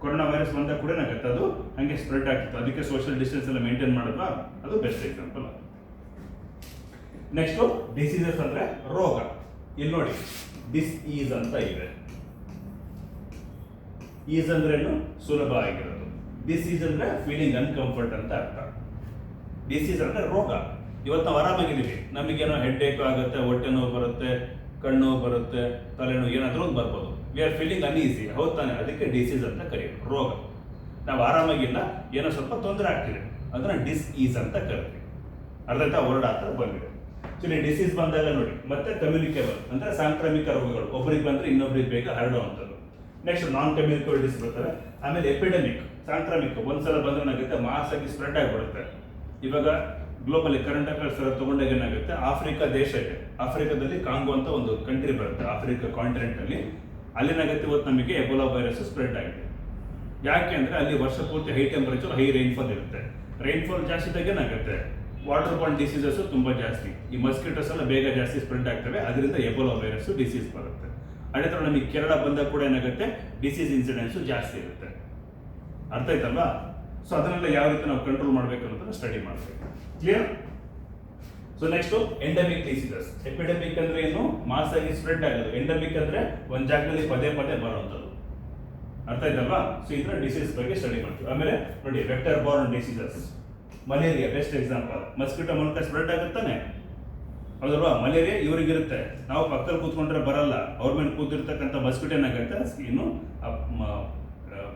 ಕೊರೋನಾ ವೈರಸ್ ಬಂದಾಗ ಕೂಡ ಏನಾಗುತ್ತೆ, ಅದು ಹಾಗೆ ಸ್ಪ್ರೆಡ್ ಆಗ್ತಿತ್ತು. ಅದಕ್ಕೆ ಸೋಷಿಯಲ್ ಡಿಸ್ಟೆನ್ಸ್ ಎಲ್ಲ ಮೇಂಟೈನ್ ಮಾಡಿದ್ವಾ, ಅದು ಬೆಸ್ಟ್ ಎಕ್ಸಾಂಪಲ್. ನೆಕ್ಸ್ಟು ಡಿಸೀಸಸ್ ಅಂದರೆ ರೋಗ. ಇಲ್ಲಿ ನೋಡಿ ಡಿಸ್ ಈಸ್ ಅಂತ ಇದೆ. ಈಸ್ ಅಂದ್ರೆ ಏನು, ಸುಲಭ ಆಗಿರೋದು. ಡಿಸೀಸ್ ಅಂದ್ರೆ ಫೀಲಿಂಗ್ ಅನ್ಕಂಫರ್ಟ್ ಅಂತ ಅರ್ಥ. ಡಿಸೀಸ್ ಅಂದ್ರೆ ರೋಗ. ಇವತ್ತು ನಾವು ಆರಾಮಾಗಿದ್ದೀವಿ, ನಮಗೇನೋ ಹೆಡ್ ಏಕ್ ಆಗುತ್ತೆ, ಹೊಟ್ಟೆ ನೋವು ಬರುತ್ತೆ, ಕಣ್ಣು ಬರುತ್ತೆ, ತಲೆನೋವು ಏನಾದರೂ ಒಂದು ಬರ್ಬೋದು. ವಿ ಆರ್ ಫೀಲಿಂಗ್ ಅನ್ಈಸಿ, ಹೌದು ತಾನೆ? ಅದಕ್ಕೆ ಡಿಸೀಸ್ ಅಂತ ಕರೆಯೋದು, ರೋಗ. ನಾವು ಆರಾಮಾಗಿಲ್ಲ, ಏನೋ ಸ್ವಲ್ಪ ತೊಂದರೆ ಆಗ್ತಿದೆ, ಅದನ್ನ ಡಿಸ್ ಈಸ್ ಅಂತ ಕರಿತೀವಿ. ಅರ್ಥ ವರ್ಡ್ ಆ ಥರ ಬಂದಿದೆ. ಸೊ ಇಲ್ಲಿ ಡಿಸೀಸ್ ಬಂದಾಗ ನೋಡಿ, ಮತ್ತೆ ಕಮ್ಯುನಿಕೇಬಲ್ ಅಂದ್ರೆ ಸಾಂಕ್ರಾಮಿಕ ರೋಗಗಳು, ಒಬ್ಬರಿಗೆ ಬಂದ್ರೆ ಇನ್ನೊಬ್ರಿಗೆ ಬೇಗ ಹರಡುವಂಥದ್ದು. ನೆಕ್ಸ್ಟ್ ನಾನ್ ಕಮ್ಯುನಿಕೇಬಲ್ ಡಿಸೀಸ್ ಬರ್ತವೆ. ಆಮೇಲೆ ಎಪಿಡೆಮಿಕ್, ಸಾಂಕ್ರಾಮಿಕ, ಒಂದ್ಸಲ ಬಂದ್ರೆ ಏನಾಗುತ್ತೆ, ಮಾಸ್ ಆಗಿ ಸ್ಪ್ರೆಡ್ ಆಗಿಬಿಡುತ್ತೆ. ಇವಾಗ ಗ್ಲೋಬಲಿ ಕರೆಂಟ್ ಅಫೇರ್ಸ್ ತಗೊಂಡಾಗ ಏನಾಗುತ್ತೆ, ಆಫ್ರಿಕಾ ದೇಶ ಇದೆ, ಆಫ್ರಿಕಾದಲ್ಲಿ ಕಾಂಗೋ ಅಂತ ಒಂದು ಕಂಟ್ರಿ ಬರುತ್ತೆ ಆಫ್ರಿಕಾ ಕಾಂಟಿನೆಂಟ್ ಅಲ್ಲಿ. ಅಲ್ಲೇನಾಗುತ್ತೆ, ಇವತ್ತು ನಮಗೆ ಎಬೋಲಾ ವೈರಸ್ ಸ್ಪ್ರೆಡ್ ಆಗಿದೆ. ಯಾಕೆ ಅಂದ್ರೆ ಅಲ್ಲಿ ವರ್ಷ ಪೂರ್ತಿ ಹೈ ಟೆಂಪರೇಚರ್, ಹೈ ರೈನ್ಫಾಲ್ ಇರುತ್ತೆ. ರೈನ್ಫಾಲ್ ಜಾಸ್ತಿ ಇದ್ದಾಗ ಏನಾಗುತ್ತೆ, ವಾಟರ್ ಬಾರ್ನ್ ಡಿಸೀಸಸ್ ತುಂಬಾ ಜಾಸ್ತಿ, ಈ ಮಸ್ಕಿಟೋಸ್ ಎಲ್ಲ ಬೇಗ ಜಾಸ್ತಿ ಸ್ಪ್ರೆಡ್ ಆಗ್ತವೆ, ಅದರಿಂದ ಎಬೋಲಾ ವೈರಸ್ ಡಿಸೀಸ್ ಬರುತ್ತೆ. ಅದೇ ಥರ ನಮಗೆ ಕೇರಳ ಬಂದಾಗ ಕೂಡ ಏನಾಗುತ್ತೆ, ಡಿಸೀಸ್ ಇನ್ಸಿಡೆನ್ಸ್ ಜಾಸ್ತಿ ಇರುತ್ತೆ. ಅರ್ಥ ಆಯ್ತಲ್ವಾ? ಸೊ ಅದನ್ನೆಲ್ಲ ಯಾವ ರೀತಿ ನಾವು ಕಂಟ್ರೋಲ್ ಮಾಡಬೇಕು ಅನ್ನೋದನ್ನ ಸ್ಟಡಿ ಮಾಡಬೇಕು. Clear? So next endemic diseases. Epidemic ಅಂದ್ರೆ ಏನು, ಮಾಸ್ ಆಗಿ ಸ್ಪ್ರೆಡ್ ಆಗೋದು. ಎಂಡೆಮಿಕ್ ಅಂದ್ರೆ ಒಂದ್ ಜಾಗದಲ್ಲಿ ಪದೇ ಪದೇ ಬರುವಂಥದ್ದು. ಅರ್ಥ ಆಯ್ತಲ್ವಾ? ಸೊ ಇದರ ಡಿಸೀಸ್ ಬಗ್ಗೆ ಸ್ಟಡಿ ಮಾಡ್ತೀವಿ. ಆಮೇಲೆ ನೋಡಿ vector Born diseases. Malaria best example. Mosquito ಮೂಲಕ ಸ್ಪ್ರೆಡ್ ಆಗುತ್ತಾನೆ, ಹೌದಲ್ವಾ? ಮಲೇರಿಯಾ ಇವರಿಗಿರುತ್ತೆ, ನಾವು ಪಕ್ಕದಲ್ಲಿ ಕೂತ್ಕೊಂಡ್ರೆ ಬರಲ್ಲ. ಅವ್ರ ಮೇಲೆ ಕೂತಿರ್ತಕ್ಕಂಥ ಮಸ್ಕಿಟೋ ಏನಾಗುತ್ತೆ, ಸ್ಕಿನ್ನು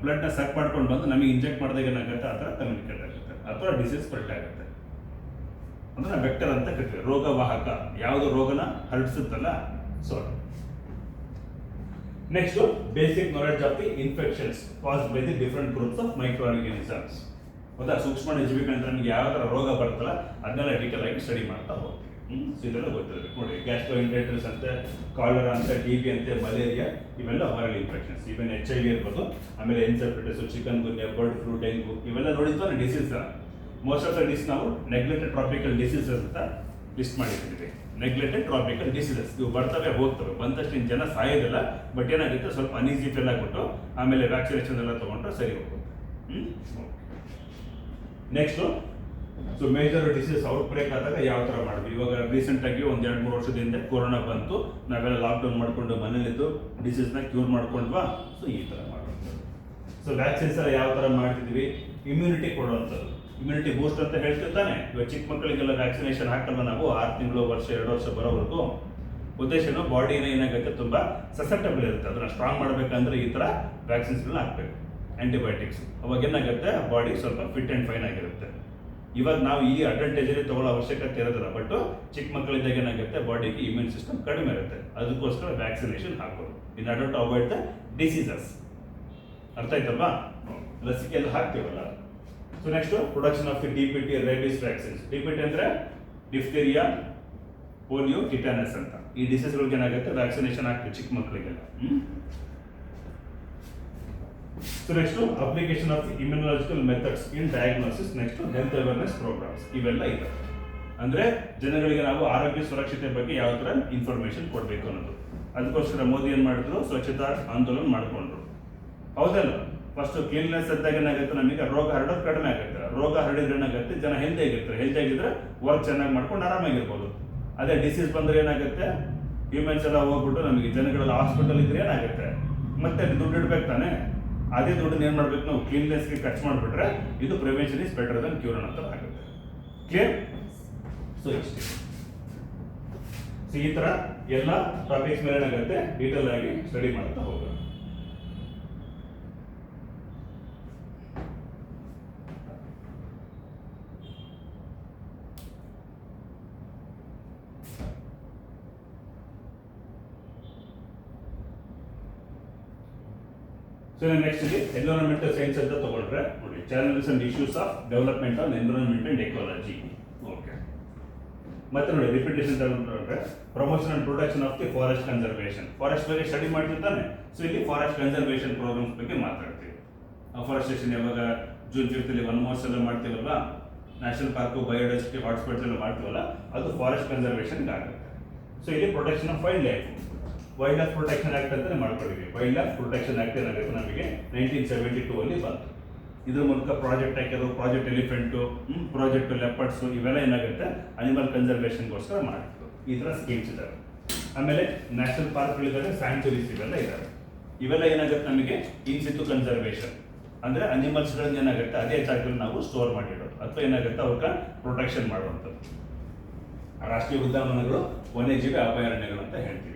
ಬ್ಲಡ್ ನ ಸಕ್ ಮಾಡ್ಕೊಂಡು ಬಂದು ನಮಗೆ ಇಂಜೆಕ್ಟ್ ಮಾಡಿದಾಗ ಏನಾಗುತ್ತೆ, ಆ ಥರ ಕಮ್ಯುನಿಕೇಟ್ ಆಗುತ್ತೆ, ಅಥವಾ ಡಿಸೀಸ್ ಸ್ಪ್ರೆಡ್ ಆಗುತ್ತೆ. ಅಂದ್ರೆ ವೆಕ್ಟರ್ ಅಂತ ಕರಿತೀವಿ, ರೋಗವಾಹಕ. ಯಾವುದು ರೋಗನ ಹರಡಿಸುತ್ತಲ್ಲ, so next basic knowledge of the infections caused by the different groups of micro organisms. ಹೌದಾ? ಸೂಕ್ಷ್ಮ ಜೀವಿಗಳು ನಮಗೆ ಯಾವ ಥರ ರೋಗ ಬರುತ್ತಲ್ಲ ಅದನ್ನೆಲ್ಲ ಡೀಟೇಲ್ ಆಗಿ ಸ್ಟಡಿ ಮಾಡ್ತಾ ಹೋಗ್ತೀವಿ. ಇದೆಲ್ಲ ಗೊತ್ತಿರಬೇಕು. ನೋಡಿ ಗ್ಯಾಸ್ಟ್ರೋಎಂಟರೈಟಿಸ್ ಅಂತೆ, ಕಾಲರಾ ಅಂತೆ, ಟಿಬಿ ಅಂತೆ, ಮಲೇರಿಯಾ, ಇವೆಲ್ಲ ವೈರಲ್ ಇನ್ಫೆಕ್ಷನ್ಸ್. ಇವನ್ HIV ಇರ್ಬೋದು, ಆಮೇಲೆ encephalitis, chikungunya, bird flu, dengue, ಇವೆಲ್ಲ ನೋಡಿದ್ವಾ disease. Most of the dis ನಾವು ನೆಗ್ಲೆಕ್ಟೆಡ್ ಟ್ರಾಪಿಕಲ್ ಡಿಸೀಸಸ್ ಅಂತ ಲಿಸ್ಟ್ ಮಾಡಿದ್ದೀವಿ. ನೆಗ್ಲೆಕ್ಟೆಡ್ ಟ್ರಾಪಿಕಲ್ ಡಿಸೀಸಸ್ ಇವು ಬರ್ತವೆ ಹೋಗ್ತವೆ, ಬಂದಷ್ಟು ಜನ ಸಾಯೋದಿಲ್ಲ, ಬಟ್ ಏನಾಗುತ್ತೆ, ಸ್ವಲ್ಪ ಅನೀಸಿ ಫೀಲ್ ಆಗ್ಬಿಟ್ಟು ಆಮೇಲೆ ವ್ಯಾಕ್ಸಿನೇಷನ್ ಎಲ್ಲ ತಗೊಂಡ್ರೆ ಸರಿ ಹೋಗುತ್ತೆ. Next so major disease outbreak ಆದಾಗ ಯಾವ ಥರ ಮಾಡಿದ್ವಿ. ಇವಾಗ ರೀಸೆಂಟ್ ಆಗಿ ಒಂದು 2-3 ವರ್ಷದ ಹಿಂದೆ ಕೊರೋನಾ ಬಂತು, ನಾವೆಲ್ಲ ಲಾಕ್ಡೌನ್ ಮಾಡ್ಕೊಂಡು ಮನೇಲಿದ್ದು ಡಿಸೀಸ್ನ ಕ್ಯೂರ್ ಮಾಡ್ಕೊಂಡ್ವಾ. ಸೊ ಈ ಥರ ಮಾಡೋದು. ಸೊ ವ್ಯಾಕ್ಸಿನ್ಸ್ ಎಲ್ಲ ಯಾವ ಥರ ಮಾಡ್ತಿದ್ವಿ, ಇಮ್ಯುನಿಟಿ ಕೊಡುವಂಥದ್ದು, ಇಮ್ಯುನಿಟಿ ಬೂಸ್ಟ್ ಅಂತ ಹೇಳ್ತಿರ್ತಾನೆ. ಇವಾಗ ಚಿಕ್ಕ ಮಕ್ಕಳಿಗೆಲ್ಲ ವ್ಯಾಕ್ಸಿನೇಷನ್ ಹಾಕಲ್ಲ ನಾವು, 6 ತಿಂಗಳು, ವರ್ಷ, 2 ವರ್ಷ ಬರೋವರೆಗೂ. ಉದ್ದೇಶನೂ ಬಾಡಿನ ಏನಾಗುತ್ತೆ, ತುಂಬ ಸಸೆಪ್ಟಬಲ್ ಇರುತ್ತೆ, ಅದನ್ನ ಸ್ಟ್ರಾಂಗ್ ಮಾಡಬೇಕಂದ್ರೆ ಈ ಥರ ವ್ಯಾಕ್ಸಿನ್ಸ್ಗಳನ್ನ ಹಾಕಬೇಕು, ಆಂಟಿಬಯೋಟಿಕ್ಸ್. ಅವಾಗ ಏನಾಗುತ್ತೆ, ಬಾಡಿ ಸ್ವಲ್ಪ ಫಿಟ್ ಆ್ಯಂಡ್ ಫೈನ್ ಆಗಿರುತ್ತೆ. ಇವಾಗ ನಾವು ಈ ಅಡ್ವಾಂಟೇಜಲ್ಲಿ ತಗೊಳ್ಳೋ ಅವಶ್ಯಕತೆ ಇರೋದಿಲ್ಲ, ಬಟ್ ಚಿಕ್ಕ ಮಕ್ಕಳಿದ್ದಾಗ ಏನಾಗುತ್ತೆ, ಬಾಡಿಗೆ ಇಮ್ಯೂನ್ ಸಿಸ್ಟಮ್ ಕಡಿಮೆ ಇರುತ್ತೆ, ಅದಕ್ಕೋಸ್ಕರ ವ್ಯಾಕ್ಸಿನೇಷನ್ ಹಾಕೋದು in order to avoid the diseases. ಅರ್ಥ ಆಯ್ತಲ್ವಾ? ಲಸಿಕೆ ಎಲ್ಲ ಹಾಕ್ತೀವಲ್ಲ. So next production of the DPT rabies vaccines. DPT ಅಂದ್ರೆ ಡಿಫ್ತೀರಿಯಾ, ಪೋಲಿಯೋ, ಟಿಟಾನಸ್ ಅಂತ. ಈ ಡಿಸೀಸ್ಗಳಿಗೆ ಏನಾಗುತ್ತೆ, ವ್ಯಾಕ್ಸಿನೇಷನ್ ಹಾಕ್ತೀವಿ ಚಿಕ್ಕ ಮಕ್ಕಳಿಗೆಲ್ಲ. So next application of immunological methods in diagnosis. Next health awareness programmes. ಇವೆಲ್ಲ ಇದೆ. ಅಂದ್ರೆ ಜನಗಳಿಗೆ ನಾವು ಆರೋಗ್ಯ ಸುರಕ್ಷತೆ ಬಗ್ಗೆ ಯಾವ ತರ ಇನ್ಫಾರ್ಮೇಶನ್ ಕೊಡಬೇಕು ಅನ್ನೋದು. ಅದಕ್ಕೋಸ್ಕರ ಮೋದಿ ಏನ್ ಮಾಡಿದ್ರು, ಸ್ವಚ್ಛತಾ ಆಂದೋಲನ ಮಾಡ್ಕೊಂಡ್ರು, ಹೌದಲ್ಲ? ಫಸ್ಟ್ ಕ್ಲೀನ್ನೆಸ್ ಇದ್ದಾಗ ಏನಾಗುತ್ತೆ, ನಮಗೆ ರೋಗ ಹರಡೋದು ಕಡಿಮೆ ಆಗುತ್ತೆ. ರೋಗ ಹರಡಿದ್ರೆ ಏನಾಗುತ್ತೆ, ಜನ ಹೆಲ್ದಿ ಆಗಿರ್ತಾರೆ. ಹೆಲ್ದಿ ಆಗಿದ್ರೆ ವರ್ಕ್ ಚೆನ್ನಾಗಿ ಮಾಡ್ಕೊಂಡು ಆರಾಮಾಗಿರ್ಬೋದು. ಅದೇ ಡಿಸೀಸ್ ಬಂದ್ರೆ ಏನಾಗುತ್ತೆ, ಹ್ಯೂಮನ್ಸ್ ಎಲ್ಲ ಹೋಗ್ಬಿಟ್ಟು ನಮಗೆ ಜನಗಳೆಲ್ಲ ಹಾಸ್ಪಿಟಲ್ ಇದ್ರೆ ಏನಾಗುತ್ತೆ, ಮತ್ತೆ ದುಡ್ಡು ಇಡ್ಬೇಕು ತಾನೆ. ಅದೇ ದುಡ್ಡನ್ನ ಏನ್ ಮಾಡ್ಬೇಕು, ನಾವು ಕ್ಲೀನ್ನೆಸ್ಗೆ ಖರ್ಚು ಮಾಡಿಬಿಟ್ರೆ ಇದು prevention is better than cure ಅಂತ ಆಗುತ್ತೆ. ಕ್ಲಿಯರ್? ಸೊ ಇಷ್ಟೇ. ಸೊ ಈ ತರ ಎಲ್ಲ ಟಾಪಿಕ್ಸ್ ಮೇಲೆ ಏನಾಗುತ್ತೆ, ಡೀಟೇಲ್ ಆಗಿ ಸ್ಟಡಿ ಮಾಡ್ತಾ ಹೋಗೋಣ. ಸೊ ನೆಕ್ಸ್ಟ್ ಇಲ್ಲಿ ಎನ್ವಿರಾನ್ಮೆಂಟಲ್ ಸೈನ್ಸ್ ಅಂತ ತಗೊಂಡ್ರೆ ನೋಡಿ, challenges and issues of development on environment and ecology. Okay, ಮತ್ತೆ ನೋಡಿ ರಿಪಿಟೇಷನ್ ತಗೊಂಡ್ರೆ promotion and protection of the forest conservation. Forest ಬಗ್ಗೆ ಸ್ಟಡಿ ಮಾಡ್ತಿರ್ತಾನೆ. ಸೊ ಇಲ್ಲಿ ಫಾರೆಸ್ಟ್ ಕನ್ಸರ್ವೇಷನ್ ಪ್ರೋಗ್ರಾಮ್ಸ್ ಬಗ್ಗೆ ಮಾತಾಡ್ತೀವಿ. ಫಾರೆಸ್ಟೇಷನ್ ಯಾವಾಗ ಜೂನ್ 5th ಒನ್ ಮೋರ್ಸ್ ಎಲ್ಲ ಮಾಡ್ತೀವಲ್ಲ, ನ್ಯಾಷನಲ್ ಪಾರ್ಕು, ಬಯೋಡೈವರ್ಸಿಟಿ ಹಾಟ್ಸ್ಪಾಟ್ಸ್ ಎಲ್ಲ ಮಾಡ್ತೀವಲ್ಲ, ಅದು ಫಾರೆಸ್ಟ್ ಕನ್ಸರ್ವೇಷನ್ ಆಗುತ್ತೆ. ಸೊ ಇಲ್ಲಿ protection of wild life, wild life protection act ಅಂತ ಮಾಡ್ಕೊಂಡಿದ್ವಿ. ವೈಲ್ಡ್ ಲೈಫ್ ಪ್ರೊಟೆಕ್ಷನ್ ಆಕ್ಟ್ ಏನಾಗುತ್ತೆ ನಮಗೆ 1972 ಅಲ್ಲಿ ಬಂತು. ಇದ್ರ ಮೂಲಕ ಪ್ರಾಜೆಕ್ಟ್ ಹಾಕಿದ್ರು, ಪ್ರಾಜೆಕ್ಟ್ ಎಲಿಫೆಂಟು, ಪ್ರಾಜೆಕ್ಟ್ ಲೆಪರ್ಡ್ಸ್, ಇವೆಲ್ಲ ಏನಾಗುತ್ತೆ ಅನಿಮಲ್ ಕನ್ಸರ್ವೇಷನ್ಗೋಸ್ಕರ ಮಾಡಿದ್ರು. ಈ ಥರ ಸ್ಕೀಮ್ಸ್ ಇದ್ದಾವೆ. ಆಮೇಲೆ ನ್ಯಾಷನಲ್ ಪಾರ್ಕ್ಗಳಿದ್ದಾವೆ, ಸ್ಯಾಂಕ್ಚುರೀಸ್ ಇವೆಲ್ಲ ಇದ್ದಾವೆ. ಇವೆಲ್ಲ ಏನಾಗುತ್ತೆ ನಮಗೆ ಇನ್ ಸಿಟು ಕನ್ಸರ್ವೇಷನ್ ಅಂದ್ರೆ ಅನಿಮಲ್ಸ್ಗಳನ್ನ ಏನಾಗುತ್ತೆ ಅದೇ ಜಾಗದಲ್ಲಿ ನಾವು ಸ್ಟೋರ್ ಮಾಡಿಡೋದು ಅಥವಾ ಏನಾಗುತ್ತೆ ಅವಕ್ಕೆ ಪ್ರೊಟೆಕ್ಷನ್ ಮಾಡುವಂಥದ್ದು. ರಾಷ್ಟ್ರೀಯ ಉದ್ಯಾನವನಗಳು, ವನ್ಯಜೀವಿ ಅಭಯಾರಣ್ಯಗಳು ಅಂತ ಹೇಳ್ತೀವಿ.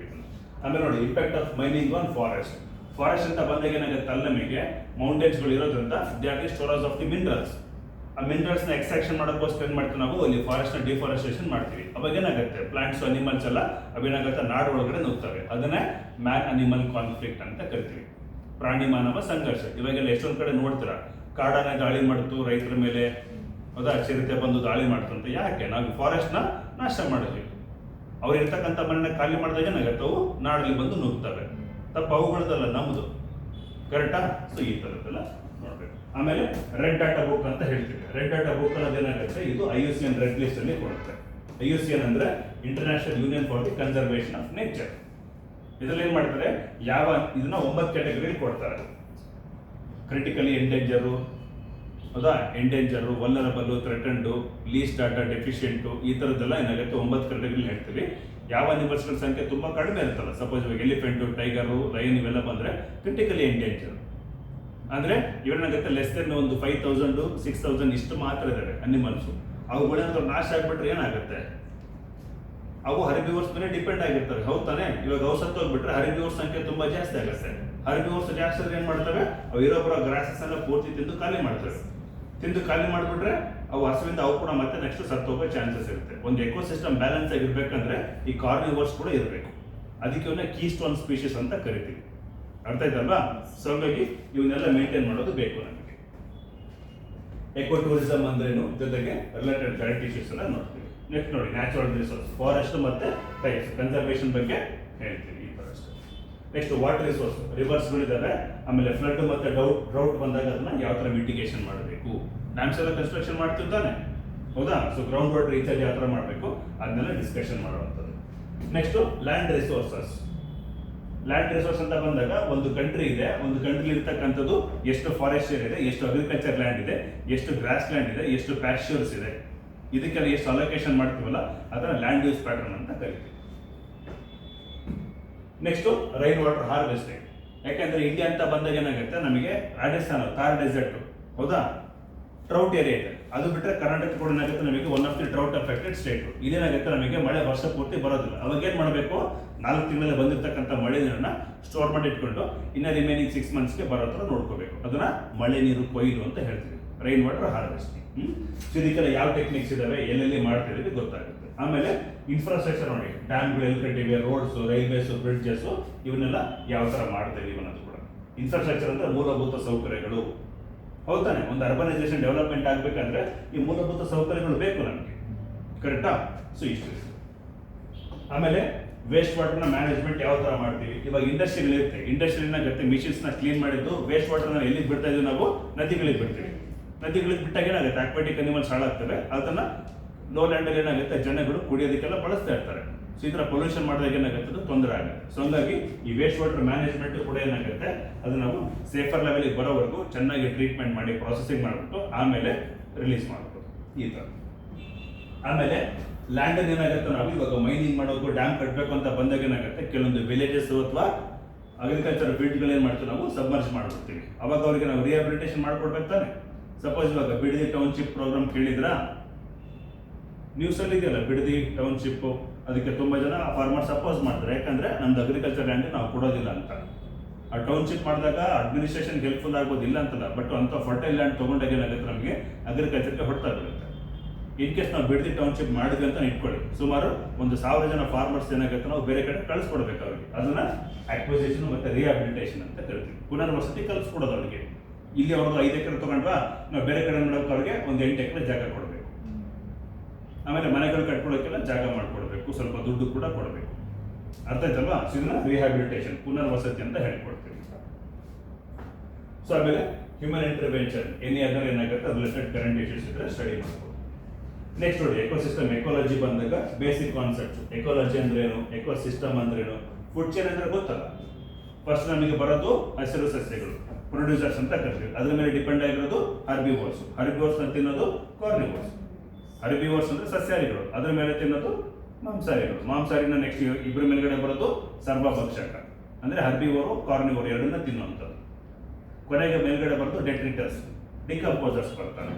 ಆಮೇಲೆ ನೋಡಿ impact of mining on forest. Forest ಅಂತ ಬಂದಾಗ ಏನಾಗುತ್ತೆ ಅಲ್ಲಿ ನಮಗೆ ಮೌಂಟೇನ್ಸ್ಗಳು ಇರೋದ್ರಿಂದ they are the storage of the minerals. ಆ ಮಿನರಲ್ಸ್ನ ಎಕ್ಸ್ಟ್ರಾಕ್ಷನ್ ಮಾಡೋಕ್ಕೋಸ್ಕರ ಏನು ಮಾಡ್ತೀವಿ ನಾವು ಅಲ್ಲಿ ಫಾರೆಸ್ಟ್ನ ಡಿಫಾರೆಸ್ಟೇಷನ್ ಮಾಡ್ತೀವಿ. ಅವಾಗ ಏನಾಗುತ್ತೆ ಪ್ಲಾಂಟ್ಸ್ ಅನಿಮಲ್ಸ್ ಎಲ್ಲ ಅವೇನಾಗುತ್ತೆ ನಾಡು ಒಳಗಡೆ ನುಗ್ತವೆ. ಅದನ್ನೇ ಮ್ಯಾನ್ ಅನಿಮಲ್ ಕಾನ್ಫ್ಲಿಕ್ಟ್ ಅಂತ ಕರಿತೀವಿ, ಪ್ರಾಣಿ ಮಾನವ ಸಂಘರ್ಷ. ಇವಾಗೆಲ್ಲ ಎಷ್ಟೊಂದು ಕಡೆ ನೋಡ್ತೀರಾ ಕಾಡನ್ನ ದಾಳಿ ಮಾಡ್ತು ರೈತರ ಮೇಲೆ, ಹೌದಾ, ಚಿರತೆ ಬಂದು ದಾಳಿ ಮಾಡ್ತಂತ. ಯಾಕೆ? ನಾವು ಫಾರೆಸ್ಟ್ನ ನಾಶ ಮಾಡಿದ್ವಿ. ಅವ್ರು ಇರ್ತಕ್ಕಂಥ ಮನೆಯನ್ನ ಖಾಲಿ ಮಾಡಿದಾಗ ಏನಾಗುತ್ತೆ ಅವು ನಾಡಲ್ಲಿ ಬಂದು ನುಗ್ತವೆ. ತಪ್ಪು ಅವುಗಳದಲ್ಲ, ನಮ್ಮದು. ಕರೆಕ್ಟಾ? ಸೊ ಈ ಥರದ್ದೆಲ್ಲ ನೋಡ್ಬೇಕು. ಆಮೇಲೆ ರೆಡ್ ಡಾಟಾ ಬುಕ್ ಅಂತ ಹೇಳ್ತೀವಿ. ರೆಡ್ ಡಾಟಾ ಬುಕ್ ಅನ್ನೋದೇನಾಗುತ್ತೆ ಇದು IUCN ರೆಡ್ ಲಿಸ್ಟ್ ಅಲ್ಲಿ ಕೊಡುತ್ತೆ. IUCN ಅಂದ್ರೆ international union for the conservation of nature. ಇದರಲ್ಲಿ ಏನ್ ಮಾಡ್ತಾರೆ, ಇದನ್ನ 9 ಕ್ಯಾಟಗರಿ ಕೊಡ್ತಾರೆ. ಕ್ರಿಟಿಕಲಿ ಎಂಡೇಂಜರು, ಹೌದಾ, ಎಂಡೇಂಜರು, ವಲ್ನರಬಲ್, ಥ್ರೆಟನ್ಡು, ಲೀಸ್ಟ್ ಡಾಟಾ ಡೆಫಿಷಿಯೆಂಟು, ಈ ಥರದ್ದೆಲ್ಲ ಏನಾಗುತ್ತೆ 9 ಕ್ಯಾಟಗರಿ ಹೇಳ್ತೀವಿ. ಯಾವ ಅನಿಮಲ್ಸ್ಗಳ ಸಂಖ್ಯೆ ತುಂಬಾ ಕಡಿಮೆ ಇರುತ್ತಲ್ಲ, ಸಪೋಸ್ ಇವಾಗ ಎಲಿಫೆಂಟು, ಟೈಗರು, ಲಯನ್ ಇವೆಲ್ಲ ಬಂದ್ರೆ ಕ್ರಿಟಿಕಲಿ ಎಂಡೇಂಜರ್ ಅಂದ್ರೆ ಇವೇನಾಗುತ್ತೆ ಲೆಸ್ ದೆನ್ ಒಂದು 5,000 6,000 ಇಷ್ಟು ಮಾತ್ರ ಇದಾವೆ ಅನಿಮಲ್ಸು. ಅವುಗಳೇನಾದ್ರು ನಾಶ ಆಗ್ಬಿಟ್ರೆ ಏನಾಗುತ್ತೆ, ಅವು ಹರ್ಬಿವರ್ಸ್ ಮೇಲೆ ಡಿಪೆಂಡ್ ಆಗಿರ್ತವೆ. ಹೌದು ತಾನೆ? ಇವಾಗ ಅವು ಸತ್ತು ಹೋಗ್ಬಿಟ್ರೆ ಹರ್ಬಿವರ್ಸ್ ಸಂಖ್ಯೆ ತುಂಬಾ ಜಾಸ್ತಿ ಆಗುತ್ತೆ. ಹರ್ಬಿವರ್ಸ್ ಜಾಸ್ತಿ ಆದ್ರೆ ಏನ್ ಮಾಡ್ತವೆ, ಅವು ಇರೋಬ್ಬರ ಗ್ರಾಸಸ್ ಎಲ್ಲ ಪೂರ್ತಿ ತಿಂದು ಖಾಲಿ ಮಾಡ್ತವೆ. ತಿಂದು ಖಾಲಿ ಮಾಡ್ಬಿಟ್ರೆ ಅವು ಹಸುವಿಂದ ಅವು ಕೂಡ ಮತ್ತೆ ನೆಕ್ಸ್ಟ್ ಸತ್ತು ಹೋಗೋ ಚಾನ್ಸಸ್ ಇರುತ್ತೆ. ಒಂದು ಎಕೋಸಿಸ್ಟಮ್ ಬ್ಯಾಲೆನ್ಸ್ ಆಗಿರ್ಬೇಕಂದ್ರೆ ಈ ಕಾರ್ನಿವರ್ಸ್ ಕೂಡ ಇರಬೇಕು. ಅದಕ್ಕೆ ಇವನ್ನ ಕೀ ಸ್ಟೋನ್ ಸ್ಪೀಶೀಸ್ ಅಂತ ಕರಿತೀವಿ. ಅರ್ಥ ಆಯ್ತಲ್ವಾ? ಸೊ ಹಾಗಾಗಿ ಇವನ್ನೆಲ್ಲ ಮೇಂಟೈನ್ ಮಾಡೋದು ಬೇಕು ನಮಗೆ. ಎಕೋ ಟೂರಿಸಂ ಅಂದ್ರೇನು, ಜೊತೆಗೆ ರಿಲೇಟೆಡ್ ಕರೆಂಟ್ ಇಶ್ಯೂಸ್ ಎಲ್ಲ ನೋಡ್ತೀವಿ. ನೆಕ್ಸ್ಟ್ ನೋಡಿ ನ್ಯಾಚುರಲ್ ರಿಸೋರ್ಸ್, ಫಾರೆಸ್ಟ್ ಮತ್ತೆ ಟೈಪ್ಸ್, ಕನ್ಸರ್ವೇಷನ್ ಬಗ್ಗೆ ಹೇಳ್ತೀವಿ. ಈ ಫಾರೆಸ್ಟ್. ನೆಕ್ಸ್ಟ್ ವಾಟರ್ ರಿಸೋರ್ಸ್, ರಿವರ್ಸ್ಗಳಿದ್ದಾವೆ. ಆಮೇಲೆ ಫ್ಲಡ್ ಮತ್ತೆ ಡ್ರೌಟ್ ಬಂದಾಗ ಅದನ್ನ ಯಾವ ತರ ಮಿಟಿಗೇಷನ್ ಮಾಡಬೇಕು. ಡ್ಯಾಮ್ಸ್ ಎಲ್ಲ ಕನ್ಸ್ಟ್ರಕ್ಷನ್ ಮಾಡ್ತಿರ್ತಾನೆ, ಹೌದಾ? ಸೊ ಗ್ರೌಂಡ್ ವಾಟರ್ ರೀಚಾರ್ಜ್ ಯಾವ ತರ ಮಾಡಬೇಕು ಅದನ್ನೆಲ್ಲ ಡಿಸ್ಕಷನ್ ಮಾಡುವಂಥದ್ದು. Next land resources. Land resource ಅಂತ ಬಂದಾಗ ಒಂದು ಕಂಟ್ರಿ ಇದೆ, ಒಂದು ಕಂಟ್ರಿ ಇರ್ತಕ್ಕಂಥದ್ದು ಎಷ್ಟು ಫಾರೆಸ್ಟ್ ಏರಿಯಾ ಇದೆ, ಎಷ್ಟು ಅಗ್ರಿಕಲ್ಚರ್ ಲ್ಯಾಂಡ್ ಇದೆ, ಎಷ್ಟು ಗ್ರಾಸ್ ಲ್ಯಾಂಡ್ ಇದೆ, ಎಷ್ಟು ಪ್ಯಾಶ್ಚರ್ಸ್ ಇದೆ, ಇದಕ್ಕೆಲ್ಲ ಎಷ್ಟು ಅಲೋಕೇಶನ್ ಮಾಡ್ತೀವಲ್ಲ ಅದನ್ನ ಲ್ಯಾಂಡ್ ಯೂಸ್ ಪ್ಯಾಟರ್ನ್ ಅಂತ ಕರಿತೀವಿ. Next rain water harvesting. ಯಾಕೆಂದ್ರೆ ಇಂಡಿಯಾ ಅಂತ ಬಂದಾಗ ಏನಾಗುತ್ತೆ ನಮಗೆ ರಾಜಸ್ಥಾನ ಥಾರ್ ಡೆಸರ್ಟ್, ಹೌದಾ, ಟ್ರೌಟ್ ಏರಿಯಾ ಇದೆ. ಅದು ಬಿಟ್ಟರೆ ಕರ್ನಾಟಕ ಕೂಡ ಏನಾಗುತ್ತೆ ನಮಗೆ one of the drought affected state. ಇದೇನಾಗುತ್ತೆ ನಮಗೆ ಮಳೆ ವರ್ಷ ಪೂರ್ತಿ ಬರೋದಿಲ್ಲ. ಅವಾಗ ಏನ್ ಮಾಡಬೇಕು, 4 ತಿಂಗಳಲ್ಲಿ ಬಂದಿರತಕ್ಕಂಥ ಮಳೆ ನೀರನ್ನ ಸ್ಟೋರ್ ಮಾಡಿ ಇಟ್ಕೊಂಡು ಇನ್ನು ರಿಮೈನಿಂಗ್ 6 ಮಂತ್ಸ್ಗೆ ಬರೋ ಥರ ನೋಡ್ಕೋಬೇಕು. ಅದನ್ನ ಮಳೆ ನೀರು ಕೊಯ್ಲು ಅಂತ ಹೇಳ್ತೀವಿ, ರೈನ್ ವಾಟರ್ ಹಾರ್ವೆಸ್ಟಿಂಗ್. ಸೊ ಇದಕ್ಕೆಲ್ಲ ಯಾವ ಟೆಕ್ನಿಕ್ಸ್ ಇದಾವೆ, ಎಲ್ಲೆಲ್ಲಿ ಮಾಡ್ತಿದ್ದೀವಿ ಗೊತ್ತಾಗುತ್ತೆ. ಆಮೇಲೆ ಇನ್ಫ್ರಾಸ್ಟ್ರಕ್ಚರ್ ನೋಡಿ, ಡ್ಯಾಮ್ಗಳು ಎಲ್ಲಿ ಕಟ್ಟಿವೆ, ರೋಡ್ಸ್, ರೈಲ್ವೇಸ್, ಬ್ರಿಡ್ಜಸ್, ಇವನ್ನೆಲ್ಲ ಯಾವ ತರ ಮಾಡ್ತಾ ಇದೀವಿ ಅನ್ನೋದು ಕೂಡ. ಇನ್ಫ್ರಾಸ್ಟ್ರಕ್ಚರ್ ಅಂದ್ರೆ ಮೂಲಭೂತ ಸೌಕರ್ಯಗಳು, ಹೌದಾನೆ? ಒಂದು ಅರ್ಬನೈಸೇಷನ್ ಡೆವಲಪ್ಮೆಂಟ್ ಆಗ್ಬೇಕಂದ್ರೆ ಈ ಮೂಲಭೂತ ಸೌಕರ್ಯಗಳು ಬೇಕು ನಮಗೆ, ಕರೆಕ್ಟಾ? ಸೊ ಇಷ್ಟು. ಆಮೇಲೆ ವೇಸ್ಟ್ ವಾಟರ್ನ ಮ್ಯಾನೇಜ್ಮೆಂಟ್ ಯಾವ ತರ ಮಾಡ್ತೀವಿ. ಇವಾಗ ಇಂಡಸ್ಟ್ರಿಗಳಿರುತ್ತೆ, ಇಂಡಸ್ಟ್ರಿನಾಗುತ್ತೆ ಮಿಷಿನ್ಸ್ನ ಕ್ಲೀನ್ ಮಾಡಿದ್ದು ವೇಸ್ಟ್ ವಾಟರ್ನ ಎಲ್ಲಿಗೆ ಬಿಡ್ತಾ ಇದೀವಿ ನಾವು, ನದಿಗಳಿಗೆ ಬಿಡ್ತೀವಿ. ನದಿಗಳಿಗೆ ಬಿಟ್ಟಾಗ ಏನಾಗುತ್ತೆ ಅಕ್ವಾಟಿಕ್ ಅನಿಮಲ್ಸ್ ಹಾಳಾಗ್ತವೆ. ಅದನ್ನ ಲೋ ಲ್ಯಾಂಡಲ್ಲಿ ಏನಾಗುತ್ತೆ ಜನಗಳು ಕುಡಿಯೋದಕ್ಕೆಲ್ಲ ಬಳಸ್ತಾ ಇರ್ತಾರೆ. ಸೊ ಈ ಥರ ಪೊಲ್ಯೂಷನ್ ಮಾಡಿದಾಗ ಏನಾಗುತ್ತೆ ಅದು ತೊಂದರೆ ಆಗುತ್ತೆ. ಸೊ ಹಂಗಾಗಿ ಈ ವೇಸ್ಟ್ ವಾಟರ್ ಮ್ಯಾನೇಜ್ಮೆಂಟ್ ಕೂಡ ಏನಾಗುತ್ತೆ ಅದು ನಾವು ಸೇಫರ್ ಲೆವೆಲ್ಗೆ ಬರೋವರೆಗೂ ಚೆನ್ನಾಗಿ ಟ್ರೀಟ್ಮೆಂಟ್ ಮಾಡಿ ಪ್ರಾಸೆಸಿಂಗ್ ಮಾಡಿಬಿಟ್ಟು ಆಮೇಲೆ ರಿಲೀಸ್ ಮಾಡಬೇಕು ಈ ಥರ. ಆಮೇಲೆ ಲ್ಯಾಂಡ್ ಏನಾಗುತ್ತೆ ನಾವು ಇವಾಗ ಮೈನಿಂಗ್ ಮಾಡೋದು, ಡ್ಯಾಮ್ ಕಟ್ಟಬೇಕು ಅಂತ ಬಂದಾಗ ಏನಾಗುತ್ತೆ ಕೆಲವೊಂದು ವಿಲೇಜಸ್ ಅಥವಾ ಅಗ್ರಿಕಲ್ಚರ್ ಫೀಲ್ಡ್ಗಳು ಏನು ಮಾಡ್ತೀವಿ ನಾವು ಸಬ್ಮರ್ಜ್ ಮಾಡ್ಬಿಡ್ತೀವಿ. ಅವಾಗ ಅವರಿಗೆ ನಾವು ರಿಹ್ಯಾಬಿಲಿಟೇಷನ್ ಮಾಡ್ಕೊಡ್ಬೇಕು ತಾನೆ. ಸಪೋಸ್ ಇವಾಗ ಬಿಡದಿ ಟೌನ್ಶಿಪ್ ಪ್ರೋಗ್ರಾಮ್ ಕೇಳಿದ್ರಾ, ನ್ಯೂಸಲ್ಲಿ ಇದೆಯಲ್ಲ ಬಿಡದಿ ಟೌನ್ಶಿಪ್, ಅದಕ್ಕೆ ತುಂಬ ಜನ ಫಾರ್ಮರ್ಸ್ ಅಪೋಸ್ ಮಾಡ್ತಾರೆ. ಯಾಕಂದ್ರೆ ನಮ್ದು ಅಗ್ರಿಕಲ್ಚರ್ ಲ್ಯಾಂಡ್ ನಾವು ಕೊಡೋದಿಲ್ಲ ಅಂತ. ಆ ಟೌನ್ಶಿಪ್ ಮಾಡಿದಾಗ ಅಡ್ಮಿನಿಸ್ಟ್ರೇಷನ್ ಹೆಲ್ಪ್ಫುಲ್ ಆಗೋದಿಲ್ಲ ಅಂತಲ್ಲ, ಬಟ್ ಅಂತ ಫರ್ಟೈಲ್ ಲ್ಯಾಂಡ್ ತೊಗೊಂಡಾಗ ಏನಾಗುತ್ತೆ ನಮಗೆ ಅಗ್ರಿಕಲ್ಚರ್ಗೆ ಹೊಡ್ತಾ ಬೀಳುತ್ತೆ. ಇನ್ ಕೇಸ್ ನಾವು ಬಿಡದಿ ಟೌನ್ಶಿಪ್ ಮಾಡಿದ್ವಿ ಅಂತ ಇಟ್ಕೊಳ್ಳಿ, ಸುಮಾರು 1,000 ಜನ ಫಾರ್ಮರ್ಸ್ ಏನಾಗುತ್ತೆ ನಾವು ಬೇರೆ ಕಡೆ ಕಳಿಸ್ಕೊಡ್ಬೇಕು ಅವ್ರಿಗೆ. ಅದನ್ನ ಅಕ್ವಿಸಿಷನ್ ಮತ್ತೆ ರಿಹ್ಯಾಬಿಲಿಟೇಷನ್ ಅಂತ ಕರಿತೀವಿ. ಪುನರ್ವಸತಿ ಕಲಿಸ್ಕೊಡೋದು ಅವ್ರಿಗೆ. ಇಲ್ಲಿ ಅವ್ರದ್ದು 5 ಎಕರೆ ತಗೊಂಡ್ವಾ, ನಾವು ಬೇರೆ ಕಡೆ ಮಾಡೋಕೆ ಅವ್ರಿಗೆ ಒಂದು 8 ಎಕರೆ ಜಾಗ ಕೊಡಬೇಕು. ಆಮೇಲೆ ಮನೆಗಳು ಕಟ್ಕೊಳ್ಳೋಕೆಲ್ಲ ಜಾಗ ಮಾಡ್ಕೊಡ್ಬೇಕು, ಸ್ವಲ್ಪ ದುಡ್ಡು ಕೂಡ ಕೊಡಬೇಕು. ಅರ್ಥ ಆಯ್ತಲ್ವಾ? ಸೊ ಇದನ್ನ ರಿಹ್ಯಾಬಿಲಿಟೇಷನ್, ಪುನರ್ವಸತಿ ಅಂತ ಹೇಳ್ಕೊಡ್ತೀವಿ. ಸೊ ಆಮೇಲೆ ಹ್ಯೂಮನ್ ಇಂಟರ್ವೆನ್ಷನ್, ಎನಿ ಅದರ್ ಏನಾಗುತ್ತೆ ರಿಲೇಟೆಡ್ ಕರೆಂಟ್ ಇಶ್ಯೂಸ್ ಇದ್ರೆ ಸ್ಟಡಿ ಮಾಡ್ಬೋದು. ನೆಕ್ಸ್ಟ್ ನೋಡಿ ಎಕೋಸಿಸ್ಟಮ್ ಎಕಾಲಜಿ ಬಂದಾಗ ಬೇಸಿಕ್ ಕಾನ್ಸೆಪ್ಟ್. ಎಕಾಲಜಿ ಅಂದ್ರೇನು, ಎಕೋಸಿಸ್ಟಮ್ ಅಂದ್ರೇನು, ಫುಡ್ ಚೈನ್ ಅಂದ್ರೆ ಗೊತ್ತಲ್ಲ, ಫಸ್ಟ್ ನಮಗೆ ಬರೋದು ಹಸಿರು ಸಸ್ಯಗಳು, ಪ್ರೊಡ್ಯೂಸರ್ಸ್ ಅಂತ ಕರಿತೀವಿ. ಅದ್ರ ಮೇಲೆ ಡಿಪೆಂಡ್ ಆಗಿರೋದು ಹರ್ಬಿವೋರ್ಸ್. ಹರ್ಬಿವೋರ್ಸ್ ಅಂತ ತಿನ್ನೋದು ಕಾರ್ನಿವೋರ್ಸ್. ಹರ್ಬಿವೋರ್ಸ್ ಅಂದ್ರೆ ಸಸ್ಯಾಹಾರಿಗಳು, ಅದ್ರ ಮೇಲೆ ತಿನ್ನೋದು ಮಾಂಸಾಹಾರಿಗಳು. ಮಾಂಸಾಹಾರಿನ ನೆಕ್ಸ್ಟ್ ಇಬ್ಬರ ಮೇಲ್ಗಡೆ ಬರೋದು ಸರ್ವಭಕ್ಷಕ ಅಂದ್ರೆ ಹರ್ಬಿವೋರು ಕಾರ್ನಿವೋರ್ ಎರಡನ್ನ ತಿನ್ನುವಂಥದ್ದು. ಕೊನೆಗೆ ಮೇಲ್ಗಡೆ ಬರೋದು ಡೆಟ್ರಿಟರ್ಸ್, ಡಿಕಂಪೋಸರ್ಸ್ ಬರ್ತಾರೆ.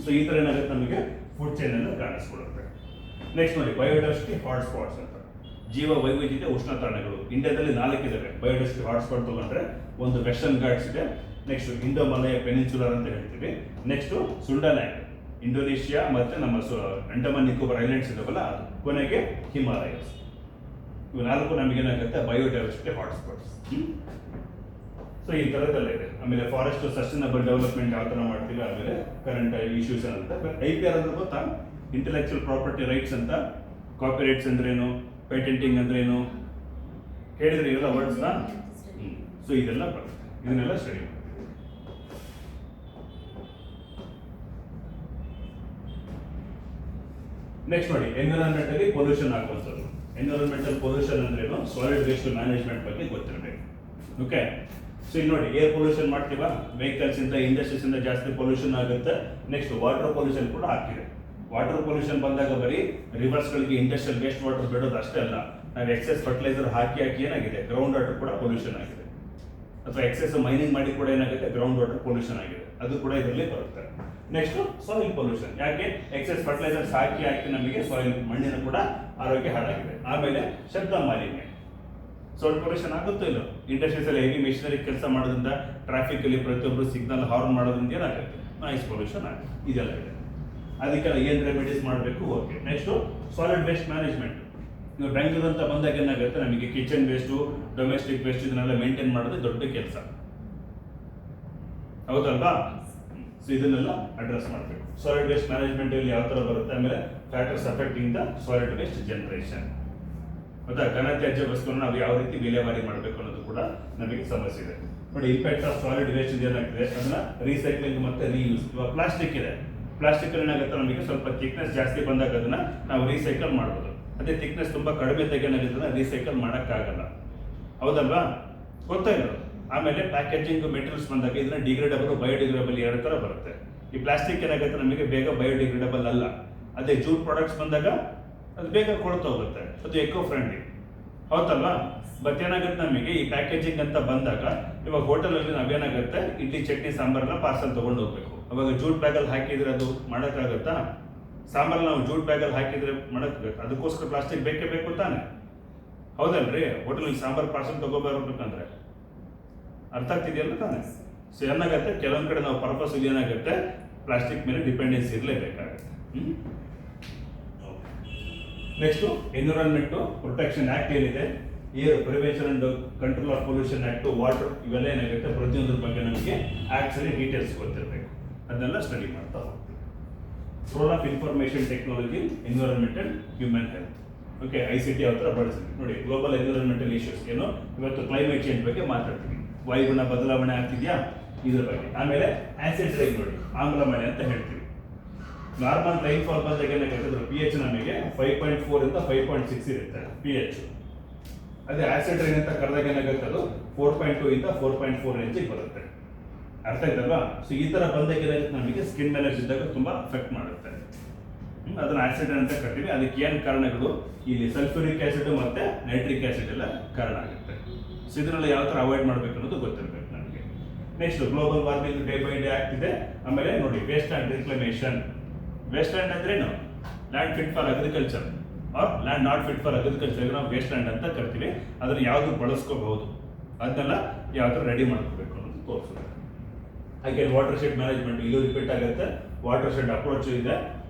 ಸೊ ಈ ತರ ಏನಾಗುತ್ತೆ ನಮಗೆ ಫುಡ್ ಚೈನ್ ಅನ್ನು ಕಾಣಿಸ್ಕೊಡುತ್ತೆ. ನೆಕ್ಸ್ಟ್ ನೋಡಿ ಬಯೋಡೈವರ್ಸಿಟಿ ಹಾಟ್ ಸ್ಪಾಟ್ಸ್ ಅಂತ, ಜೀವ ವೈವಿಧ್ಯತೆ ಉಷ್ಣ ತಾಣಗಳು. ಇಂಡಿಯಾದಲ್ಲಿ 4 ಇದಾವೆ ಬಯೋಡೈವರ್ಸಿಟಿ ಹಾಟ್ ಸ್ಪಾಟ್ ತಗೊಂಡ್ರೆ. ಒಂದು ವೆಸ್ಟರ್ನ್ ಘಾಟ್ಸ್ ಇದೆ, ನೆಕ್ಸ್ಟ್ ಇಂಡೋ ಮಲಯ ಪೆನಿನ್ಸುಲರ್ ಅಂತ ಹೇಳ್ತೀವಿ, ನೆಕ್ಸ್ಟ್ ಸುಂಡಾಲ್ಯಾಂಡ್ ಇಂಡೋನೇಷಿಯಾ ಮತ್ತೆ ನಮ್ಮ ಅಂಡಮಾನ್ ನಿಕೋಬಾರ್ ಐಲ್ಯಾಂಡ್ಸ್ ಇದಾವಲ್ಲ ಅದು, ಕೊನೆಗೆ ಹಿಮಾಲಯಸ್. ಇವು 4 ನಮಗೇನಾಗುತ್ತೆ ಬಯೋಡೈವರ್ಸಿಟಿ ಹಾಟ್ ಸ್ಪಾಟ್ಸ್. ಸೊ ಈ ಥರದ್ದೆಲ್ಲ ಇದೆ. ಆಮೇಲೆ ಫಾರೆಸ್ಟ್ ಸಸ್ಟೈನಬಲ್ ಡೆವಲಪ್ಮೆಂಟ್ ಯಾವ ಥರ ಮಾಡ್ತೀವಿ, ಆಮೇಲೆ ಕರೆಂಟ್ ಇಶ್ಯೂಸ್ ಅಂತ. IPR ಅಂದ್ರೆ ಗೊತ್ತಾ, ಇಂಟೆಲೆಕ್ಚುಯಲ್ ಪ್ರಾಪರ್ಟಿ ರೈಟ್ಸ್ ಅಂತ. ಕಾಪಿ ರೈಟ್ಸ್ ಅಂದ್ರೇನು, ಪೇಟೆಂಟಿಂಗ್ ಅಂದ್ರೇನು ಹೇಳಿದ್ರಿ ಇವೆಲ್ಲ ವರ್ಡ್ಸ್ನ. ಸೊ ಇದೆಲ್ಲ ಬರುತ್ತೆ, ಇದನ್ನೆಲ್ಲ ಸ್ಟಡಿ ಮಾಡ್ತೀವಿ. ನೆಕ್ಸ್ಟ್ ನೋಡಿ ಎನ್ವಿರಾನ್ಮೆಂಟ್ ಅಲ್ಲಿ ಪೊಲ್ಯೂಷನ್ ಆಗುವಂಥದ್ದು. ಎನ್ವಿರಾನ್ಮೆಂಟಲ್ ಪೊಲ್ಯೂಷನ್ ಅಂದ್ರೇನು, ಸಾಲಿಡ್ ವೇಸ್ಟ್ ಮ್ಯಾನೇಜ್ಮೆಂಟ್ ಬಗ್ಗೆ ಗೊತ್ತಿರಬೇಕು. ಓಕೆ, ಸೊ ಇಲ್ಲಿ ನೋಡಿ ಏರ್ ಪೊಲ್ಯೂಷನ್ ಮಾಡ್ತೀವಾ, ವೆಹಿಕಲ್ಸ್ ಇಂದ ಇಂಡಸ್ಟ್ರೀಸ್ ಇಂದ ಜಾಸ್ತಿ ಪೊಲ್ಯೂಷನ್ ಆಗುತ್ತೆ. ನೆಕ್ಸ್ಟ್ ವಾಟರ್ ಪೊಲ್ಯೂಷನ್ ಕೂಡ ಆಗ್ತಿದೆ. ವಾಟರ್ ಪೊಲ್ಯೂಷನ್ ಬಂದಾಗ ಬರೀ ರಿವರ್ಸ್ಗಳಿಗೆ ಇಂಡಸ್ಟ್ರಿಯಲ್ ವೇಸ್ಟ್ ವಾಟರ್ ಬಿಡೋದು ಅಷ್ಟೇ ಅಲ್ಲ, ನಾವು ಎಕ್ಸೆಸ್ ಫರ್ಟಿಲೈಸರ್ ಹಾಕಿ ಏನಾಗಿದೆ ಗ್ರೌಂಡ್ ವಾಟರ್ ಕೂಡ ಪೊಲ್ಯೂಷನ್ ಆಗಿದೆ. ಅಥವಾ ಎಕ್ಸೆಸ್ ಮೈನಿಂಗ್ ಮಾಡಿ ಕೂಡ ಏನಾಗುತ್ತೆ ಗ್ರೌಂಡ್ ವಾಟರ್ ಪೊಲ್ಯೂಷನ್ ಆಗಿದೆ, ಅದು ಕೂಡ ಇದರಲ್ಲಿ ಬರುತ್ತೆ. ನೆಕ್ಸ್ಟ್ ಸಾಯಿಲ್ ಪೊಲ್ಯೂಷನ್, ಯಾಕೆ ಎಕ್ಸೆಸ್ ಫರ್ಟಿಲೈಸರ್ಸ್ ಹಾಕಿ ನಮಗೆ ಸಾಯಿಲ್ ಮಣ್ಣಿನ ಕೂಡ ಆರೋಗ್ಯ ಹಾಳಾಗಿದೆ. ಆಮೇಲೆ ಶಬ್ದ ಮಾಲಿನ್ಯ, ಸೌಂಡ್ ಪೊಲ್ಯೂಷನ್ ಆಗುತ್ತೋ ಇಲ್ಲ. ಇಂಡಸ್ಟ್ರೀಸ್ ಅಲ್ಲಿ ಹೆವಿ ಮೆಷಿನರಿ ಕೆಲಸ ಮಾಡೋದ್ರಿಂದ, ಟ್ರಾಫಿಕ್ ಅಲ್ಲಿ ಪ್ರತಿಯೊಬ್ಬರು ಸಿಗ್ನಲ್ ಹಾರ್ನ್ ಮಾಡೋದ್ರಿಂದ ಏನಾಗುತ್ತೆ ನಾಯ್ಸ್ ಪೊಲ್ಯೂಷನ್ ಆಗುತ್ತೆ. ಇದೆಲ್ಲ ಇದೆ, ಅದಕ್ಕೆಲ್ಲ ಏನು ರೆಮಿಡೀಸ್ ಮಾಡಬೇಕು. Okay, next solid waste management. ನೀವು ಬೆಂಗಳೂರು ಅಂತ ಬಂದಾಗ ಏನಾಗುತ್ತೆ ನಮಗೆ ಕಿಚನ್ ವೇಸ್ಟು, ಡೊಮೆಸ್ಟಿಕ್ ವೇಸ್ಟ್ ಇದನ್ನೆಲ್ಲ ಮೇಂಟೈನ್ ಮಾಡೋದು ದೊಡ್ಡ ಕೆಲಸ, ಹೌದಲ್ವಾ? ಸೊ ಇದನ್ನೆಲ್ಲ ಅಡ್ರೆಸ್ ಮಾಡಬೇಕು. ಸಾಲಿಡ್ ವೇಸ್ಟ್ ಮ್ಯಾನೇಜ್ಮೆಂಟ್ ಇಲ್ಲಿ ಯಾವ ಥರ ಬರುತ್ತೆ, ಆಮೇಲೆ factors affecting the solid waste generation. ಹೌದಾ, ಘನತ್ಯಾಜ್ಯ ವಸ್ತುವನ್ನು ನಾವು ಯಾವ ರೀತಿ ವಿಲೇವಾರಿ ಮಾಡಬೇಕು ಅನ್ನೋದು ಕೂಡ ನಮಗೆ ಸಮಸ್ಯೆ ಇದೆ. ನೋಡಿ ಇಂಪ್ಯಾಕ್ಟ್ ಆಫ್ ಸಾಲಿಡ್ ವೇಸ್ಟ್ ಏನಾಗ್ತದೆ, ಅದನ್ನ ರೀಸೈಕ್ಲಿಂಗ್ ಮತ್ತೆ ರೀಯೂಸ್. ಇವಾಗ ಪ್ಲಾಸ್ಟಿಕ್ ಇದೆ, ಪ್ಲಾಸ್ಟಿಕ್ ಏನಾಗುತ್ತೆ ನಮಗೆ ಸ್ವಲ್ಪ ಥಿಕ್ನೆಸ್ ಜಾಸ್ತಿ ಬಂದಾಗ ಅದನ್ನ ನಾವು ರೀಸೈಕಲ್ ಮಾಡ್ಬೋದು. ಅದೇ ಥಿಕ್ನೆಸ್ ತುಂಬಾ ಕಡಿಮೆ ಏನಾಗುತ್ತೆ ರೀಸೈಕಲ್ ಮಾಡೋಕ್ಕಾಗಲ್ಲ, ಹೌದಲ್ವಾ? ಗೊತ್ತಾ ಇಲ್ಲ. ಆಮೇಲೆ ಪ್ಯಾಕೇಜಿಂಗ್ ಮೆಟೀರಿಯಲ್ಸ್ ಬಂದಾಗ ಇದನ್ನ ಡಿಗ್ರೇಡಬಲ್, ಬಯೋಡಿಗ್ರೇಡಬಲ್ 2 ಥರ ಬರುತ್ತೆ. ಈ ಪ್ಲಾಸ್ಟಿಕ್ ಏನಾಗುತ್ತೆ ನಮಗೆ ಬೇಗ ಬಯೋಡಿಗ್ರೇಡಬಲ್ ಅಲ್ಲ. ಅದೇ ಜೂಟ್ ಪ್ರಾಡಕ್ಟ್ಸ್ ಬಂದಾಗ ಅದು ಬೇಗ ಕೊಳ್ತಾ ಹೋಗುತ್ತೆ, ಅದು ಎಕೋ ಫ್ರೆಂಡ್ಲಿ, ಹೌದಲ್ವಾ? ಬಟ್ ಏನಾಗುತ್ತೆ ನಮಗೆ ಈ ಪ್ಯಾಕೇಜಿಂಗ್ ಅಂತ ಬಂದಾಗ, ಇವಾಗ ಹೋಟೆಲಲ್ಲಿ ನಾವೇನಾಗುತ್ತೆ ಇಡ್ಲಿ ಚಟ್ನಿ ಸಾಂಬಾರ್ನ ಪಾರ್ಸಲ್ ತೊಗೊಂಡು ಹೋಗ್ಬೇಕು. ಅವಾಗ ಜೂಟ್ ಬ್ಯಾಗಲ್ಲಿ ಹಾಕಿದ್ರೆ ಅದು ಮಾಡೋಕ್ಕಾಗತ್ತಾ? ಸಾಂಬಾರ್ ನಾವು ಜೂಟ್ ಬ್ಯಾಗಲ್ಲಿ ಹಾಕಿದ್ರೆ ಮಾಡೋಕ್ಕಾಗತ್ತೆ? ಅದಕ್ಕೋಸ್ಕರ ಪ್ಲಾಸ್ಟಿಕ್ ಬೇಕೇ ಬೇಕು ತಾನೆ, ಹೌದಲ್ರಿ? ಹೋಟೆಲ್ಗೆ ಸಾಂಬಾರ್ ಪಾರ್ಸಲ್ ತಗೋಬರ್ಬೇಕಂದ್ರೆ ಅರ್ಥ ಆಗ್ತಿದೆಯಲ್ಲ ತಾನೆ? ಸೊ ಏನಾಗುತ್ತೆ ಕೆಲವೊಂದು ಕಡೆ ನಾವು ಪರ್ಪಸ್ ಏನಾಗುತ್ತೆ ಪ್ಲಾಸ್ಟಿಕ್ ಮೇಲೆ ಡಿಪೆಂಡೆನ್ಸಿ ಇರಲೇಬೇಕಾಗುತ್ತೆ. ನೆಕ್ಸ್ಟ್ ಎನ್ವಿರಾನ್ಮೆಂಟ್ ಪ್ರೊಟೆಕ್ಷನ್ ಆಕ್ಟ್ ಏನಿದೆ, air prevention and control of pollution act, water, ಇವೆಲ್ಲ ಏನಾಗುತ್ತೆ ಪ್ರತಿಯೊಂದ್ರ ಬಗ್ಗೆ ನಮಗೆ ಆಕ್ಟ್ಸ್ ಅಲ್ಲಿ ಡೀಟೇಲ್ಸ್ ಗೊತ್ತಿರಬೇಕು, ಅದನ್ನೆಲ್ಲ ಸ್ಟಡಿ ಮಾಡ್ತಾ ಹೋಗ್ತೀವಿ. Role of information technology environment and human health. Okay, ICT ಯಾವ ಥರ ಬಳಸ್ತೀವಿ ನೋಡಿ. ಗ್ಲೋಬಲ್ ಎನ್ವಿರಾನ್ಮೆಂಟಲ್ ಇಶ್ಯೂಸ್ ಏನು, ಇವತ್ತು ಕ್ಲೈಮೇಟ್ ಚೇಂಜ್ ಬಗ್ಗೆ ಮಾತಾಡ್ತೀವಿ. ವಾಯುಗುಣ ಬದಲಾವಣೆ ಆಗ್ತಿದ್ಯಾ ಇದ್ರ ಬಗ್ಗೆ. ಆಮೇಲೆ ಆಸಿಡ್ ರೈನ್ ನೋಡಿ, ಆಮ್ಲ ಮಳೆ ಅಂತ ಹೇಳ್ತೀವಿ. ನಾರ್ಮಲ್ ರೈನ್ಫಾಲ್ ಬಂದಾಗ ಏನಾಗುತ್ತೆ pH ನಮಗೆ 5.4 ಇಂದ 5.6 ಇರುತ್ತೆ pH. ಅದೇ ಆಸಿಡ್ ರೈನ್ ಅಂತ ಕರೆದಾಗ ಏನಾಗುತ್ತೆ ಅದು 4.2 ಇಂದ 4.4 ರೇಂಜಿಗೆ ಬರುತ್ತೆ. ಅರ್ಥ ಆಯ್ತಲ್ವಾ? ಸೊ ಈ ತರ ಬಂದಾಗ ಏನಾಗುತ್ತೆ ನಮಗೆ ಸ್ಕಿನ್ ಮೇಲೆ ಬಿದ್ದಾಗ ತುಂಬಾ ಅಫೆಕ್ಟ್ ಮಾಡುತ್ತೆ. ಅದನ್ನ ಆಸಿಡ್ ಅಂತ ಕರಿತೀವಿ. ಅದಕ್ಕೆ ಏನು ಕಾರಣಗಳು, ಇಲ್ಲಿ ಸಲ್ಫ್ಯೂರಿಕ್ ಆಸಿಡ್ ಮತ್ತೆ ನೈಟ್ರಿಕ್ ಆಸಿಡ್ ಎಲ್ಲ ಕಾರಣ ಆಗುತ್ತೆ. ಸೊ ಇದನ್ನೆಲ್ಲ ಯಾವ ತರ ಅವಾಯ್ಡ್ ಮಾಡಬೇಕು ಅನ್ನೋದು ಗೊತ್ತಿರಬೇಕು ನಮಗೆ. Next global warming day by day ಆಗ್ತಿದೆ. ಆಮೇಲೆ ನೋಡಿ waste and reclamation. Waste land ಅಂದ್ರೇನು, land fit for agriculture or land not fit for agriculture ನಾವು ವೇಸ್ಟ್ ಲ್ಯಾಂಡ್ ಅಂತ ಕರಿತೀವಿ. ಅದನ್ನ ಯಾವುದು ಬಳಸ್ಕೋಬಹುದು ಅದನ್ನೆಲ್ಲ ಯಾವ ಥರ ರೆಡಿ ಮಾಡ್ಕೋಬೇಕು ಅನ್ನೋದು ತೋರಿಸುತ್ತೆ. ಹಾಗೆ ವಾಟರ್ ಶೆಡ್ ಮ್ಯಾನೇಜ್ಮೆಂಟ್ ಇಲ್ಲೂ ರಿಪೀಟ್ ಆಗುತ್ತೆ. ವಾಟರ್ ಶೆಡ್ ಅಪ್ರೋಚ್ ಇದೆ.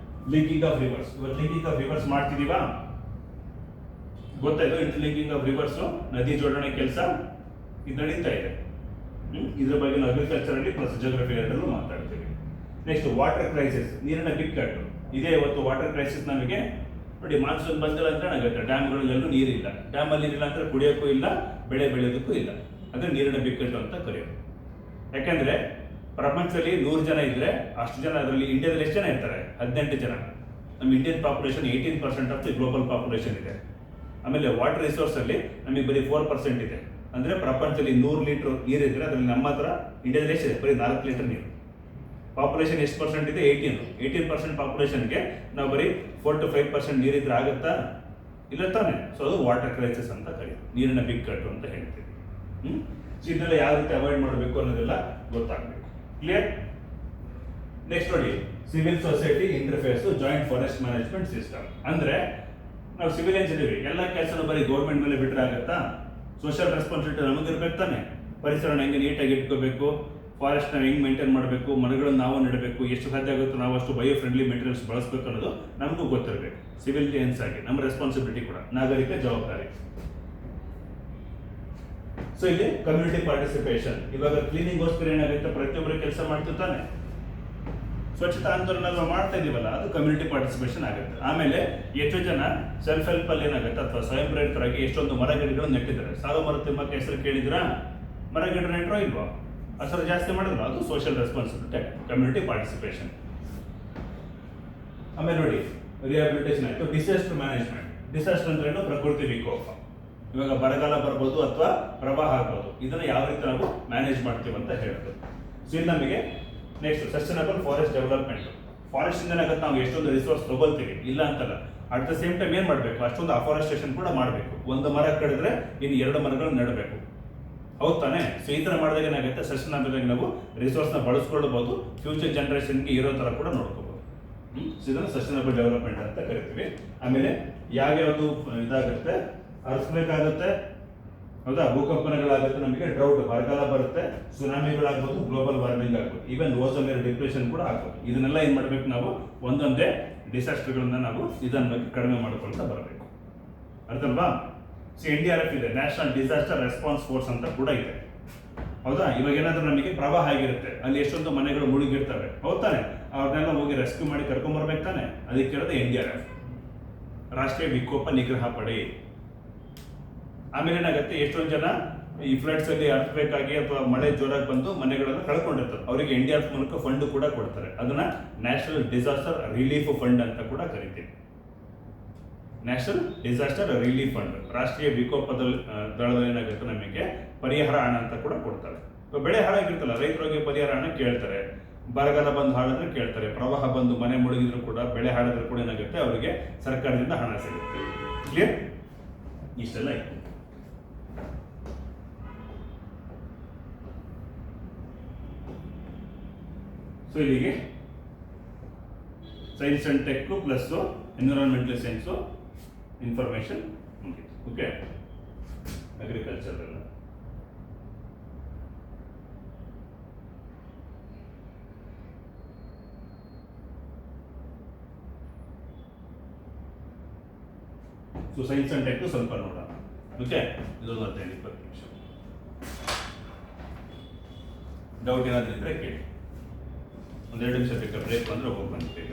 ಲಿಂಕಿಂಗ್ ಆಫ್ ರಿವರ್ಸ್, ಇವತ್ತು ಲಿಂಕಿಂಗ್ ಆಫ್ ರಿವರ್ಸ್ ಮಾಡ್ತಿದೀವಾ ಗೊತ್ತಾಯ್ತು? ಇಂಟರ್ ಲಿಂಕಿಂಗ್ ಆಫ್ ರಿವರ್ಸ್, ನದಿ ಜೋಡಣೆ ಕೆಲಸ ಇದು ನಡೀತಾ ಇದೆ. ಇದ್ರ ಬಗ್ಗೆ ನಾವು ಅಗ್ರಿಕಲ್ಚರ್ ಅಲ್ಲಿ ಪ್ಲಸ್ ಜಿಯೋಗ್ರಫಿ ಎರಡಲ್ಲೂ ಮಾತಾಡ್ತೀವಿ. ನೆಕ್ಸ್ಟ್ ವಾಟರ್ ಕ್ರೈಸಿಸ್, ನೀರಿನ ಬಿಕ್ಕಟ್ಟು ಇದೆ. ಇವತ್ತು ವಾಟರ್ ಕ್ರೈಸಿಸ್ ನಮಗೆ ನೋಡಿ, ಮಾನ್ಸೂನ್ ಬಂದಿಲ್ಲ ಅಂತ ಏನಾಗುತ್ತೆ ಡ್ಯಾಮ್ಗಳಲ್ಲೆಲ್ಲೂ ನೀರಿಲ್ಲ. ಡ್ಯಾಮಲ್ಲಿ ನೀರಿಲ್ಲ ಅಂದ್ರೆ ಕುಡಿಯೋಕ್ಕೂ ಇಲ್ಲ, ಬೆಳೆ ಬೆಳೆಯೋದಕ್ಕೂ ಇಲ್ಲ. ಅದೇ ನೀರಿನ ಬಿಕ್ಕಟ್ಟು ಅಂತ ಕರೆಯೋದು. ಯಾಕಂದ್ರೆ ಪ್ರಪಂಚದಲ್ಲಿ 100 ಜನ ಇದ್ರೆ ಅಷ್ಟು ಜನ, ಅದರಲ್ಲಿ ಇಂಡಿಯಾದಲ್ಲಿ ಎಷ್ಟು ಜನ ಇರ್ತಾರೆ? 18 ಜನ. ನಮ್ಮ Indian population 18% of the global population ಇದೆ. ಆಮೇಲೆ ವಾಟರ್ ರಿಸೋರ್ಸ್ ಅಲ್ಲಿ ನಮಗೆ ಬರೀ 4% ಇದೆ. ಅಂದ್ರೆ ಪ್ರಪಂಚದಲ್ಲಿ 100 ಲೀಟರ್ ನೀರಿದ್ರೆ ಅದ್ರಲ್ಲಿ ನಮ್ಮ ಹತ್ರ ಇಂಡಿಯಾದಲ್ಲಿ ಎಷ್ಟಿದೆ? ಬರೀ 4 ಲೀಟರ್ ನೀರು. ಪಾಪ್ಯುಲೇಷನ್ ಎಷ್ಟು ಪರ್ಸೆಂಟ್ ಇದೆ? 18% ಪಾಪ್ಯುಲೇಷನ್ಗೆ ನಾವು ಬರೀ 4 to 5% ನೀರಿದ್ರೆ ಆಗುತ್ತಾ? ಇಲ್ಲ ತಾನೆ. ಸೊ ಅದು ವಾಟರ್ ಕ್ರೈಸಿಸ್ ಅಂತ ಕರೀತೀವಿ, ನೀರಿನ ಬಿಕ್ಕಟ್ಟು ಅಂತ ಹೇಳ್ತೀವಿ. ಸೊ ಇದನ್ನೆಲ್ಲ ಯಾವ ರೀತಿ ಅವಾಯ್ಡ್ ಮಾಡಬೇಕು ಅನ್ನೋದೆಲ್ಲ ಗೊತ್ತಾಗಬೇಕು. ಕ್ಲಿಯರ್? ನೆಕ್ಸ್ಟ್ ನೋಡಿ, civil society interface joint forest management system. ಅಂದ್ರೆ ನಾವು ಸಿವಿಲಿಯನ್ಸ್ ಇದೀವಿ, ಎಲ್ಲ ಕೆಲಸನೂ ಬರೀ ಗೌರ್ಮೆಂಟ್ ಮೇಲೆ ಬಿಟ್ಟರೆ ಆಗುತ್ತಾ? ಸೋಷಿಯಲ್ ರೆಸ್ಪಾನ್ಸಿಬಿಲಿಟಿ ನಮಗಿರ್ಬೇಕು ತಾನೆ. ಪರಿಸರನ ಹೆಂಗೆ ನೀಟಾಗಿ ಇಟ್ಕೋಬೇಕು, ಫಾರೆಸ್ಟ್ ನಾವು ಹೆಂಗೆ ಮೇಂಟೈನ್ ಮಾಡಬೇಕು, ಮರಗಳನ್ನು ನಾವು ನೆಡಬೇಕು, ಎಷ್ಟು ಸಾಧ್ಯ ಆಗುತ್ತೋ ನಾವು ಅಷ್ಟು ಬಯೋ ಫ್ರೆಂಡ್ಲಿ ಮೆಟೀರಿಯಲ್ಸ್ ಬಳಸಬೇಕು ಅನ್ನೋದು ನಮಗೂ ಗೊತ್ತಿರಬೇಕು. ಸಿವಿಲಿಯನ್ಸ್ ಆಗಿ ನಮ್ಮ ರೆಸ್ಪಾನ್ಸಿಬಿಲಿಟಿ ಕೂಡ, ನಾಗರಿಕ ಜವಾಬ್ದಾರಿ. ಸೊ ಇಲ್ಲಿ ಕಮ್ಯುನಿಟಿ ಪಾರ್ಟಿಸಿಪೇಷನ್. ಇವಾಗ ಕ್ಲೀನಿಂಗ್ಗೋಸ್ಕರ ಏನಾಗುತ್ತೆ? ಪ್ರತಿಯೊಬ್ಬರು ಕೆಲಸ ಮಾಡ್ತಿರ್ತಾನೆ, ಸ್ವಚ್ಛತಾ ಆಂದೋಲನ ಮಾಡ್ತಾ ಇದೀವಲ್ಲ, ಅದು ಕಮ್ಯುನಿಟಿ ಪಾರ್ಟಿಸಿಪೇಷನ್ ಆಗುತ್ತೆ. ಆಮೇಲೆ ಎಷ್ಟು ಜನ ಸೆಲ್ಫ್ ಹೆಲ್ಪ್ ಅಲ್ಲಿ ಏನಾಗುತ್ತೆ ಅಥವಾ ಸ್ವಯಂ ಪ್ರೇರಿತರಾಗಿ ಎಷ್ಟೊಂದು ಮರ ಗಿಡಗಳನ್ನು ನೆಟ್ಟಿದ್ದಾರೆ. ಸಾಲು ಮರ ತಿಮ್ಮಕ್ಕೆ ಹೆಸರು ಕೇಳಿದ್ರಾ? ಮರ ಗಿಡ ನೆಟ್ಟರೋ ಇಲ್ವಾ? ಹೆಸರು ಜಾಸ್ತಿ ಮಾಡಿದ್ರು, ಅದು ಸೋಷಿಯಲ್ ರೆಸ್ಪಾನ್ಸಿಬಿಲಿಟಿ, ಕಮ್ಯುನಿಟಿ ಪಾರ್ಟಿಸಿಪೇಷನ್. ಆಮೇಲೆ ನೋಡಿ, ರಿಹಾಬಿಲಿಟೇಷನ್ ಆಯ್ತು. Disaster management. ಡಿಸಾಸ್ಟರ್ ಅಂದ್ರೆ ಏನು? ಪ್ರಕೃತಿ ವಿಕೋಪ. ಇವಾಗ ಬರಗಾಲ ಬರ್ಬೋದು ಅಥವಾ ಪ್ರವಾಹ ಆಗ್ಬೋದು. ಇದನ್ನ ಯಾವ ರೀತಿ ನಾವು ಮ್ಯಾನೇಜ್ ಮಾಡ್ತೀವಿ ಅಂತ ಹೇಳ್ಬೋದು. ಸೊ ಇದು ನಮಗೆ next sustainable forest development. Forest ಇಂದ ಏನಾಗುತ್ತೆ? ನಾವು ಎಷ್ಟೊಂದು ರಿಸೋರ್ಸ್ ತಗೊಳ್ತೀವಿ, ಇಲ್ಲ ಅಂತಲ್ಲ. ಅಟ್ ದ ಸೇಮ್ ಟೈಮ್ ಏನ್ ಮಾಡಬೇಕು? ಅಷ್ಟೊಂದು ಅಫಾರೆಸ್ಟೇಷನ್ ಕೂಡ ಮಾಡಬೇಕು. ಒಂದು ಮರ ಕಡಿದ್ರೆ ಇನ್ನು 2 ಮರಗಳನ್ನು ನೆಡಬೇಕು, ಹೌದು ತಾನೆ? ಸೊ ಈ ತರ ಮಾಡಿದಾಗ ಏನಾಗುತ್ತೆ? ಸಸ್ಟೈನಬಲ್ ಆಗಿ ನಾವು ರಿಸೋರ್ಸ್ ನ ಬಳಸ್ಕೊಳ್ಬಹುದು, ಫ್ಯೂಚರ್ ಜನರೇಷನ್ಗೆ ಇರೋ ತರ ಕೂಡ ನೋಡ್ಕೋಬಹುದು. ಸೊ ಇದನ್ನು ಸಸ್ಟೈನಬಲ್ ಡೆವಲಪ್ಮೆಂಟ್ ಅಂತ ಕರಿತೀವಿ. ಆಮೇಲೆ ಯಾವ್ಯಾವುದು ಇದಾಗುತ್ತೆ? ಅರ್ಥಕ್ವೇಕ್ ಆಗುತ್ತೆ, ಹೌದಾ? ಭೂಕಂಪನಗಳಾಗುತ್ತೆ, ನಮಗೆ ಡ್ರೌಟ್ ಬರಗಾಲ ಬರುತ್ತೆ, ಸುನಾಮಿಗಳಾಗ್ಬೋದು, ಗ್ಲೋಬಲ್ ವಾರ್ಮಿಂಗ್ ಆಗ್ಬೋದು, ಈವನ್ ಓಝೋನ್ ಲೇಯರ್ ಡಿಪ್ರೆಷನ್ ಕೂಡ ಆಗ್ಬೋದು. ಇದನ್ನೆಲ್ಲ ಏನ್ ಮಾಡ್ಬೇಕು? ನಾವು ಒಂದೊಂದೇ ಡಿಸಾಸ್ಟರ್ಗಳನ್ನ ನಾವು ಇದನ್ನ ಬಗ್ಗೆ ಕಡಿಮೆ ಮಾಡ್ಕೊಳ್ತಾ ಬರಬೇಕು. ಅರ್ಥಲ್ವಾ? ಸೊ NDRF ಇದೆ, ನ್ಯಾಷನಲ್ ಡಿಸಾಸ್ಟರ್ ರೆಸ್ಪಾನ್ಸ್ ಫೋರ್ಸ್ ಅಂತ ಕೂಡ ಇದೆ, ಹೌದಾ? ಇವಾಗ ಏನಾದ್ರೂ ನಮಗೆ ಪ್ರವಾಹ ಆಗಿರುತ್ತೆ, ಅಲ್ಲಿ ಎಷ್ಟೊಂದು ಮನೆಗಳು ಮುಳುಗಿರ್ತವೆ, ಹೌದಾನೆ? ಅವ್ರನ್ನೆಲ್ಲ ಹೋಗಿ ರೆಸ್ಕ್ಯೂ ಮಾಡಿ ಕರ್ಕೊಂಡ್ಬರ್ಬೇಕು ತಾನೆ. ಅದಕ್ಕೆ ಇರೋದು NDRF, ರಾಷ್ಟ್ರೀಯ ವಿಕೋಪ ನಿಗ್ರಹ ಪಡೆ. ಆಮೇಲೆ ಏನಾಗುತ್ತೆ? ಎಷ್ಟೊಂದು ಜನ ಈ ಫ್ಲಡ್ಸ್ ಅಲ್ಲಿ ಅರ್ಥಬೇಕಾಗಿ ಅಥವಾ ಮಳೆ ಜೋರಾಗಿ ಬಂದು ಮನೆಗಳನ್ನು ಕಳ್ಕೊಂಡಿರ್ತಾರೆ, ಅವರಿಗೆ NDRF ಮೂಲಕ ಫಂಡ್ ಕೂಡ ಕೊಡ್ತಾರೆ. ಅದನ್ನ ನ್ಯಾಷನಲ್ ಡಿಸಾಸ್ಟರ್ ರಿಲೀಫ್ ಫಂಡ್ ಅಂತ ಕೂಡ ಕರಿತೀವಿ. ನ್ಯಾಷನಲ್ ಡಿಸಾಸ್ಟರ್ ರಿಲೀಫ್ ಫಂಡ್, ರಾಷ್ಟ್ರೀಯ ವಿಕೋಪದ ದಳದಲ್ಲಿ ಏನಾಗುತ್ತೆ? ನಮಗೆ ಪರಿಹಾರ ಹಣ ಅಂತ ಕೂಡ ಕೊಡ್ತಾರೆ. ಬೆಳೆ ಹಾಳಾಗಿರ್ತಲ್ಲ, ರೈತರಿಗೆ ಪರಿಹಾರ ಹಣ ಕೇಳ್ತಾರೆ. ಬರಗಾಲ ಬಂದು ಹಾಳಿದ್ರೆ ಕೇಳ್ತಾರೆ, ಪ್ರವಾಹ ಬಂದು ಮನೆ ಮುಳುಗಿದ್ರು ಕೂಡ, ಬೆಳೆ ಹಾಳಿದ್ರು ಕೂಡ ಏನಾಗುತ್ತೆ? ಅವರಿಗೆ ಸರ್ಕಾರದಿಂದ ಹಣ ಸಿಗುತ್ತೆ. ಕ್ಲಿಯರ್? ಇಷ್ಟೆಲ್ಲ ಇತ್ತು. ಸೊ ಇಲ್ಲಿಗೆ science and tech plus environmental science information ಮುಗಿತು. ಓಕೆ, ಅಗ್ರಿಕಲ್ಚರ್ ಎಲ್ಲ ಸೊ ಸೈನ್ಸ್ ಅಂಡ್ ಟೆಕ್ ಸ್ವಲ್ಪ ನೋಡೋಣ. ಓಕೆ, ಇದೊಂದು 15-20 ನಿಮಿಷ. ಡೌಟ್ ಏನಾದರೂ ಇದ್ರೆ ಕೇಳಿ. 1-2 ನಿಮಿಷ ಬೇಕಾ ಬ್ರೇಕ್ ಬಂದ್ರೆ ಹೋಗಿ ಬಂದು ಬೇಗ.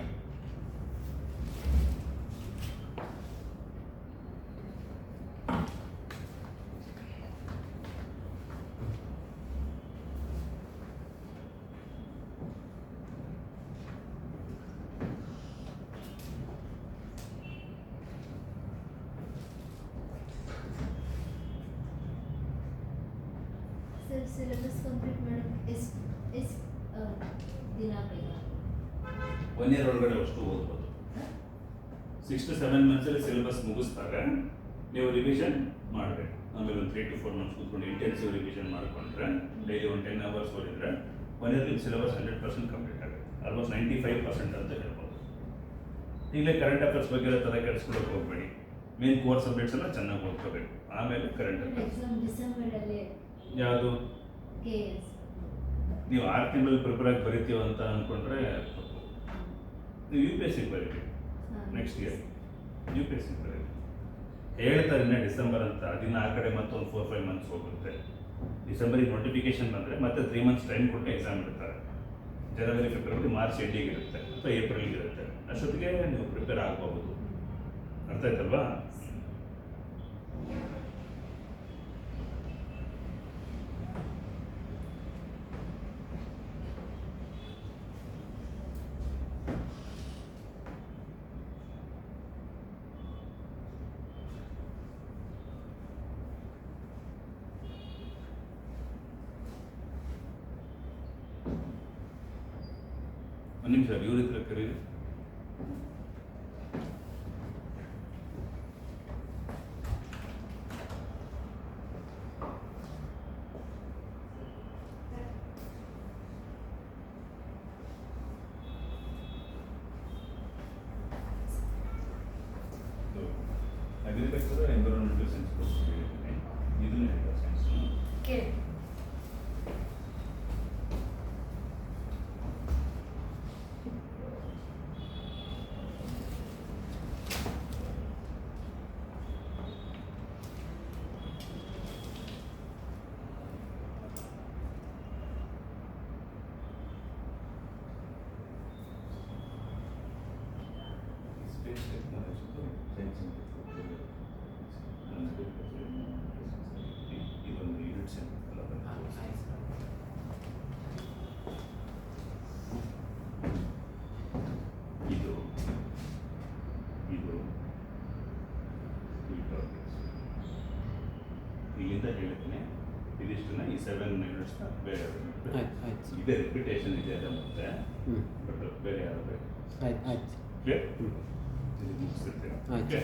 सर सिलेबस कंप्लीट मैडम इस दिन आएगा 1 year ಒಳಗಡೆ ಅಷ್ಟು ಓದ್ಬೋದು. 6 to 7 months ಅಲ್ಲಿ ಸಿಲೆಬಸ್ ಮುಗಿಸ್ತಾರೆ, ನೀವು ರಿವಿಷನ್ ಮಾಡಬೇಕು. ಆಮೇಲೆ ಒಂದು 3 to 4 months ಕೂತ್ಕೊಂಡು ಇಂಟೆನ್ಸಿವ್ ರಿವಿಷನ್ ಮಾಡಿಕೊಂಡ್ರೆ, ಡೈಲಿ ಒಂದು 10 hours ಓದಿದ್ರೆ 1 year ಸಿಲೆಬಸ್ 100% ಕಂಪ್ಲೀಟ್ ಆಗುತ್ತೆ. ಆಲ್ಮೋಸ್ಟ್ 95% ಅಂತ ಹೇಳ್ಬೋದು. ಈಗಲೇ ಕರೆಂಟ್ ಅಫೇರ್ಸ್ ಬಗ್ಗೆ ತಲೆ ಕೆಡಿಸ್ಕೊಳ್ಳೋಕೆ ಹೋಗಬೇಡಿ. ಮೇನ್ ಕೋರ್ ಸಬ್ಜೆಕ್ಟ್ಸ್ ಎಲ್ಲ ಚೆನ್ನಾಗಿ ಓದ್ಕೋಬೇಕು, ಆಮೇಲೆ ಕರೆಂಟ್ ಅಫೇರ್ಸ್. एग्जाम दिसंबर ಅಲ್ಲಿ ಯಾವುದು? KS ನೀವು 6 ತಿಂಗಳಲ್ಲಿ ಪ್ರಿಪೇರ್ ಆಗಿ ಬರೀತೀವಿ ಅಂತ ಅಂದ್ಕೊಂಡ್ರೆ ನೀವು UPSC ಬರೀರಿ. ನೆಕ್ಸ್ಟ್ ಇಯರ್ UPSC ಬರೀರಿ. ಹೇಳ್ತಾರೆ ಇನ್ನ ಡಿಸೆಂಬರ್ ಅಂತ, ಅದನ್ನ ಆ ಕಡೆ ಮತ್ತೊಂದು 4-5 months ಹೋಗುತ್ತೆ. ಡಿಸೆಂಬರಿಗೆ ನೋಟಿಫಿಕೇಶನ್ ಬಂದರೆ ಮತ್ತೆ 3 months ಟೈಮ್ ಕೊಟ್ಟು ಎಕ್ಸಾಮ್ ಇಡ್ತಾರೆ. ಜನವರಿ, ಫೆಬ್ರವರಿ, ಮಾರ್ಚ್ ಎಂಡಿಗೆ ಇರುತ್ತೆ ಅಥವಾ ಏಪ್ರಿಲ್ಗೆ ಇರುತ್ತೆ. ಅಷ್ಟೊತ್ತಿಗೆ ನೀವು ಪ್ರಿಪೇರ್ ಆಗಬಹುದು. ಅರ್ಥ ಆಯ್ತಲ್ವಾ? ಒಂದು ನಿಮಿಷ ಇವ್ರ ಹತ್ರ ಕರೀರಿ. ಅಗ್ರಿಕಲ್ಚರ್ ಎನ್ವಿರಾನ್ಮೆಂಟಲ್ ಸೈನ್ಸ್ ಕೋರ್ಸ್ ಹೇಳಿದ್ದೀನಿ, ಇದನ್ನ ಹೇಳಿದ ಸೈನ್ಸ್ ಕೇಳಿ. ಸ್ಪೇಸ್ ಟೆಕ್ನಾಲಜಿ ಸೈನ್ಸ್ ಇದೊಂದು ಯೂನಿಟ್ ಅಲ್ಲ ಇದು ಇದು ಈ ಟಾಪಿಕ್ಸ್ ಇಲ್ಲಿಂದ ಹೇಳ್ತೀನಿ. ಇದಿಷ್ಟನ್ನ ಈ 7 ಮಿನಿಟ್ಸ್ನ ಬೇರೆ ಆಯ್ತು. ಇದೇ ರಿಪಿಟೇಷನ್ ಇದೆ ಅದ ಮತ್ತೆ ಹ್ಞೂ ಬಟ್ ಬೇರೆ ಯಾರು ಬೇಕು ಆಯ್ತು ಕ್ಲಿಯರ್ ಹ್ಞೂ ಇದು ಮುಗಿಸ್ತಿರ್ತೀರ ಆಯ್ತು. ಓಕೆ